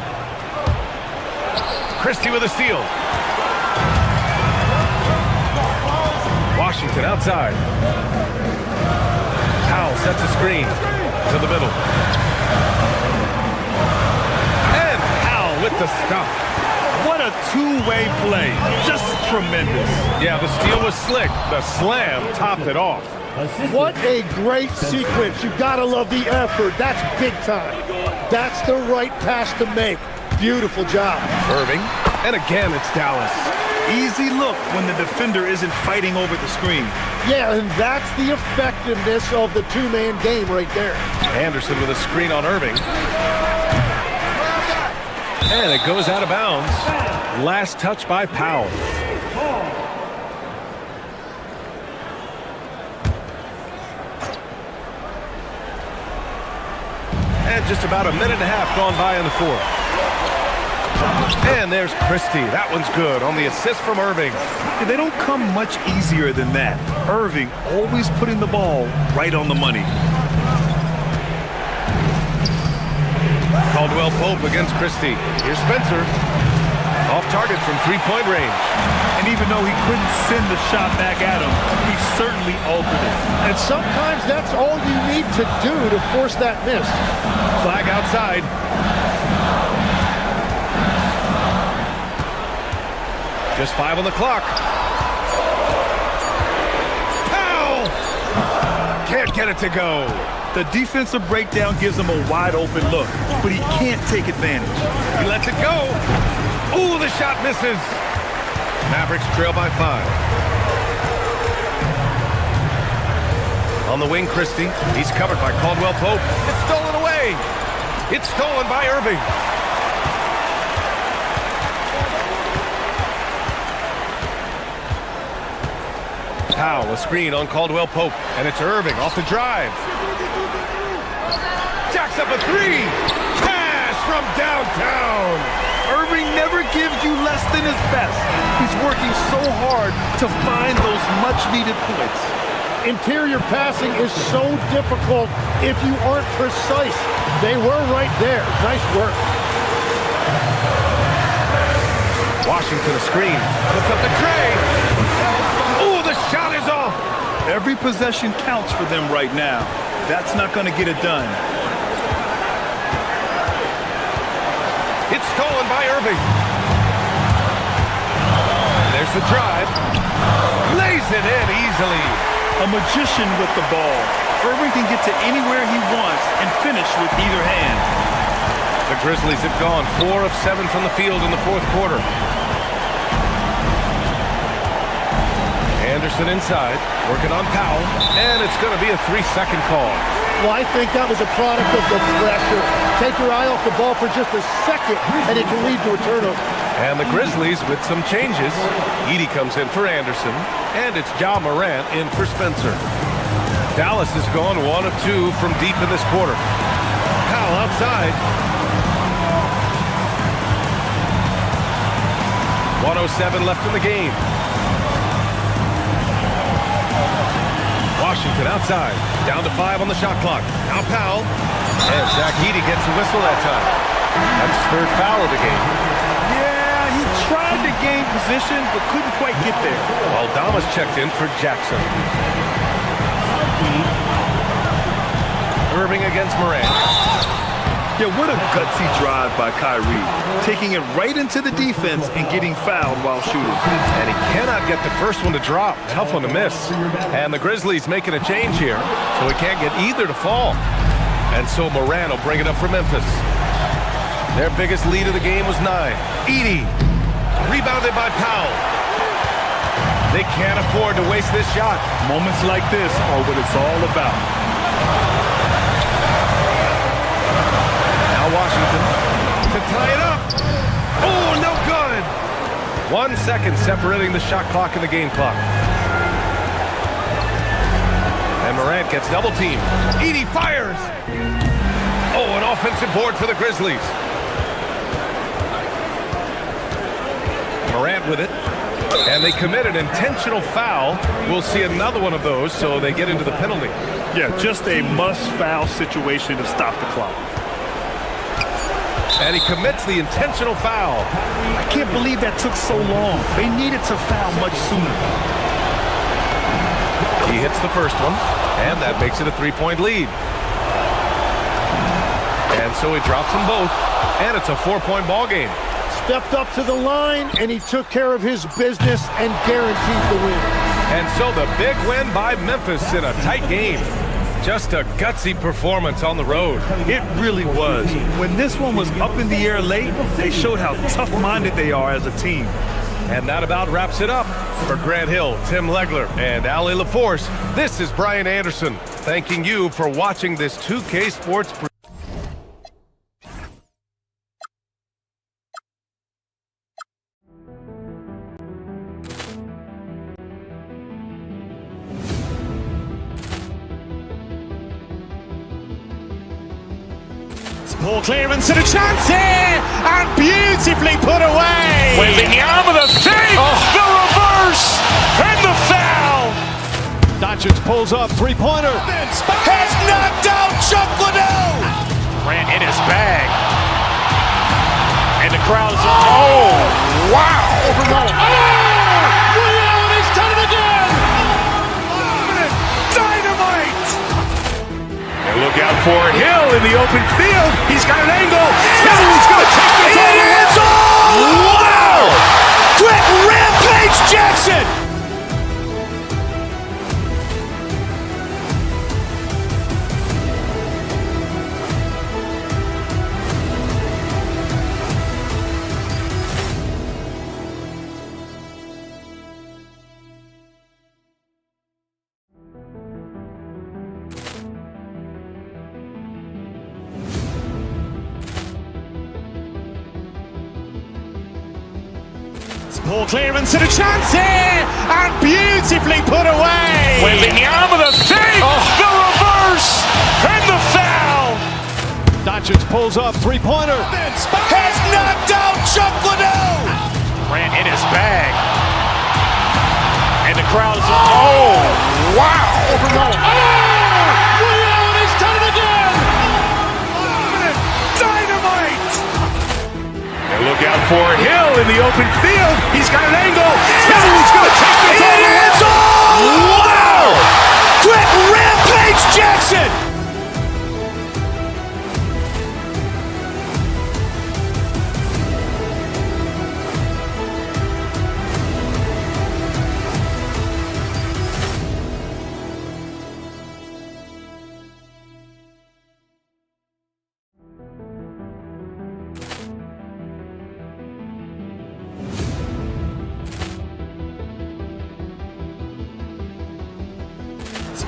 Christie with a steal. Washington outside. Powell sets a screen to the middle. And Powell with the stuff. What a two-way play. Just tremendous. Yeah, the steal was slick. The slam topped it off. What a great sequence. You gotta love the effort. That's big time. That's the right pass to make. Beautiful job. Irving. And again, it's Dallas. Easy look when the defender isn't fighting over the screen. Yeah, and that's the effectiveness of the two-man game right there. Anderson with a screen on Irving. And it goes out of bounds. Last touch by Powell. And just about a minute and a half gone by in the fourth. And there's Christie. That one's good on the assist from Irving. And they don't come much easier than that. Irving always putting the ball right on the money. Caldwell Pope against Christie. Here's Spencer. Off target from three-point range. And even though he couldn't send the shot back at him, he certainly altered it. And sometimes that's all you need to do to force that miss. Flag outside. Just 5 on the clock. Foul! Can't get it to go. The defensive breakdown gives him a wide open look, but he can't take advantage. He lets it go. Ooh, the shot misses. Mavericks trail by 5. On the wing, Christie. He's covered by Caldwell Pope. It's stolen away. It's stolen by Irving. Powell, a screen on Caldwell Pope, and it's Irving off the drive. Jacks up a 3. Cash from downtown. Irving never gives you less than his best. He's working so hard to find those much-needed points. Interior passing is so difficult if you aren't precise. They were right there. Nice work. Washington, a screen. Looks up to Trey. Ooh, the shot is off. Every possession counts for them right now. That's not going to get it done. It's stolen by Irving. There's the drive. Lays it in easily. A magician with the ball. Irving can get to anywhere he wants and finish with either hand. The Grizzlies have gone 4 of 7 from the field in the fourth quarter. Anderson inside, working on Powell, and it's going to be a 3-second call. Well, I think that was a product of the pressure. Take your eye off the ball for just a second, and it can lead to a turnover. And the Grizzlies with some changes. Edey comes in for Anderson, and it's Ja Morant in for Spencer. Dallas has gone 1 of 2 from deep in this quarter. Powell outside. 1:07 left in the game. Washington outside, down to 5 on the shot clock. Now Powell, and Zach Edey gets a whistle that time. That's his 3rd foul of the game. Yeah, he tried to gain position, but couldn't quite get there. While Damas checked in for Jackson. Irving against Morant. Yeah, what a gutsy drive by Kyrie. Taking it right into the defense and getting fouled while shooting. And he cannot get the first one to drop. Tough one to miss. And the Grizzlies making a change here, so he can't get either to fall. And so Morant will bring it up for Memphis. Their biggest lead of the game was 9. Edey, rebounded by Powell. They can't afford to waste this shot. Moments like this are what it's all about. Washington to tie it up. Oh, no good. 1 second separating the shot clock and the game clock. And Morant gets double teamed. Edey fires. Oh, an offensive board for the Grizzlies. Morant with it. And they commit an intentional foul. We'll see another one of those, so they get into the penalty. Yeah, just a must-foul situation to stop the clock. And he commits the intentional foul. I can't believe that took so long. They needed to foul much sooner. He hits the first one, and that makes it a 3-point lead. And so he drops them both, and it's a 4-point ball game. Stepped up to the line, and he took care of his business and guaranteed the win. And so the big win by Memphis in a tight game. Just a gutsy performance on the road. It really was. When this one was up in the air late, they showed how tough-minded they are as a team. And that about wraps it up. For Grant Hill, Tim Legler, and Ali LaForce, this is Brian Anderson, thanking you for watching this 2K Sports. Poor clearance and a chance here, and beautifully put away. Wembanyama with a save, the reverse, and the foul. Doncic pulls up, three-pointer. Has knocked out Chuck Liddell. Ran in his bag. And the crowd is, oh, wow. He's done it again! Dynamite. And look out for Hill in the open field. He's got an angle. Hill's going to take this all the way. Wow! Quick Rampage Jackson. Poor clearance and a chance here, and beautifully put away. Wembanyama with a save, the reverse, and the foul. Doncic pulls up, three-pointer. Has knocked out Chuck Liddell. Ran in his bag. And the crowd is, oh, wow. He's done it again! Dynamite. And look out for Hill in the open field. He's got an angle. Hill's going to take this all the way. Wow! Quick Rampage Jackson.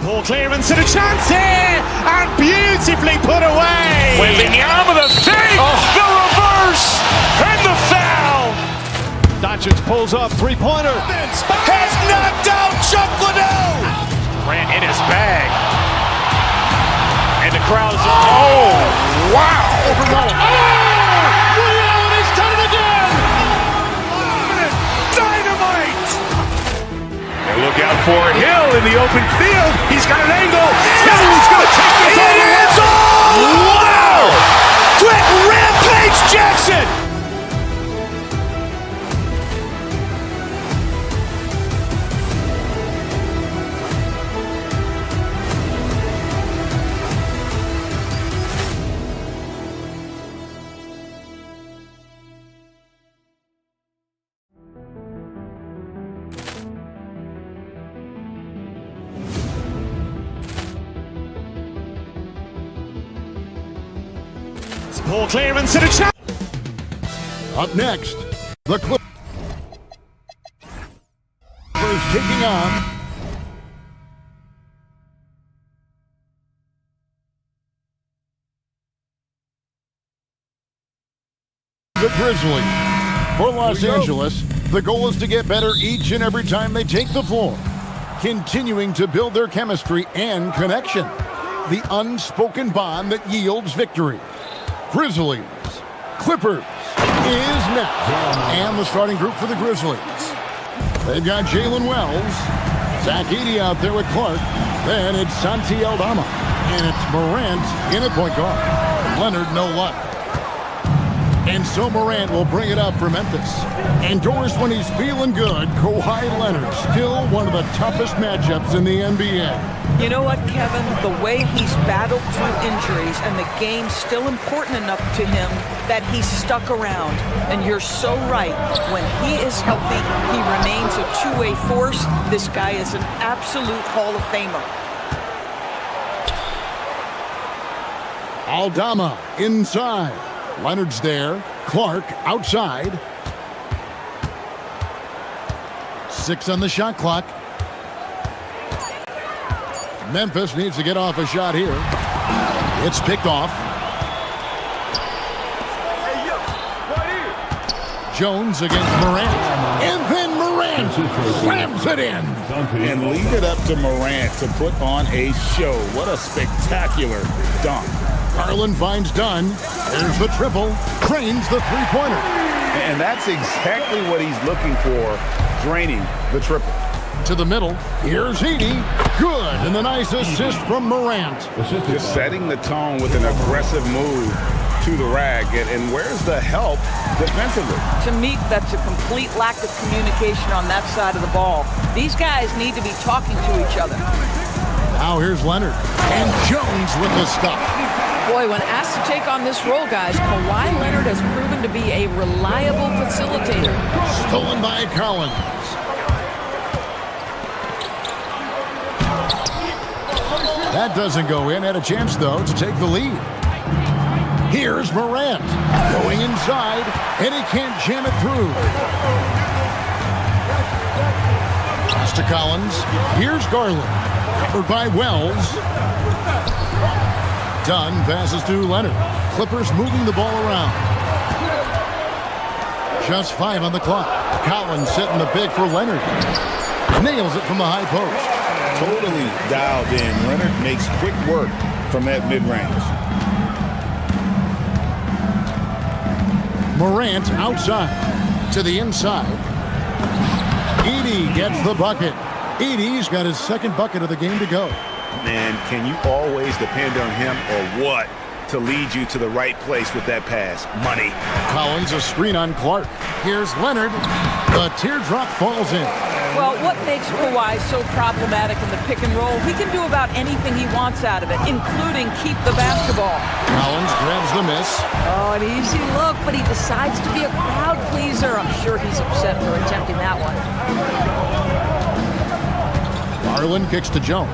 Poor clearance and a chance here, and beautifully put away. Wembanyama with a save, the reverse, and the foul. Doncic pulls up, three-pointer. Has knocked out Chuck Liddell. Ran in his bag. And the crowd is, oh, wow. He's done it again! Dynamite. And look out for Hill in the open field. He's got an angle. Hill's going to take this all the way. Wow! Quick Rampage Jackson. Poor clearance and a chance. Up next, the Clippers taking on the Grizzlies. For Los Angeles, the goal is to get better each and every time they take the floor, continuing to build their chemistry and connection, the unspoken bond that yields victory. Grizzlies, Clippers is next. And the starting group for the Grizzlies. They've got Jalen Wells, Zach Edey out there with Clark. Then it's Santi Aldama. And it's Morant in at point guard. Leonard, no luck. And so Morant will bring it up for Memphis. Endorsed when he's feeling good, Kawhi Leonard, still one of the toughest matchups in the NBA. You know what, Kevin? The way he's battled through injuries and the game's still important enough to him that he's stuck around. And you're so right. When he is healthy, he remains a two-way force. This guy is an absolute Hall of Famer. Aldama inside. Leonard's there. Clark outside. 6 on the shot clock. Memphis needs to get off a shot here. It's picked off. Jones against Morant. And then Morant slams it in. And leave it up to Morant to put on a show. What a spectacular dunk. Garland finds Dunn. There's the triple. Drains the three-pointer. And that's exactly what he's looking for, draining the triple. To the middle. Here's Edey. Good. And the nice assist from Morant. Just setting the tone with an aggressive move to the rack. And where's the help defensively? To me, that's a complete lack of communication on that side of the ball. These guys need to be talking to each other. Now here's Leonard. And Jones with the stuff. Boy, when asked to take on this role, guys, Kawhi Leonard has proven to be a reliable facilitator. Stolen by Collins. That doesn't go in. Had a chance, though, to take the lead. Here's Morant. Going inside, and he can't jam it through. Pass to Collins. Here's Garland. Covered by Wells. Dunn passes to Leonard. Clippers moving the ball around. Just 5 on the clock. Collins setting the pick for Leonard. Nails it from the high post. Totally dialed in. Leonard makes quick work from that mid-range. Morant outside to the inside. Edey gets the bucket. Edey's got his second bucket of the game to go. Man, can you always depend on him or what to lead you to the right place with that pass? Money. Collins a screen on Clark. Here's Leonard. The teardrop falls in. Well, what makes Kawhi so problematic in the pick and roll? He can do about anything he wants out of it, including keep the basketball. Collins grabs the miss. Oh, an easy look, but he decides to be a crowd pleaser. I'm sure he's upset for attempting that one. Garland kicks to Jones.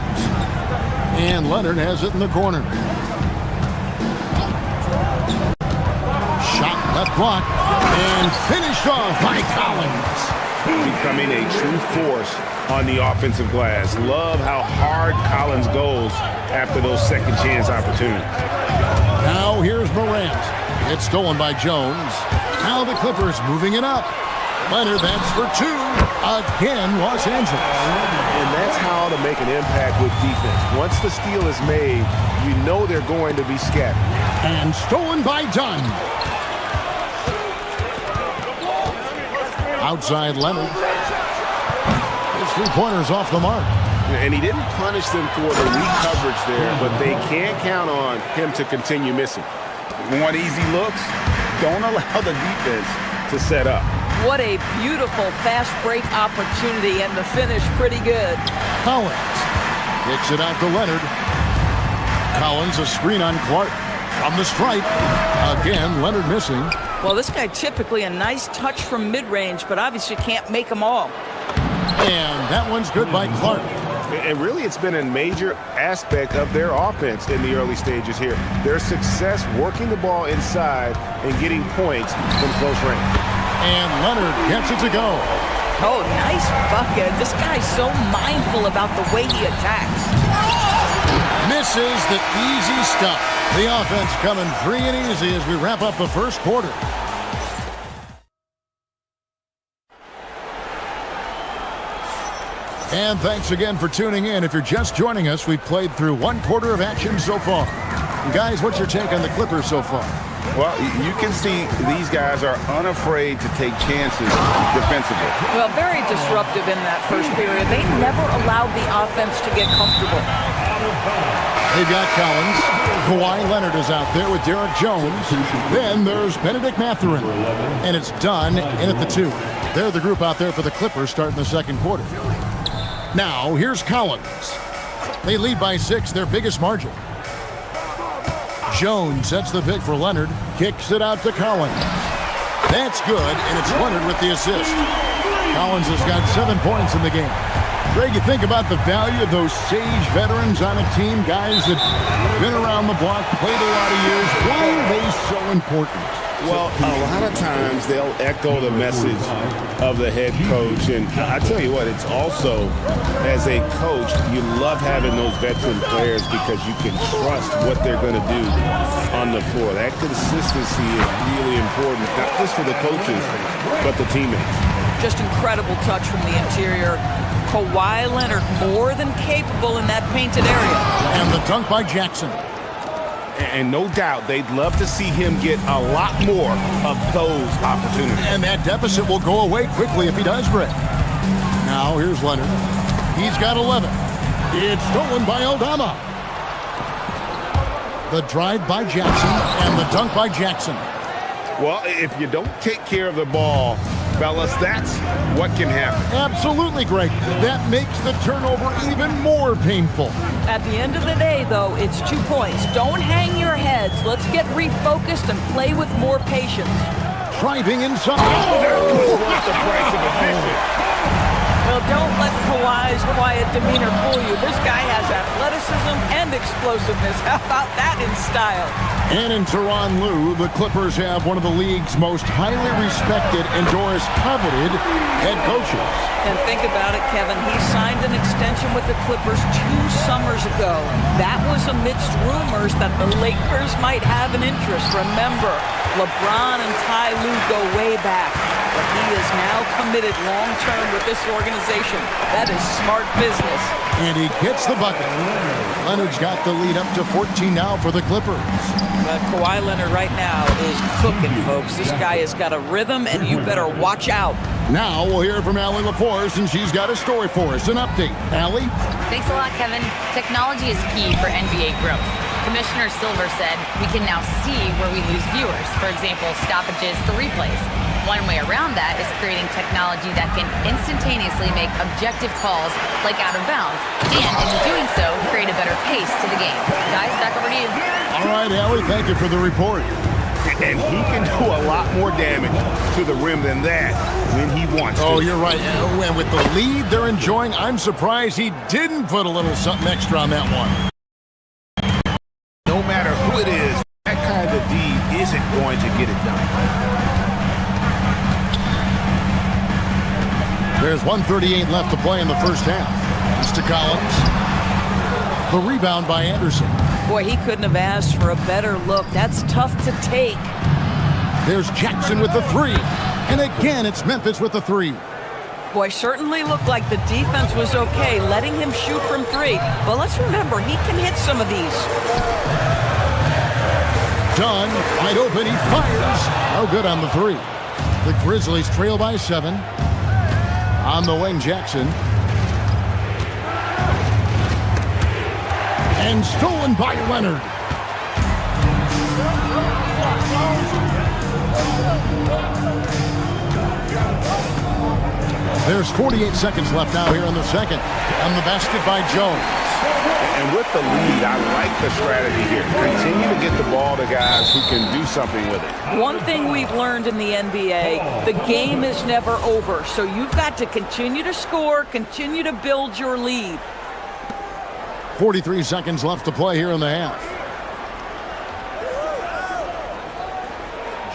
And Leonard has it in the corner. Shot left block. And finished off by Collins. Becoming a true force on the offensive glass. Love how hard Collins goes after those second chance opportunities. Now here's Morant. It's stolen by Jones. Now the Clippers moving it up. Leonard, that's for 2. Again, Los Angeles. And that's how to make an impact with defense. Once the steal is made, you know they're going to be scattered. And stolen by Dunn. Outside Leonard. His three-pointer's off the mark. And he didn't punish them for the weak coverage there, but they can't count on him to continue missing. Want easy looks? Don't allow the defense to set up. What a beautiful fast break opportunity, and the finish pretty good. Collins kicks it out to Leonard. Collins a screen on Clark. From the stripe. Again, Leonard missing. Well, this guy typically a nice touch from mid-range, but obviously can't make them all. And that one's good by Clark. And really, it's been a major aspect of their offense in the early stages here. Their success working the ball inside and getting points from close range. And Leonard gets it to go. Oh, nice bucket. This guy's so mindful about the way he attacks. Misses the easy stuff. The offense coming free and easy as we wrap up the first quarter. And thanks again for tuning in. If you're just joining us, we've played through 1 quarter of action so far. And guys, what's your take on the Clippers so far? Well, you can see these guys are unafraid to take chances defensively. Well, very disruptive in that first period. They never allowed the offense to get comfortable. They've got Collins. Kawhi Leonard is out there with Derek Jones. Then there's Benedict Mathurin. And it's Dunn in at the 2. They're the group out there for the Clippers starting the second quarter. Now, here's Collins. They lead by 6, their biggest margin. Jones sets the pick for Leonard. Kicks it out to Collins. That's good, and it's Leonard with the assist. Collins has got 7 points in the game. Greg, you think about the value of those sage veterans on a team, guys that have been around the block, played a lot of years. Why are they so important? Well, a lot of times they'll echo the message of the head coach. And I tell you what, it's also, as a coach, you love having those veteran players because you can trust what they're going to do on the floor. That consistency is really important, not just for the coaches, but the teammates. Just incredible touch from the interior. Kawhi Leonard more than capable in that painted area. And the dunk by Jackson. And no doubt they'd love to see him get a lot more of those opportunities. And that deficit will go away quickly if he does, Greg. Now here's Leonard. He's got 11. It's stolen by Aldama. The drive by Jackson and the dunk by Jackson. Well, if you don't take care of the ball, fellas, that's what can happen. Absolutely, Greg. That makes the turnover even more painful. At the end of the day, though, it's 2 points. Don't hang your heads. Let's get refocused and play with more patience. Driving inside. That was worth the price of admission. Well, don't let Kawhi's quiet demeanor fool you. This guy has athleticism and explosiveness. How about that in style? And in Tyronn Lue, the Clippers have one of the league's most highly respected and Doris coveted head coaches. And think about it, Kevin. He signed an extension with the Clippers 2 summers ago. That was amidst rumors that the Lakers might have an interest. Remember, LeBron and Ty Lue go way back. But he is now committed long-term with this organization. That is smart business. And he gets the bucket. Leonard's got the lead up to 14 now for the Clippers. But Kawhi Leonard right now is cooking, folks. This guy has got a rhythm, and you better watch out. Now we'll hear from Allie LaForce, and she's got a story for us. An update. Allie? Thanks a lot, Kevin. Technology is key for NBA growth. Commissioner Silver said we can now see where we lose viewers. For example, stoppages for replays. One way around that is creating technology that can instantaneously make objective calls like out of bounds, and in doing so, create a better pace to the game. Guys, back over to you. All right, Allie, thank you for the report. And he can do a lot more damage to the rim than that when he wants to. Oh, you're right. And with the lead they're enjoying, I'm surprised he didn't put a little something extra on that one. No matter who it is, that kind of D isn't going to get it done. There's 1:38 left to play in the first half. It's to Collins. The rebound by Anderson. Boy, he couldn't have asked for a better look. That's tough to take. There's Jackson with the three. And again, it's Memphis with the three. Boy, certainly looked like the defense was okay, letting him shoot from three. But let's remember, he can hit some of these. Dunn, wide open, he fires. No good on the three. The Grizzlies trail by 7. On the wing, Jackson. And stolen by Leonard. There's 48 seconds left now here in the second. And the basket by Jones. And with the lead, I like the strategy here. Continue to get the ball to guys who can do something with it. One thing we've learned in the NBA, the game is never over. So you've got to continue to score, continue to build your lead. 43 seconds left to play here in the half.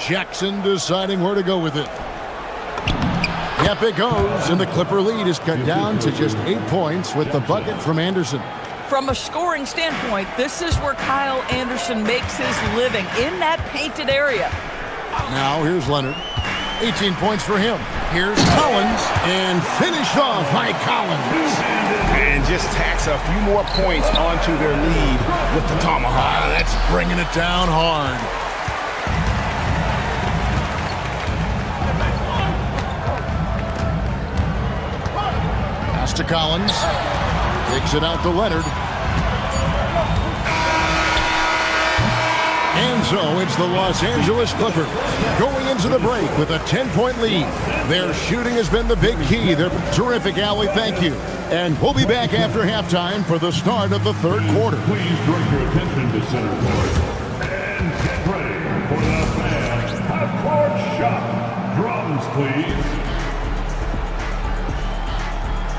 Jackson deciding where to go with it. Yep, it goes, and the Clipper lead is cut down to just 8 points with the bucket from Anderson. From a scoring standpoint, this is where Kyle Anderson makes his living, in that painted area. Now here's Leonard. 18 points for him. Here's Collins, and finished off by Collins. And just tacks a few more points onto their lead with the tomahawk. That's bringing it down hard. Pass to Collins. Takes it out to Leonard. And so it's the Los Angeles Clippers going into the break with a 10-point lead. Their shooting has been the big key. They're terrific, Allie. Thank you. And we'll be back after halftime for the start of the third quarter. Please direct your attention to center court. And get ready for the fan half-court shot. Drums, please.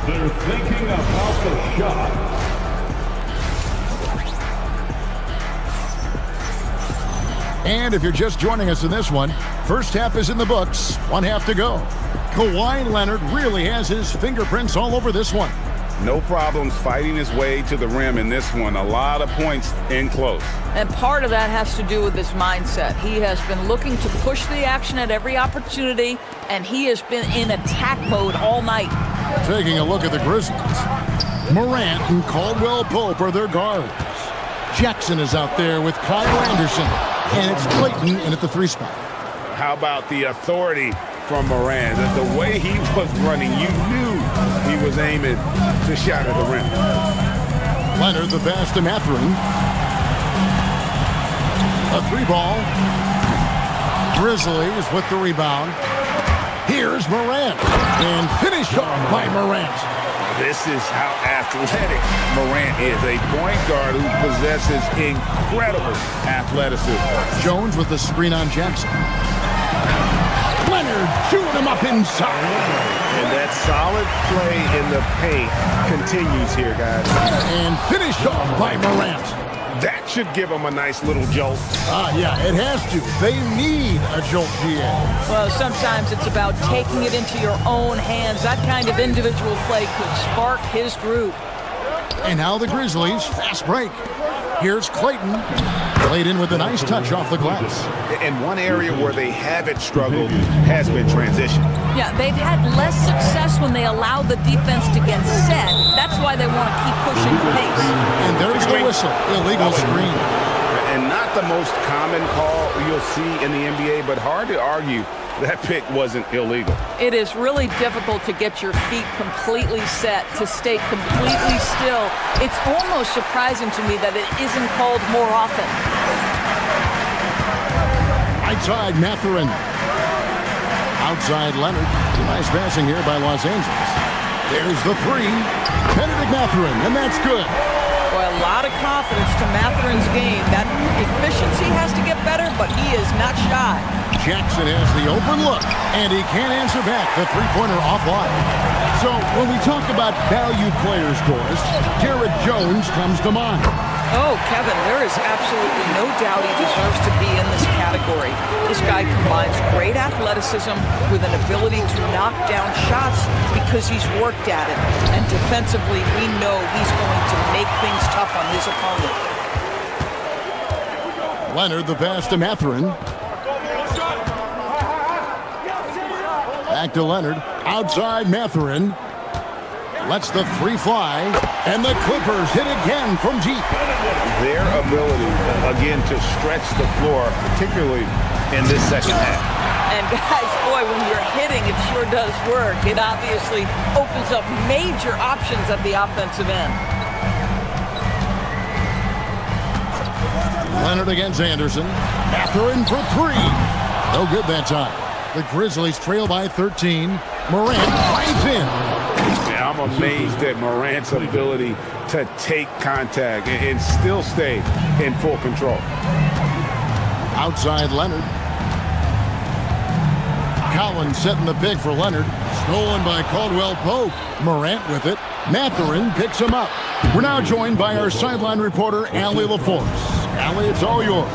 They're thinking about the shot. And if you're just joining us in this one, first half is in the books, 1 half to go. Kawhi Leonard really has his fingerprints all over this one. No problems fighting his way to the rim in this one. A lot of points in close. And part of that has to do with his mindset. He has been looking to push the action at every opportunity, and he has been in attack mode all night. Taking a look at the Grizzlies. Morant and Caldwell Pope are their guards. Jackson is out there with Kyle Anderson. And it's Clayton in at the 3 spot. How about the authority from Moran? The way he was running, you knew he was aiming to shatter the rim. Leonard, the pass to Mathurin. A 3-ball. Grizzlies with the rebound. Here's Morant. And finished off by Morant. This is how athletic Morant is. A point guard who possesses incredible athleticism. Jones with the screen on Jackson. Leonard shooting him up inside. And that solid play in the paint continues here, guys. And finished off by Morant. That should give him a nice little jolt. Yeah, it has to. They need a jolt, GA. Well, sometimes it's about taking it into your own hands. That kind of individual play could spark his group. And now the Grizzlies, fast break. Here's Clayton. Played in with a nice touch off the glass. And one area where they haven't struggled has been transition. Yeah, they've had less success when they allow the defense to get set. That's why they want to keep pushing the pace. And there's the whistle. Illegal screen. And not the most common call you'll see in the NBA, but hard to argue that pick wasn't illegal. It is really difficult to get your feet completely set, to stay completely still. It's almost surprising to me that it isn't called more often. Outside Mathurin. Outside Leonard. Nice passing here by Los Angeles. There's the 3. Benedict Mathurin, and that's good. Boy, a lot of confidence to Mathurin's game. That efficiency has to get better, but he is not shy. Jackson has the open look, and he can't answer back. The 3-pointer offline. So when we talk about value players, Doris, Jared Jones comes to mind. Oh, Kevin, there is absolutely no doubt he deserves to be in this category. This guy combines great athleticism with an ability to knock down shots because he's worked at it. And defensively, we know he's going to make things tough on his opponent. Leonard, the pass to Mathurin. Back to Leonard. Outside Mathurin. Lets the 3 fly. And the Clippers hit again from deep. Their ability, again, to stretch the floor, particularly in this second half. And guys, boy, when you're hitting, it sure does work. It obviously opens up major options at the offensive end. Leonard against Anderson. Mathurin for 3. No good that time. The Grizzlies trail by 13. Morant finds in. Yeah, I'm amazed at Morant's ability to take contact and still stay in full control. Outside Leonard. Collins setting the pick for Leonard. Stolen by Caldwell Pope. Morant with it. Mathurin picks him up. We're now joined by our sideline reporter, Allie LaForce. Allie, it's all yours.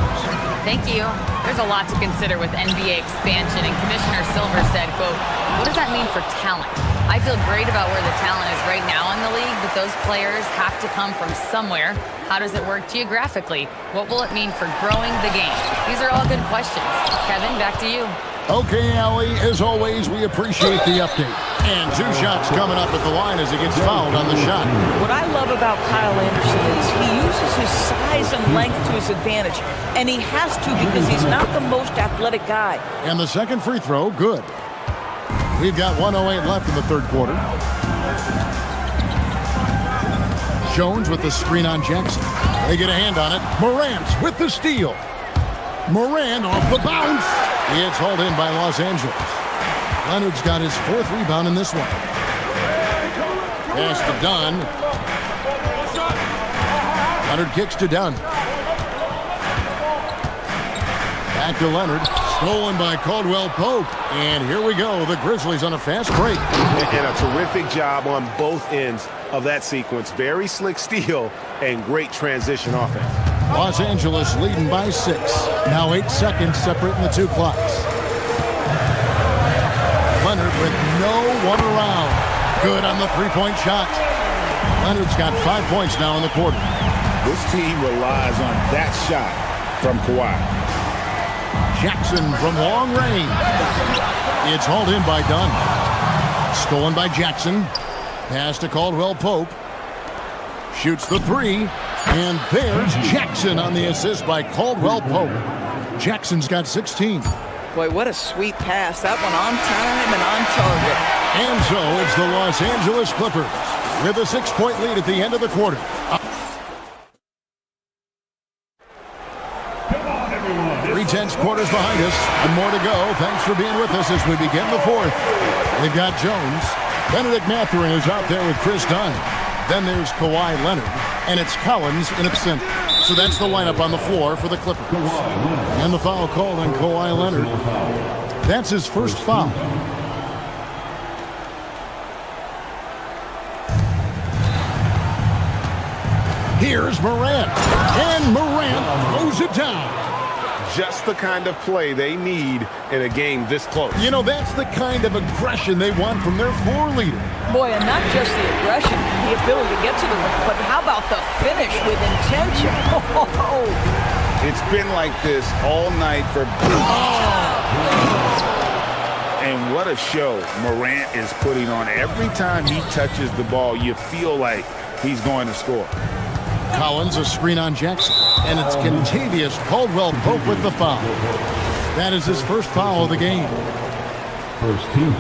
Thank you. There's a lot to consider with NBA expansion, and Commissioner Silver said, quote, "What does that mean for talent? I feel great about where the talent is right now in the league, but those players have to come from somewhere. How does it work geographically? What will it mean for growing the game?" These are all good questions. Kevin, back to you. Okay, Allie, as always, we appreciate the update. And 2 shots coming up at the line as he gets fouled on the shot. What I love about Kyle Anderson is he uses his size and length to his advantage, and he has to because he's not the most athletic guy. And the second free throw, good. We've got 1:08 left in the third quarter. Jones with the screen on Jackson. They get a hand on it. Morant with the steal. Morant off the bounce. It's hauled in by Los Angeles. Leonard's got his 4th rebound in this one. Pass to Dunn. Leonard kicks to Dunn. Back to Leonard. Stolen by Caldwell Pope. And here we go. The Grizzlies on a fast break. And a terrific job on both ends of that sequence. Very slick steal and great transition offense. Los Angeles leading by 6. Now 8 seconds separating the 2 clocks. Leonard with no one around. Good on the 3-point shot. Leonard's got 5 points now in the quarter. This team relies on that shot from Kawhi. Jackson from long range. It's hauled in by Dunn. Stolen by Jackson. Pass to Caldwell Pope. Shoots the 3. And there's Jackson on the assist by Caldwell Pope. Jackson's got 16. Boy, what a sweet pass. That one on time and on target. And so it's the Los Angeles Clippers with a 6-point lead at the end of the quarter. Three tenths quarters behind us and more to go. Thanks for being with us as we begin the fourth. They've got Jones. Benedict Mathurin is out there with Chris Dunn. Then there's Kawhi Leonard. And it's Collins in its center. So that's the lineup on the floor for the Clippers. And the foul called on Kawhi Leonard. That's his first foul. Here's Morant. And Morant throws it down. Just the kind of play they need in a game this close. You know, that's the kind of aggression they want from their floor leader. Boy, and not just the aggression, the ability to get to the rim, but how about the finish with intention? It's been like this all night for... And what a show Morant is putting on. Every time he touches the ball, you feel like he's going to score. Collins, a screen on Jackson. And it's Kentavious Caldwell Pope with the foul. That is his first foul of the game. First team.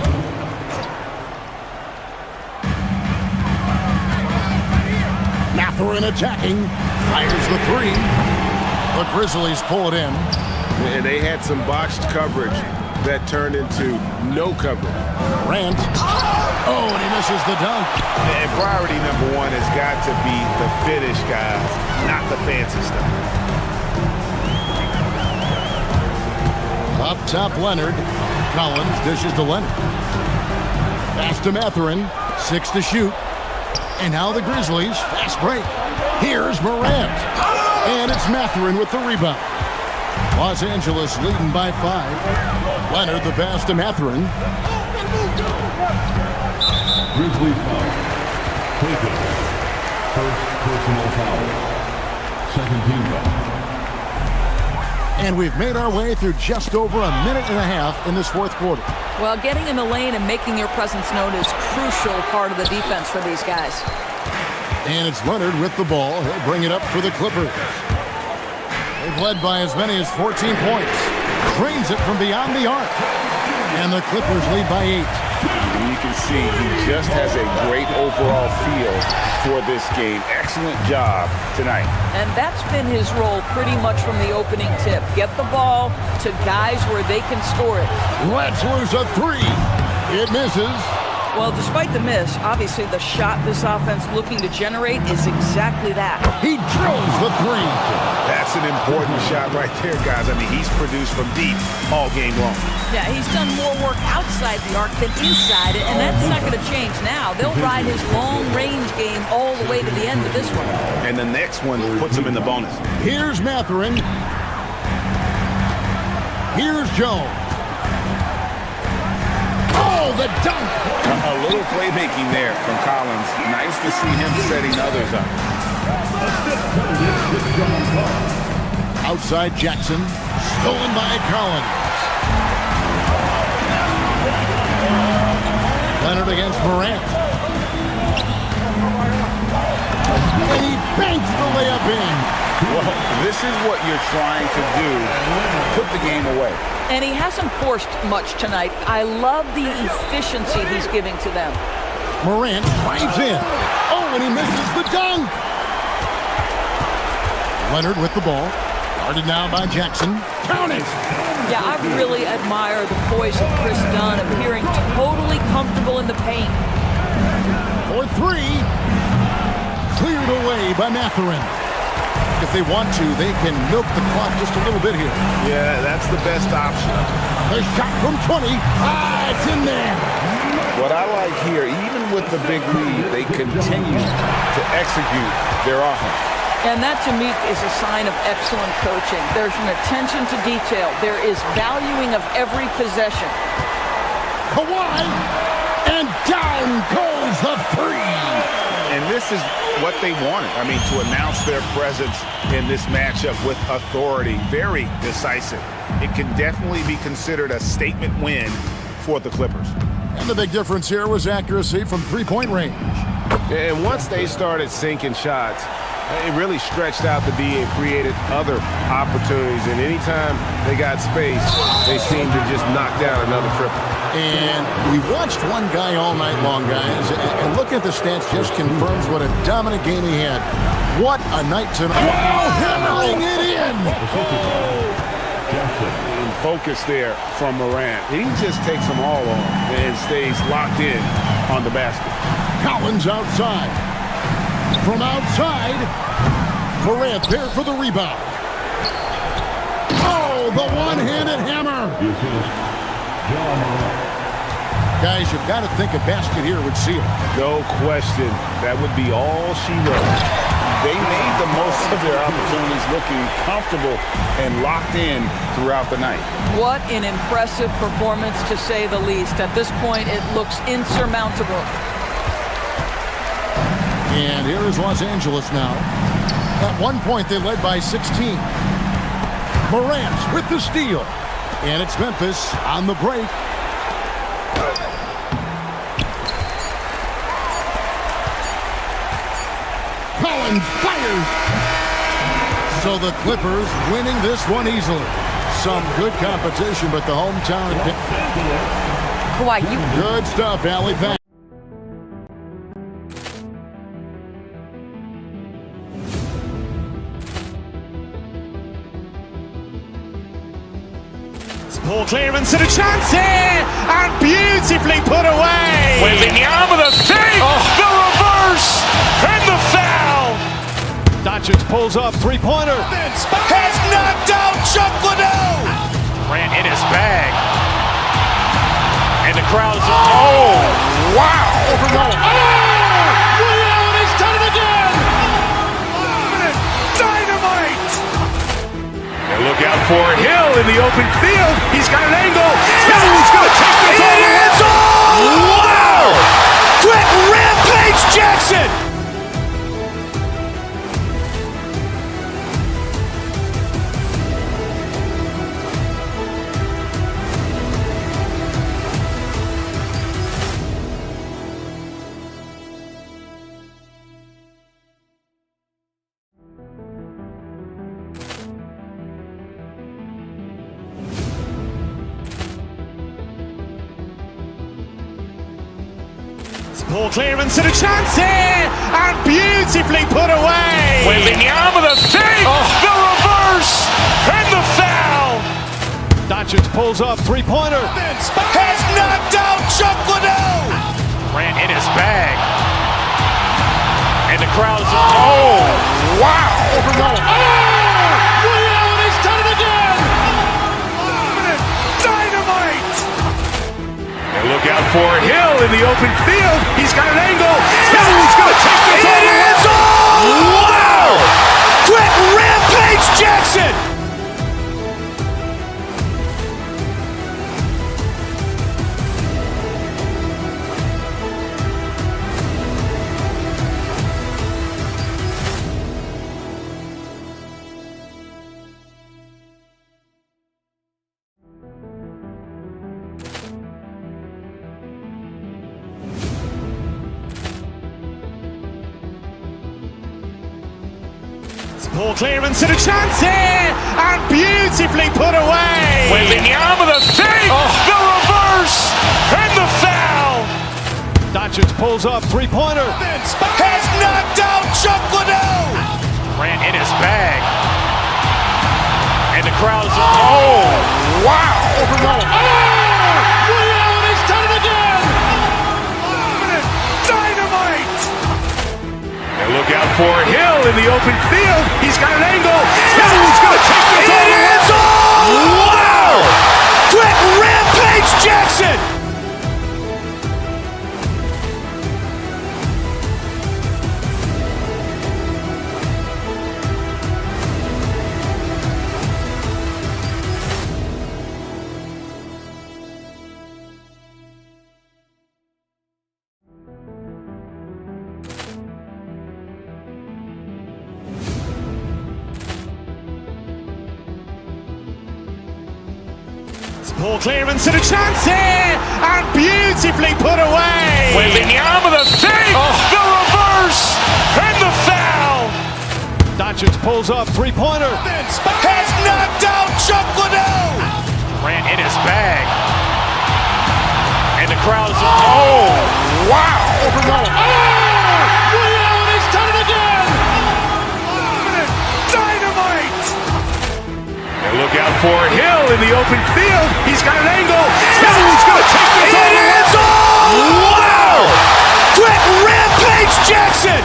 Mathurin attacking. Fires the three. The Grizzlies pull it in. And they had some botched coverage that turned into no coverage. Morant. Oh, and he misses the dunk. And priority number one has got to be the finish, guys, not the fancy stuff. Up top, Leonard. Collins dishes to Leonard. Pass to Mathurin. 6 to shoot. And now the Grizzlies. Fast break. Here's Morant. And it's Mathurin with the rebound. Los Angeles leading by 5. Leonard the pass to Mathurin. Grizzlies foul. Taken. First personal foul. Second team foul. And we've made our way through just over a minute and a half in this fourth quarter. Well, getting in the lane and making your presence known is crucial part of the defense for these guys. And it's Leonard with the ball. He'll bring it up for the Clippers. They've led by as many as 14 points. Drains it from beyond the arc. And the Clippers lead by 8. And you can see he just has a great overall feel for this game. Excellent job tonight. And that's been his role pretty much from the opening tip. Get the ball to guys where they can score it. Let's lose a 3. It misses. Well, despite the miss, obviously the shot this offense looking to generate is exactly that. He drills the 3. That's an important shot right there, guys. I mean, he's produced from deep all game long. Yeah, he's done more work outside the arc than inside it, and that's not going to change now. They'll ride his long-range game all the way to the end of this one. And the next one puts him in the bonus. Here's Mathurin. Here's Jones. Oh, the dunk! A little playmaking there from Collins. Nice to see him setting others up. Outside Jackson. Stolen by Collins. Leonard against Morant. And he banks the layup in. Well, this is what you're trying to do. Put the game away. And he hasn't forced much tonight. I love the efficiency he's giving to them. Morant drives in. Oh, and he misses the dunk. Leonard with the ball. Guarded now by Jackson. Count it. Yeah, I really admire the poise of Chris Dunn, appearing totally comfortable in the paint. For 3. Cleared away by Mathurin. If they want to, they can milk the clock just a little bit here. Yeah, that's the best option. A shot from 20. It's in there. What I like here, even with the big lead, they continue to execute their offense. And that, to me, is a sign of excellent coaching. There's an attention to detail. There is valuing of every possession. Kawhi, and down goes the 3. And this is what they wanted. I mean, to announce their presence in this matchup with authority, very decisive. It can definitely be considered a statement win for the Clippers. And the big difference here was accuracy from 3-point range. And once they started sinking shots, It really stretched out the D and created other opportunities. And anytime they got space, they seemed to just knock down another triple. And we watched one guy all night long, guys, and looking at the stats just confirms what a dominant game he had. What a night tonight. Wow, hammering it in! And focus there from Morant. He just takes them all on and stays locked in on the basket. Collins outside. From outside, Morant there for the rebound. Oh, the one-handed hammer. Guys, you've got to think a basket here would seal. No question. That would be all she wrote. They made the most of their opportunities, looking comfortable and locked in throughout the night. What an impressive performance, to say the least. At this point, it looks insurmountable. And here is Los Angeles now. At one point, they led by 16. Morant with the steal. And it's Memphis on the break. Collins fires. So the Clippers winning this one easily. Some good competition, but the hometown... Kawhi, Good stuff, Allie. Thanks. Poor clearance and a chance here, and beautifully put away. Wembanyama the save, the reverse, and the foul. Doncic pulls up, three-pointer. Has knocked out Chuck Liddell. Ran in his bag. And the crowd is, oh, wow. Ray Allen has done it again. Dynamite. And look out for Hill in the open field. He's got an angle. Hill's going to take this all the way. Wow. Quick Rampage Jackson. Poor clearance and a chance here, and beautifully put away. Wembanyama the save, the reverse, and the foul. Doncic pulls up, three-pointer. Has knocked out Chuck Liddell. Ran in his bag. And the crowd is, oh, wow. Ray Allen has done it again. Dynamite. And look out for Hill in the open field. He's got an angle. Hill's going to take this all the way. Wow. Quick Rampage Jackson. Poor clearance and a chance here, and beautifully put away. Wembanyama the save, the reverse, and the foul. Doncic pulls up, three-pointer. Has knocked out Chuck Liddell. Ran in his bag. And the crowd is, oh, wow. Ray Allen has done it again. Dynamite. And look out for Hill in the open field. He's got an angle. Hill's going to take this all the way. Wow. Quick Rampage Jackson. Poor clearance and a chance here, and beautifully put away. Wembanyama the save, the reverse, and the foul. pulls up, three-pointer. Vince has knocked out Chuck Liddell. Grant in his bag. And the crowd is, oh, wow. Ray Allen has done it again. Dynamite. And look out for Hill in the open field. He's got an angle. Hill's going to take this all the way. Wow! Brett Rampage Jackson.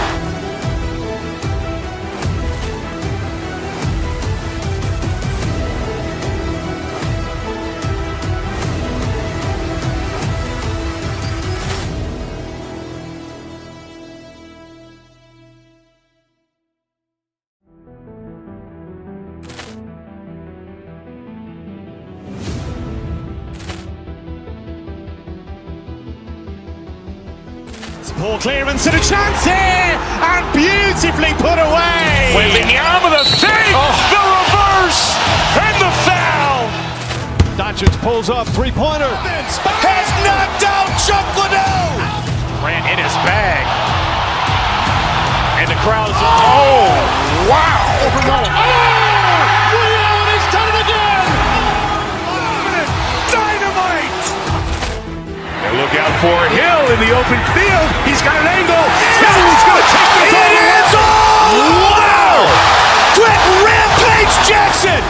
Poor clearance and a chance here, and beautifully put away. Wembanyama the fake, the reverse, and the foul. Doncic pulls up, three-pointer. Vince has knocked out Chuck Liddell. Grant in his bag. And the crowd is, oh, wow. Ray Allen has done it again. Dynamite. And look out for Hill in the open field. He's got an angle. Hill's going to take this all the way. Wow! Brett Rampage Jackson.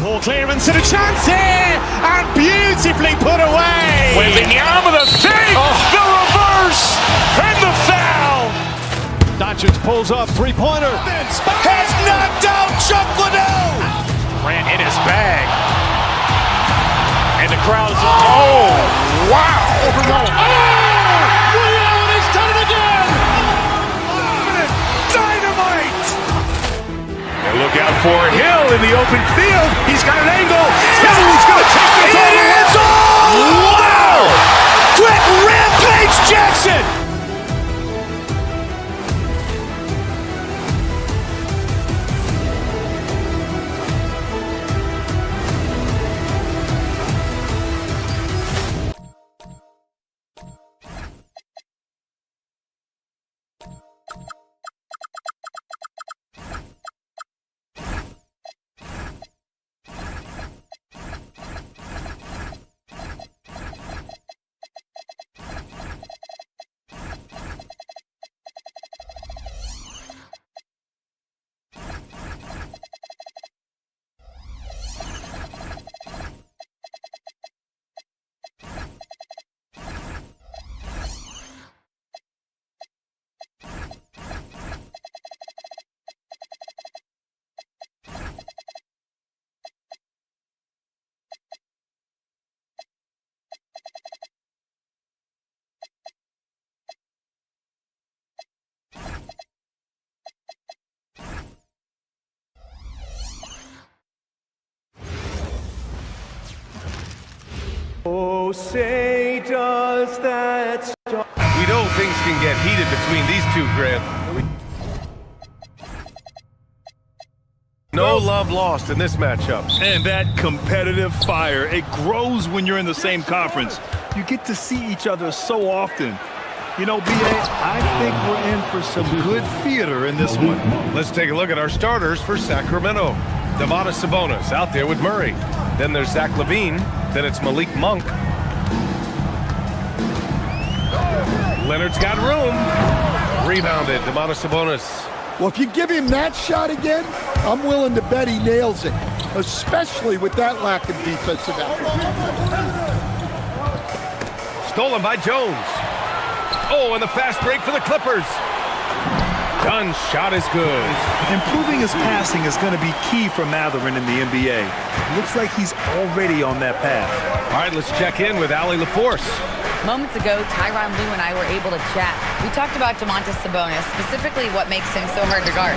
Poor clearance and a chance here, and beautifully put away. Wembanyama the fake, the reverse, and the foul. Doncic pulls up, three-pointer. Vince has knocked out Chuck Liddell. Grant in his bag. And the crowd is, oh, wow. Ray Allen has done it again. Dynamite. And look out for Hill in the open field. He's got an angle. Hill's going to take this all the way. Wow! Brett Rampage Jackson. Oh, say does that star. We know things can get heated between these two, Grant. No love lost in this matchup. And that competitive fire, it grows when you're in the same conference. You get to see each other so often. You know, B.A., I think we're in for some good theater in this one. Let's take a look at our starters for Sacramento. Domantas Sabonis out there with Murray. Then there's Zach LaVine. Then it's Malik Monk. Leonard's got room. Rebounded, Domantas Sabonis. Well, if you give him that shot again, I'm willing to bet he nails it, especially with that lack of defensive effort. Stolen by Jones. Oh, and the fast break for the Clippers. Dunn's shot is good. Improving his passing is going to be key for Mathurin in the NBA. Looks like he's already on that path. All right, let's check in with Allie LaForce. Moments ago, Tyronn Lue and I were able to chat. We talked about Domantas Sabonis, specifically what makes him so hard to guard.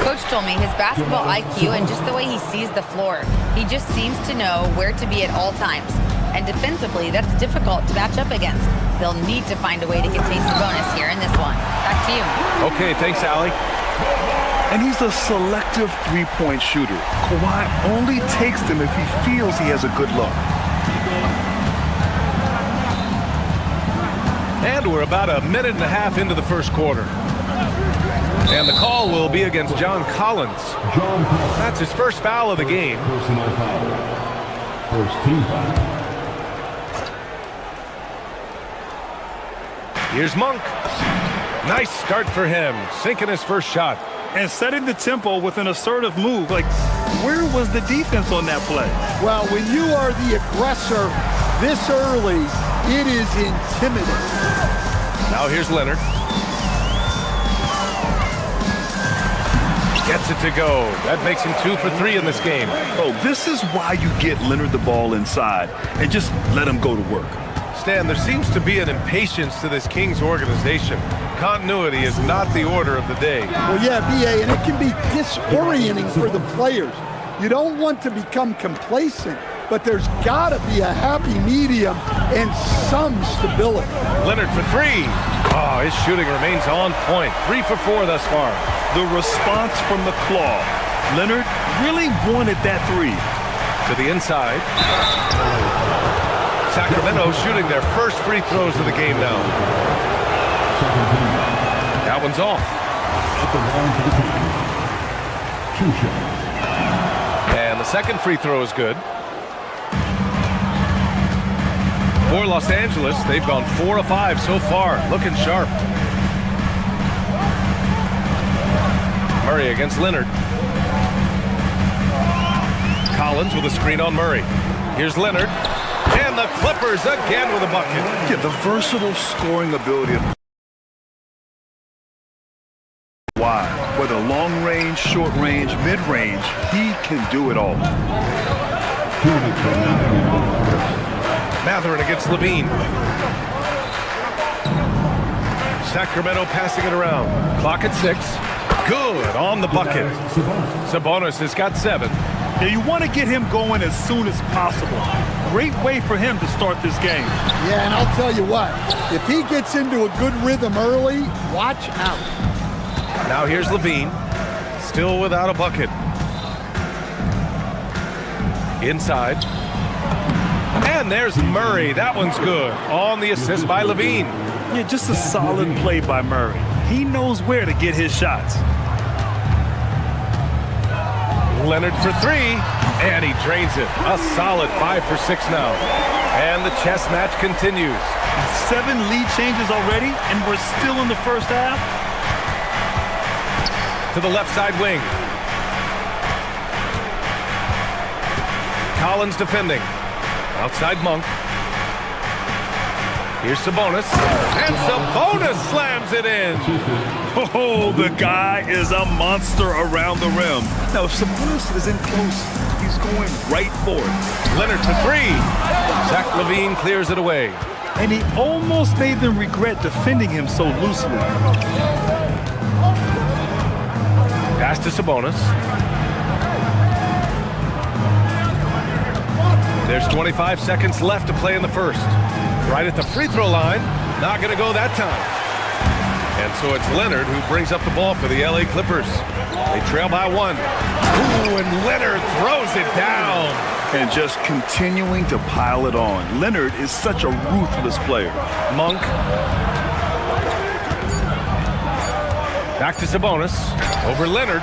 Coach told me his basketball IQ and just the way he sees the floor. He just seems to know where to be at all times. And defensively, that's difficult to match up against. They'll need to find a way to contain Sabonis here in this one. Back to you. Okay, thanks, Allie. And he's a selective three-point shooter. Kawhi only takes them if he feels he has a good look. And we're about a minute and a half into the first quarter. And the call will be against John Collins. That's his first foul of the game. Personal foul. First team foul. Here's Monk. Nice start for him, sinking his first shot. And setting the tempo with an assertive move. Like, where was the defense on that play? Well, when you are the aggressor this early, it is intimidating. Now here's Leonard. Gets it to go. That makes him 2 for 3 in this game. Oh, this is why you get Leonard the ball inside and just let him go to work. Stan, there seems to be an impatience to this Kings organization. Continuity is not the order of the day. Well, yeah, B.A., and it can be disorienting for the players. You don't want to become complacent, but there's got to be a happy medium and some stability. Leonard for 3. Oh, his shooting remains on point. 3 for 4 thus far. The response from the claw. Leonard really wanted that 3. To the inside. Sacramento shooting their first free throws of the game now. That one's off. And the second free throw is good. For Los Angeles, they've gone 4 of 5 so far. Looking sharp. Murray against Leonard. Collins with a screen on Murray. Here's Leonard. And the Clippers again with a bucket. Yeah, the versatile scoring ability of Kawhi. Whether long range, short range, mid range, he can do it all. Matherin against Levine. Sacramento passing it around. Clock at 6. Good on the bucket. Sabonis has got 7. Yeah, you want to get him going as soon as possible. Great way for him to start this game. Yeah, and I'll tell you what, if he gets into a good rhythm early, watch out. Now here's Levine, still without a bucket. Inside. And there's Murray. That one's good. On the assist by Levine. Yeah, just a solid play by Murray. He knows where to get his shots. Leonard for 3, and he drains it. A solid 5 for 6 now. And the chess match continues. 7 lead changes already, and we're still in the first half. To the left side wing. Collins defending. Outside Monk. Here's Sabonis. And Sabonis slams it in. Oh, the guy is a monster around the rim. Now, if Sabonis is in close, he's going right for it. Leonard for 3. Zach LaVine clears it away. And he almost made them regret defending him so loosely. Pass to Sabonis. There's 25 seconds left to play in the first. Right at the free throw line. Not going to go that time. And so it's Leonard who brings up the ball for the LA Clippers. They trail by 1. Ooh, and Leonard throws it down. And just continuing to pile it on. Leonard is such a ruthless player. Monk. Back to Sabonis. Over Leonard.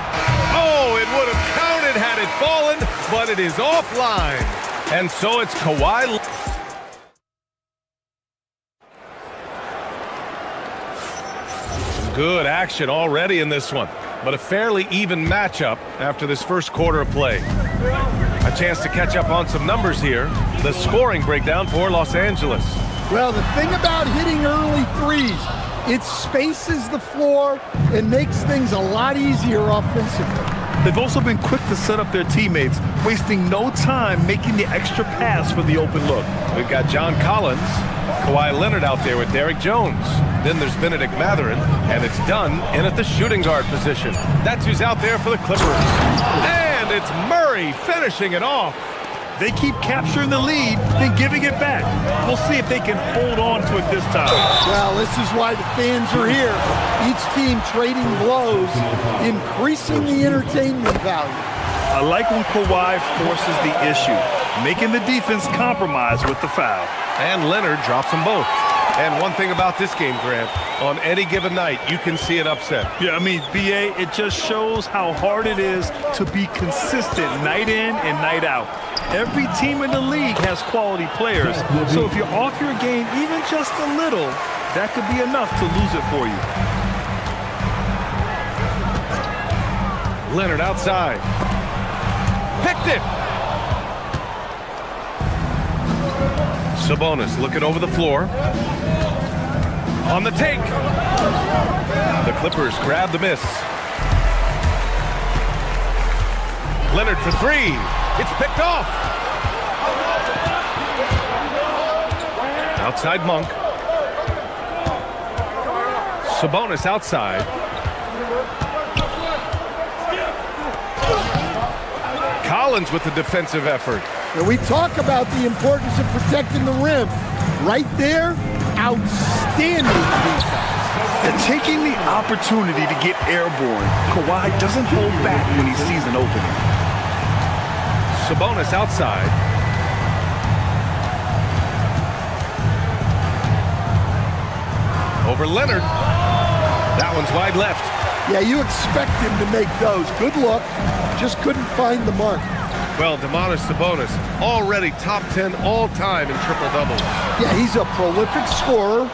Oh, it would have counted had it fallen, but it is offline. And so it's Kawhi. Some good action already in this one, but a fairly even matchup after this first quarter of play. A chance to catch up on some numbers here. The scoring breakdown for Los Angeles. Well, the thing about hitting early threes, it spaces the floor and makes things a lot easier offensively. They've also been quick to set up their teammates, wasting no time making the extra pass for the open look. We've got John Collins, Kawhi Leonard out there with Derrick Jones. Then there's Benedict Mathurin, and it's Dunn in at the shooting guard position. That's who's out there for the Clippers. And it's Murray finishing it off. They keep capturing the lead, then giving it back. We'll see if they can hold on to it this time. Well, this is why the fans are here. Each team trading blows, increasing the entertainment value. I like when Kawhi forces the issue, making the defense compromise with the foul. And Leonard drops them both. And one thing about this game, Grant, on any given night, you can see an upset. Yeah, I mean, BA, it just shows how hard it is to be consistent night in and night out. Every team in the league has quality players, so if you're off your game even just a little, that could be enough to lose it for you. Leonard outside. Picked it! Sabonis looking over the floor. On the take. The Clippers grab the miss. Leonard for three. It's picked off. Outside Monk. Sabonis outside. Collins with the defensive effort. And we talk about the importance of protecting the rim. Right there, outstanding defense. And taking the opportunity to get airborne, Kawhi doesn't hold back when he sees an opening. Sabonis outside. Over Leonard. That one's wide left. Yeah, you expect him to make those. Good look. Just couldn't find the mark. Well, Domantas Sabonis, already top 10 all-time in triple-doubles. Yeah, he's a prolific scorer,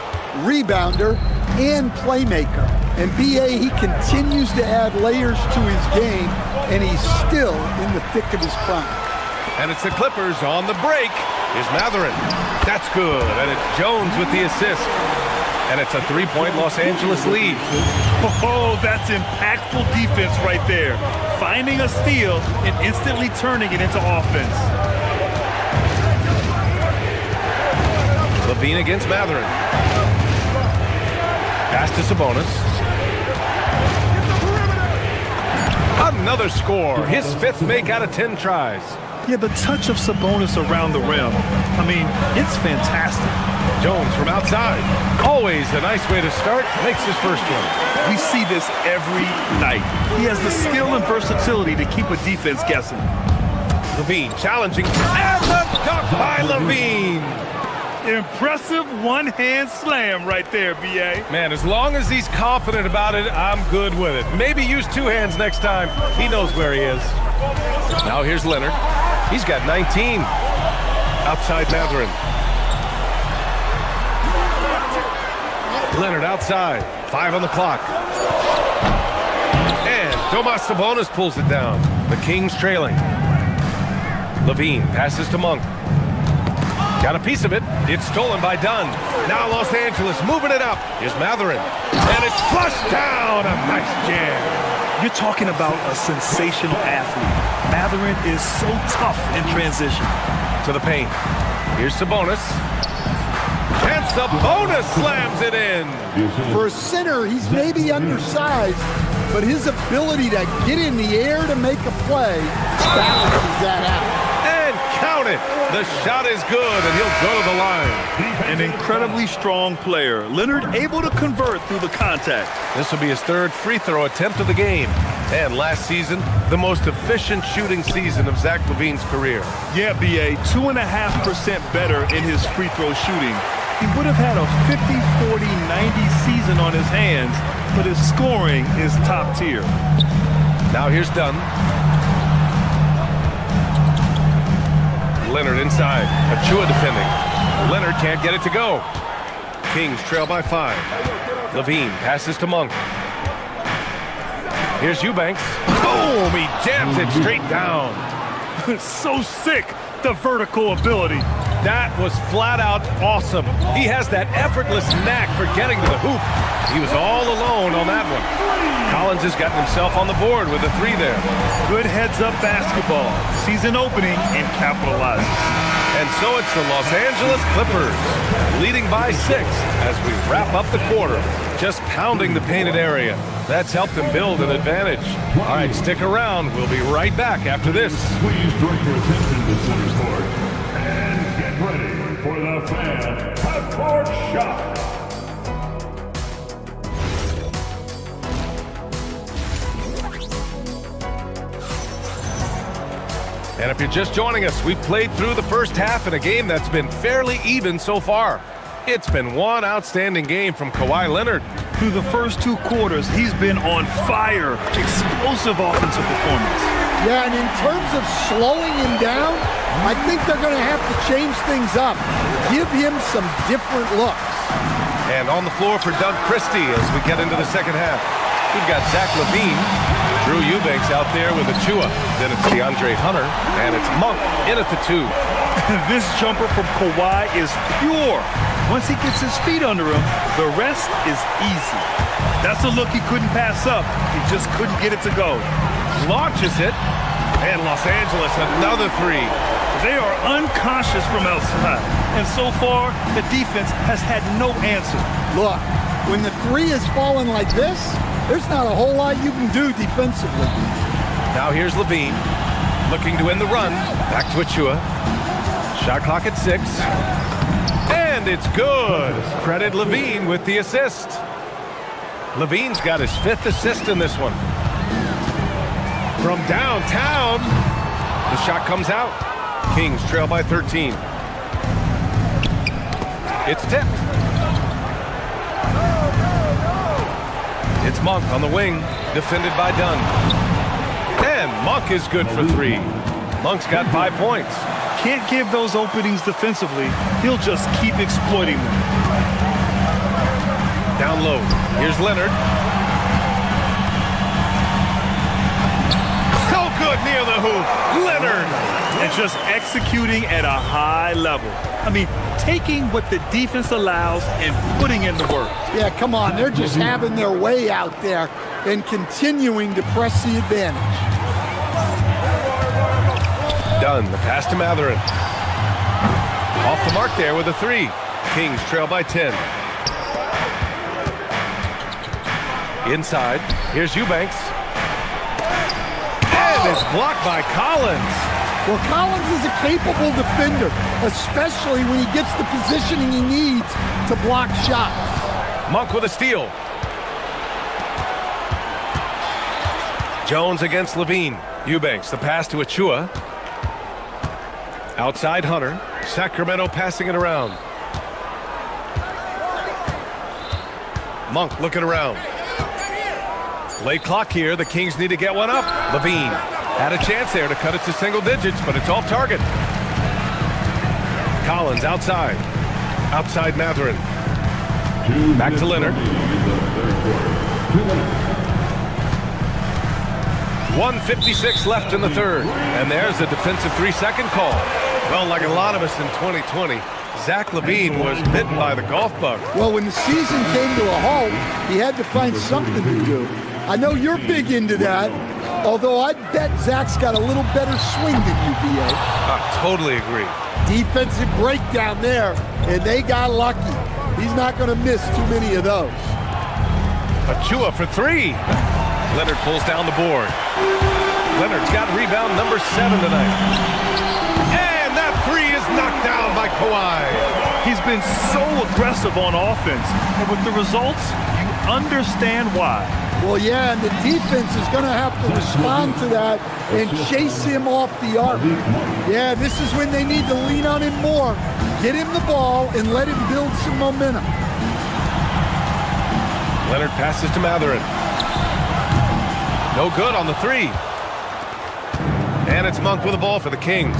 rebounder, and playmaker. And BA, he continues to add layers to his game, and he's still in the thick of his prime. And it's the Clippers on the break. Here's Mathurin. That's good. And it's Jones with the assist. And it's a three-point Los Angeles lead. Oh, that's impactful defense right there. Finding a steal and instantly turning it into offense. Levine against Mathurin. Pass to Sabonis. Another score. His fifth make out of 10 tries. Yeah, the touch of Sabonis around the rim. I mean, it's fantastic. Jones from outside. Always a nice way to start. Makes his first one. We see this every night. He has the skill and versatility to keep a defense guessing. Levine challenging. And the dunk by Levine. Impressive one-hand slam right there, B.A. Man, as long as he's confident about it, I'm good with it. Maybe use two hands next time. He knows where he is. Now here's Leonard. He's got 19. Outside Mathurin. Leonard outside. 5 on the clock. And Domas Sabonis pulls it down. The Kings trailing. Levine passes to Monk. Got a piece of it. It's stolen by Dunn. Now Los Angeles moving it up. Here's Mathurin. And it's flushed down. A nice jam. You're talking about a sensational athlete. Mathurin is so tough in transition. To the paint. Here's Sabonis. And Sabonis slams it in. For a center, he's maybe undersized, but his ability to get in the air to make a play balances that out. And count it. The shot is good, and he'll go to the line. An incredibly strong player. Leonard able to convert through the contact. This will be his third free throw attempt of the game. And last season, the most efficient shooting season of Zach LaVine's career. Yeah, B.A., 2.5% better in his free throw shooting. He would have had a 50, 40, 90 season on his hands, but his scoring is top tier. Now here's Dunn. Leonard inside. Achua defending. Leonard can't get it to go. Kings trail by 5. Levine passes to Monk. Here's Eubanks. Boom! He jams it straight down. So sick, the vertical ability. That was flat out awesome. He has that effortless knack for getting to the hoop. He was all alone on that one. Collins has gotten himself on the board with a 3 there. Good heads-up basketball. Sees an opening and capitalizes. And so it's the Los Angeles Clippers leading by 6 as we wrap up the quarter. Just pounding the painted area. That's helped them build an advantage. All right, stick around. We'll be right back after this. Please direct your attention to center court and get ready for the fan half-court shot. And if you're just joining us, we played through the first half in a game that's been fairly even so far. It's been one outstanding game from Kawhi Leonard. Through the first 2 quarters, he's been on fire. Explosive offensive performance. Yeah, and in terms of slowing him down, I think they're going to have to change things up. Give him some different looks. And on the floor for Doug Christie as we get into the second half. We've got Zach LaVine, Drew Eubanks out there with Achua. Then it's DeAndre Hunter, and it's Monk in at the 2. This jumper from Kawhi is pure. Once he gets his feet under him, the rest is easy. That's a look he couldn't pass up. He just couldn't get it to go. Launches it, and Los Angeles another 3. They are unconscious from outside, and so far, the defense has had no answer. Look, when the 3 is falling like this, there's not a whole lot you can do defensively. Now here's LaVine, looking to end the run. Back to Achua. Shot clock at 6. And it's good. Credit LaVine with the assist. LaVine's got his 5th assist in this one. From downtown, the shot comes out. Kings trail by 13. It's tipped. It's Monk on the wing, defended by Dunn. And Monk is good for 3. Monk's got 5 points. Can't give those openings defensively. He'll just keep exploiting them. Down low. Here's Leonard. So good near the hoop. Leonard. And just executing at a high level. I mean, taking what the defense allows and putting in the work. Yeah, come on. They're just having their way out there and continuing to press the advantage. Dunn, the pass to Matherin. Off the mark there with a 3. Kings trail by 10. Inside, here's Eubanks. And it's blocked by Collins. Well, Collins is a capable defender, especially when he gets the positioning he needs to block shots. Monk with a steal. Jones against LaVine. Eubanks, the pass to Achua. Outside Hunter. Sacramento passing it around. Monk looking around. Late clock here. The Kings need to get one up. LaVine had a chance there to cut it to single digits, but it's off target. Collins outside. Outside Matherin. Back to Leonard. 1:56 left in the third. And there's a defensive 3-second call. Well, like a lot of us in 2020, Zach LaVine was bitten by the golf bug. Well, when the season came to a halt, he had to find something to do. I know you're big into that, although I bet Zach's got a little better swing than you, B.A. I totally agree. Defensive breakdown there, and they got lucky. He's not going to miss too many of those. Achua for 3. Leonard pulls down the board. Leonard's got rebound number 7 tonight. And that 3 is knocked down by Kawhi. He's been so aggressive on offense, and with the results, you understand why. Well, yeah, and the defense is going to have to respond to that and chase him off the arc. Yeah, this is when they need to lean on him more. Get him the ball and let him build some momentum. Leonard passes to Matherin. No good on the 3. And it's Monk with the ball for the Kings.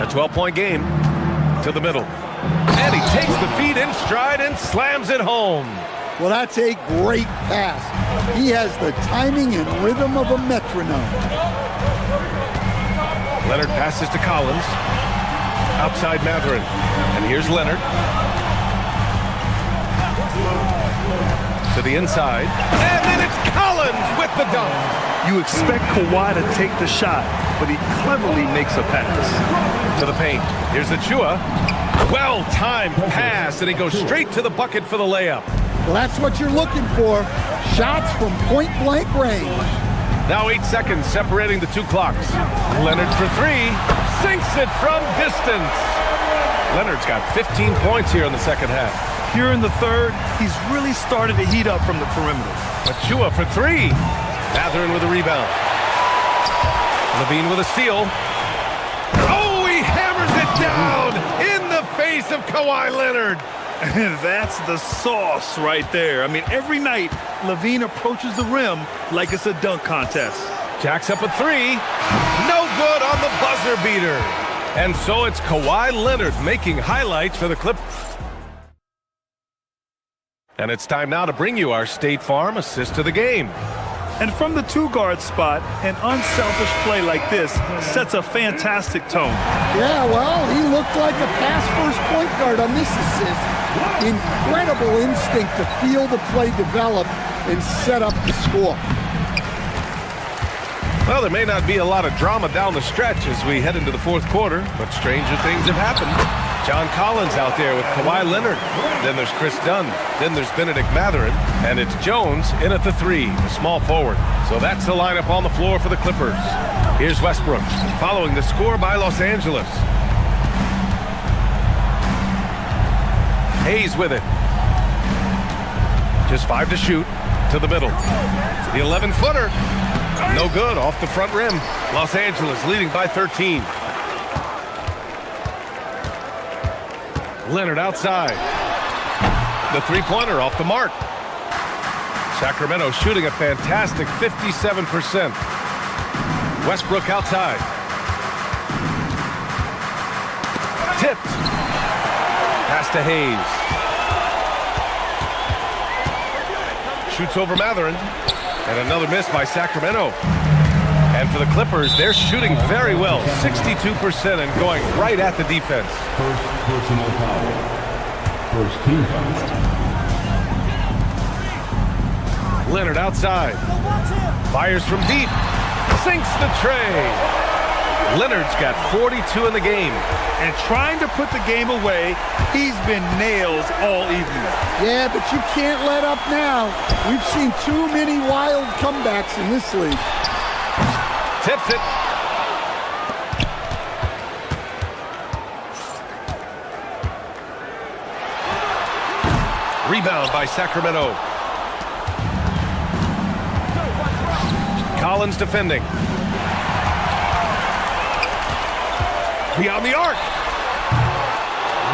A 12-point game to the middle. And he takes the feed in stride and slams it home. Well, that's a great pass. He has the timing and rhythm of a metronome. Leonard passes to Collins. Outside Matherin. And here's Leonard. To the inside. And then it's Collins with the dunk. You expect Kawhi to take the shot, but he cleverly makes a pass. To the paint. Here's Achua. Well-timed pass, and he goes straight to the bucket for the layup. Well, that's what you're looking for. Shots from point-blank range. Now 8 seconds separating the two clocks. Leonard for three. Sinks it from distance. Leonard's got 15 points here in the second half. Here in the third, he's really started to heat up from the perimeter. Achua for three. Mathurin with a rebound. Levine with a steal. Oh, he hammers it down in the face of Kawhi Leonard. That's the sauce right there. I mean, every night, Levine approaches the rim like it's a dunk contest. Jacks up a three. No good on the buzzer beater. And so it's Kawhi Leonard making highlights for the Clippers. And it's time now to bring you our State Farm assist of the game. And from the two-guard spot, an unselfish play like this sets a fantastic tone. Yeah, well, he looked like a pass-first point guard on this assist. Incredible instinct to feel the play develop and set up the score. Well, there may not be a lot of drama down the stretch as we head into the fourth quarter, but stranger things have happened. John Collins out there with Kawhi Leonard. Then there's Chris Dunn. Then there's Benedict Mathurin. And it's Jones in at the three, the small forward. So that's the lineup on the floor for the Clippers. Here's Westbrook, following the score by Los Angeles. Hayes with it. Just 5 to shoot. To the middle. The 11-footer. No good, off the front rim. Los Angeles leading by 13. Leonard outside. The three-pointer off the mark. Sacramento shooting a fantastic 57%. Westbrook outside. Tipped. Pass to Hayes. Shoots over Mathurin. And another miss by Sacramento. And for the Clippers, they're shooting very well. 62% and going right at the defense. First personal foul. First team foul. Leonard outside. Fires from deep. Sinks the tray. Leonard's got 42 in the game. And trying to put the game away, he's been nails all evening. Yeah, but you can't let up now. We've seen too many wild comebacks in this league. Tips it. Rebound by Sacramento. Collins defending. Beyond the arc.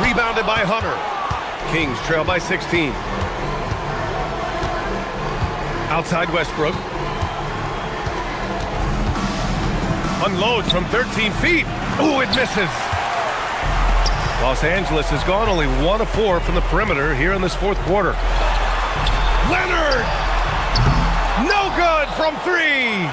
Rebounded by Hunter. Kings trail by 16. Outside Westbrook. Unloads from 13 feet. Ooh, it misses. Los Angeles has gone only 1 of 4 from the perimeter here in this fourth quarter. Leonard! No good from 3!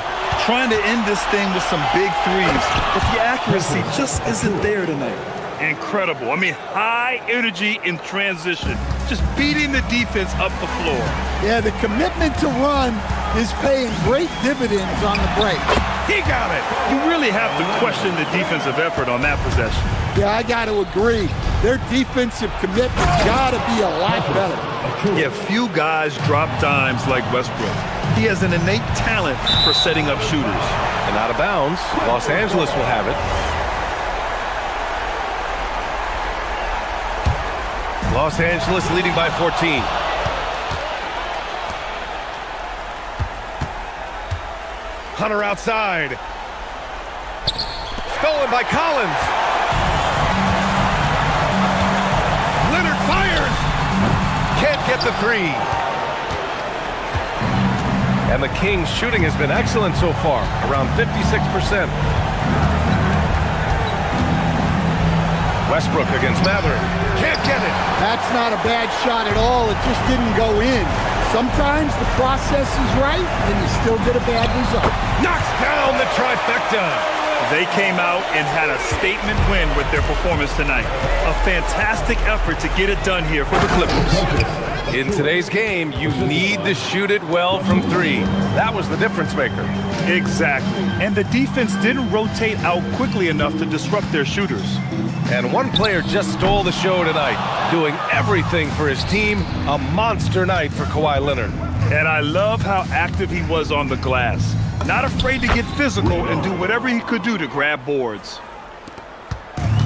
Trying to end this thing with some big threes, but the accuracy just isn't there tonight. Incredible. I mean, high energy in transition. Just beating the defense up the floor. Yeah, the commitment to run is paying great dividends on the break. He got it! You really have to question the defensive effort on that possession. Yeah, I got to agree. Their defensive commitment's got to be a lot better. Yeah, few guys drop dimes like Westbrook. He has an innate talent for setting up shooters. And out of bounds, Los Angeles will have it. Los Angeles leading by 14. Hunter outside. Stolen by Collins. Leonard fires. Can't get the three. And the Kings' shooting has been excellent so far, around 56%. Westbrook against Mathurin. Can't get it. That's not a bad shot at all. It just didn't go in. Sometimes the process is right, and you still get a bad result. Knocks down the trifecta. They came out and had a statement win with their performance tonight. A fantastic effort to get it done here for the Clippers. In today's game, you need to shoot it well from three. That was the difference maker. Exactly. And the defense didn't rotate out quickly enough to disrupt their shooters. And one player just stole the show tonight, doing everything for his team. A monster night for Kawhi Leonard. And I love how active he was on the glass. Not afraid to get physical and do whatever he could do to grab boards.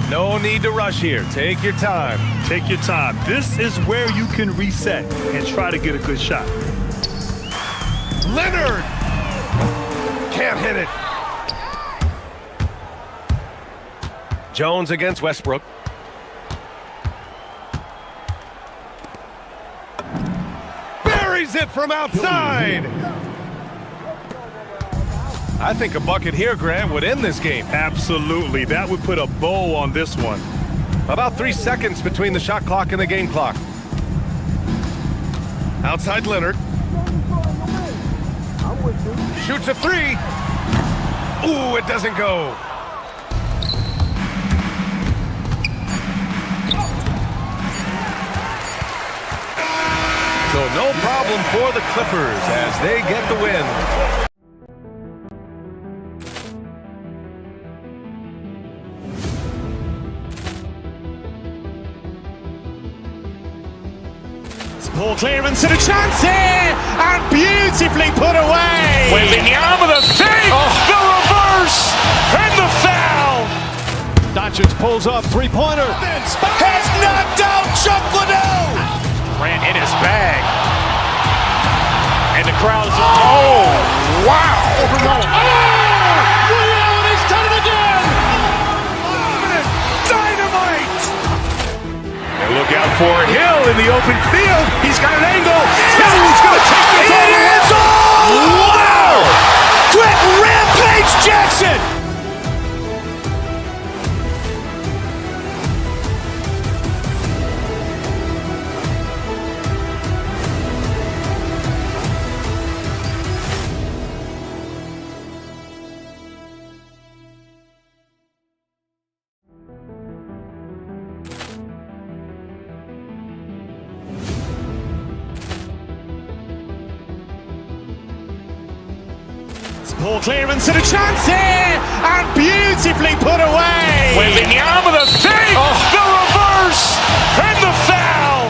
No need to rush here. Take your time. Take your time. This is where you can reset and try to get a good shot. Leonard! Can't hit it. Jones against Westbrook. Buries it from outside! I think a bucket here, Grant, would end this game. Absolutely. That would put a bow on this one. About 3 seconds between the shot clock and the game clock. Outside Leonard. Shoots a three. Ooh, it doesn't go. So no problem for the Clippers as they get the win. Poor clearance and a chance here, and beautifully put away. Wembanyama the save, the reverse, and the foul. Doncic pulls up, three-pointer. Has knocked out Chuck Liddell. Grant in his bag. And the crowd is, oh, wow. He's done it again. Dynamite. And look out for Hill in the open field. He's got an angle. Hill's going to take this all the way. Wow! Quick Rampage Jackson. Poor clearance and a chance here, and beautifully put away. Wembanyama the save, the reverse, and the foul.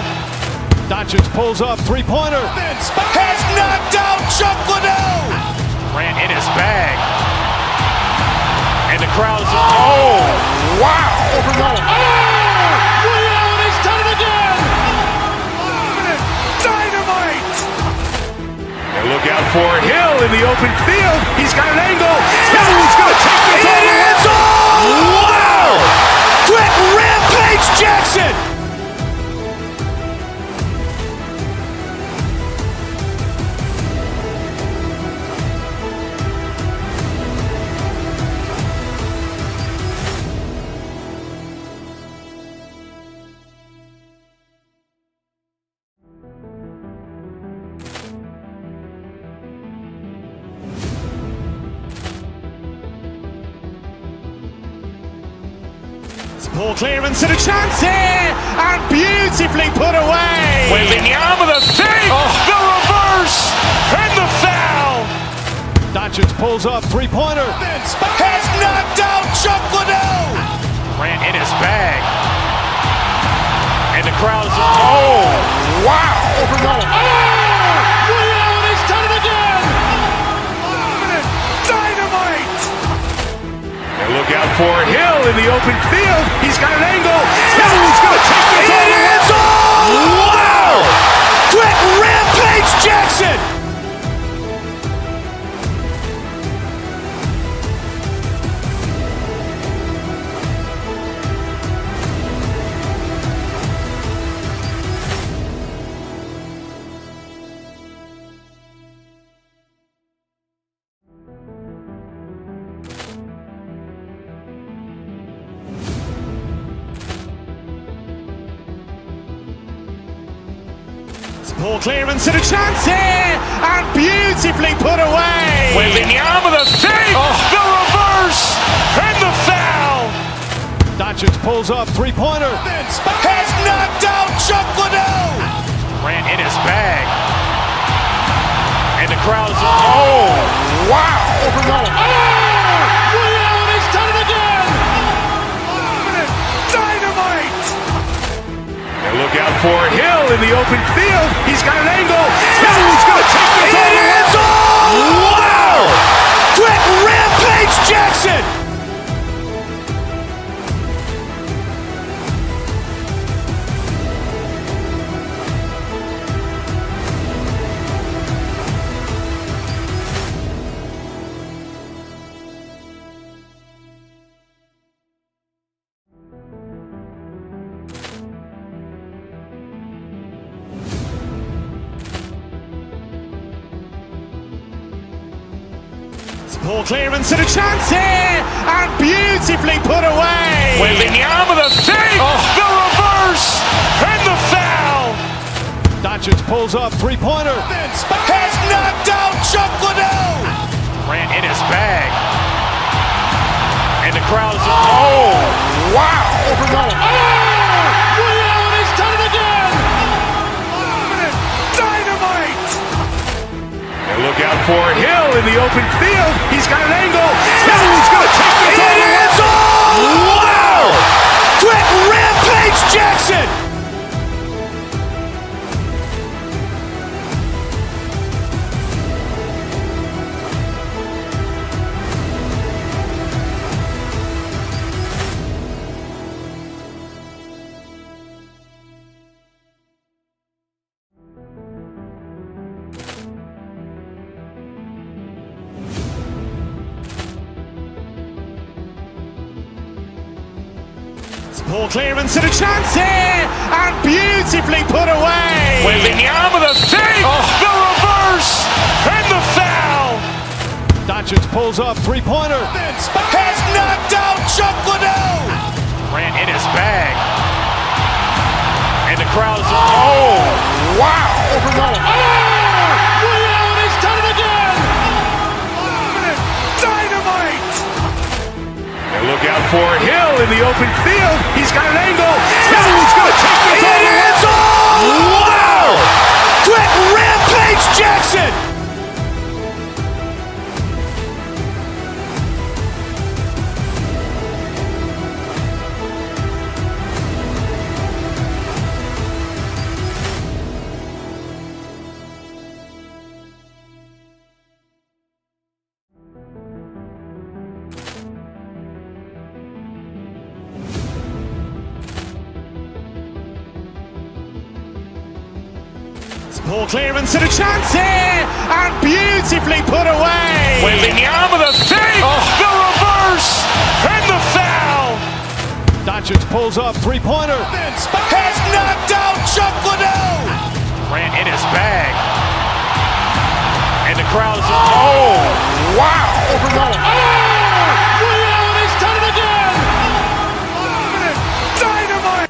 Doncic pulls up, three-pointer. Has knocked out Chuck Liddell. Grant in his bag. And the crowd is, oh, wow. He's done it again. Dynamite. And look out for Hill in the open field. He's got an angle. Hill's going to take this all the way. Wow! Quick Rampage Jackson. Poor clearance and a chance here, and beautifully put away. Wembanyama the save, the reverse, and the foul. Doncic pulls up, three-pointer. Has knocked out Chuck Liddell. Grant in his bag. And the crowd is, oh, wow. He's done it again. Dynamite. And look out for Hill in the open field. He's got an angle. Hill's going to take this all the way. Wow! Quick Rampage Jackson. Poor clearance and a chance here, and beautifully put away. Wembanyama with a fake, the reverse, and the foul. Doncic pulls up, three-pointer. Has knocked out Chuck Liddell. Ran in his bag. And the crowd is, oh, wow. He's done it again. Dynamite. And look out for Hill in the open field. He's got an angle. Hill's going to take this all the way. Wow. Quick Rampage Jackson. Poor clearance and a chance here, and beautifully put away. Wembanyama with a fake, the reverse, and the foul. Doncic pulls up, three-pointer. Has knocked out Chuck Liddell. Ran in his bag. And the crowd is, oh, wow. He's done it again. Dynamite. And look out for Hill in the open field. He's got an angle. Hill's going to take this all the way. Wow. Quick Rampage Jackson. Poor clearance and a chance here, and beautifully put away. Wembanyama with a fake, the reverse, and the foul. Doncic pulls up, three-pointer. Has knocked out Chuck Liddell. Ran in his bag. And the crowd is, oh, wow. He's done it again. Dynamite. And look out for Hill in the open field. He's got an angle. Hill's going to take this all the way. Wow. Quick Rampage Jackson. Poor clearance and a chance here, and beautifully put away. Wembanyama with a fake, the reverse, and the foul. Doncic pulls up, three-pointer. Has knocked out Chuck Liddell. Ran in his bag. And the crowd is, oh, wow. He's done it again. Dynamite.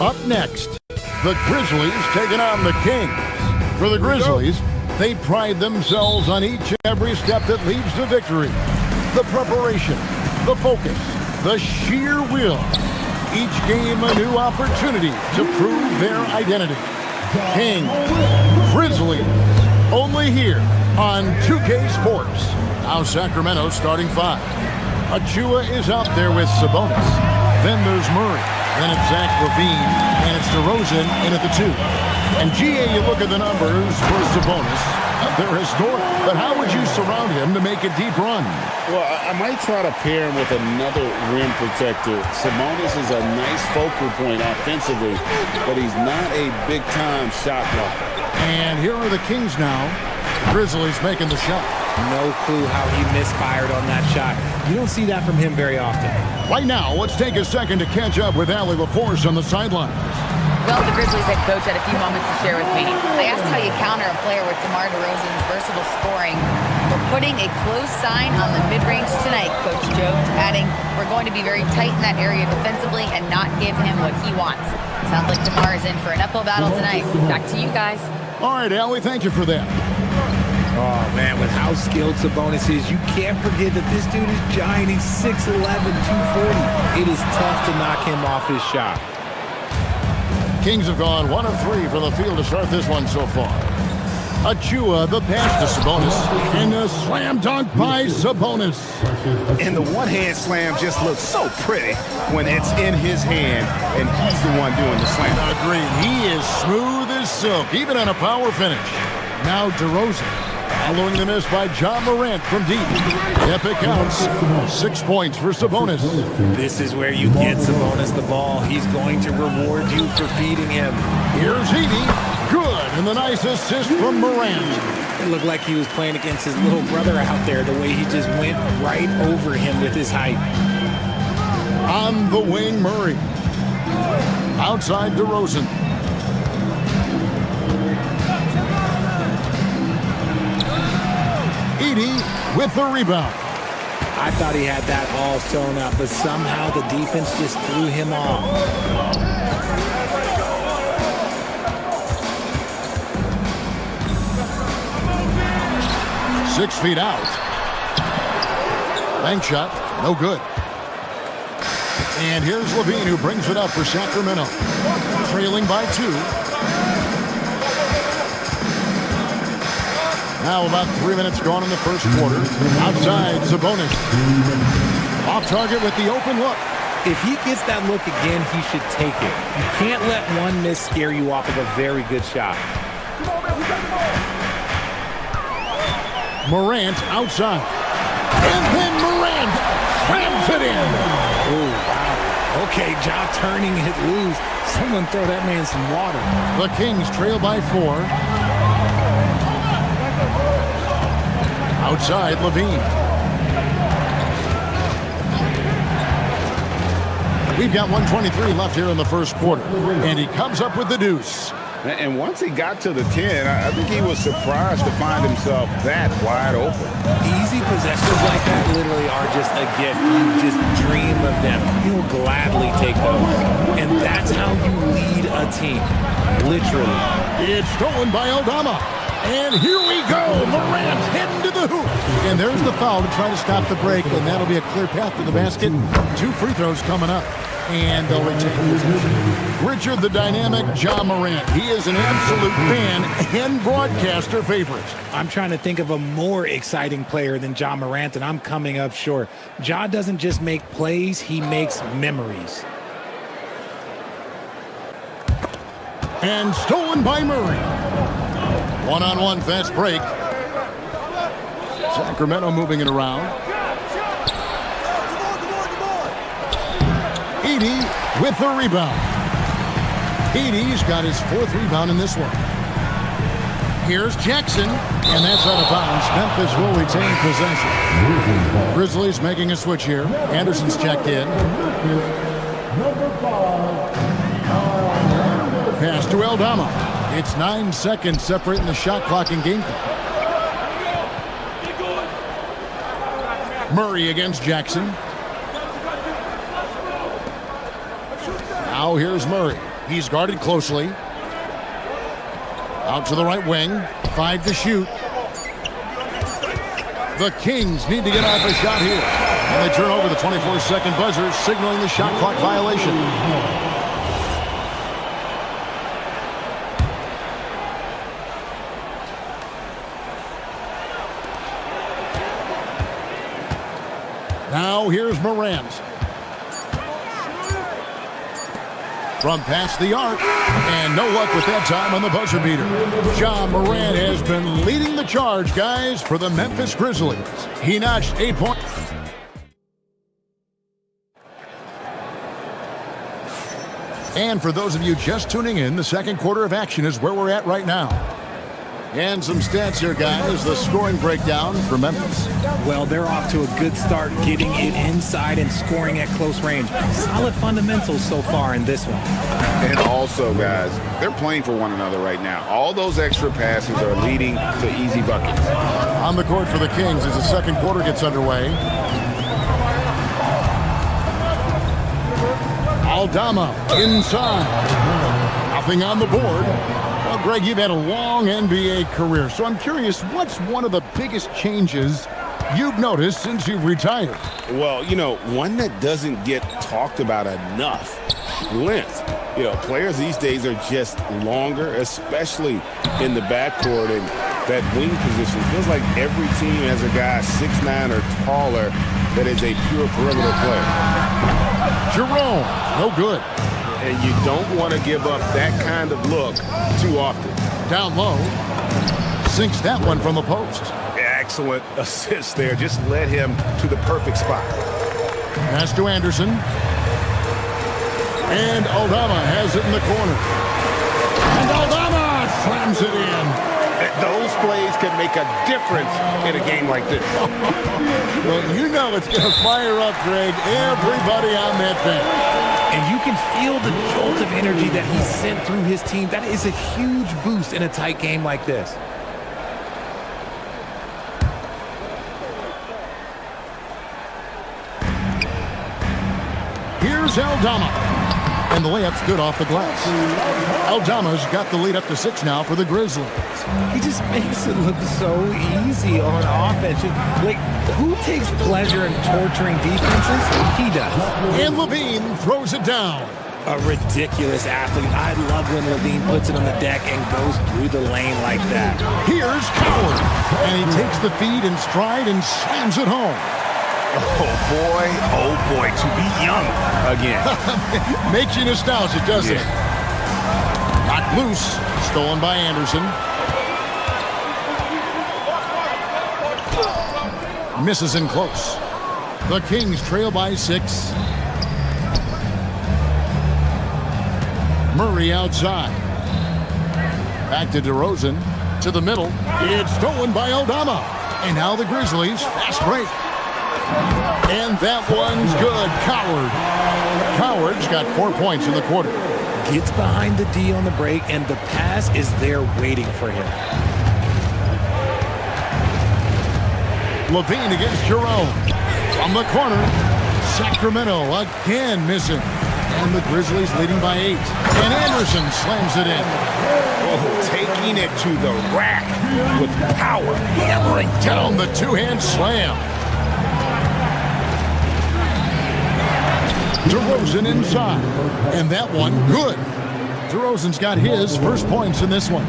Up next, the Grizzlies taking on the Kings. For the Grizzlies, they pride themselves on each and every step that leads to victory. The preparation, the focus, the sheer will. Each game a new opportunity to prove their identity. Kings, Grizzlies, only here on 2K Sports. Now Sacramento starting five. Achua is out there with Sabonis. Then there's Murray. Then it's Zach LaVine, and it's DeRozan in at the two. And GA, you look at the numbers for Sabonis. They're historic. But how would you surround him to make a deep run? Well, I might try to pair him with another rim protector. Sabonis is a nice focal point offensively, but he's not a big-time shot blocker. And here are the Kings now. Grizzlies making the shot. No clue how he misfired on that shot. You don't see that from him very often. Right now, let's take a second to catch up with Allie LaForce on the sidelines. Well, the Grizzlies head coach had a few moments to share with me. I asked how you counter a player with DeMar DeRozan's versatile scoring. We're putting a close sign on the mid-range tonight, Coach joked, adding, we're going to be very tight in that area defensively and not give him what he wants. Sounds like DeMar is in for an uphill battle tonight. Back to you guys. All right, Allie, thank you for that. Oh, man, with how skilled Sabonis is, you can't forget that this dude is giant. He's 6'11", 240. It is tough to knock him off his shot. Kings have gone 1 of 3 from the field to start this one so far. Achua, the pass to Sabonis. And a slam dunk by Sabonis. And the one-hand slam just looks so pretty when it's in his hand and he's the one doing the slam. Agreed. He is smooth as silk, even on a power finish. Now DeRozan. Following the miss by John Morant from deep. Epic counts. 6 points for Sabonis. This is where you get Sabonis the ball. He's going to reward you for feeding him. Here's Edey. Good. And the nice assist from Morant. It looked like he was playing against his little brother out there, the way he just went right over him with his height. On the wing, Murray. Outside DeRozan. Edey with the rebound. I thought he had that all sewn up, but somehow the defense just threw him off. 6 feet out. Bank shot, no good. And here's Levine, who brings it up for Sacramento. Trailing by 2. Now about 3 minutes gone in the first quarter. Outside, Sabonis. Off target with the open look. If he gets that look again, he should take it. You can't let one miss scare you off of a very good shot. Morant outside. And then Morant slams it in. Oh, wow. Okay, Ja turning it loose. Someone throw that man some water. The Kings trail by 4. Outside, Levine. We've got 1:23 left here in the first quarter. And he comes up with the deuce. And once he got to the 10, I think he was surprised to find himself that wide open. Easy possessions like that literally are just a gift. You just dream of them. He'll gladly take those. And that's how you lead a team. Literally. It's stolen by Aldama. And here we go. Morant heading to the hoop. And there's the foul to try to stop the break. And that'll be a clear path to the basket. 2 free throws coming up. And they'll retain possession. Richard the Dynamic, Ja Morant. He is an absolute fan and broadcaster favorite. I'm trying to think of a more exciting player than Ja Morant, and I'm coming up short. Ja doesn't just make plays, he makes memories. And stolen by Murray. One-on-one fast break. Sacramento moving it around. Edey with the rebound. Edey's got his 4th rebound in this one. Here's Jackson, and that's out of bounds. Memphis will retain possession. Grizzlies making a switch here. Anderson's checked in. Pass to Aldama. It's 9 seconds separating the shot clock and game clock. Murray against Jackson. Now here's Murray. He's guarded closely. Out to the right wing. 5 to shoot. The Kings need to get off a shot here. And they turn over the 24-second buzzer, signaling the shot clock violation. Now here's Morant. from past the arc, and no luck with that time on the buzzer beater. Ja Morant has been leading the charge, guys, for the Memphis Grizzlies. He notched 8 points. And for those of you just tuning in, the second quarter of action is where we're at right now. And some stats here, guys. The scoring breakdown for Memphis. Well, they're off to a good start getting it inside and scoring at close range. Solid fundamentals so far in this one. And also, guys, they're playing for one another right now. All those extra passes are leading to easy buckets. On the court for the Kings as the second quarter gets underway. Aldama inside. Nothing on the board. Well, Greg, you've had a long NBA career, so I'm curious, what's one of the biggest changes you've noticed since you've retired? Well, you know, one that doesn't get talked about enough, length. You know, players these days are just longer, especially in the backcourt, and that wing position. Feels like every team has a guy 6'9" or taller that is a pure perimeter player. Jerome, no good. And you don't want to give up that kind of look too often. Down low, sinks that one from the post. Excellent assist there. Just led him to the perfect spot. Pass to Anderson. And Aldama has it in the corner. And Aldama slams it in. Those plays can make a difference in a game like this. Well, you know it's going to fire up, Greg, everybody on that bench. And you can feel the jolt of energy that he sent through his team. That is a huge boost in a tight game like this. Here's Aldama. And the layup's good off the glass. Aldama's got the lead up to 6 now for the Grizzlies. He just makes it look so easy on offense. Like, who takes pleasure in torturing defenses? He does. And Levine throws it down. A ridiculous athlete. I love when Levine puts it on the deck and goes through the lane like that. Here's Coward. And he takes the feed in stride and slams it home. Oh boy, to be young again. Makes you nostalgic, doesn't it? Knocked loose, stolen by Anderson. Misses in close. The Kings trail by 6. Murray outside. Back to DeRozan. To the middle. It's stolen by Aldama. And now the Grizzlies fast break. And that one's good. Coward's got 4 points in the quarter. Gets behind the D on the break, and the pass is there waiting for him. Levine against Jerome. From the corner, Sacramento again missing. And the Grizzlies leading by 8. And Anderson slams it in. Oh, taking it to the rack with power. Hammering down the two-hand slam. DeRozan inside. And that one, good. DeRozan's got his first points in this one.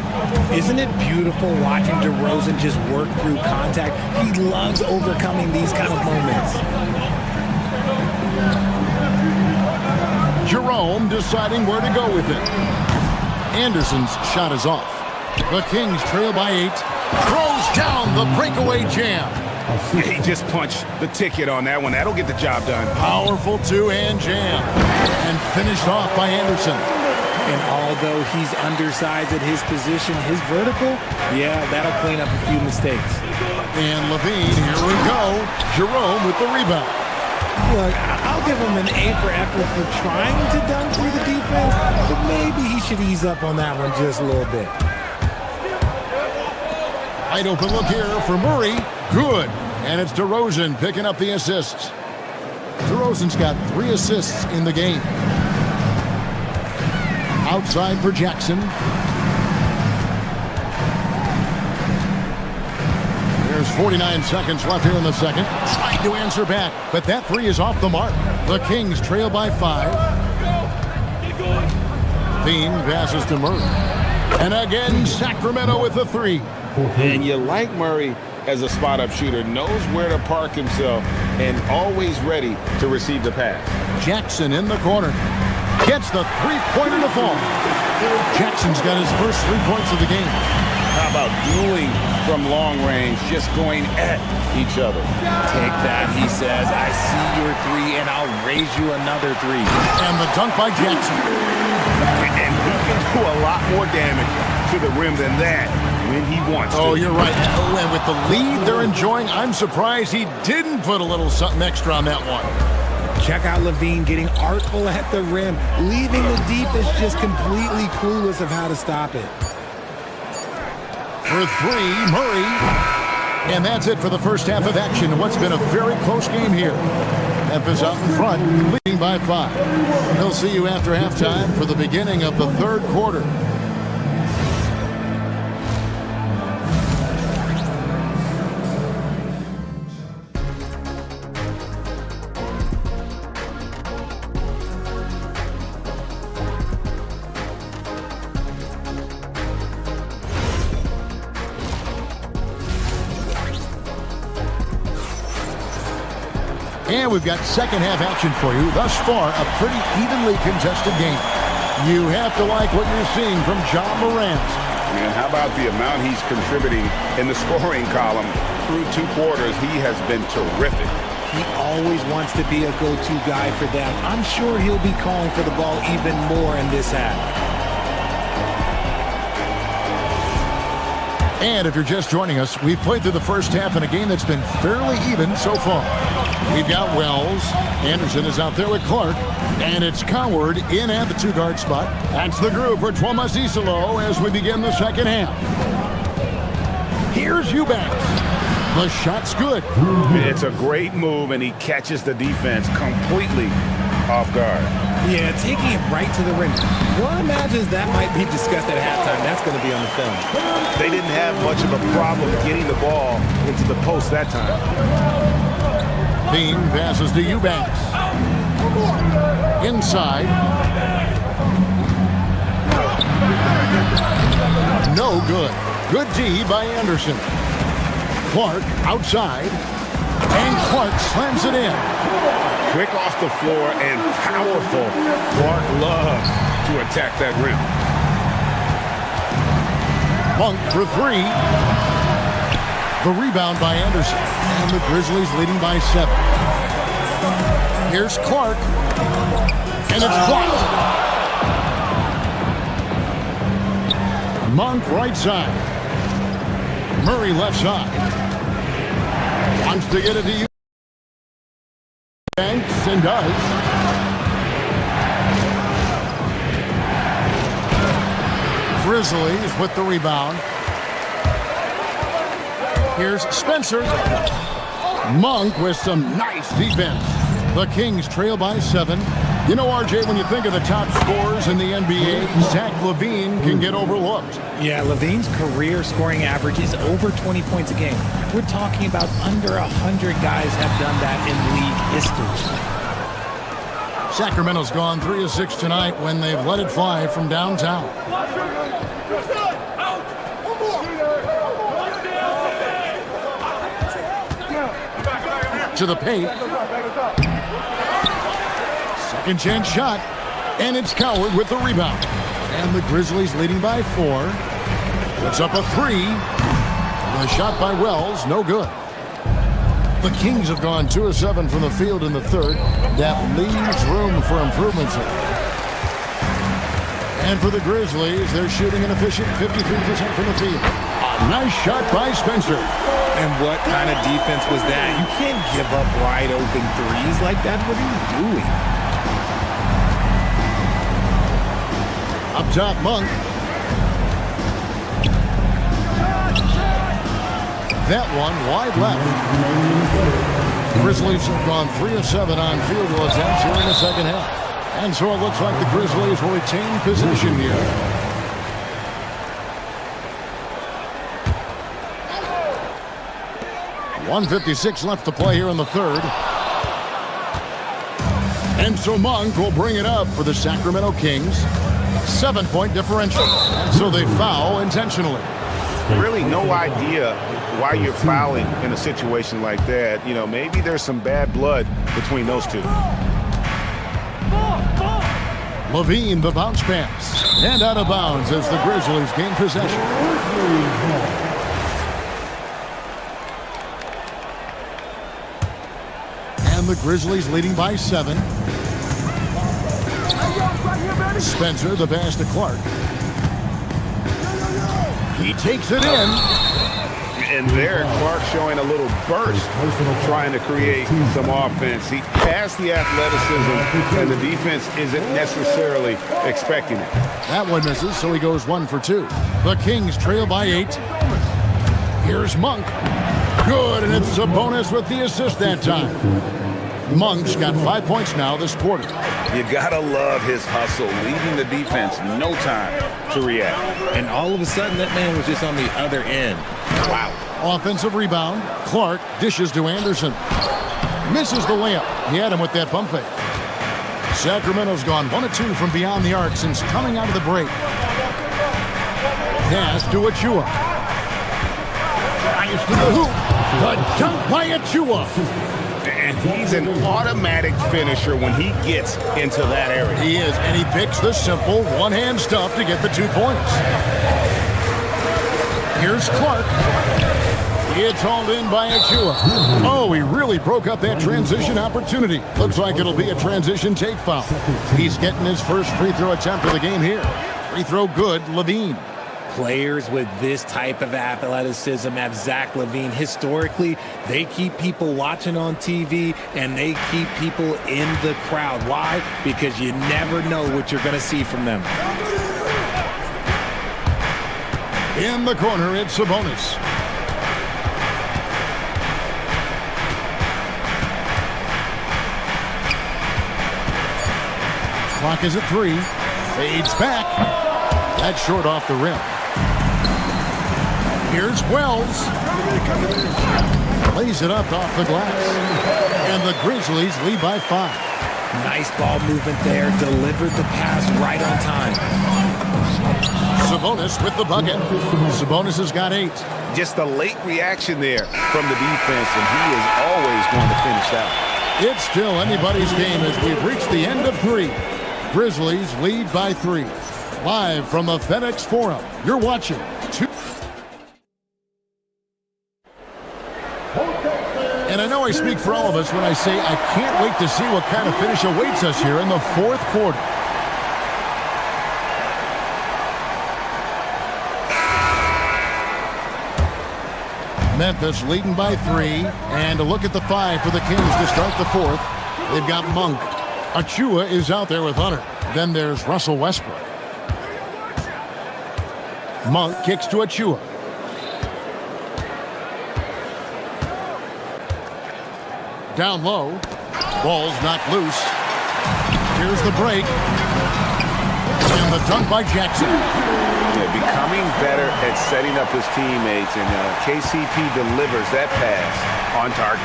Isn't it beautiful watching DeRozan just work through contact? He loves overcoming these kind of moments. Jerome deciding where to go with it. Anderson's shot is off. The Kings trail by 8. Throws down the breakaway jam. He just punched the ticket on that one. That'll get the job done. Powerful two-hand jam. And finished off by Anderson. And although he's undersized at his position, his vertical, yeah, that'll clean up a few mistakes. And Levine, here we go. Jerome with the rebound. Look, I'll give him an A for effort for trying to dunk through the defense, but maybe he should ease up on that one just a little bit. Wide open look here for Murray. Good. And it's DeRozan picking up the assists. DeRozan's got 3 assists in the game. Outside for Jackson. There's 49 seconds left here in the second. Trying to answer back, but that 3 is off the mark. The Kings trail by 5. Bean passes to Murray. And again, Sacramento with the 3. And you like Murray as a spot-up shooter, knows where to park himself, and always ready to receive the pass. Jackson in the corner. Gets the three-pointer to fall. Jackson's got his first 3 points of the game. How about dueling from long range, just going at each other? Take that, he says. I see your three, and I'll raise you another three. And the dunk by Jackson. And he can do a lot more damage to the rim than that when he wants to. Oh, you're right. And with the lead they're enjoying, I'm surprised he didn't put a little something extra on that one. Check out Levine getting artful at the rim, leaving the defense just completely clueless of how to stop it. For three, Murray. And that's it for the first half of action in what's been a very close game here. Memphis out in front, leading by 5. He'll see you after halftime for the beginning of the third quarter. And we've got second half action for you. Thus far, a pretty evenly contested game. You have to like what you're seeing from John Morant. And how about the amount he's contributing in the scoring column through 2 quarters? He has been terrific. He always wants to be a go-to guy for them. I'm sure he'll be calling for the ball even more in this half. And if you're just joining us, we've played through the first half in a game that's been fairly even so far. We've got Wells. Anderson is out there with Clark. And it's Coward in at the 2-guard spot. That's the group for Tuomas Isalo as we begin the second half. Here's Eubanks. The shot's good. It's a great move, and he catches the defense completely off guard. Yeah, taking it right to the rim. One imagines that might be discussed at halftime. That's going to be on the film. They didn't have much of a problem getting the ball into the post that time. Bean passes to Eubanks. Inside. No good. Good D by Anderson. Clark outside. And Clark slams it in. Quick off the floor and powerful. Clark loves to attack that rim. Monk for 3. The rebound by Anderson. And the Grizzlies leading by 7. Here's Clark. And it's blocked. Monk right side. Murray left side. Wants to get it to you. Banks and does. Grizzlies with the rebound. Here's Spencer. Monk with some nice defense. The Kings trail by 7. You know, RJ, when you think of the top scorers in the NBA, Zach LaVine can get overlooked. Yeah, LaVine's career scoring average is over 20 points a game. We're talking about under 100 guys have done that in league history. Sacramento's gone 3 of 6 tonight when they've let it fly from downtown. To the paint. Second chance shot. And it's Coward with the rebound. And the Grizzlies leading by 4. Puts up a 3. The shot by Wells, no good. The Kings have gone 2 of 7 from the field in the third. That leaves room for improvements here. And for the Grizzlies, they're shooting an efficient 53% from the field. A nice shot by Spencer. And what kind of defense was that? You can't give up wide open threes like that. What are you doing? Up top, Monk. That one wide left. Grizzlies have gone 3 of 7 on field goal attempts here in the second half. And so it looks like the Grizzlies will retain possession here. .156 left to play here in the third. And so Monk will bring it up for the Sacramento Kings. 7-point differential. And so they foul intentionally. Really no idea why you're fouling in a situation like that. You know, maybe there's some bad blood between those two. Levine, the bounce pass. And out of bounds as the Grizzlies gain possession. And the Grizzlies leading by 7. Spencer, the pass to Clark. He takes it in. And there, Clark showing a little burst, trying to create some offense. He has the athleticism, and the defense isn't necessarily expecting it. That one misses, so he goes 1 for 2. The Kings trail by 8. Here's Monk. Good, and it's Sabonis with the assist that time. Monk's got 5 points now this quarter. You gotta love his hustle, leaving the defense no time to react. And all of a sudden, that man was just on the other end. Wow. Offensive rebound. Clark dishes to Anderson. Misses the layup. He had him with that pump fake. Sacramento's gone 1 of 2 from beyond the arc since coming out of the break. Pass to Achua. Drives to the hoop. The dunk by Achua. And he's an automatic finisher when he gets into that area. He is, and he picks the simple one-hand stuff to get the 2 points. Here's Clark. It's hauled in by Achua. Oh, he really broke up that transition opportunity. Looks like it'll be a transition take foul. He's getting his first free throw attempt of the game here. Free throw good, Levine. Players with this type of athleticism have Zach LaVine. Historically, they keep people watching on TV and they keep people in the crowd. Why? Because you never know what you're going to see from them. In the corner, it's Sabonis. Clock is at 3. Fades back. That's short off the rim. Here's Wells. Lays it up off the glass. And the Grizzlies lead by 5. Nice ball movement there. Delivered the pass right on time. Sabonis with the bucket. Sabonis has got 8. Just a late reaction there from the defense, and he is always going to finish out. It's still anybody's game as we've reached the end of 3. Grizzlies lead by 3. Live from the FedEx Forum, you're watching 2. And I know I speak for all of us when I say I can't wait to see what kind of finish awaits us here in the 4th quarter. Memphis leading by 3, and a look at the 5 for the Kings to start the 4th. They've got Monk. Achua is out there with Hunter. Then there's Russell Westbrook. Monk kicks to Achua. Down low. Ball's knocked loose. Here's the break. And the dunk by Jackson. Yeah, becoming better at setting up his teammates, and KCP delivers that pass on target.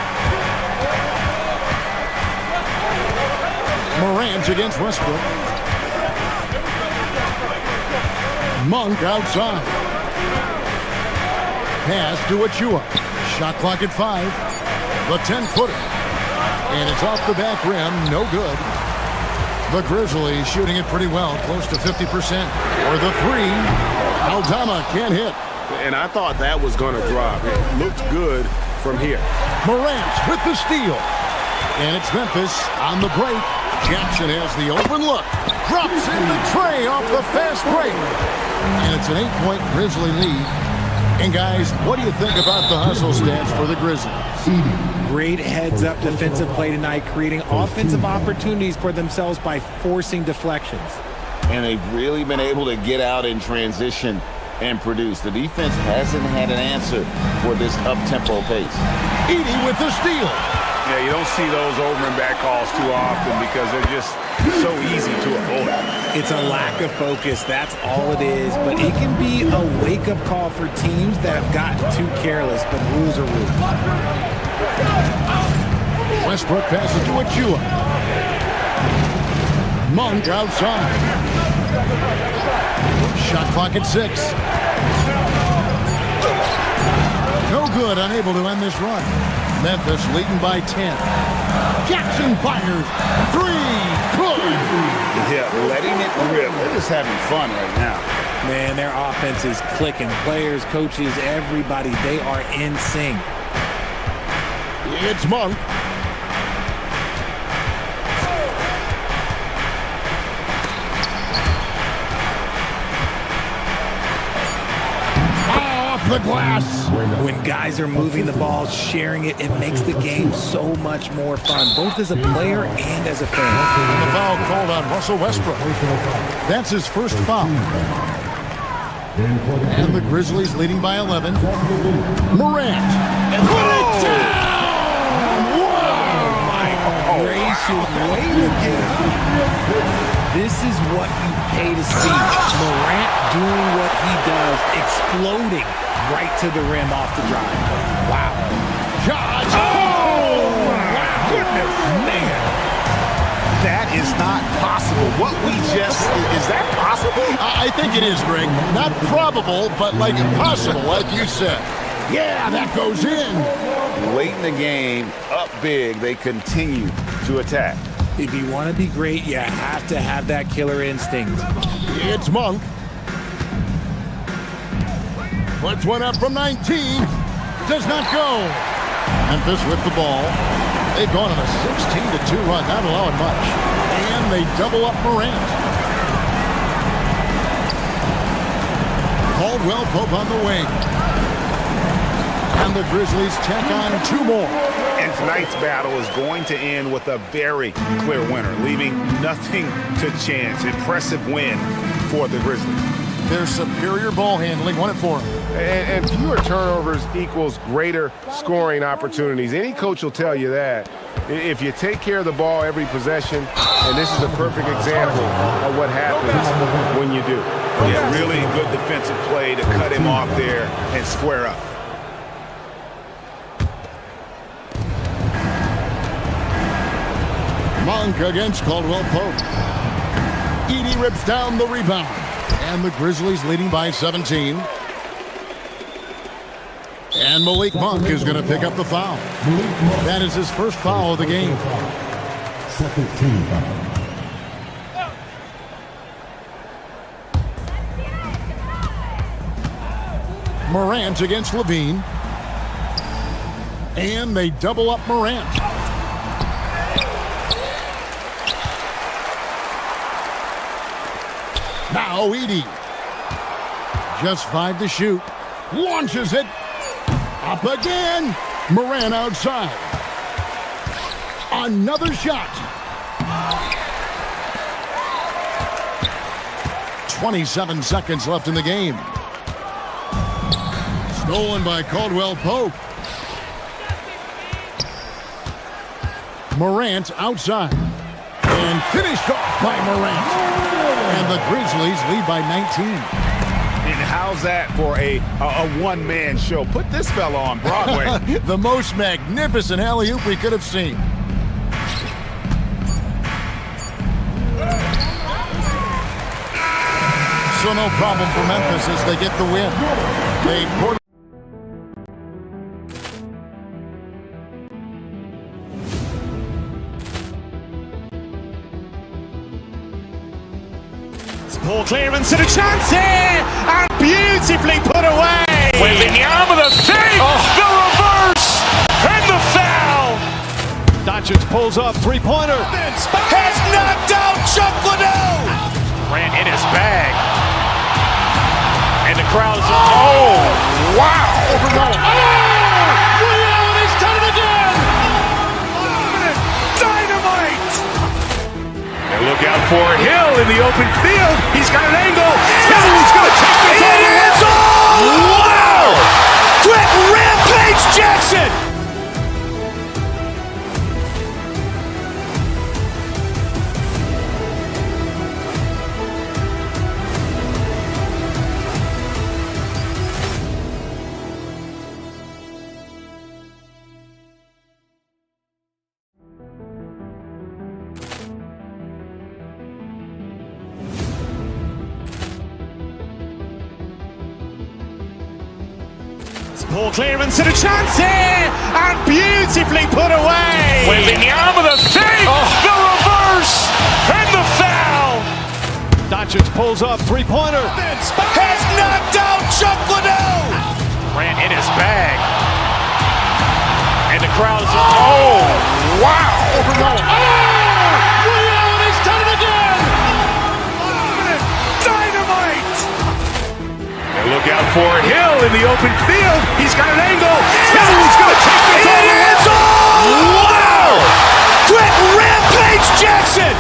Morant against Westbrook. Monk outside. Pass to Achua. Shot clock at 5. The 10-footer. And it's off the back rim. No good. The Grizzlies shooting it pretty well. Close to 50%. Or the 3. Aldama can't hit. And I thought that was going to drop. It looked good from here. Morant with the steal. And it's Memphis on the break. Jackson has the open look. Drops in the tray off the fast break. And it's an 8-point Grizzly lead. And guys, what do you think about the hustle stats for the Grizzlies? Great heads-up defensive play tonight, creating offensive opportunities for themselves by forcing deflections. And they've really been able to get out in transition and produce. The defense hasn't had an answer for this up-tempo pace. Edey with the steal. Yeah, you don't see those over and back calls too often because they're just so easy to avoid. It's a lack of focus, that's all it is. But it can be a wake-up call for teams that have gotten too careless, but rules are rules. Westbrook passes to Achua. Monk outside. Shot clock at 6. No good, unable to end this run. Memphis leading by 10. Jackson fires. 3. Good. Yeah, letting it rip. They're just having fun right now. Man, their offense is clicking. Players, coaches, everybody, they are in sync. It's Monk. Off the glass. When guys are moving the ball, sharing it, it makes the game so much more fun, both as a player and as a fan. And the foul called on Russell Westbrook. That's his first foul. And the Grizzlies leading by 11. Morant. Put it down! Gracious, way to get up. This is what you pay to see. Morant doing what he does, exploding right to the rim off the drive. Wow. Josh. Oh, my goodness, man. That is not possible. What we just, is that possible? I think it is, Greg. Not probable, but like impossible, like you said. Yeah, that goes in. Late in the game, up big, they continue to attack. If you want to be great, you have to have that killer instinct. It's Monk. Puts one up from 19. Does not go. Memphis with the ball. They've gone on a 16-2 run, not allowing much. And they double up Morant. Caldwell Pope on the wing. And the Grizzlies tack on two more. And tonight's battle is going to end with a very clear winner, leaving nothing to chance. Impressive win for the Grizzlies. Their superior ball handling won it for them. And fewer turnovers equals greater scoring opportunities. Any coach will tell you that. If you take care of the ball every possession, and this is a perfect example of what happens when you do. Yeah, really good defensive play to cut him off there and square up. Monk against Caldwell Pope. Edey rips down the rebound. And the Grizzlies leading by 17. And Malik Monk is going to pick up the foul. That is his first foul of the game. Second team foul. Morant against Levine. And they double up Morant. Now Edey. Just 5 to shoot. Launches it. Up again. Morant outside. Another shot. 27 seconds left in the game. Stolen by Caldwell Pope. Morant outside. And finished off by Morant. And the Grizzlies lead by 19. And how's that for a one-man show? Put this fella on Broadway. The most magnificent alley-oop we could have seen. So no problem for Memphis as they get the win. They Ball clearance and a chance here, and beautifully put away. With the arm of the fake, the reverse, and the foul. Doncic pulls up, three-pointer. Has knocked out Chuck Liddell. Ran in his bag. And the crowd is, oh, wow. He's done it again. Dynamite. And look out for Hill in the open field. He's got an angle. Hill's going to take this all the way. Wow! Quick Rampage Jackson. Ball clearance and a chance here, and beautifully put away. With the arm of the fake, the reverse, and the foul. pulls up, three-pointer. Vince has knocked out Chuck Liddell. Grant in his bag. And the crowd is, oh, wow. Ray Allen has done it again. Dynamite. And look out for Hill in the open field. He's got an angle. Hill's going to take this all the way. Wow! Quick Rampage Jackson.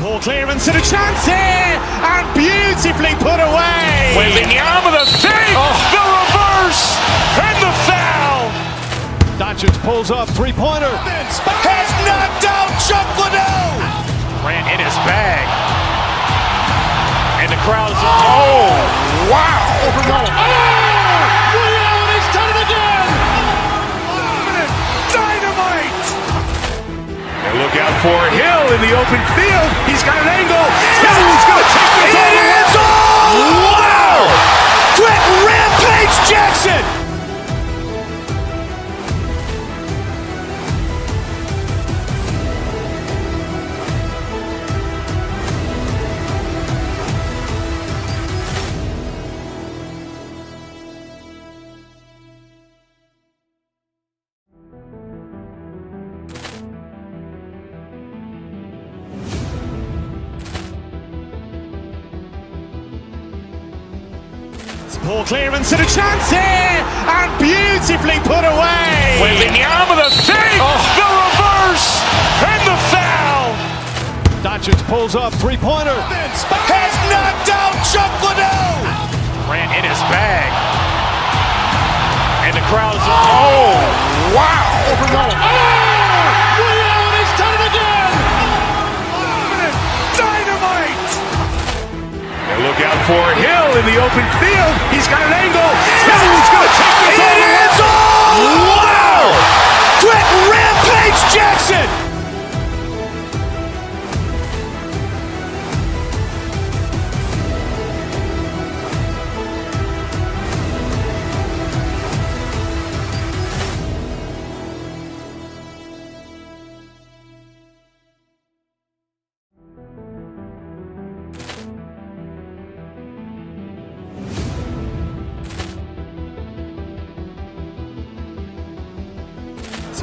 Ball clearance and a chance here, and beautifully put away. Wembanyama the save, the reverse, and the foul. Doncic pulls up, three-pointer. Vince has knocked out Chuck Liddell. Grant in his bag. And the crowd is, oh, wow. Ray Allen has done it again. Dynamite. And look out for Hill in the open field. He's got an angle. Hill's going to take this all the way. Wow! Quick Rampage Jackson. Ball clearance and a chance here, and beautifully put away. Wembanyama the save, the reverse, and the foul. Doncic pulls up, three-pointer. Vince has knocked out Chuck Liddell. Grant in his bag. And the crowd is, oh, wow. Ray Allen has done it again. Dynamite. And look out for Hill in the open field. He's got an angle. Hill's going to take this all the way. Wow! Quick Rampage Jackson.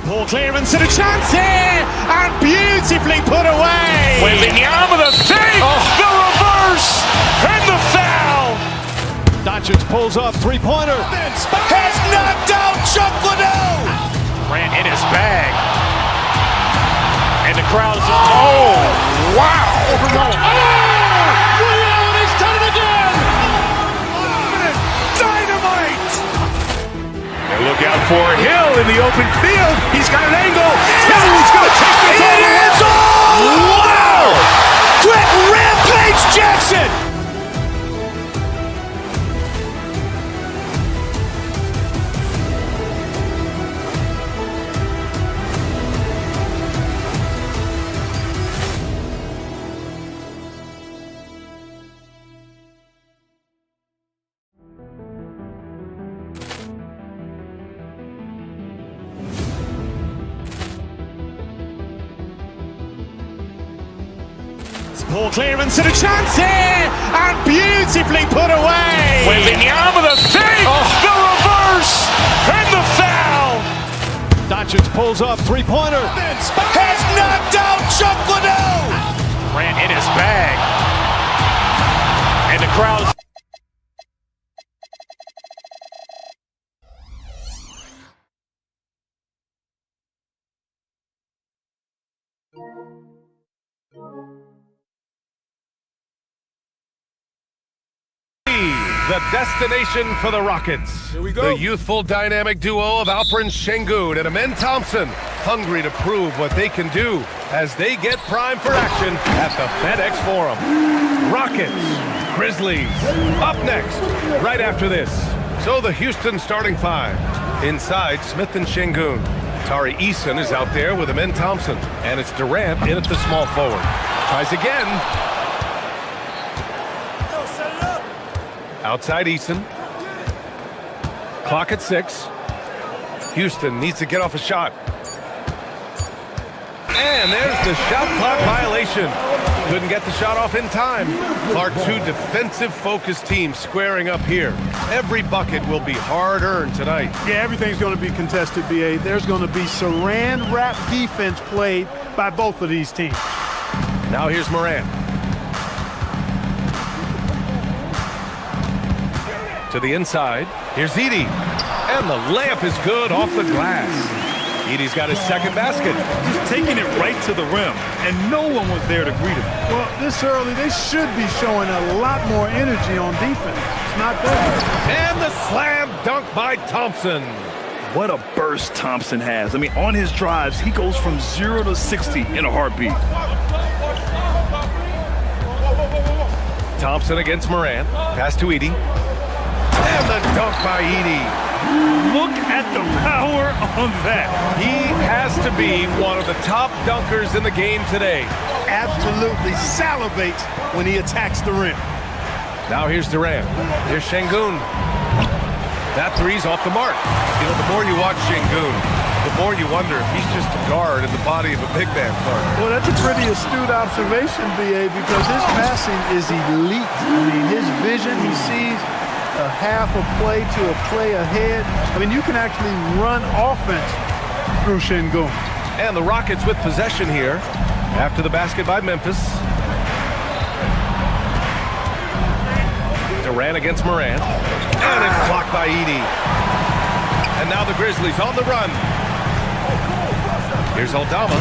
Ball clearance and a chance here, and beautifully put away. Wembanyama the save, the reverse, and the foul. Doncic pulls up, three-pointer. Vince has knocked out Chuck Liddell. Grant in his bag. And the crowd is, oh, wow. Ray Allen has done it again. Dynamite. And look out for Hill in the open field. He's got an angle. Hill's going to take this all the way. Wow! Quick Rampage Jackson. Ball clearance and a chance here, and beautifully put away. Wembanyama the save, the reverse, and the foul. Doncic pulls up, three-pointer. Vince has knocked out Chuck Liddell. Grant in his bag. And the crowd is, the destination for the Rockets. Here we go. The youthful, dynamic duo of Alperen Şengün and Amen Thompson, hungry to prove what they can do as they get primed for action at the FedEx Forum. Rockets, Grizzlies, up next, right after this. So the Houston starting five. Inside, Smith and Şengün. Tari Eason is out there with Amen Thompson, and it's Durant in at the small forward. Tries again. Outside Eason. Clock at 6. Houston needs to get off a shot. And there's the shot clock violation. Couldn't get the shot off in time. Our two defensive-focused teams squaring up here. Every bucket will be hard-earned tonight. Yeah, everything's going to be contested, B.A. There's going to be saran wrap defense played by both of these teams. Now here's Morant. To the inside. Here's Edey. And the layup is good off the glass. Edey's got his second basket. Just taking it right to the rim, and no one was there to greet him. Well, this early, they should be showing a lot more energy on defense. It's not there. And the slam dunk by Thompson. What a burst Thompson has. I mean, on his drives, he goes from 0 to 60 in a heartbeat. Thompson against Morant. Pass to Edey. And the dunk by Edey. Look at the power on that. He has to be one of the top dunkers in the game today. Absolutely salivates when he attacks the rim. Now here's Durant. Here's Şengün. That three's off the mark. You know, the more you watch Şengün, the more you wonder if he's just a guard in the body of a big man card. Well, that's a pretty astute observation, B.A., because his passing is elite. I mean, his vision, he sees a half a play to a play ahead. I mean, you can actually run offense through Şengün. And the Rockets with possession here after the basket by Memphis. Durant against Morant. And it's blocked by Edey. And now the Grizzlies on the run. Here's Aldama.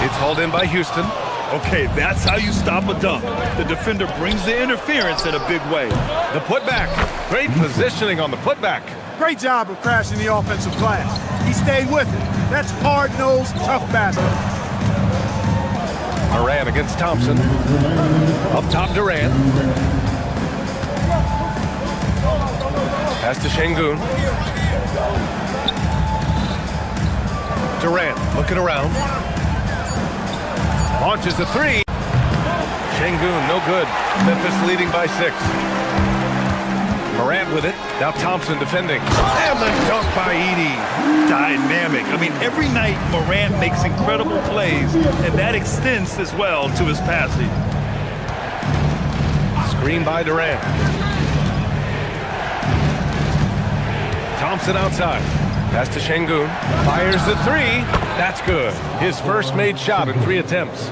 It's hauled in by Houston. Okay, that's how you stop a dunk. The defender brings the interference in a big way. The putback. Great positioning on the putback. Great job of crashing the offensive glass. He stayed with it. That's hard-nosed, tough basketball. Morant against Thompson. Up top, Durant. Pass to Şengün. Durant looking around. Launches the three. Şengün, no good. Memphis leading by 6. Morant with it. Now Thompson defending. And the dunk by Edey. Dynamic. I mean, every night Morant makes incredible plays, and that extends as well to his passing. Screen by Durant. Thompson outside. Pass to Şengün. Fires the three. That's good. His first made shot in 3 attempts.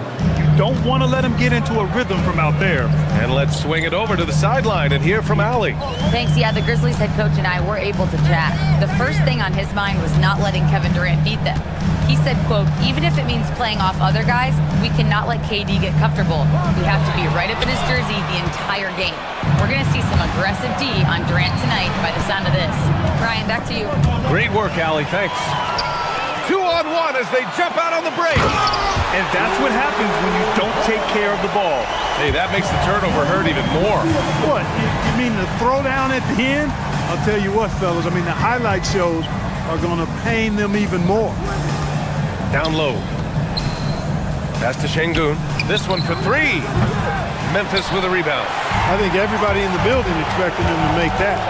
Don't want to let him get into a rhythm from out there. And let's swing it over to the sideline and hear from Allie. Thanks. Yeah, the Grizzlies head coach and I were able to chat. The first thing on his mind was not letting Kevin Durant beat them. He said, quote, even if it means playing off other guys, we cannot let KD get comfortable. We have to be right up in his jersey the entire game. We're going to see some aggressive D on Durant tonight by the sound of this. Brian, back to you. Great work, Allie. Thanks. 2-on-1 as they jump out on the break. And that's what happens when you don't take care of the ball. Hey, that makes the turnover hurt even more. What? You mean the throwdown at the end? I'll tell you what, fellas. I mean, the highlight shows are going to pain them even more. Down low. Pass to Şengün. This one for 3. Memphis with a rebound. I think everybody in the building expected them to make that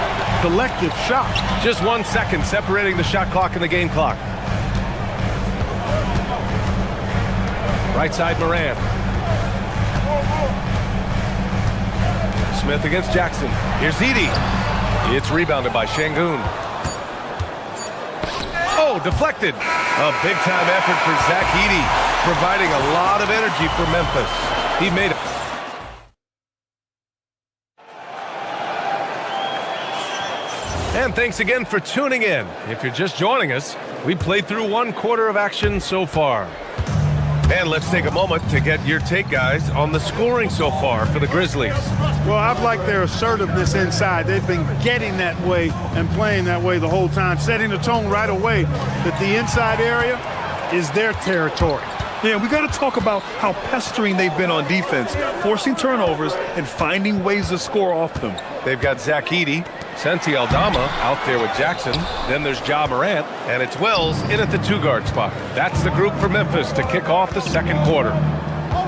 collective shot. Just 1 second separating the shot clock and the game clock. Right side, Morant. Smith against Jackson. Here's Edey. It's rebounded by Şengün. Oh, deflected. A big-time effort for Zach Edey, providing a lot of energy for Memphis. He made it. And thanks again for tuning in. If you're just joining us, we played through 1 quarter of action so far. And let's take a moment to get your take, guys, on the scoring so far for the Grizzlies. Well, I've liked their assertiveness inside. They've been getting that way and playing that way the whole time, setting the tone right away that the inside area is their territory. Yeah, we got to talk about how pestering they've been on defense, forcing turnovers and finding ways to score off them. They've got Zach Edey, Santi Aldama out there with Jackson. Then there's Ja Morant, and it's Wells in at the 2-guard spot. That's the group for Memphis to kick off the second quarter.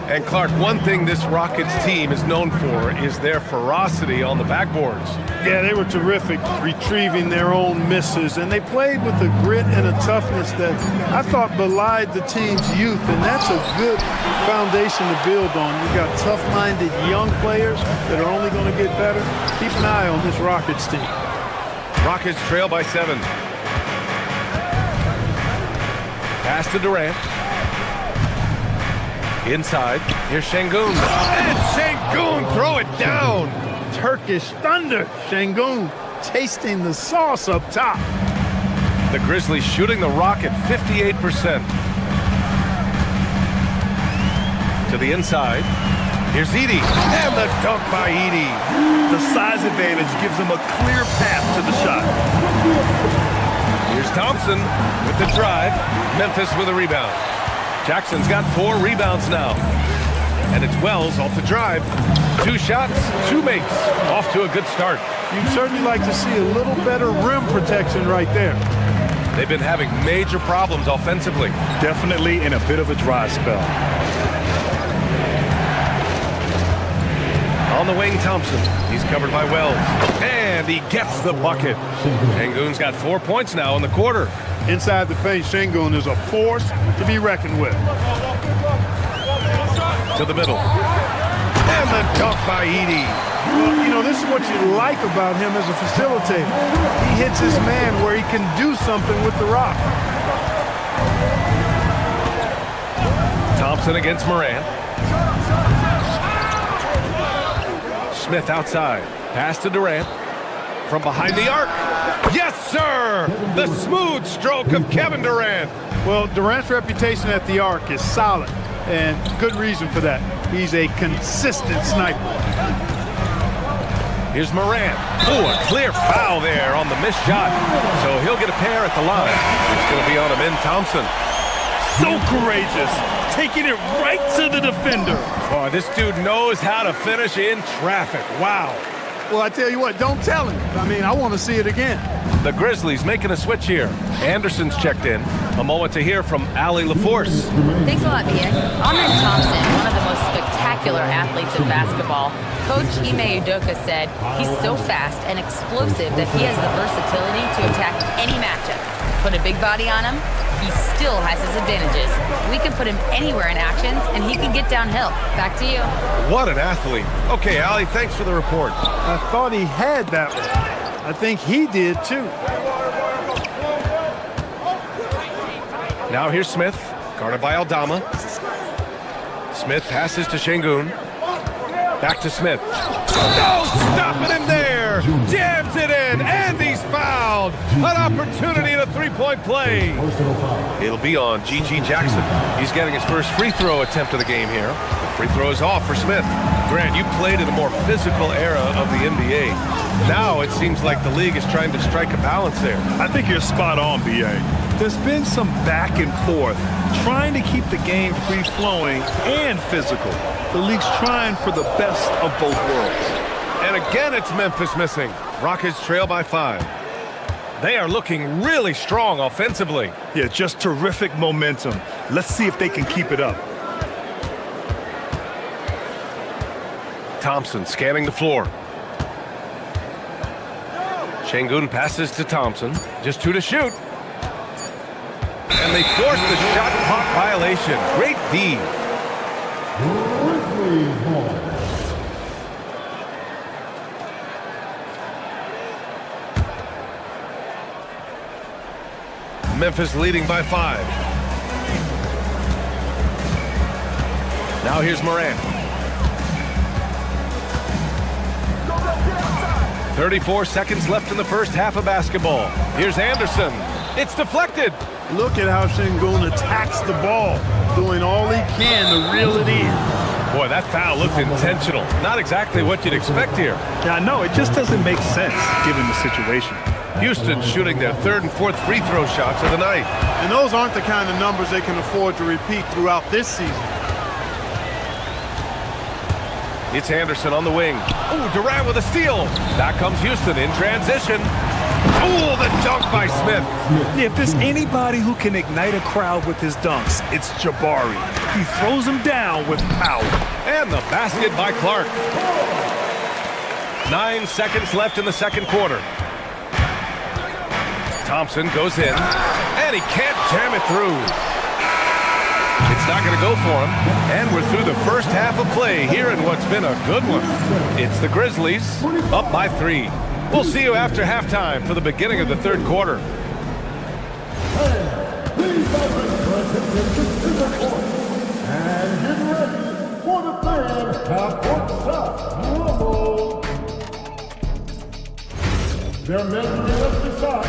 And Clark, one thing this Rockets team is known for is their ferocity on the backboards. Yeah, they were terrific retrieving their own misses, and they played with a grit and a toughness that I thought belied the team's youth, and that's a good foundation to build on. You've got tough-minded young players that are only going to get better. Keep an eye on this Rockets team. Rockets trail by 7. Pass to Durant. Inside, here's Şengün. And Şengün, throw it down. Turkish thunder. Şengün tasting the sauce up top. The Grizzlies shooting the rock at 58%. To the inside, here's Edey. And the dunk by Edey. The size advantage gives them a clear path to the shot. Here's Thompson with the drive. Memphis with a rebound. Jackson's got 4 rebounds now. And it's Wells off the drive. 2 shots, 2 makes. Off to a good start. You'd certainly like to see a little better rim protection right there. They've been having major problems offensively. Definitely in a bit of a dry spell. On the wing, Thompson. He's covered by Wells. And he gets the bucket. Şengün's got 4 points now in the quarter. Inside the paint, Şengün is a force to be reckoned with. To the middle. And the dunk by Edey. Well, you know, this is what you like about him as a facilitator. He hits his man where he can do something with the rock. Thompson against Morant. Smith outside. Pass to Durant. From behind the arc. Yes, sir! The smooth stroke of Kevin Durant. Well, Durant's reputation at the arc is solid, and good reason for that. He's a consistent sniper. Here's Morant. Ooh, a clear foul there on the missed shot. So he'll get a pair at the line. It's going to be on him in Thompson. So courageous, taking it right to the defender. Oh, this dude knows how to finish in traffic. Wow. Well, I tell you what, don't tell him. I mean, I want to see it again. The Grizzlies making a switch here. Anderson's checked in. A moment to hear from Allie LaForce. Thanks a lot, Pierre. Amir Thompson, one of the most spectacular athletes in basketball. Coach Ime Udoka said he's so fast and explosive that he has the versatility to attack any matchup. Put a big body on him, he still has his advantages. We can put him anywhere in actions, and he can get downhill. Back to you. What an athlete. Okay, Allie, thanks for the report. I thought he had that one. I think he did, too. Now here's Smith, guarded by Aldama. Smith passes to Şengün. Back to Smith. No, stopping him there. Jams it in, and he's fouled. An opportunity in a three-point play. It'll be on G.G. Jackson. He's getting his first free throw attempt of the game here. The free throw is off for Smith. Grant, you played in a more physical era of the NBA. Now it seems like the league is trying to strike a balance there. I think you're spot on, B.A. There's been some back and forth, trying to keep the game free-flowing and physical. The league's trying for the best of both worlds. And again, it's Memphis missing. Rockets trail by 5. They are looking really strong offensively. Yeah, just terrific momentum. Let's see if they can keep it up. Thompson scanning the floor. Şengün passes to Thompson. Just 2 to shoot. And they force the shot clock violation. Great D. Memphis leading by 5. Now here's Morant. 34 seconds left in the first half of basketball. Here's Anderson. It's deflected. Look at how Şengün attacks the ball. doing all he can to reel it in. Boy, that foul looked intentional. Not exactly what you'd expect here. Yeah, I know. It just doesn't make sense given the situation. Houston shooting their third and fourth free throw shots of the night. And those aren't the kind of numbers they can afford to repeat throughout this season. It's Anderson on the wing. Oh, Durant with a steal. Back comes Houston in transition. Oh, the dunk by Smith. If there's anybody who can ignite a crowd with his dunks, it's Jabari. He throws them down with power. And the basket by Clark. 9 seconds left in the second quarter. Thompson goes in, and he can't jam it through. It's not going to go for him, and we're through the first half of play here in what's been a good one. It's the Grizzlies up by 3. We'll see you after halftime for the beginning of the third quarter. And get ready for the third half-court shot. Rumble. They're measuring up the shot.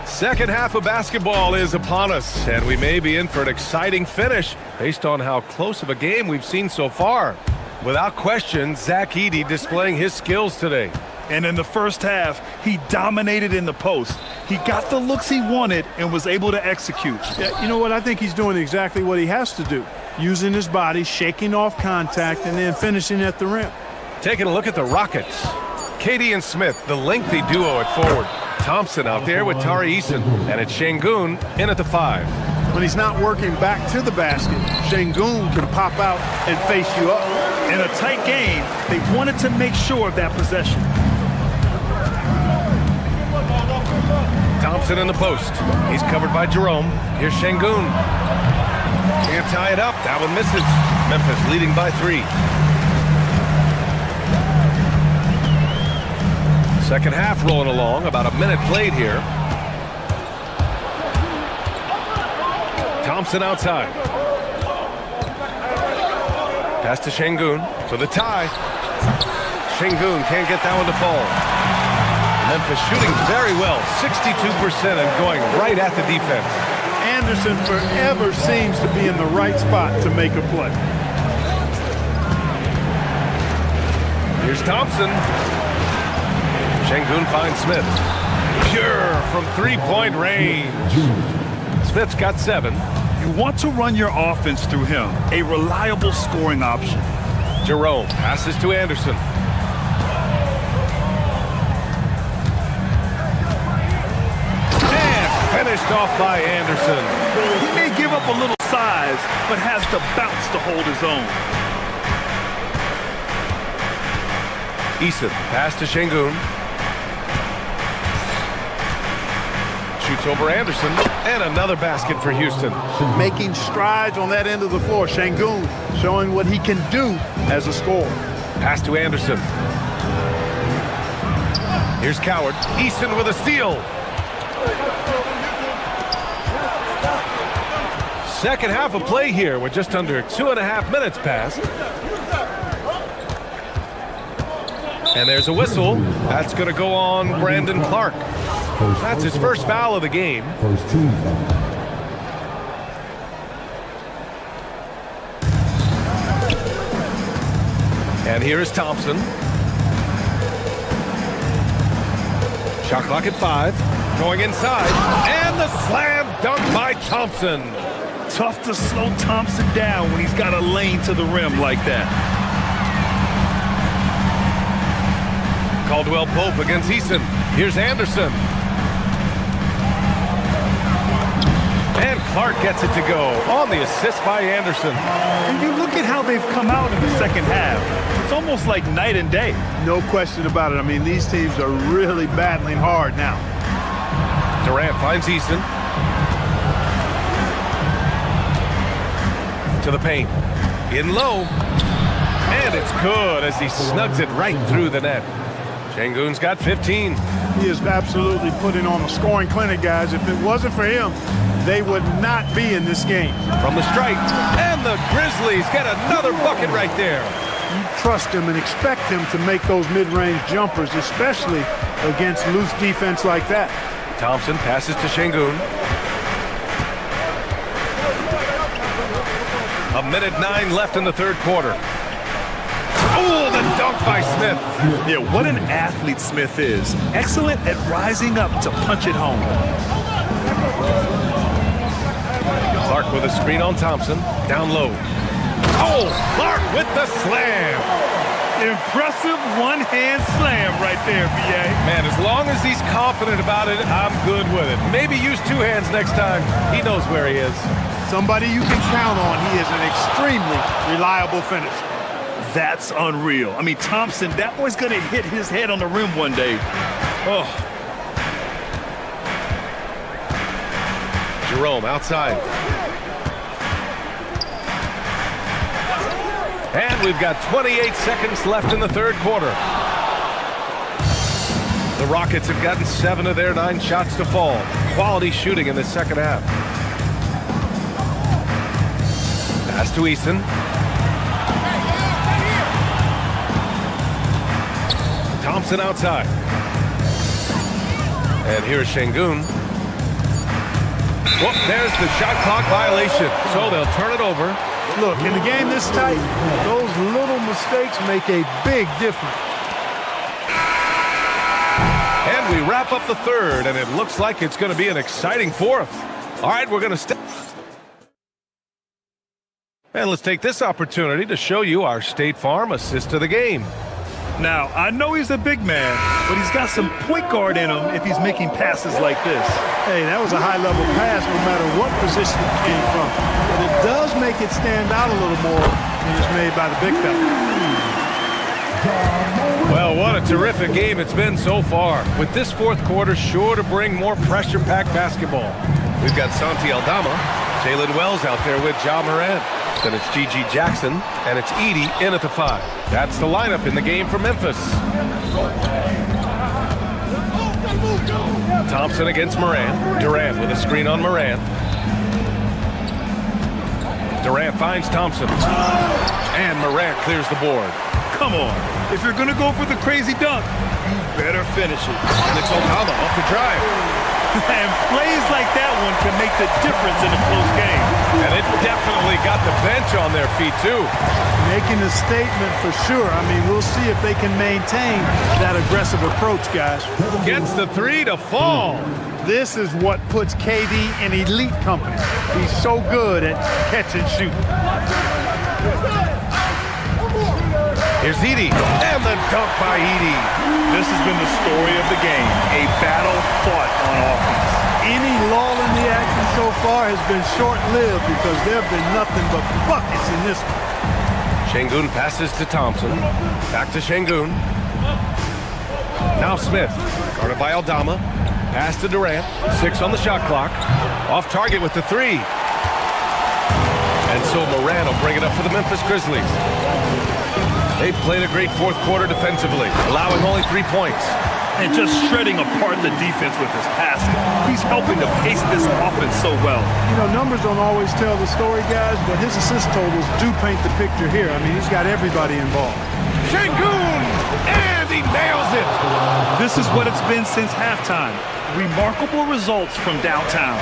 Second half of basketball is upon us, and we may be in for an exciting finish based on how close of a game we've seen so far. Without question, Zach Edey displaying his skills today. And in the first half, he dominated in the post. He got the looks he wanted and was able to execute. Yeah, you know what? I think he's doing exactly what he has to do. Using his body, shaking off contact, and then finishing at the rim. Taking a look at the Rockets. KD and Smith, the lengthy duo at forward. Thompson out there with Tari Eason, and it's Şengün in at the 5. When he's not working back to the basket, Şengün can pop out and face you up. In a tight game, they wanted to make sure of that possession. Thompson in the post. He's covered by Jerome. Here's Şengün. Can't tie it up. That one misses. Memphis leading by 3. Second half rolling along. About a minute played here. Thompson outside. Pass to Şengün for the tie. Şengün can't get that one to fall. Memphis shooting very well, 62% and going right at the defense. Anderson forever seems to be in the right spot to make a play. Here's Thompson. Şengün finds Smith. Pure from three-point range. Smith's got 7. You want to run your offense through him, a reliable scoring option. Jerome passes to Anderson. And finished off by Anderson. He may give up a little size, but has the bounce to hold his own. Eason pass to Şengün. Shoots over Anderson, and another basket for Houston. Making strides on that end of the floor. Şengün showing what he can do as a scorer. Pass to Anderson. Here's Coward. Eason with a steal. Second half of play here with just under 2.5 minutes passed. And there's a whistle. That's going to go on Brandon Clark. That's his first foul of the game. First team foul. And here is Thompson. Shot clock at 5. Going inside. And the slam dunk by Thompson. Tough to slow Thompson down when he's got a lane to the rim like that. Caldwell Pope against Eason. Here's Anderson. And Clark gets it to go on the assist by Anderson. And you look at how they've come out in the second half. It's almost like night and day. No question about it. I mean, these teams are really battling hard now. Durant finds Eason. To the paint. In low. And it's good as he snugs it right through the net. Şengün's got 15. He is absolutely putting on a scoring clinic, guys. If it wasn't for him, they would not be in this game. From the stripe, and the Grizzlies get another bucket right there. You trust him and expect him to make those mid-range jumpers, especially against loose defense like that. Thompson passes to Şengün. 1:09 left in the third quarter. Oh, the dunk by Smith. Yeah, what an athlete Smith is. Excellent at rising up to punch it home. Clark with a screen on Thompson. Down low. Oh, Clark with the slam. Impressive one-hand slam right there, B.A. Man, as long as he's confident about it, I'm good with it. Maybe use two hands next time. He knows where he is. Somebody you can count on. He is an extremely reliable finisher. That's unreal. I mean, Thompson, that boy's going to hit his head on the rim one day. Oh. Jerome outside. And we've got 28 seconds left in the third quarter. The Rockets have gotten 7 of their 9 shots to fall. Quality shooting in the second half. Pass to Easton. Thompson outside. And here's Şengün. Well, there's the shot clock violation. So they'll turn it over. Look, in a game this tight, those little mistakes make a big difference. And we wrap up the third, and it looks like it's going to be an exciting fourth. All right, we're going to step. And let's take this opportunity to show you our State Farm assist of the game. Now, I know he's a big man, but he's got some point guard in him if he's making passes like this. Hey, that was a high-level pass no matter what position it came from. But it does make it stand out a little more when it's made by the big fella. Well, what a terrific game it's been so far. With this fourth quarter sure to bring more pressure-packed basketball. We've got Santi Aldama, Jalen Wells out there with Ja Morant. Then it's G.G. Jackson, and it's Edey in at the 5. That's the lineup in the game for Memphis. Thompson against Morant. Durant with a screen on Morant. Durant finds Thompson. And Morant clears the board. Come on. If you're going to go for the crazy dunk, you better finish it. And it's Aldama off the drive. And plays like that one can make the difference in a close game. And it definitely got the bench on their feet, too. Making a statement for sure. I mean, we'll see if they can maintain that aggressive approach, guys. Gets the 3 to fall. This is what puts KD in elite company. He's so good at catch and shoot. Here's Edey, and the dunk by Edey. This has been the story of the game, a battle fought on offense. Any lull in the action so far has been short-lived because there have been nothing but buckets in this one. Şengün passes to Thompson. Back to Şengün. Now Smith, guarded by Aldama. Pass to Durant. 6 on the shot clock. Off target with the 3. And so Morant will bring it up for the Memphis Grizzlies. They've played a great fourth quarter defensively, allowing only 3 points. And just shredding apart the defense with his passing. He's helping to pace this offense so well. You know, numbers don't always tell the story, guys, but his assist totals do paint the picture here. I mean, he's got everybody involved. Şengün! And he nails it! This is what it's been since halftime. Remarkable results from downtown.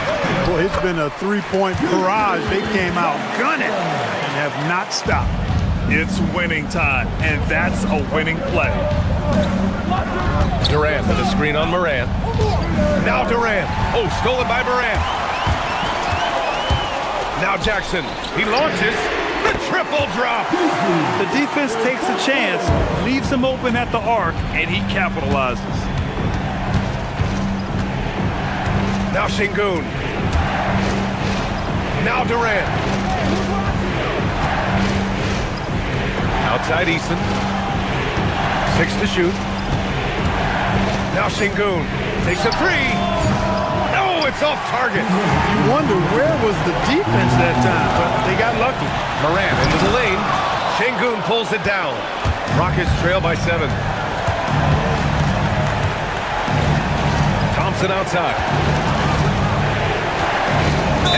Boy, it's been a three-point barrage. They came out gunning and have not stopped. It's winning time, and that's a winning play. Durant with a screen on Morant. Now Durant. Oh, stolen by Morant. Now Jackson. He launches. The triple drop. The defense takes a chance, leaves him open at the arc, and he capitalizes. Now Şengün. Now Durant. Outside Easton. 6 to shoot. Now Şengün takes a 3. No, it's off target. You wonder where was the defense that time, but they got lucky. Morant into the lane. Şengün pulls it down. Rockets trail by 7. Thompson outside.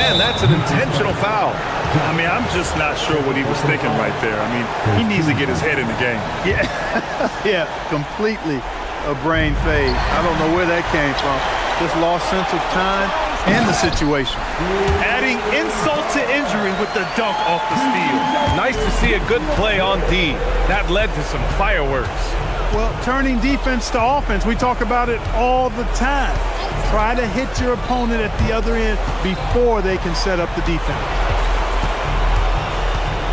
And that's an intentional foul. I mean, I'm just not sure what he was thinking right there. I mean, he needs to get his head in the game. Yeah, yeah, completely a brain fade. I don't know where that came from. Just lost sense of time and the situation. Adding insult to injury with the dunk off the steal. Nice to see a good play on D. That led to some fireworks. Well, turning defense to offense, we talk about it all the time. Try to hit your opponent at the other end before they can set up the defense.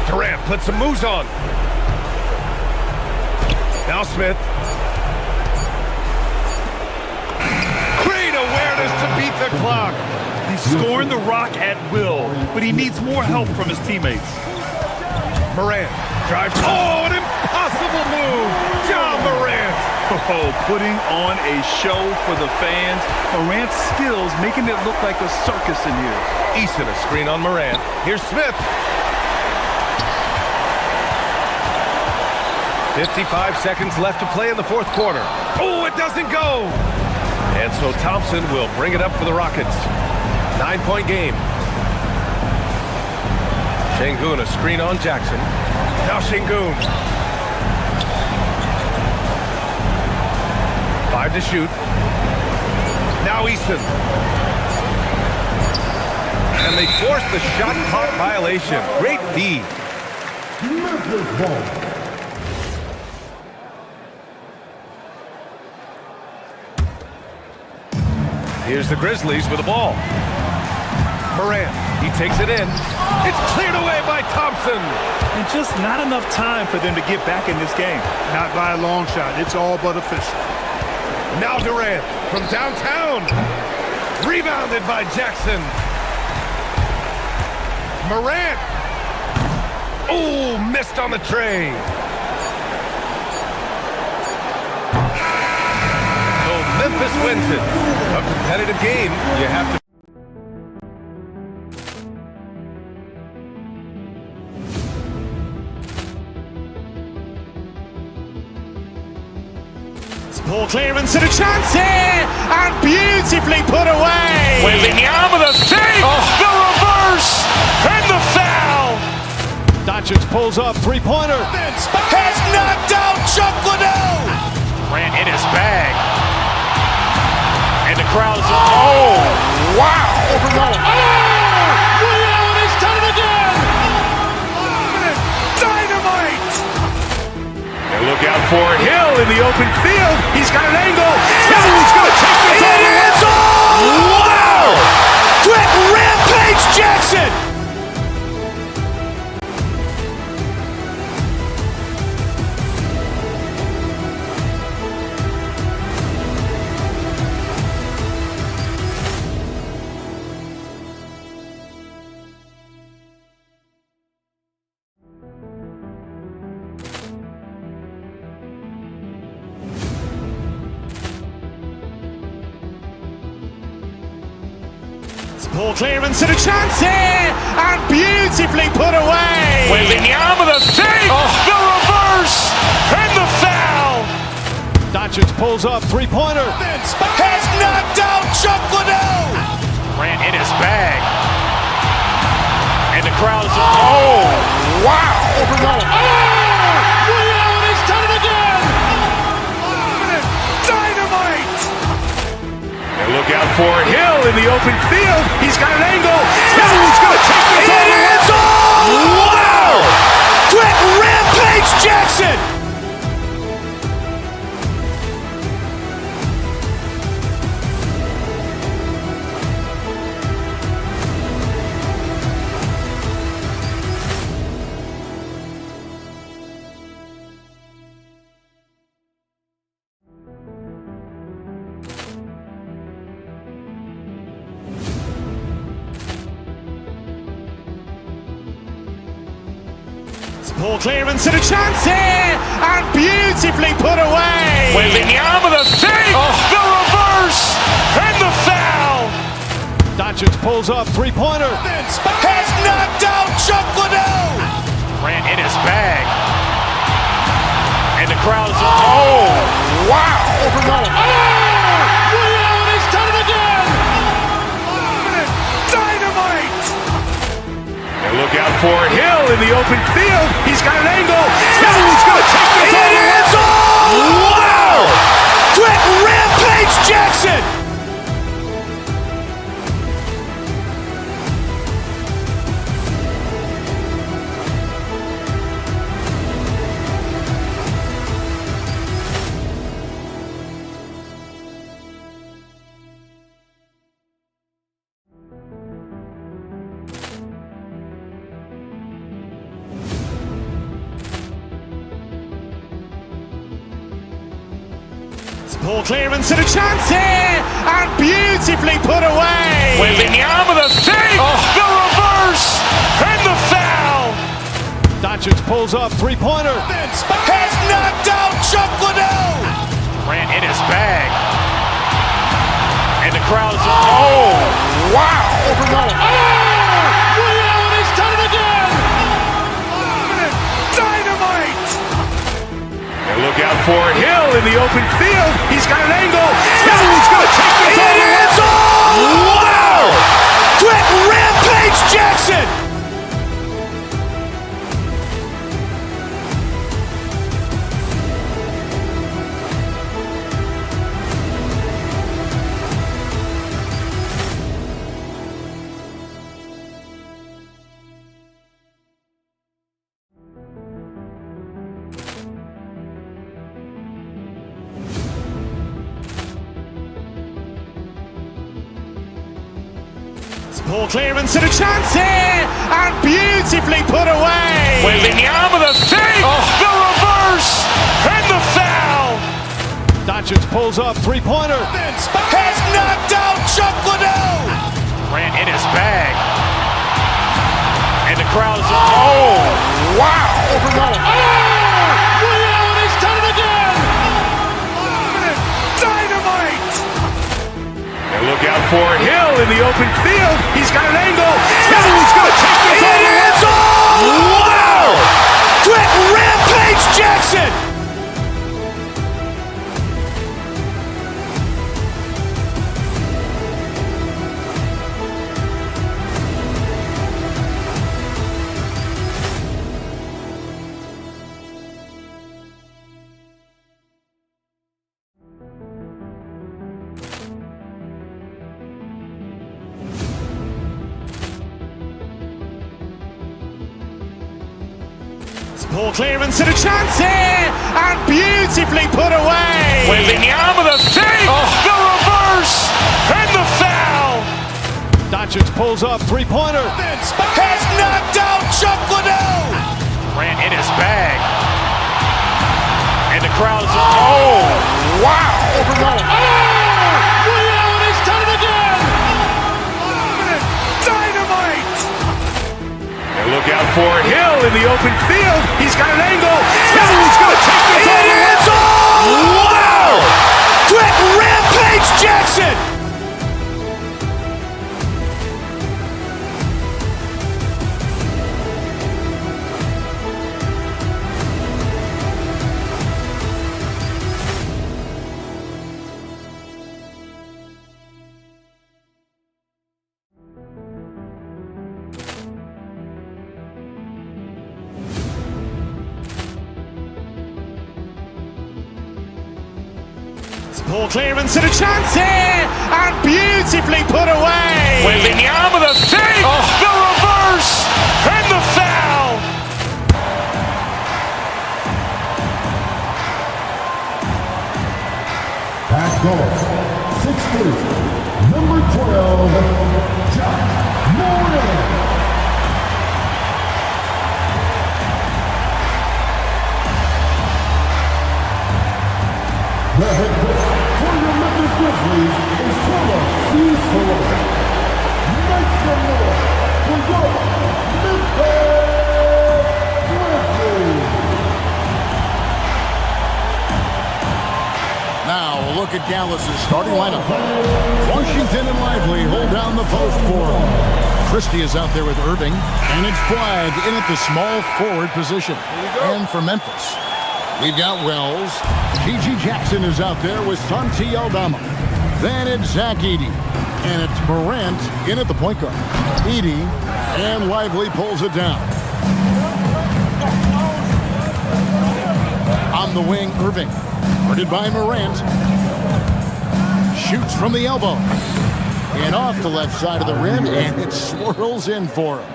Durant puts some moves on. Now Smith. Great awareness to beat the clock. He's scoring the rock at will, but he needs more help from his teammates. Morant drives. Oh, an impossible move. John Morant. Oh, putting on a show for the fans. Morant's skills making it look like a circus in here. Eason, a screen on Morant. Here's Smith. 55 seconds left to play in the fourth quarter. Oh, it doesn't go. And so Thompson will bring it up for the Rockets. 9-point game. Şengün, a screen on Jackson. Now Şengün. 5 to shoot. Now Easton. And they force the shot clock violation. Great D. Here's the Grizzlies with the ball. Morant, he takes it in. It's cleared away by Thompson. And just not enough time for them to get back in this game. Not by a long shot. It's all but official. Now Durant from downtown. Rebounded by Jackson. Morant. Oh, missed on the tray. So Memphis wins it. A competitive game. You have to. Poor clearance and a chance here, and beautifully put away. Wembanyama the save, the reverse, and the foul. Doncic pulls up, three-pointer. Has knocked out Chuck Liddell. Ran in his bag. And the crowd is, oh, wow. Ray Allen has done it again. Dynamite. And look out for Hill in the open field. He's got an angle. Hill's going to take this all the way. Wow! Quick rampage Jackson. Poor clearance and a chance here, and beautifully put away. Wembanyama the save, the reverse, and the foul. Doncic pulls up, three-pointer. Has knocked out Chuck Liddell. Ran in his bag. And the crowd is, oh, wow. Ray Allen has done it again. Dynamite. And look out for Hill in the open field. He's got an angle. Hill's going to take this all the way. Wow! Quick rampage Jackson. Poor clearance and a chance here, and beautifully put away. Wembanyama the save, the reverse, and the foul. Doncic pulls up, three-pointer. Has knocked out Chuck Liddell. Ran in his bag. And the crowd is, oh, wow. Ray Allen has done it again. Dynamite. And look out for Hill in the open field. He's got an angle. Hill's going to take this all the way. Wow! Quick rampage Jackson. Poor clearance and a chance here, and beautifully put away. Wembanyama the fake, the reverse, and the foul. Doncic pulls up, three-pointer. Has knocked out Chuck Liddell. Ran in his bag. And the crowd is, oh, wow. Liddell, and he's done it again. Dynamite. And look out for Hill in the open field. He's got an angle. Hill's going to take this all the way. Wow! Quick Rampage Jackson. Poor clearance and a chance here, and beautifully put away. Wembanyama the fake, the reverse, and the foul. Doncic pulls up, three-pointer. Has knocked out Chuck Liddell. Ran in his bag. And the crowd is, oh, wow. Liddell, and he's done it again. Dynamite. And look out for Hill in the open field. He's got an angle. Hill's going to take this all the way. Wow! Quick Rampage Jackson. Poor clearance and a chance here, and beautifully put away. Wembanyama the fake, the reverse, and the foul. Doncic pulls up, three-pointer. Has knocked out Chuck Liddell. Ran in his bag. And the crowd is, oh, wow. Liddell, and he's done it again. Dynamite. And look out for Hill in the open field. He's got an angle. Hill's going to take this all the way. Wow! Quick Rampage Jackson. Poor clearance and a chance here, and beautifully put away. Wembanyama the fake, the reverse, and the foul. Back goal, 6'3", number 12, John Moore. The head coach for your Memphis Grizzlies is Thomas C. Sullivan. NextGenOne for your Memphis Grizzlies. Now a look at Dallas's starting lineup. Washington and Lively hold down the post for him. Christie is out there with Irving, and it's Flag in at the small forward position. And for Memphis, we've got Wells. P.G. Jackson is out there with Santi Aldama. Then it's Zach Edey. And it's Morant in at the point guard. Edey and Lively pulls it down. On the wing, Irving. Guarded by Morant. Shoots from the elbow. And off the left side of the rim, and it swirls in for him.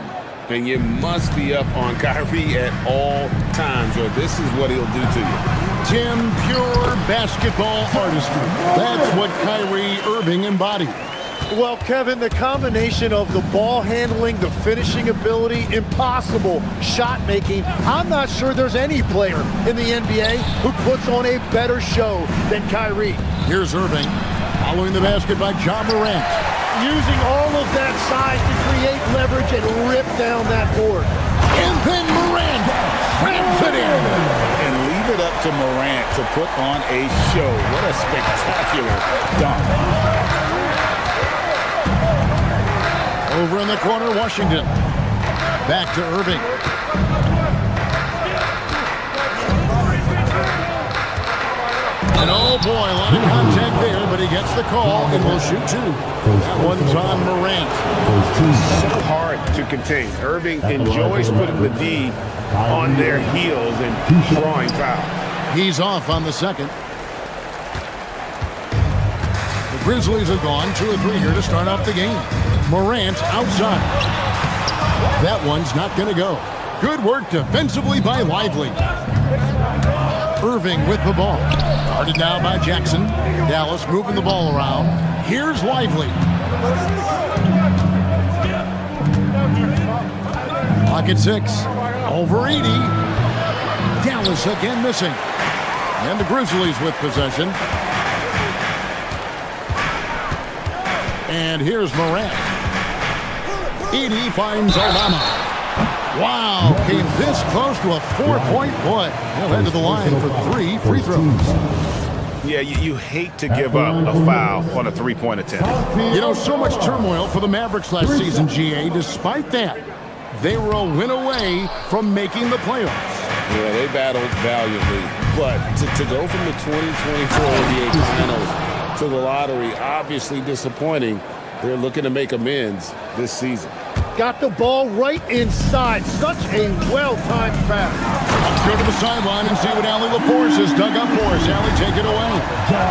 And you must be up on Kyrie at all times, or this is what he'll do to you. Tim, pure basketball artistry. That's what Kyrie Irving embodied. Well, Kevin, the combination of the ball handling, the finishing ability, impossible shot making, I'm not sure there's any player in the NBA who puts on a better show than Kyrie. Here's Irving, following the basket by John Morant. Using all of that size to create leverage and rip down that board. And then Morant slams it in. And leave it up to Morant to put on a show. What a spectacular dunk. Over in the corner, Washington. Back to Irving. And oh boy, a lot of contact there, but he gets the call and will shoot two. That one's on Morant. So hard to contain. Irving enjoys putting the D on their heels and drawing foul. He's off on the second. The Grizzlies have gone 2 or 3 here to start off the game. Morant outside. That one's not going to go. Good work defensively by Lively. Irving with the ball. Guarded now by Jackson. Dallas moving the ball around. Here's Lively. Clock at 6. Over 80. Dallas again missing. And the Grizzlies with possession. And here's Morant. Edie finds Obama. Wow, came this close to a 4-point play. He'll head to the line for 3 free throws. Yeah, you hate to give up a foul on a three-point attempt. You know, so much turmoil for the Mavericks last season, GA. Despite that, they were a win away from making the playoffs. Yeah, they battled valiantly. But to go from the 2024 NBA Finals to the lottery, obviously disappointing. They're looking to make amends this season. Got the ball right inside. Such a well-timed pass. Let's go to the sideline and see what Allie LaForce has dug up for us. Allie, take it away.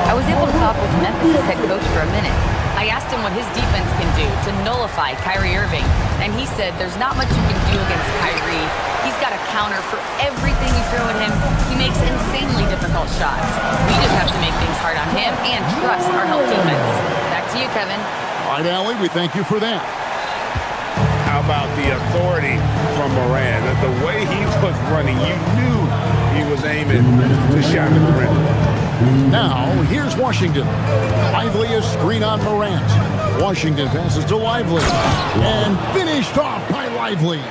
I was able to talk with Memphis' head coach for a minute. I asked him what his defense can do to nullify Kyrie Irving, and he said there's not much you can do against Kyrie. He's got a counter for everything you throw at him. He makes insanely difficult shots. We just have to make things hard on him and trust our help defense. Back to you, Kevin. All right, Allie, we thank you for that. How about the authority from Morant? The way he was running, you knew he was aiming to shot at the rim. Now, here's Washington. Lively is screen on Morant. Washington passes to Lively. And finished off by Lively.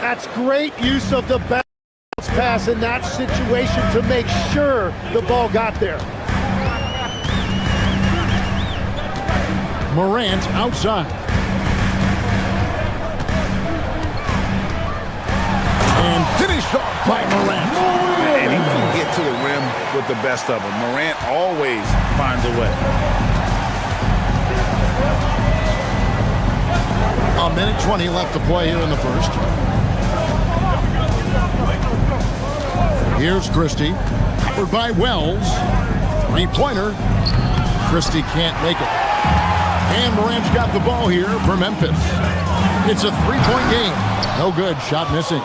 That's great use of the bounce pass in that situation to make sure the ball got there. Morant outside. And finished off by Morant. And he can get to the rim with the best of them. Morant always finds a way. A minute 20 left to play here in the first. Here's Christie. Covered by Wells. Three-pointer. Christie can't make it. And Morant's got the ball here for Memphis. It's a 3-point game. No good. Shot missing.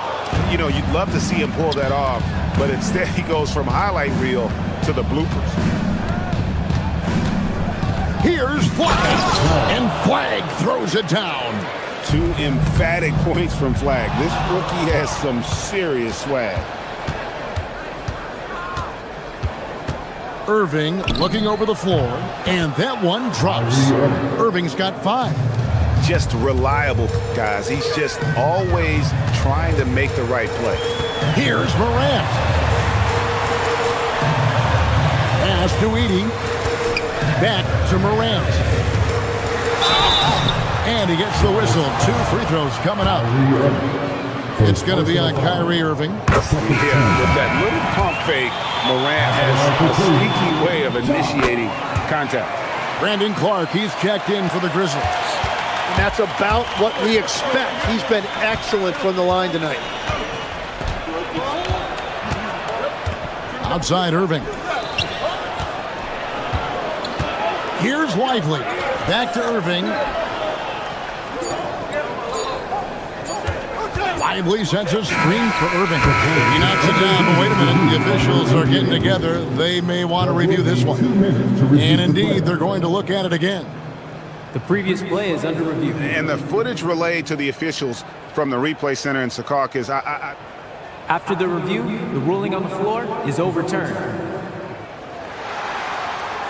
You know, you'd love to see him pull that off, but instead he goes from highlight reel to the bloopers. Here's Flag. And Flag throws it down. 2 emphatic points from Flag. This rookie has some serious swag. Irving looking over the floor, and that one drops. Irving's got 5. Just reliable, guys. He's just always trying to make the right play. Here's Morant. Pass to Edie. Back to Morant. And he gets the whistle. 2 free throws coming up. It's going to be on Kyrie Irving. Yeah, with that little pump fake, Morant has a sneaky way of initiating contact. Brandon Clark, he's checked in for the Grizzlies. And that's about what we expect. He's been excellent from the line tonight. Outside Irving. Here's Lively. Back to Irving. Lively sets a screen for Irving. He knocks it down, but wait a minute. The officials are getting together. They may want to review this one. And indeed, they're going to look at it again. The previous play is under review. And the footage relayed to the officials from the replay center in Secaucus. After the review, the ruling on the floor is overturned.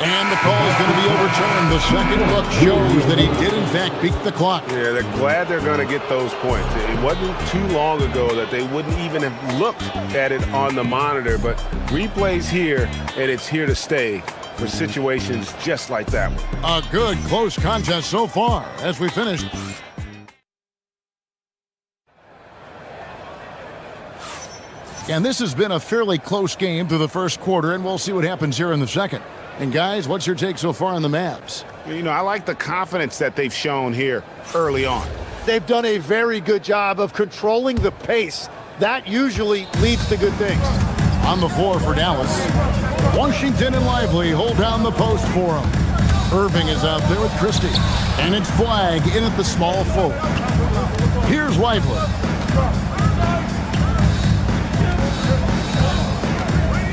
And the call is going to be overturned. The second look shows that he did, in fact, beat the clock. Yeah, they're glad they're going to get those points. It wasn't too long ago that they wouldn't even have looked at it on the monitor, but replay's here, and it's here to stay for situations just like that one. A good, close contest so far as we finish. And this has been a fairly close game through the first quarter, and we'll see what happens here in the second. And guys, what's your take so far on the Mavs? You know, I like the confidence that they've shown here early on. They've done a very good job of controlling the pace. That usually leads to good things. On the floor for Dallas, Washington and Lively hold down the post for him. Irving is out there with Christie, and it's Flag in at the small forward. Here's Lively.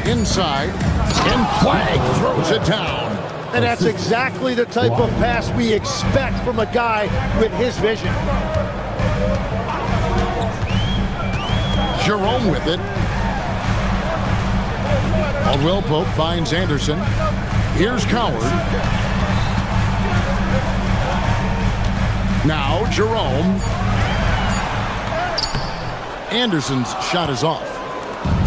Inside, and Flag throws it down. And that's exactly the type of pass we expect from a guy with his vision. Jerome with it. Caldwell Pope finds Anderson. Here's Coward. Now Jerome. Anderson's shot is off.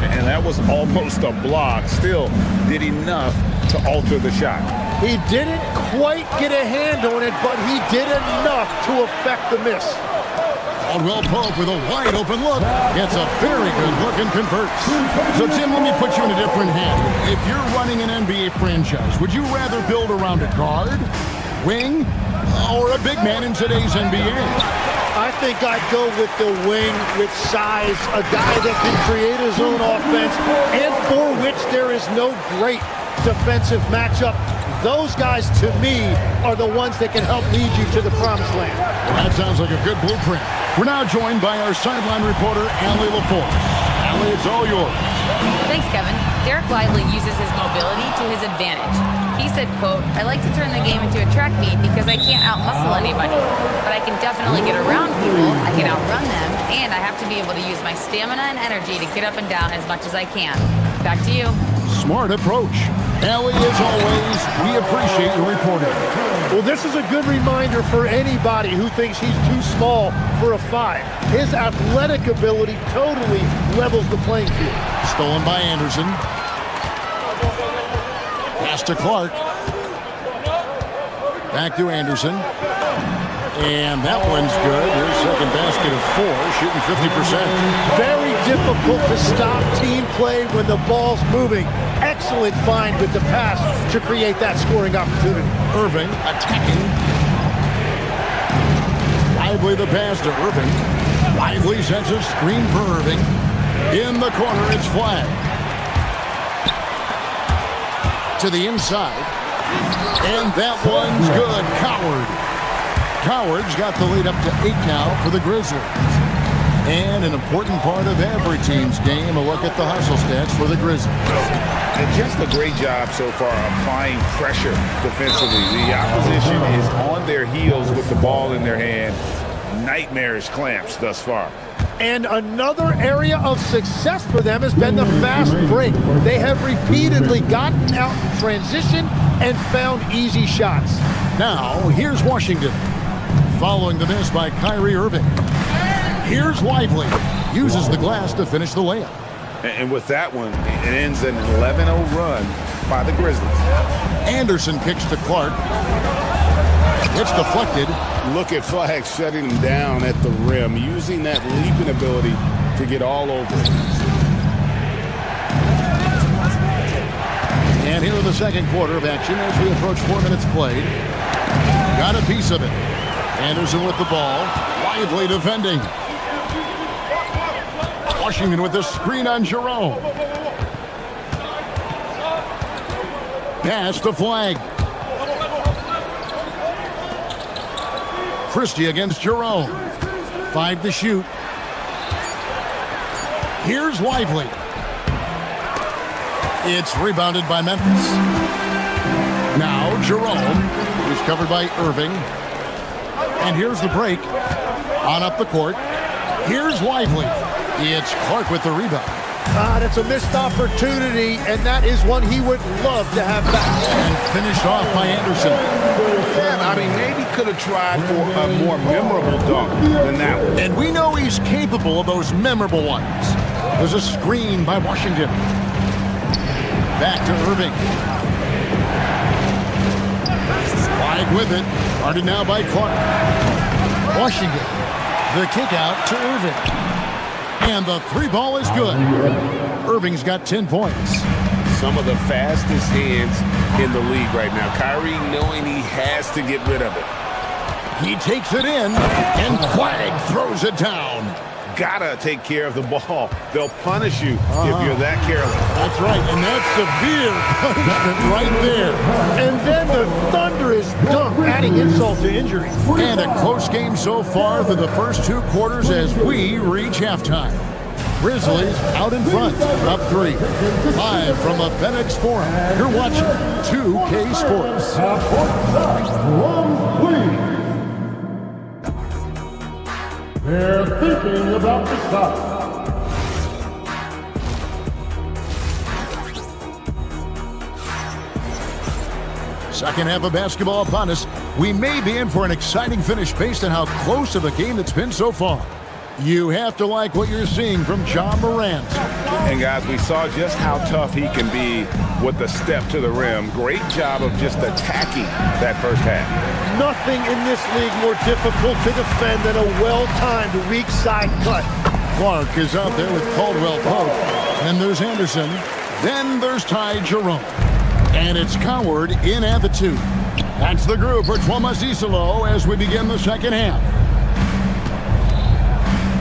And that was almost a block. Still did enough to alter the shot. He didn't quite get a hand on it, but he did enough to affect the miss. Caldwell Pope with a wide open look. Gets a very good look and converts. So, Tim, let me put you in a different hand. If you're running an NBA franchise, would you rather build around a guard, wing, or a big man in today's NBA? I think I'd go with the wing with size, a guy that can create his own offense and for which there is no great defensive matchup. Those guys, to me, are the ones that can help lead you to the promised land. Well, that sounds like a good blueprint. We're now joined by our sideline reporter, Allie LaForce. Allie, it's all yours. Thanks, Kevin. Derek Lively uses his mobility to his advantage. He said, quote, "I like to turn the game into a track meet because I can't out-muscle anybody. But I can definitely get around people, I can outrun them, and I have to be able to use my stamina and energy to get up and down as much as I can." Back to you. Smart approach. Allie, as always, we appreciate your reporting. Well, this is a good reminder for anybody who thinks he's too small for a 5. His athletic ability totally levels the playing field. Stolen by Anderson. Pass to Clark. Back to Anderson. And that one's good. There's second basket of 4, shooting 50%. Very difficult to stop team play when the ball's moving. Excellent find with the pass to create that scoring opportunity. Irving attacking. Lively the pass to Irving. Lively sends a screen for Irving. In the corner, it's Flag. To the inside. And that one's good. Coward. Coward's got the lead up to 8 now for the Grizzlies. And an important part of every team's game, a look at the hustle stats for the Grizzlies. And just a great job so far applying pressure defensively. The opposition is on their heels with the ball in their hand. Nightmarish clamps thus far. And another area of success for them has been the fast break. They have repeatedly gotten out in transition and found easy shots. Now, here's Washington. Following the miss by Kyrie Irving. Here's Lively. Uses the glass to finish the layup. And with that one, it ends an 11-0 run by the Grizzlies. Anderson kicks to Clark. It's deflected. Look at Flag shutting him down at the rim, using that leaping ability to get all over it. And here in the second quarter of action as we approach 4 minutes played. Got a piece of it. Anderson with the ball. Lively defending. Washington with the screen on Jerome. Pass to Flag. Christie against Jerome. 5 to shoot. Here's Lively. It's rebounded by Memphis. Now Jerome, who's covered by Irving. And here's the break. On up the court. Here's Lively. It's Clark with the rebound. That's a missed opportunity, and that is one he would love to have back. And finished off by Anderson. Yeah, I mean, maybe could have tried for a more memorable dunk than that one. And we know he's capable of those memorable ones. There's a screen by Washington. Back to Irving. Wide with it. Guarded now by Clark. Washington. The kick out to Irving. And the three ball is good. Irving's got 10 points. Some of the fastest hands in the league right now. Kyrie knowing he has to get rid of it. He takes it in, and Flagg throws it down. Gotta take care of the ball. They'll punish you if you're that careless. That's right, and that's severe. Right there. And then the thunderous dunk, adding insult to injury. And a close game so far through the first two quarters as we reach halftime. Grizzlies out in front, up 3. Live from the FedEx Forum, you're watching 2K Sports. They're thinking about the stop. Second half of basketball upon us. We may be in for an exciting finish based on how close of a game it's been so far. You have to like what you're seeing from John Morant. And guys, we saw just how tough he can be with the step to the rim. Great job of just attacking that first half. Nothing in this league more difficult to defend than a well-timed weak side cut. Clark is out there with Caldwell Pope. Then there's Anderson. Then there's Ty Jerome. And it's Coward in at the 2. That's the group for Thomas Isolo as we begin the second half.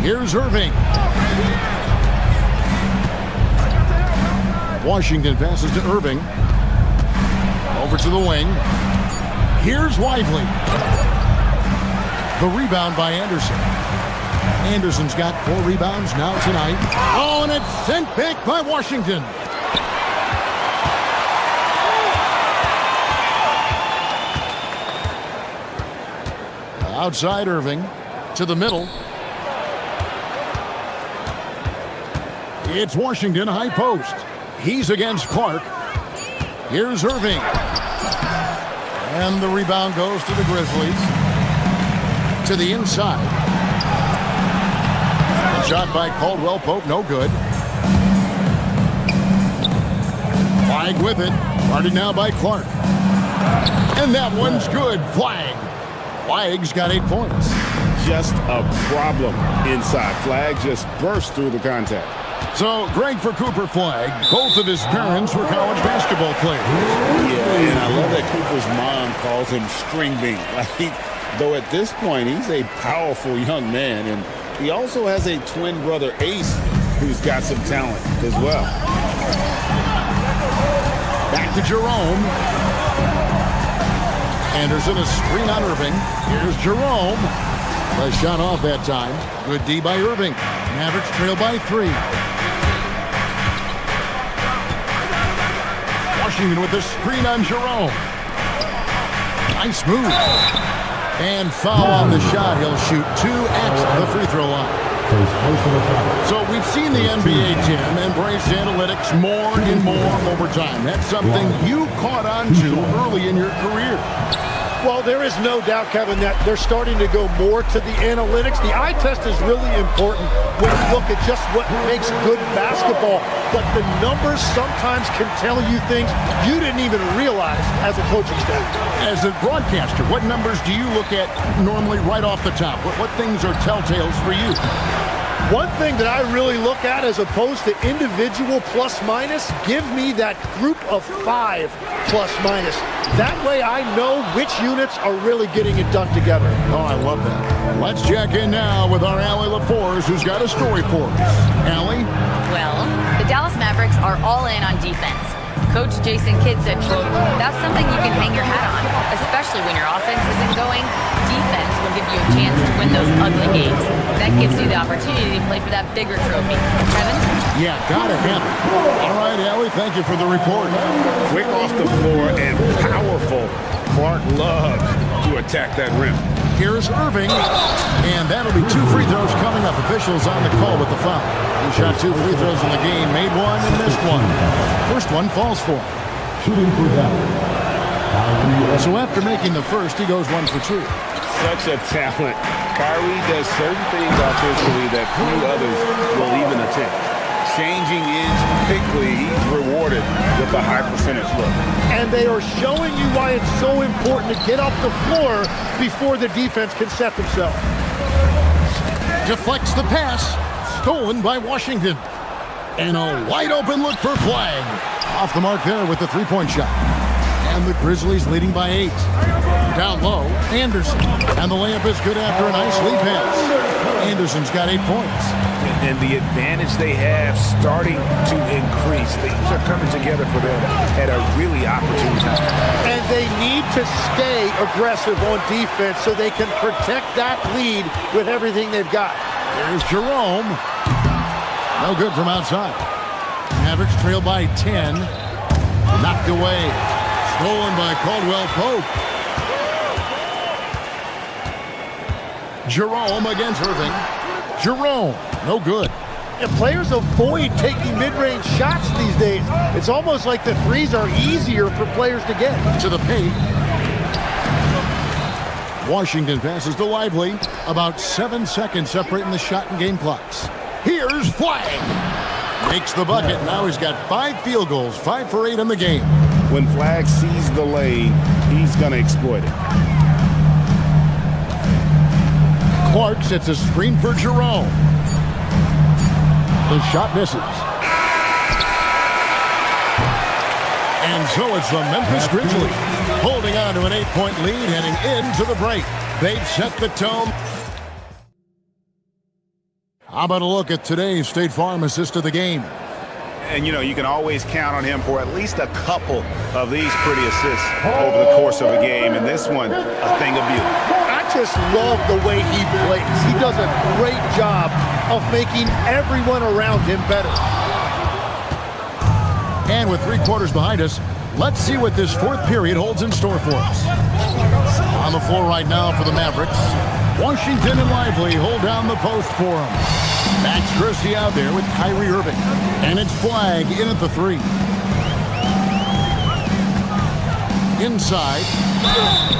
Here's Irving. Washington passes to Irving. Over to the wing. Here's Lively. The rebound by Anderson. Anderson's got 4 rebounds now tonight. Oh, and it's sent back by Washington. Outside Irving. To the middle. It's Washington high post. He's against Clark. Here's Irving. And the rebound goes to the Grizzlies. To the inside. A shot by Caldwell Pope, no good. Flagg with it. Guarded now by Clark. And that one's good. Flagg. Flagg's got 8 points. Just a problem inside. Flagg just burst through the contact. So, great for Cooper Flagg. Both of his parents were college basketball players. Yeah, and I love that Cooper's mom calls him String Bean. Though at this point, he's a powerful young man, and he also has a twin brother, Ace, who's got some talent as well. Back to Jerome. Anderson, a screen on Irving. Here's Jerome. A shot off that time. Good D by Irving. Mavericks trail by 3. Washington with the screen on Jerome. Nice move. And foul on the shot. He'll shoot 2 at the free throw line. So we've seen the NBA, Tim, embrace analytics more and more over time. That's something you caught on to early in your career. Well, there is no doubt, Kevin, that they're starting to go more to the analytics. The eye test is really important when you look at just what makes good basketball. But the numbers sometimes can tell you things you didn't even realize as a coaching staff. As a broadcaster, what numbers do you look at normally right off the top? What things are telltales for you? One thing that I really look at as opposed to individual plus minus, give me that group of 5 plus minus. That way I know which units are really getting it done together. Oh, I love that. Let's check in now with our Allie LaForce, who's got a story for us. Allie? Well, the Dallas Mavericks are all in on defense. Coach Jason Kidd said, quote, "That's something you can hang your hat on, especially when your offense isn't going. Defense will give you a chance to win those ugly games. That gives you the opportunity to play for that bigger trophy." Kevin? Yeah, gotta have it. All right, Allie, thank you for the report. Quick off the floor and powerful Clark loved to attack that rim. Here's Irving, and that'll be 2 free throws coming up. Officials on the call with the foul. He shot 2 free throws in the game, made one and missed one. First one falls for him. Shooting for that. So after making the first, he goes 1 for 2. Such a talent. Kyrie does certain things offensively that few others will even attempt. Changing ends quickly, he's rewarded with a high percentage look. And they are showing you why it's so important to get off the floor before the defense can set themselves. Deflects the pass, stolen by Washington. And a wide open look for Flag. Off the mark there with the 3-point shot. And the Grizzlies leading by 8. Down low, Anderson. And the layup is good after a nice lead pass. Anderson's got 8 points. And the advantage they have starting to increase. Things are coming together for them at a really opportune time. And they need to stay aggressive on defense so they can protect that lead with everything they've got. There's Jerome. No good from outside. Mavericks trail by 10. Knocked away. Stolen by Caldwell Pope. Jerome against Irving. Jerome, no good. And players avoid taking mid-range shots these days. It's almost like the threes are easier for players to get. To the paint. Washington passes to Lively. About 7 seconds separating the shot and game clocks. Here's Flag. Makes the bucket. Now he's got 5 field goals, 5 for 8 in the game. When Flag sees the lane, he's going to exploit it. Clark sets a screen for Jerome. The shot misses. And so it's the Memphis Grizzlies holding on to an 8-point lead heading into the break. They've set the tone. How about a look at today's State Farm assist of the game? And, you know, you can always count on him for at least a couple of these pretty assists over the course of a game. And this one, a thing of beauty. I just love the way he plays. He does a great job of making everyone around him better. And with 3 quarters behind us, let's see what this 4th period holds in store for us. On the floor right now for the Mavericks, Washington and Lively hold down the post for him. Max Christie out there with Kyrie Irving. And it's Flag in at the 3. Inside.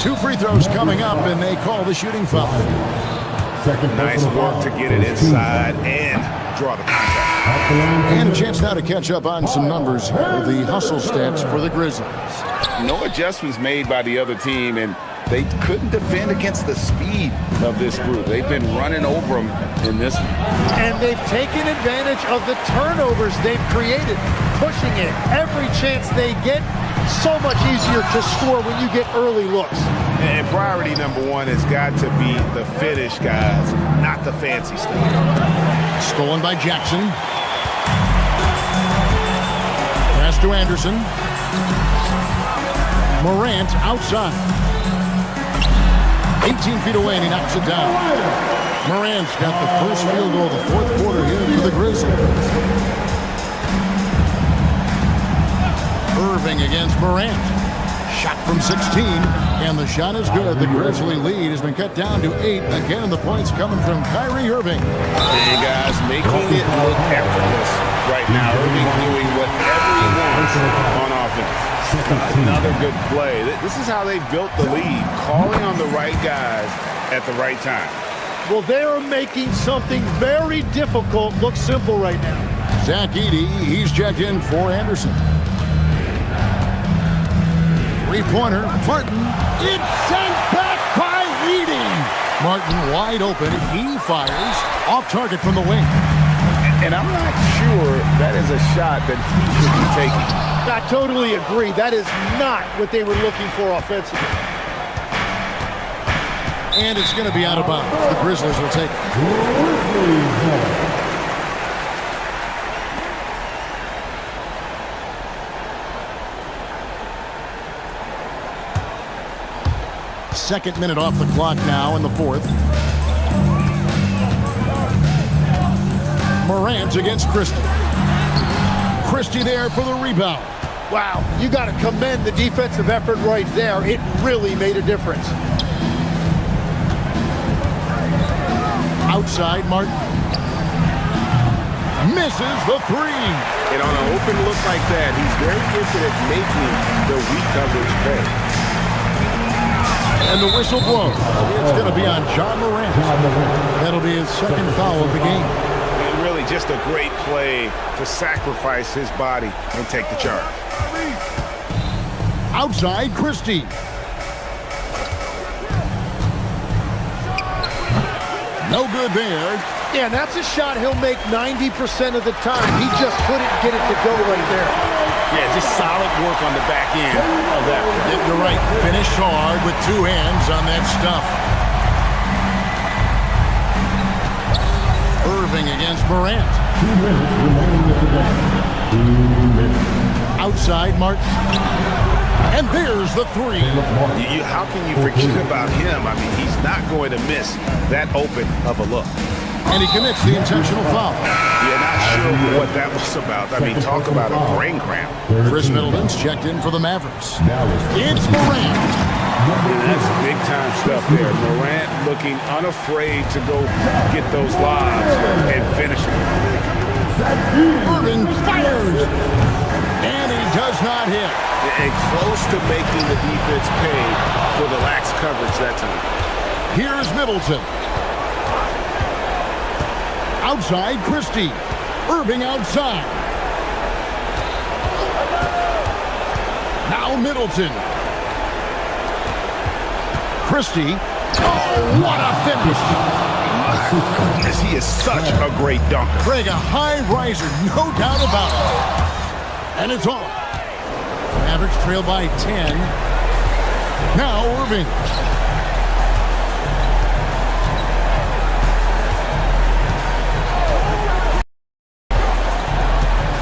2 free throws coming up, and they call the shooting foul. Nice work to get it inside and draw the contact. And a chance now to catch up on some numbers here. The hustle stats for the Grizzlies. No adjustments made by the other team, and they couldn't defend against the speed of this group. They've been running over them in this one. And they've taken advantage of the turnovers they've created, pushing it every chance they get. So much easier to score when you get early looks. And priority number 1 has got to be the finish, guys, not the fancy stuff. Stolen by Jackson. Pass to Anderson. Morant outside. 18 feet away, and he knocks it down. Morant's got the first field goal of the 4th quarter here for the Grizzlies. Irving against Morant. Shot from 16, and the shot is good. The Grizzly lead has been cut down to 8. Again, the points coming from Kyrie Irving. Hey, guys, making it look effortless right now. Irving doing whatever he wants on offense. Another good play. This is how they built the lead, calling on the right guys at the right time. Well, they're making something very difficult look simple right now. Zach Edey, he's checked in for Anderson. 3-pointer, Martin. It's sent back by Edey. Martin wide open. He fires off target from the wing. And I'm not sure that is a shot that he should be taking. I totally agree. That is not what they were looking for offensively. And it's going to be out of bounds. The Grizzlies will take it. Second minute off the clock now in the 4th. Morant against Christie. Christie there for the rebound. Wow, you got to commend the defensive effort right there. It really made a difference. Outside, Martin. Misses the three. And on an open look like that, he's very gifted at making the weak coverage pay. And the whistle blows. It's going to be on John Morant. That'll be his second foul of the game. And really just a great play to sacrifice his body and take the charge. Outside, Christie. No good there. Yeah, and that's a shot he'll make 90% of the time. He just couldn't get it to go right there. Yeah, just solid work on the back end of that. You're right. Finished hard with two hands on that stuff. Irving against Morant. 2 minutes remaining in the game. 2 minutes. Outside, Martin. And there's the three. How can you forget about him? I mean, he's not going to miss that open of a look. And he commits the intentional foul. Yeah, not sure what that was about. I mean, talk about a brain cramp. Chris Middleton's checked in for the Mavericks. It's Morant. And that's big-time stuff there. Morant looking unafraid to go get those lobs and finish them. Irving fires. And he does not hit. And close to making the defense pay for the lax coverage that time. Here's Middleton. Outside, Christie. Irving outside. Now Middleton. Christie. Oh, what a finish. My goodness, he is such a great dunker. Craig, a high riser, no doubt about it. And it's off. Mavericks trail by 10. Now Irving.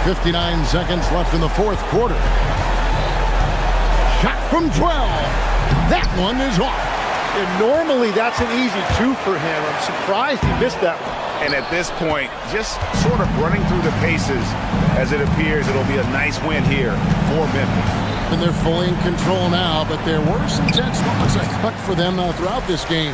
.59 seconds left in the fourth quarter. Shot from 12. That one is off. And normally that's an easy two for him. I'm surprised he missed that one. And at this point, just sort of running through the paces as it appears it'll be a nice win here for Memphis. And they're fully in control now, but there were some tense moments, I thought, for them throughout this game.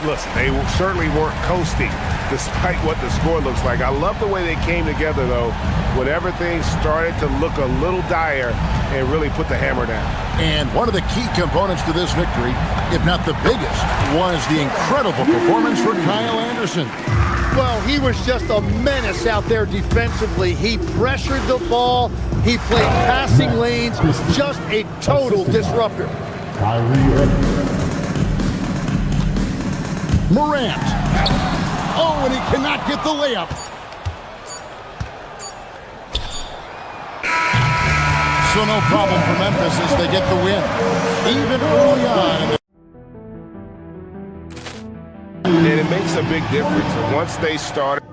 Listen, they certainly weren't coasting despite what the score looks like. I love the way they came together, though, when everything started to look a little dire and really put the hammer down. And one of the key components to this victory, if not the biggest, was the incredible performance for Kyle Anderson. Well, he was just a menace out there defensively. He pressured the ball. He played passing lanes. Just a total disruptor. Morant. Oh, and he cannot get the layup. So no problem for Memphis as they get the win. Even early on. And it makes a big difference. Once they start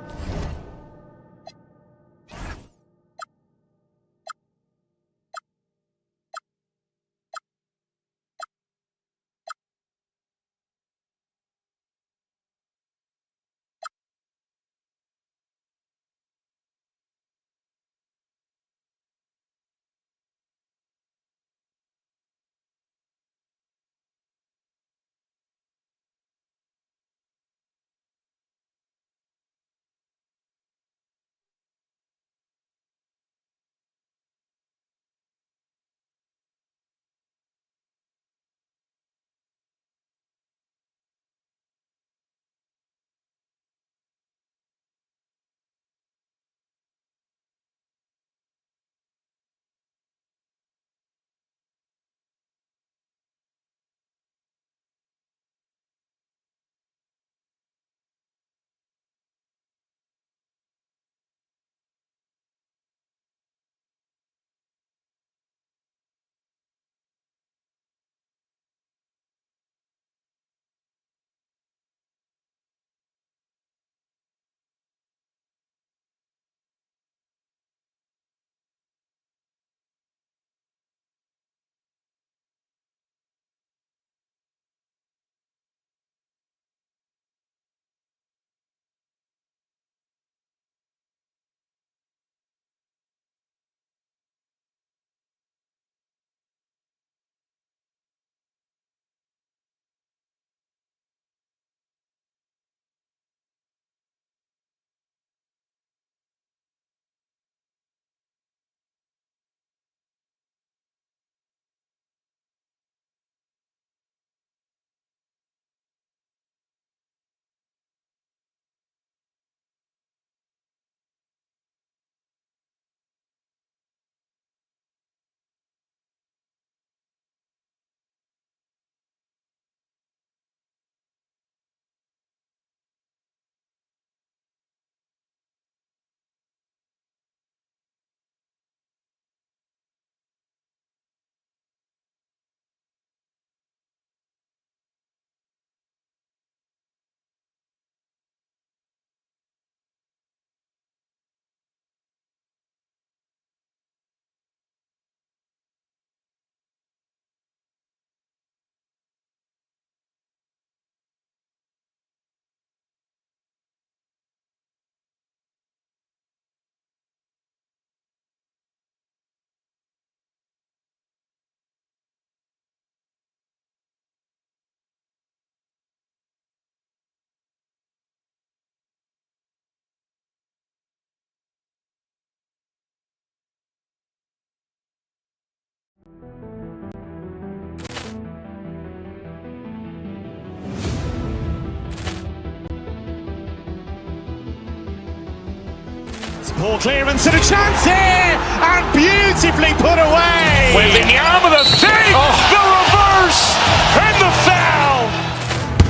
Poor clearance and a chance here, and beautifully put away. Wembanyama the save, the reverse, and the foul.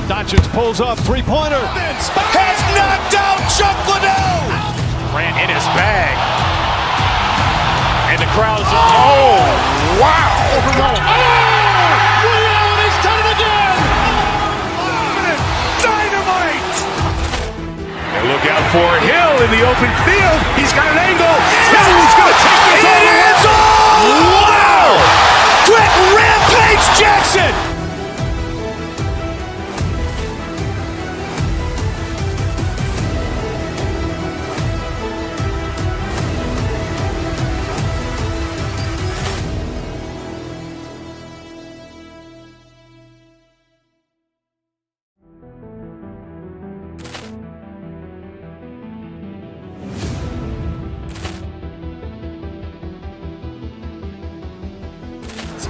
Doncic pulls up, three-pointer. Has knocked out Chuck Liddell. Grant in his bag, And the crowd's oh, wow. Liddell has done it again. Dynamite. And look out for Hill in the open field. He's got an angle. Hill's going to take this all the way. Wow! Quick rampage Jackson.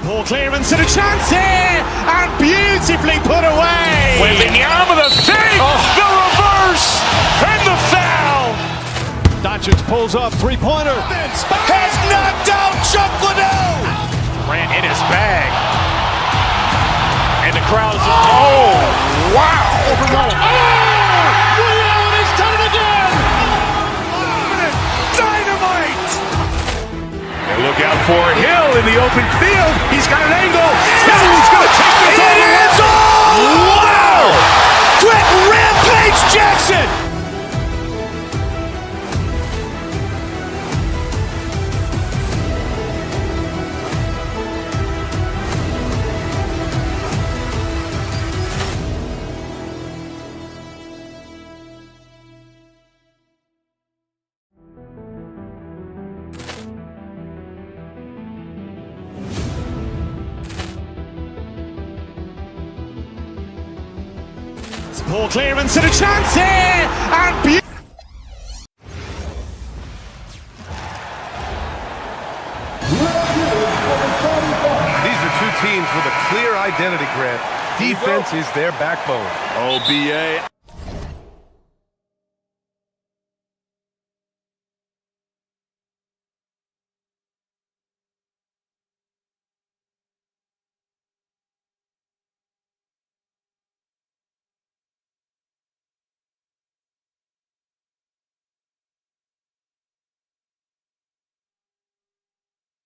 Poor clearance and a chance here, and beautifully put away. Wembanyama the save, the reverse, and the foul. Doncic pulls up, three-pointer. Has knocked out Chuck Liddell. Grant in his bag, And the crowd's oh, wow. Liddell has done it again. Dynamite. And look out for Hill in the open field. He's got an angle. Hill's going to take this all the way. Wow! Quick rampage Jackson. Poor clearance and a chance here, and These are two teams with a clear identity, Grant. Defense is their backbone. Oh, BA.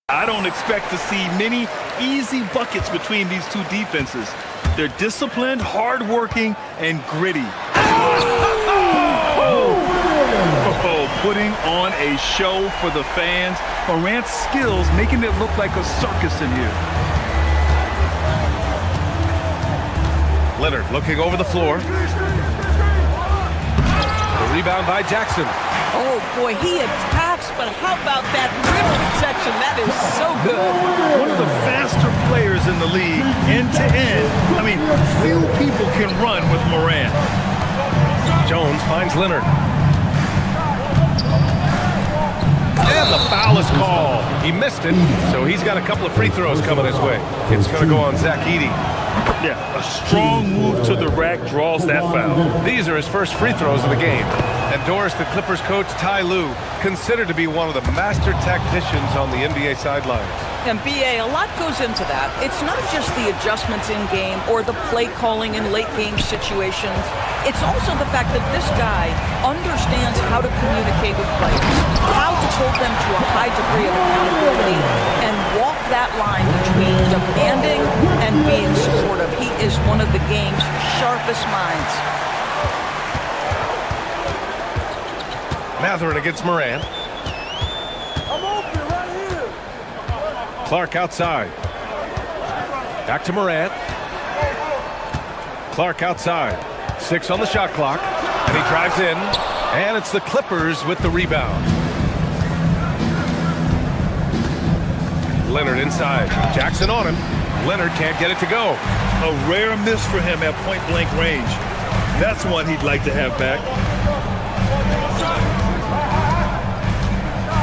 I don't expect to see many easy buckets between these two defenses. They're disciplined, hardworking, and gritty. Oh, putting on a show for the fans. Morant's skills making it look like a circus in here. Leonard looking over the floor. The rebound by Jackson. Oh, boy, he attacks, but how about that rim protection? That is so good. One of the faster players in the league, end to end. I mean, few people can run with Morant. Jones finds Leonard. And the foul is called. He missed it, so he's got a couple of free throws coming his way. It's going to go on Zach Edey. Yeah, a strong move to the rack draws that foul. These are his first free throws of the game. And Doris, the Clippers coach, Ty Lue, considered to be one of the master tacticians on the NBA sidelines. And BA, a lot goes into that. It's not just the adjustments in game or the play calling in late game situations. It's also the fact that this guy understands how to communicate with players, how to hold them to a high degree of accountability, and walk that line between demanding and being supportive. He is one of the game's sharpest minds. Matherin against Morant. I'm open right here. Clark outside. Back to Morant. Clark outside. 6 on the shot clock. And he drives in. And it's the Clippers with the rebound. Leonard inside. Jackson on him. Leonard can't get it to go. A rare miss for him at point-blank range. That's one he'd like to have back.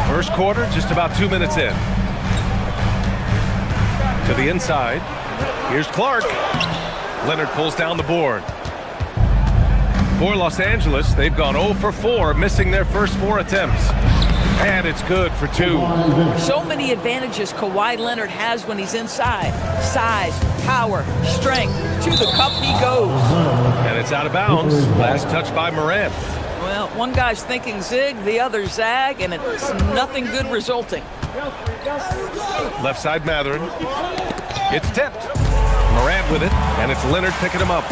First quarter, just about 2 minutes in. To the inside. Here's Clark. Leonard pulls down the board. For Los Angeles, they've gone 0 for 4, missing their first 4 attempts. And it's good for 2. So many advantages Kawhi Leonard has when he's inside. Size, power, strength. To the cup he goes. And it's out of bounds. Last touch by Morant. Well, one guy's thinking zig, the other zag, and it's nothing good resulting. Left side Matherin. It's tipped. Morant with it, and it's Leonard picking him up.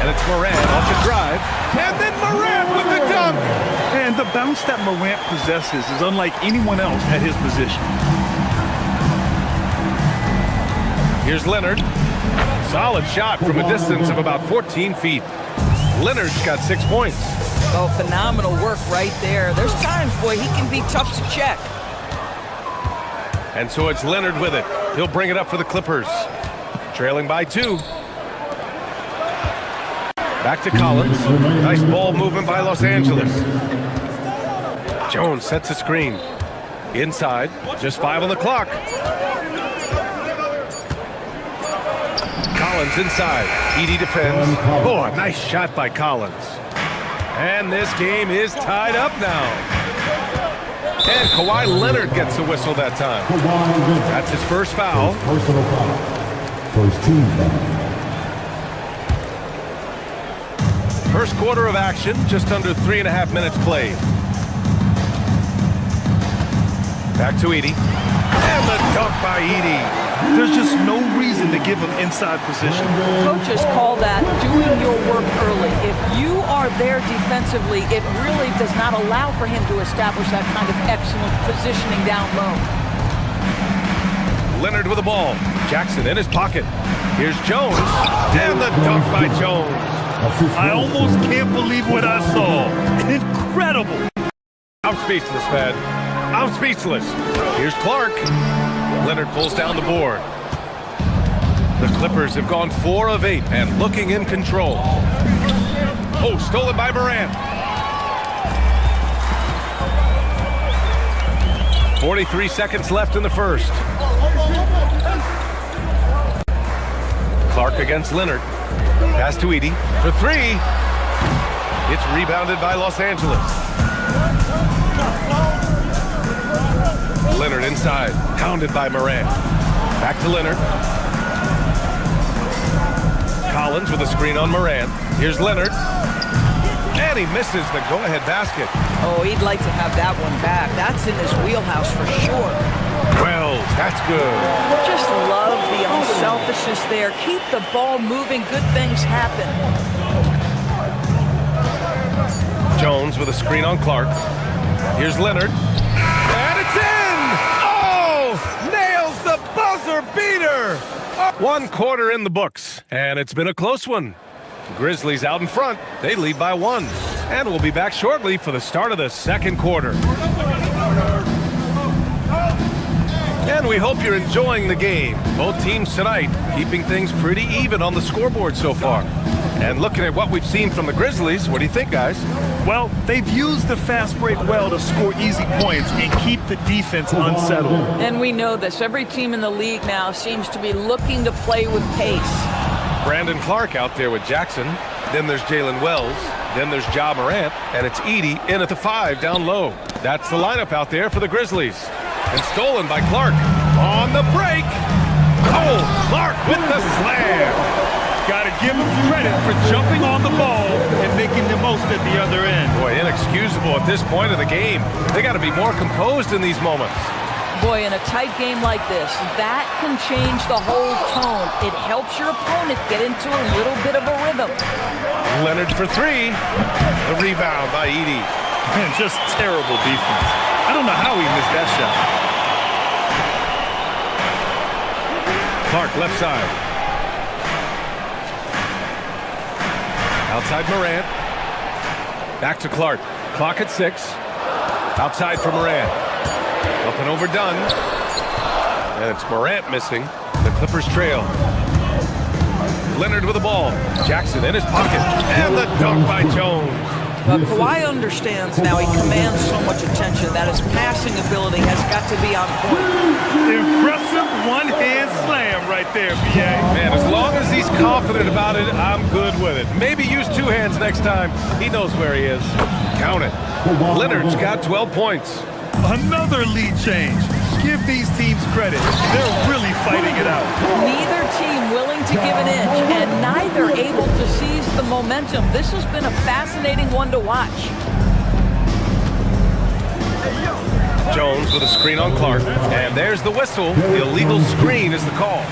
And it's Morant off the drive. And then Morant with the dunk. And the bounce that Morant possesses is unlike anyone else at his position. Here's Leonard. Solid shot from a distance of about 14 feet. Leonard's got 6 points. Oh, phenomenal work right there. There's times, boy, he can be tough to check. And so it's Leonard with it. He'll bring it up for the Clippers. Trailing by 2. Back to Collins. Nice ball movement by Los Angeles. Jones sets a screen. Inside, just 5 on the clock. Collins inside. Edey defends. Oh, a nice shot by Collins. And this game is tied up now. And Kawhi Leonard gets a whistle that time. That's his first foul. Personal foul. First team foul. First quarter of action, just under 3.5 minutes played. Back to Edey. And the dunk by Edey. There's just no reason to give him inside position. Coaches call that doing your work early. If you are there defensively, it really does not allow for him to establish that kind of excellent positioning down low. Leonard with the ball. Jackson in his pocket. Here's Jones. And the dunk by Jones. I almost can't believe what I saw. Incredible. I'm speechless, man. I'm speechless. Here's Clark. Leonard pulls down the board. The Clippers have gone 4 of 8 and looking in control. Oh, stolen by Morant. 43 seconds left in the first. Clark against Leonard. Pass to Edey for 3. It's rebounded by Los Angeles. Leonard inside, pounded by Morant. Back to Leonard. Collins with a screen on Morant. Here's Leonard. And he misses the go-ahead basket. Oh, he'd like to have that one back. That's in his wheelhouse for sure. Wells, that's good. Just love the unselfishness there. Keep the ball moving. Good things happen. Jones with a screen on Clark. Here's Leonard. And it's in! Oh! Nails the buzzer beater! 1 quarter in the books, and it's been a close one. Grizzlies out in front. They lead by 1. And we'll be back shortly for the start of the second quarter. And we hope you're enjoying the game. Both teams tonight keeping things pretty even on the scoreboard so far. And looking at what we've seen from the Grizzlies, what do you think, guys? Well, they've used the fast break well to score easy points and keep the defense unsettled. And we know this. Every team in the league now seems to be looking to play with pace. Brandon Clark out there with Jackson. Then there's Jalen Wells. Then there's Ja Morant. And it's Edey in at the 5 down low. That's the lineup out there for the Grizzlies. And stolen by Clark. On the break. Oh, Clark with the slam. Got to give him credit for jumping on the ball and making the most at the other end. Boy, inexcusable at this point of the game. They got to be more composed in these moments. Boy, in a tight game like this, that can change the whole tone. It helps your opponent get into a little bit of a rhythm. Leonard for 3. The rebound by Edey. Man, just terrible defense. I don't know how he missed that shot. Clark left side. Outside Morant. Back to Clark. Clock at 6. Outside for Morant. Up and overdone. And it's Morant missing. The Clippers trail. Leonard with the ball. Jackson in his pocket. And the dunk by Jones. Kawhi understands now he commands so much attention that his passing ability has got to be on point. Impressive one-hand slam right there, B.A. Man, as long as he's confident about it, I'm good with it. Maybe use two hands next time. He knows where he is. Count it. Leonard's got 12 points. Another lead change. Give these teams credit. They're really fighting it out. Neither team willing to give an inch, and neither able to seize the momentum. This has been a fascinating one to watch. Jones with a screen on Clark, and there's the whistle. The illegal screen is the call.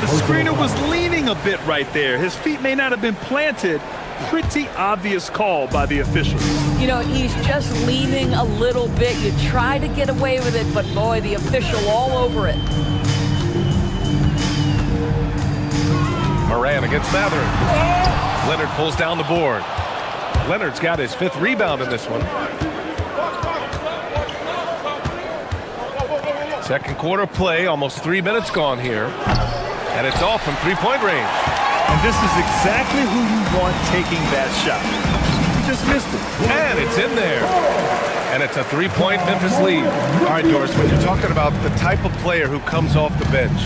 The screener was leaning a bit right there. His feet may not have been planted. Pretty obvious call by the officials. You know, he's just leaning a little bit. You try to get away with it, but boy, the official all over it. Moran against Matherin. Leonard pulls down the board. Leonard's got his 5th rebound in this one. Second quarter play, almost 3 minutes gone here. And it's off from three-point range. And this is exactly who you want taking that shot. You just missed it. And it's in there. And it's a 3-point Memphis lead. All right, Doris, when you're talking about the type of player who comes off the bench,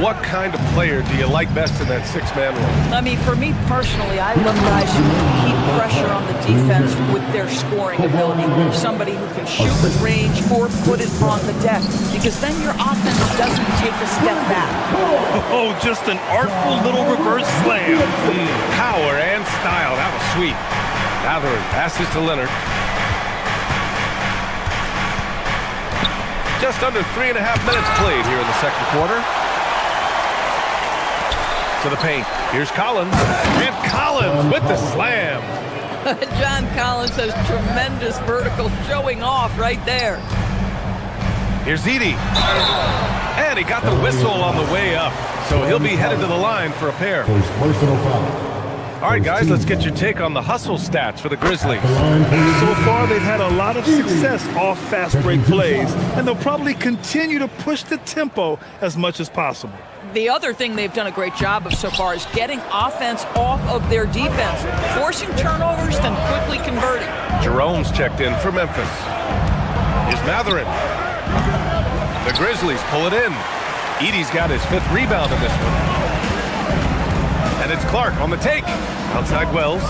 what kind of player do you like best in that 6-man role? I mean, for me personally, I love guys who can keep pressure on the defense with their scoring ability. Somebody who can shoot with range or put it on the deck, because then your offense doesn't take a step back. Oh, just an artful little reverse slam. Power and style. That was sweet. Matherin passes to Leonard. Just under 3.5 minutes played here in the second quarter. To the paint. Here's Collins. And Collins with the slam. John Collins has tremendous vertical showing off right there. Here's Edey. And he got the whistle on the way up. So he'll be headed to the line for a pair. All right, guys, let's get your take on the hustle stats for the Grizzlies. So far, they've had a lot of success off fast break plays, and they'll probably continue to push the tempo as much as possible. The other thing they've done a great job of so far is getting offense off of their defense, forcing turnovers, then quickly converting. Jerome's checked in for Memphis. Here's Matherin. The Grizzlies pull it in. Edey's got his 5th rebound in this one. And it's Clark on the take. Outside Wells.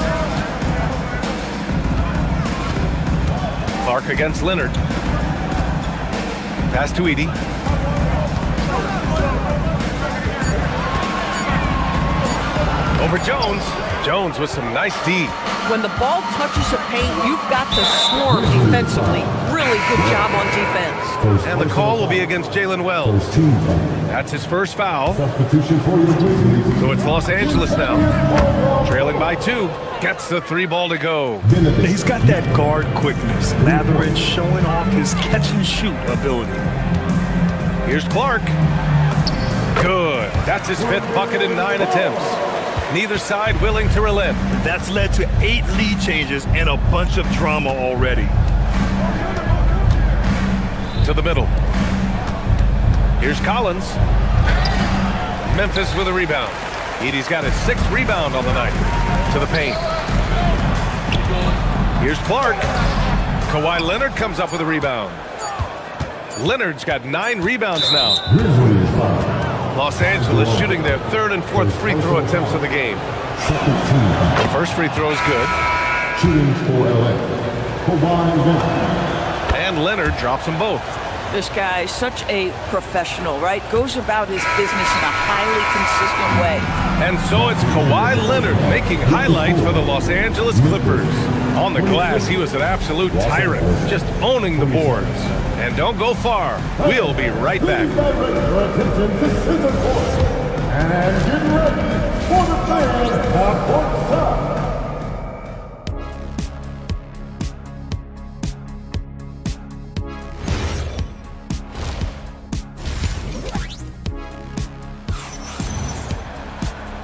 Clark against Leonard. Pass to Edey. Over Jones. Jones with some nice D. When the ball touches the paint, you've got to swarm defensively. Really good job on defense. And the call will be against Jalen Wells. That's his first foul. So it's Los Angeles now. Trailing by 2. Gets the 3 ball to go. He's got that guard quickness. Matherin showing off his catch-and-shoot ability. Here's Clark. Good. That's his 5th bucket in 9 attempts. Neither side willing to relent. That's led to 8 lead changes and a bunch of drama already. To the middle. Here's Collins. Memphis with a rebound. Edey's got his 6th rebound on the night. To the paint. Here's Clark. Kawhi Leonard comes up with a rebound. Leonard's got 9 rebounds now. Los Angeles shooting their 3rd and 4th free throw attempts of the game. The first free throw is good. Shooting for LA. And Leonard drops them both. This guy, such a professional, right? Goes about his business in a highly consistent way. And so it's Kawhi Leonard making highlights for the Los Angeles Clippers. On the glass, he was an absolute tyrant, just owning the boards. And don't go far. We'll be right back. And get ready for the fans at courtside.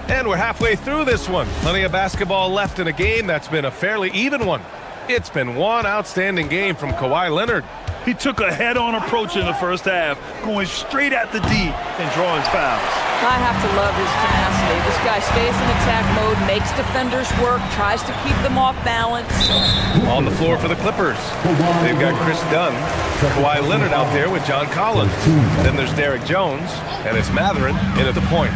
And we're halfway through this one. Plenty of basketball left in a game that's been a fairly even one. It's been one outstanding game from Kawhi Leonard. He took a head-on approach in the first half, going straight at the D and drawing fouls. I have to love his tenacity. This guy stays in attack mode, makes defenders work, tries to keep them off balance. On the floor for the Clippers, they've got Chris Dunn, Kawhi Leonard out there with John Collins. Then there's Derek Jones, and it's Matherin in at the point.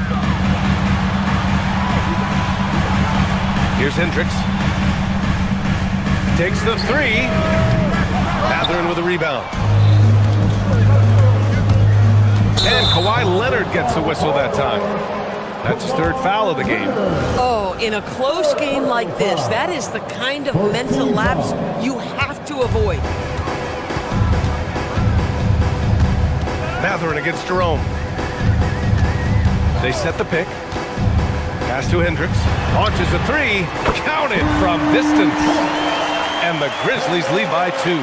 Here's Hendricks. Takes the three. Matherin with a rebound. And Kawhi Leonard gets a whistle that time. That's his third foul of the game. Oh, in a close game like this, that is the kind of mental lapse you have to avoid. Matherin against Jerome. They set the pick. Pass to Hendricks. Launches a three. Counted from distance. And the Grizzlies lead by 2.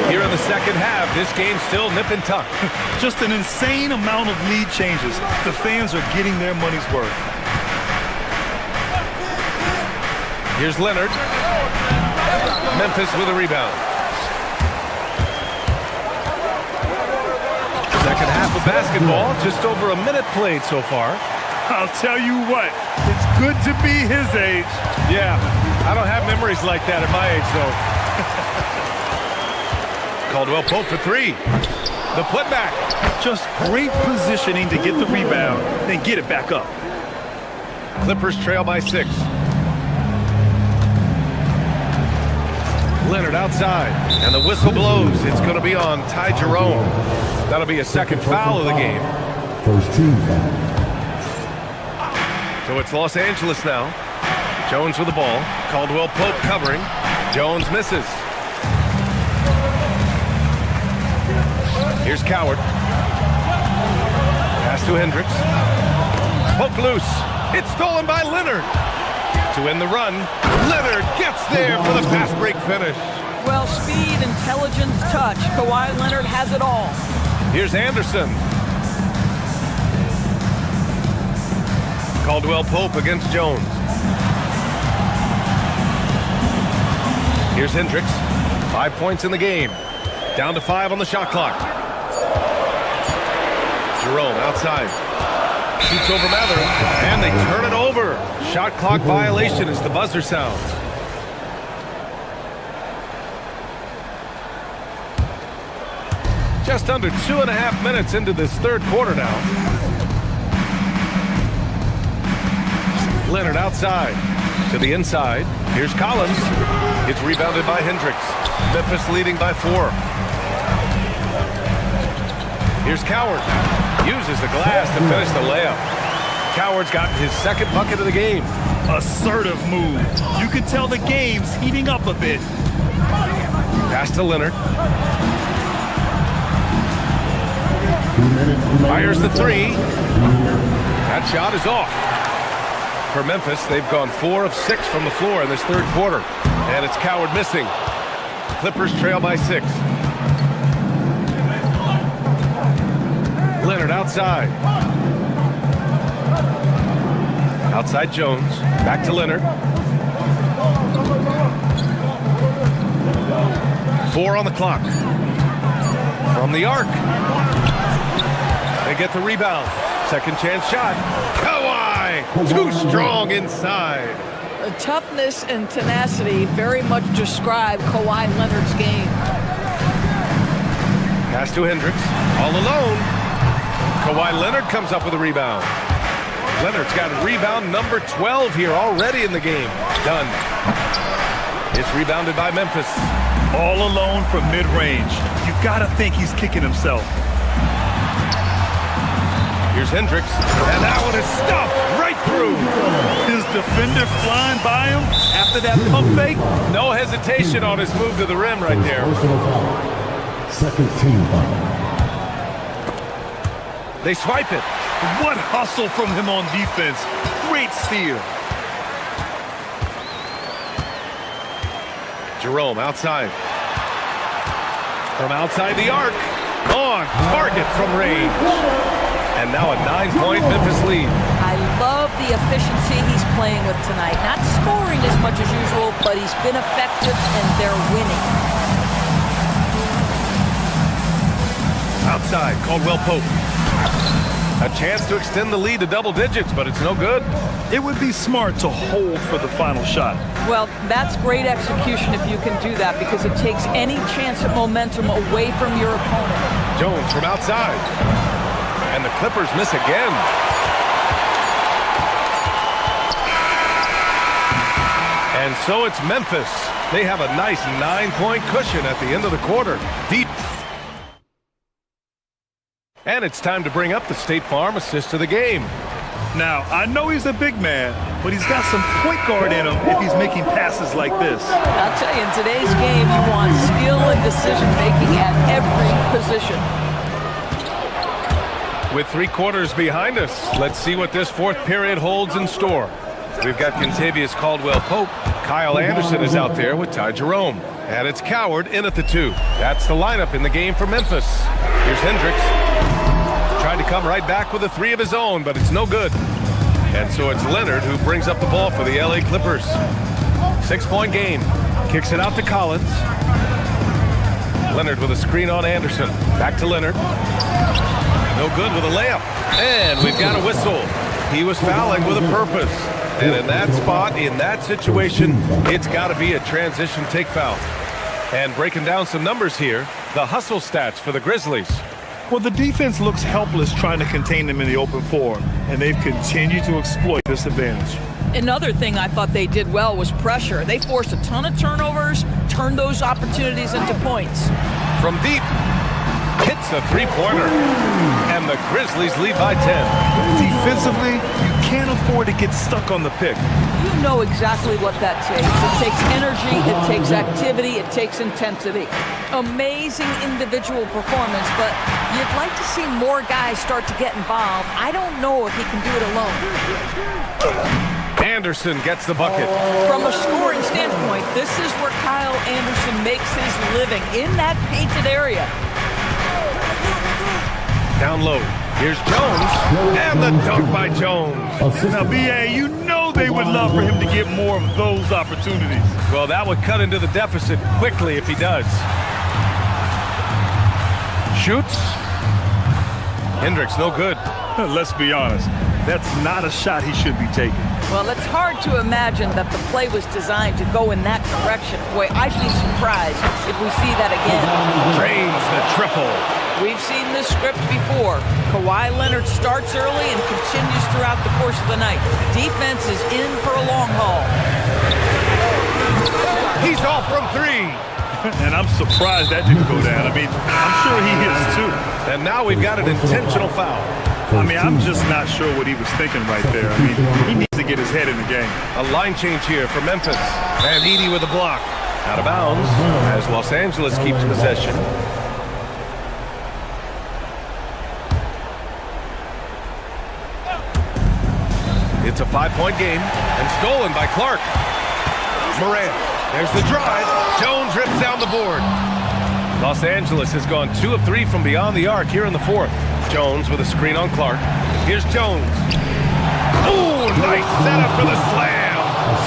Here in the second half, this game's still nip and tuck. Just an insane amount of lead changes. The fans are getting their money's worth. Here's Leonard. Memphis with a rebound. Second half of basketball, just over a minute played so far. I'll tell you what, it's good to be his age. Yeah, I don't have memories like that at my age, though. Caldwell Pope for three. The putback. Just great positioning to get the rebound, then get it back up. Clippers trail by 6. Leonard outside, and the whistle blows. It's going to be on Ty Jerome. That'll be a second foul of the game. First team foul. So it's Los Angeles now. Jones with the ball. Caldwell Pope covering. Jones misses. Here's Coward. Pass to Hendricks. Poke loose. It's stolen by Leonard. To end the run, Leonard gets there for the fast break finish. Well, speed, intelligence, touch. Kawhi Leonard has it all. Here's Anderson. Caldwell Pope against Jones. Here's Hendricks. 5 points in the game. Down to 5 on the shot clock. Jerome outside. Shoots over Matherin, and they turn it over. Shot clock violation as the buzzer sounds. Just under 2.5 minutes into this third quarter now. Leonard outside to the inside. Here's Collins. It's rebounded by Hendricks. Memphis leading by 4. Here's Coward. Uses the glass to finish the layup. Coward's gotten his second bucket of the game. Assertive move. You can tell the game's heating up a bit. Pass to Leonard. Fires the three. That shot is off. For Memphis, they've gone 4 of 6 from the floor in this third quarter. And it's Coward missing. Clippers trail by 6. Leonard outside. Outside Jones. Back to Leonard. 4 on the clock. From the arc. They get the rebound. Second chance shot. Kawhi! Too strong inside. The toughness and tenacity very much describe Kawhi Leonard's game. Pass to Hendricks. All alone. Kawhi Leonard comes up with a rebound. Leonard's got rebound number 12 here already in the game. Done. It's rebounded by Memphis. All alone from mid-range. You gotta think he's kicking himself. Here's Hendricks, and that one is stuffed right through. His defender flying by him after that pump fake. No hesitation on his move to the rim right there. Second team foul. They swipe it. What hustle from him on defense. Great steal. Jerome outside. From outside the arc. On target from range. And now a 9-point Memphis lead. I love the efficiency he's playing with tonight. Not scoring as much as usual, but he's been effective and they're winning. Outside, Caldwell Pope. A chance to extend the lead to double digits, but it's no good. It would be smart to hold for the final shot. Well, that's great execution if you can do that, because it takes any chance at momentum away from your opponent. Jones from outside. And the Clippers miss again. And so it's Memphis. They have a nice 9-point cushion at the end of the quarter. Deep. And it's time to bring up the State Farm assist of the game. Now, I know he's a big man, but he's got some point guard in him if he's making passes like this. I'll tell you, in today's game, you want skill and decision-making at every position. With 3 quarters behind us, let's see what this fourth period holds in store. We've got Kentavious Caldwell-Pope. Kyle Anderson is out there with Ty Jerome. And it's Coward in at the 2. That's the lineup in the game for Memphis. Here's Hendricks. Trying to come right back with a 3 of his own, but it's no good. And so it's Leonard who brings up the ball for the LA Clippers. 6-point game. Kicks it out to Collins. Leonard with a screen on Anderson. Back to Leonard. No good with a layup. And we've got a whistle. He was fouling with a purpose. And in that spot, in that situation, it's got to be a transition take foul. And breaking down some numbers here, the hustle stats for the Grizzlies. Well, the defense looks helpless trying to contain them in the open floor, and they've continued to exploit this advantage. Another thing I thought they did well was pressure. They forced a ton of turnovers, turned those opportunities into points. From deep, hits a 3-pointer, and the Grizzlies lead by 10. Defensively, you can't afford to get stuck on the pick. You know exactly what that takes. It takes energy, it takes activity, it takes intensity. Amazing individual performance, but you'd like to see more guys start to get involved. I don't know if he can do it alone. Anderson gets the bucket. From a scoring standpoint, this is where Kyle Anderson makes his living, in that painted area. Down low. Here's Jones, and the dunk by Jones. Now, B.A., you know they would love for him to get more of those opportunities. Well, that would cut into the deficit quickly if he does. Shoots. Hendricks, no good. Let's be honest, that's not a shot he should be taking. Well, it's hard to imagine that the play was designed to go in that direction. Boy, I'd be surprised if we see that again. Drains the triple. We've seen this script before. Kawhi Leonard starts early and continues throughout the course of the night. Defense is in for a long haul. He's off from 3. And I'm surprised that didn't go down. I mean, I'm sure he hits too. And now we've got an intentional foul. I mean, I'm just not sure what he was thinking right there. I mean, he needs to get his head in the game. A line change here for Memphis. Van Edey with a block. Out of bounds as Los Angeles keeps possession. It's a 5-point game and stolen by Clark. Morant, there's the drive. Jones rips down the board. Los Angeles has gone 2 of 3 from beyond the arc here in the 4th. Jones with a screen on Clark. Here's Jones. Oh, nice setup for the slam.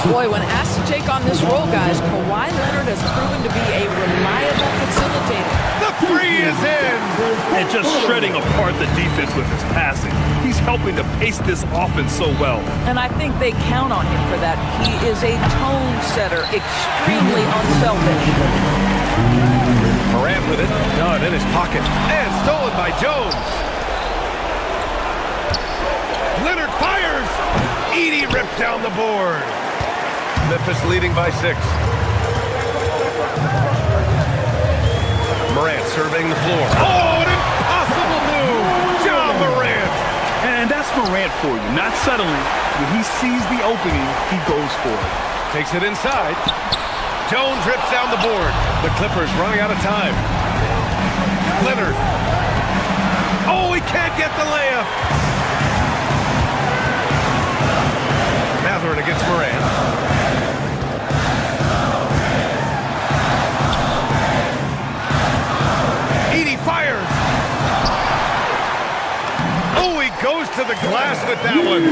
Boy, when asked to take on this role, guys, Kawhi Leonard has proven to be a reliable facilitator. The 3 is in. And just shredding apart the defense with his passing. He's helping to pace this offense so well. And I think they count on him for that. He is a tone setter, extremely unselfish. Morant with it, done in his pocket, and stolen by Jones. Leonard fires. Edey rips down the board. Memphis leading by 6. Morant surveying the floor. Oh, an impossible move. John Morant. And that's Morant for you. Not settling. When he sees the opening, he goes for it. Takes it inside. Jones rips down the board. The Clippers running out of time. Leonard. Oh, he can't get the layup. Mathurin against Morant. Edey fires. Oh, he goes to the glass with that one.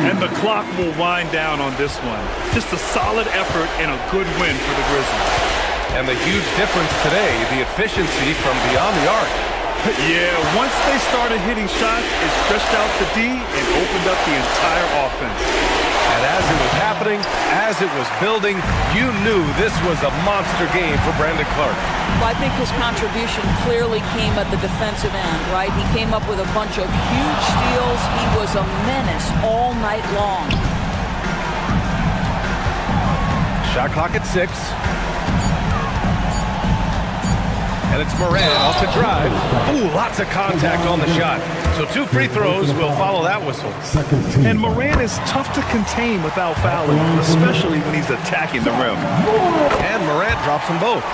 And the clock will wind down on this one. Just a solid effort and a good win for the Grizzlies. And the huge difference today, the efficiency from beyond the arc. Yeah, once they started hitting shots, it stretched out the D and opened up the entire offense. And as it was happening, as it was building, you knew this was a monster game for Brandon Clark. Well, I think his contribution clearly came at the defensive end, right? He came up with a bunch of huge steals. He was a menace all night long. Shot clock at 6. And it's Moran off the drive. Ooh, lots of contact on the shot. So 2 free throws will follow that whistle. And Moran is tough to contain without fouling, especially when he's attacking the rim. And Morant drops them both.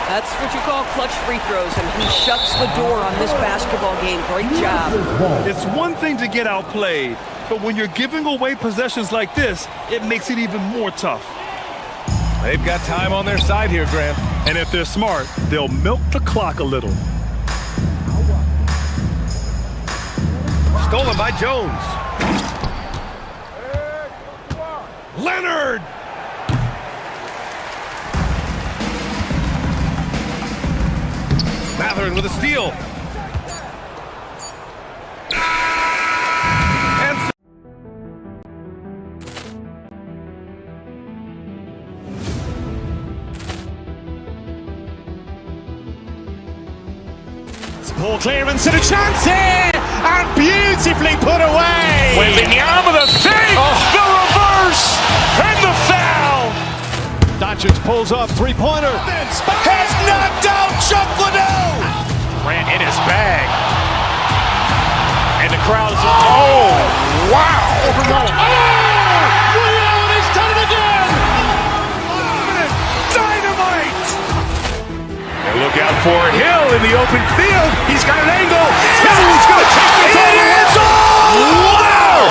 That's what you call clutch free throws, and he shuts the door on this basketball game. Great job. It's one thing to get outplayed, but when you're giving away possessions like this, it makes it even more tough. They've got time on their side here, Grant. And if they're smart, they'll milk the clock a little. Stolen by Jones. Leonard! Matherin with a steal. Poor clearance and a chance here, and beautifully put away. Wembanyama the fake, the reverse, and the foul. Doncic pulls up, three-pointer. Has knocked out Chuck Liddell. Ran in his bag. And the crowd is, oh, wow. He's done it again. Dynamite. And look out for Hill in the open field. He's got an angle. Hill's going to take this all the way. Wow!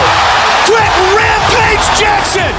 Quick Rampage Jackson.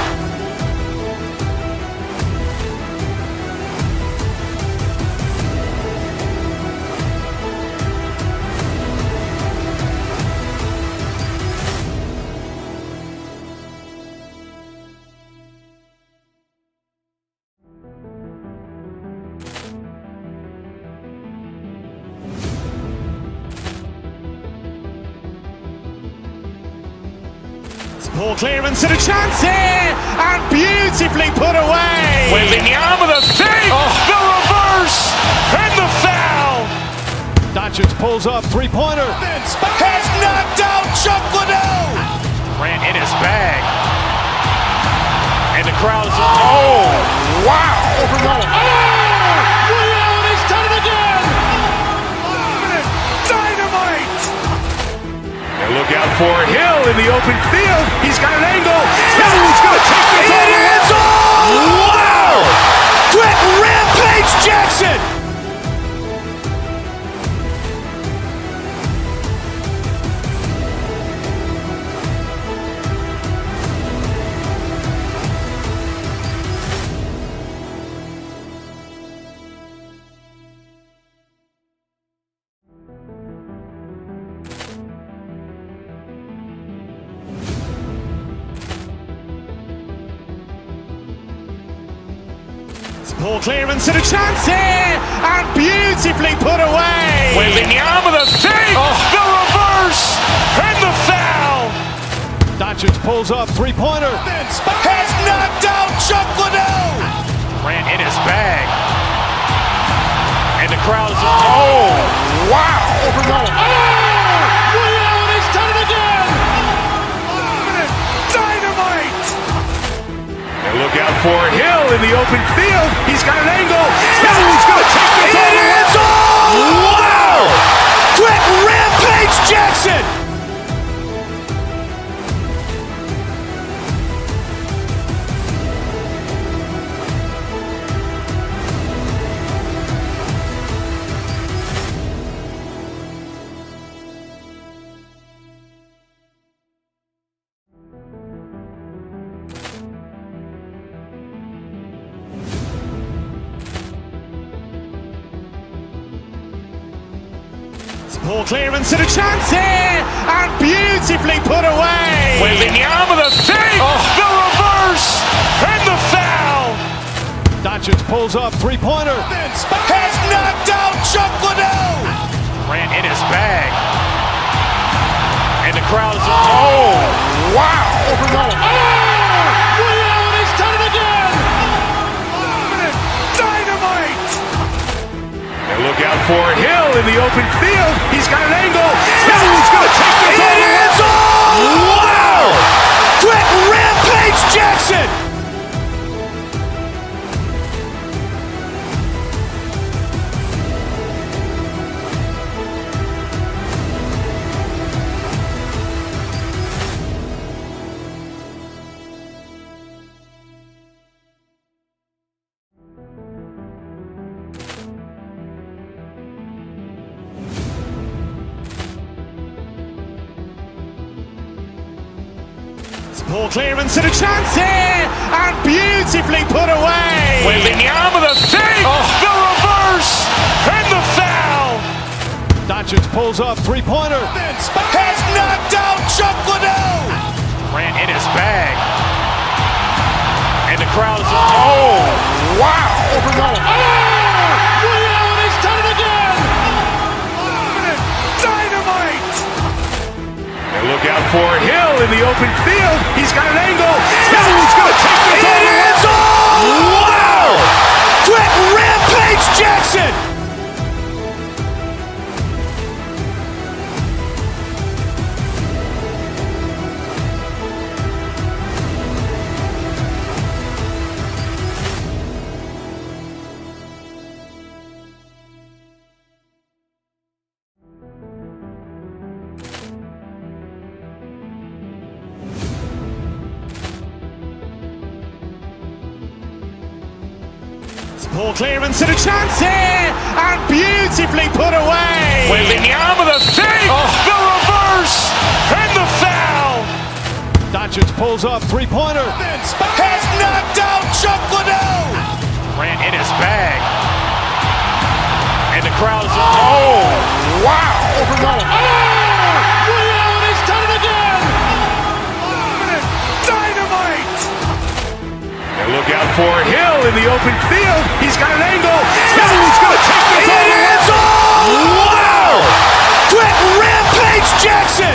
Poor clearance and a chance here, and beautifully put away. Wembanyama the fake, the reverse, and the foul. Doncic pulls up, three-pointer. Has knocked out Chuck Liddell. Ran in his bag. And the crowd is, oh, wow. He's done it again. Dynamite. And look out for Hill in the open field. He's got an angle. Hill's going to take this all the way. Wow! Quick Rampage Jackson. Poor clearance and a chance here, and beautifully put away. Wembanyama the fake, the reverse, and the foul. Doncic pulls up, three-pointer. Has knocked out Chuck Liddell. Ran in his bag. And the crowd is, oh, wow. He's done it again. Dynamite. And look out for Hill in the open field. He's got an angle. Hill's going to take this all the way. Wow! Quick Rampage Jackson. Poor clearance and a chance here, and beautifully put away. Wembanyama the fake, the reverse, and the foul. Doncic pulls up, three-pointer. Has knocked out Chuck Liddell. Grant in his bag. And the crowd is, oh, wow. Over Nolan. Oh! Ray Allen has done it again! Dynamite! And look out for Hill in the open field. He's got an angle. Hill's going to take this all the way. Wow! Quick Rampage Jackson! Poor clearance and a chance here, and beautifully put away. Wembanyama the save, the reverse, and the foul. Doncic pulls up, three-pointer. Has knocked out Chuck Liddell. Grant in his bag. And the crowd is, oh, wow. Over Nolan. Oh! Ray Allen has done it again! Dynamite! And look out for Hill in the open field. He's got an angle. Hill's going to take this all the way. Wow! Quick Rampage Jackson! Poor clearance and a chance here, and beautifully put away. Wembanyama the save, the reverse, and the foul. Doncic pulls up, three-pointer. Has knocked out Chuck Liddell. Grant in his bag. And the crowd is, oh, wow. Over Nolan. Oh! Ray Allen has done it again! Dynamite! And look out for Hill in the open field. He's got an angle. Hill's going to take this all the way. Wow! Quick Rampage Jackson!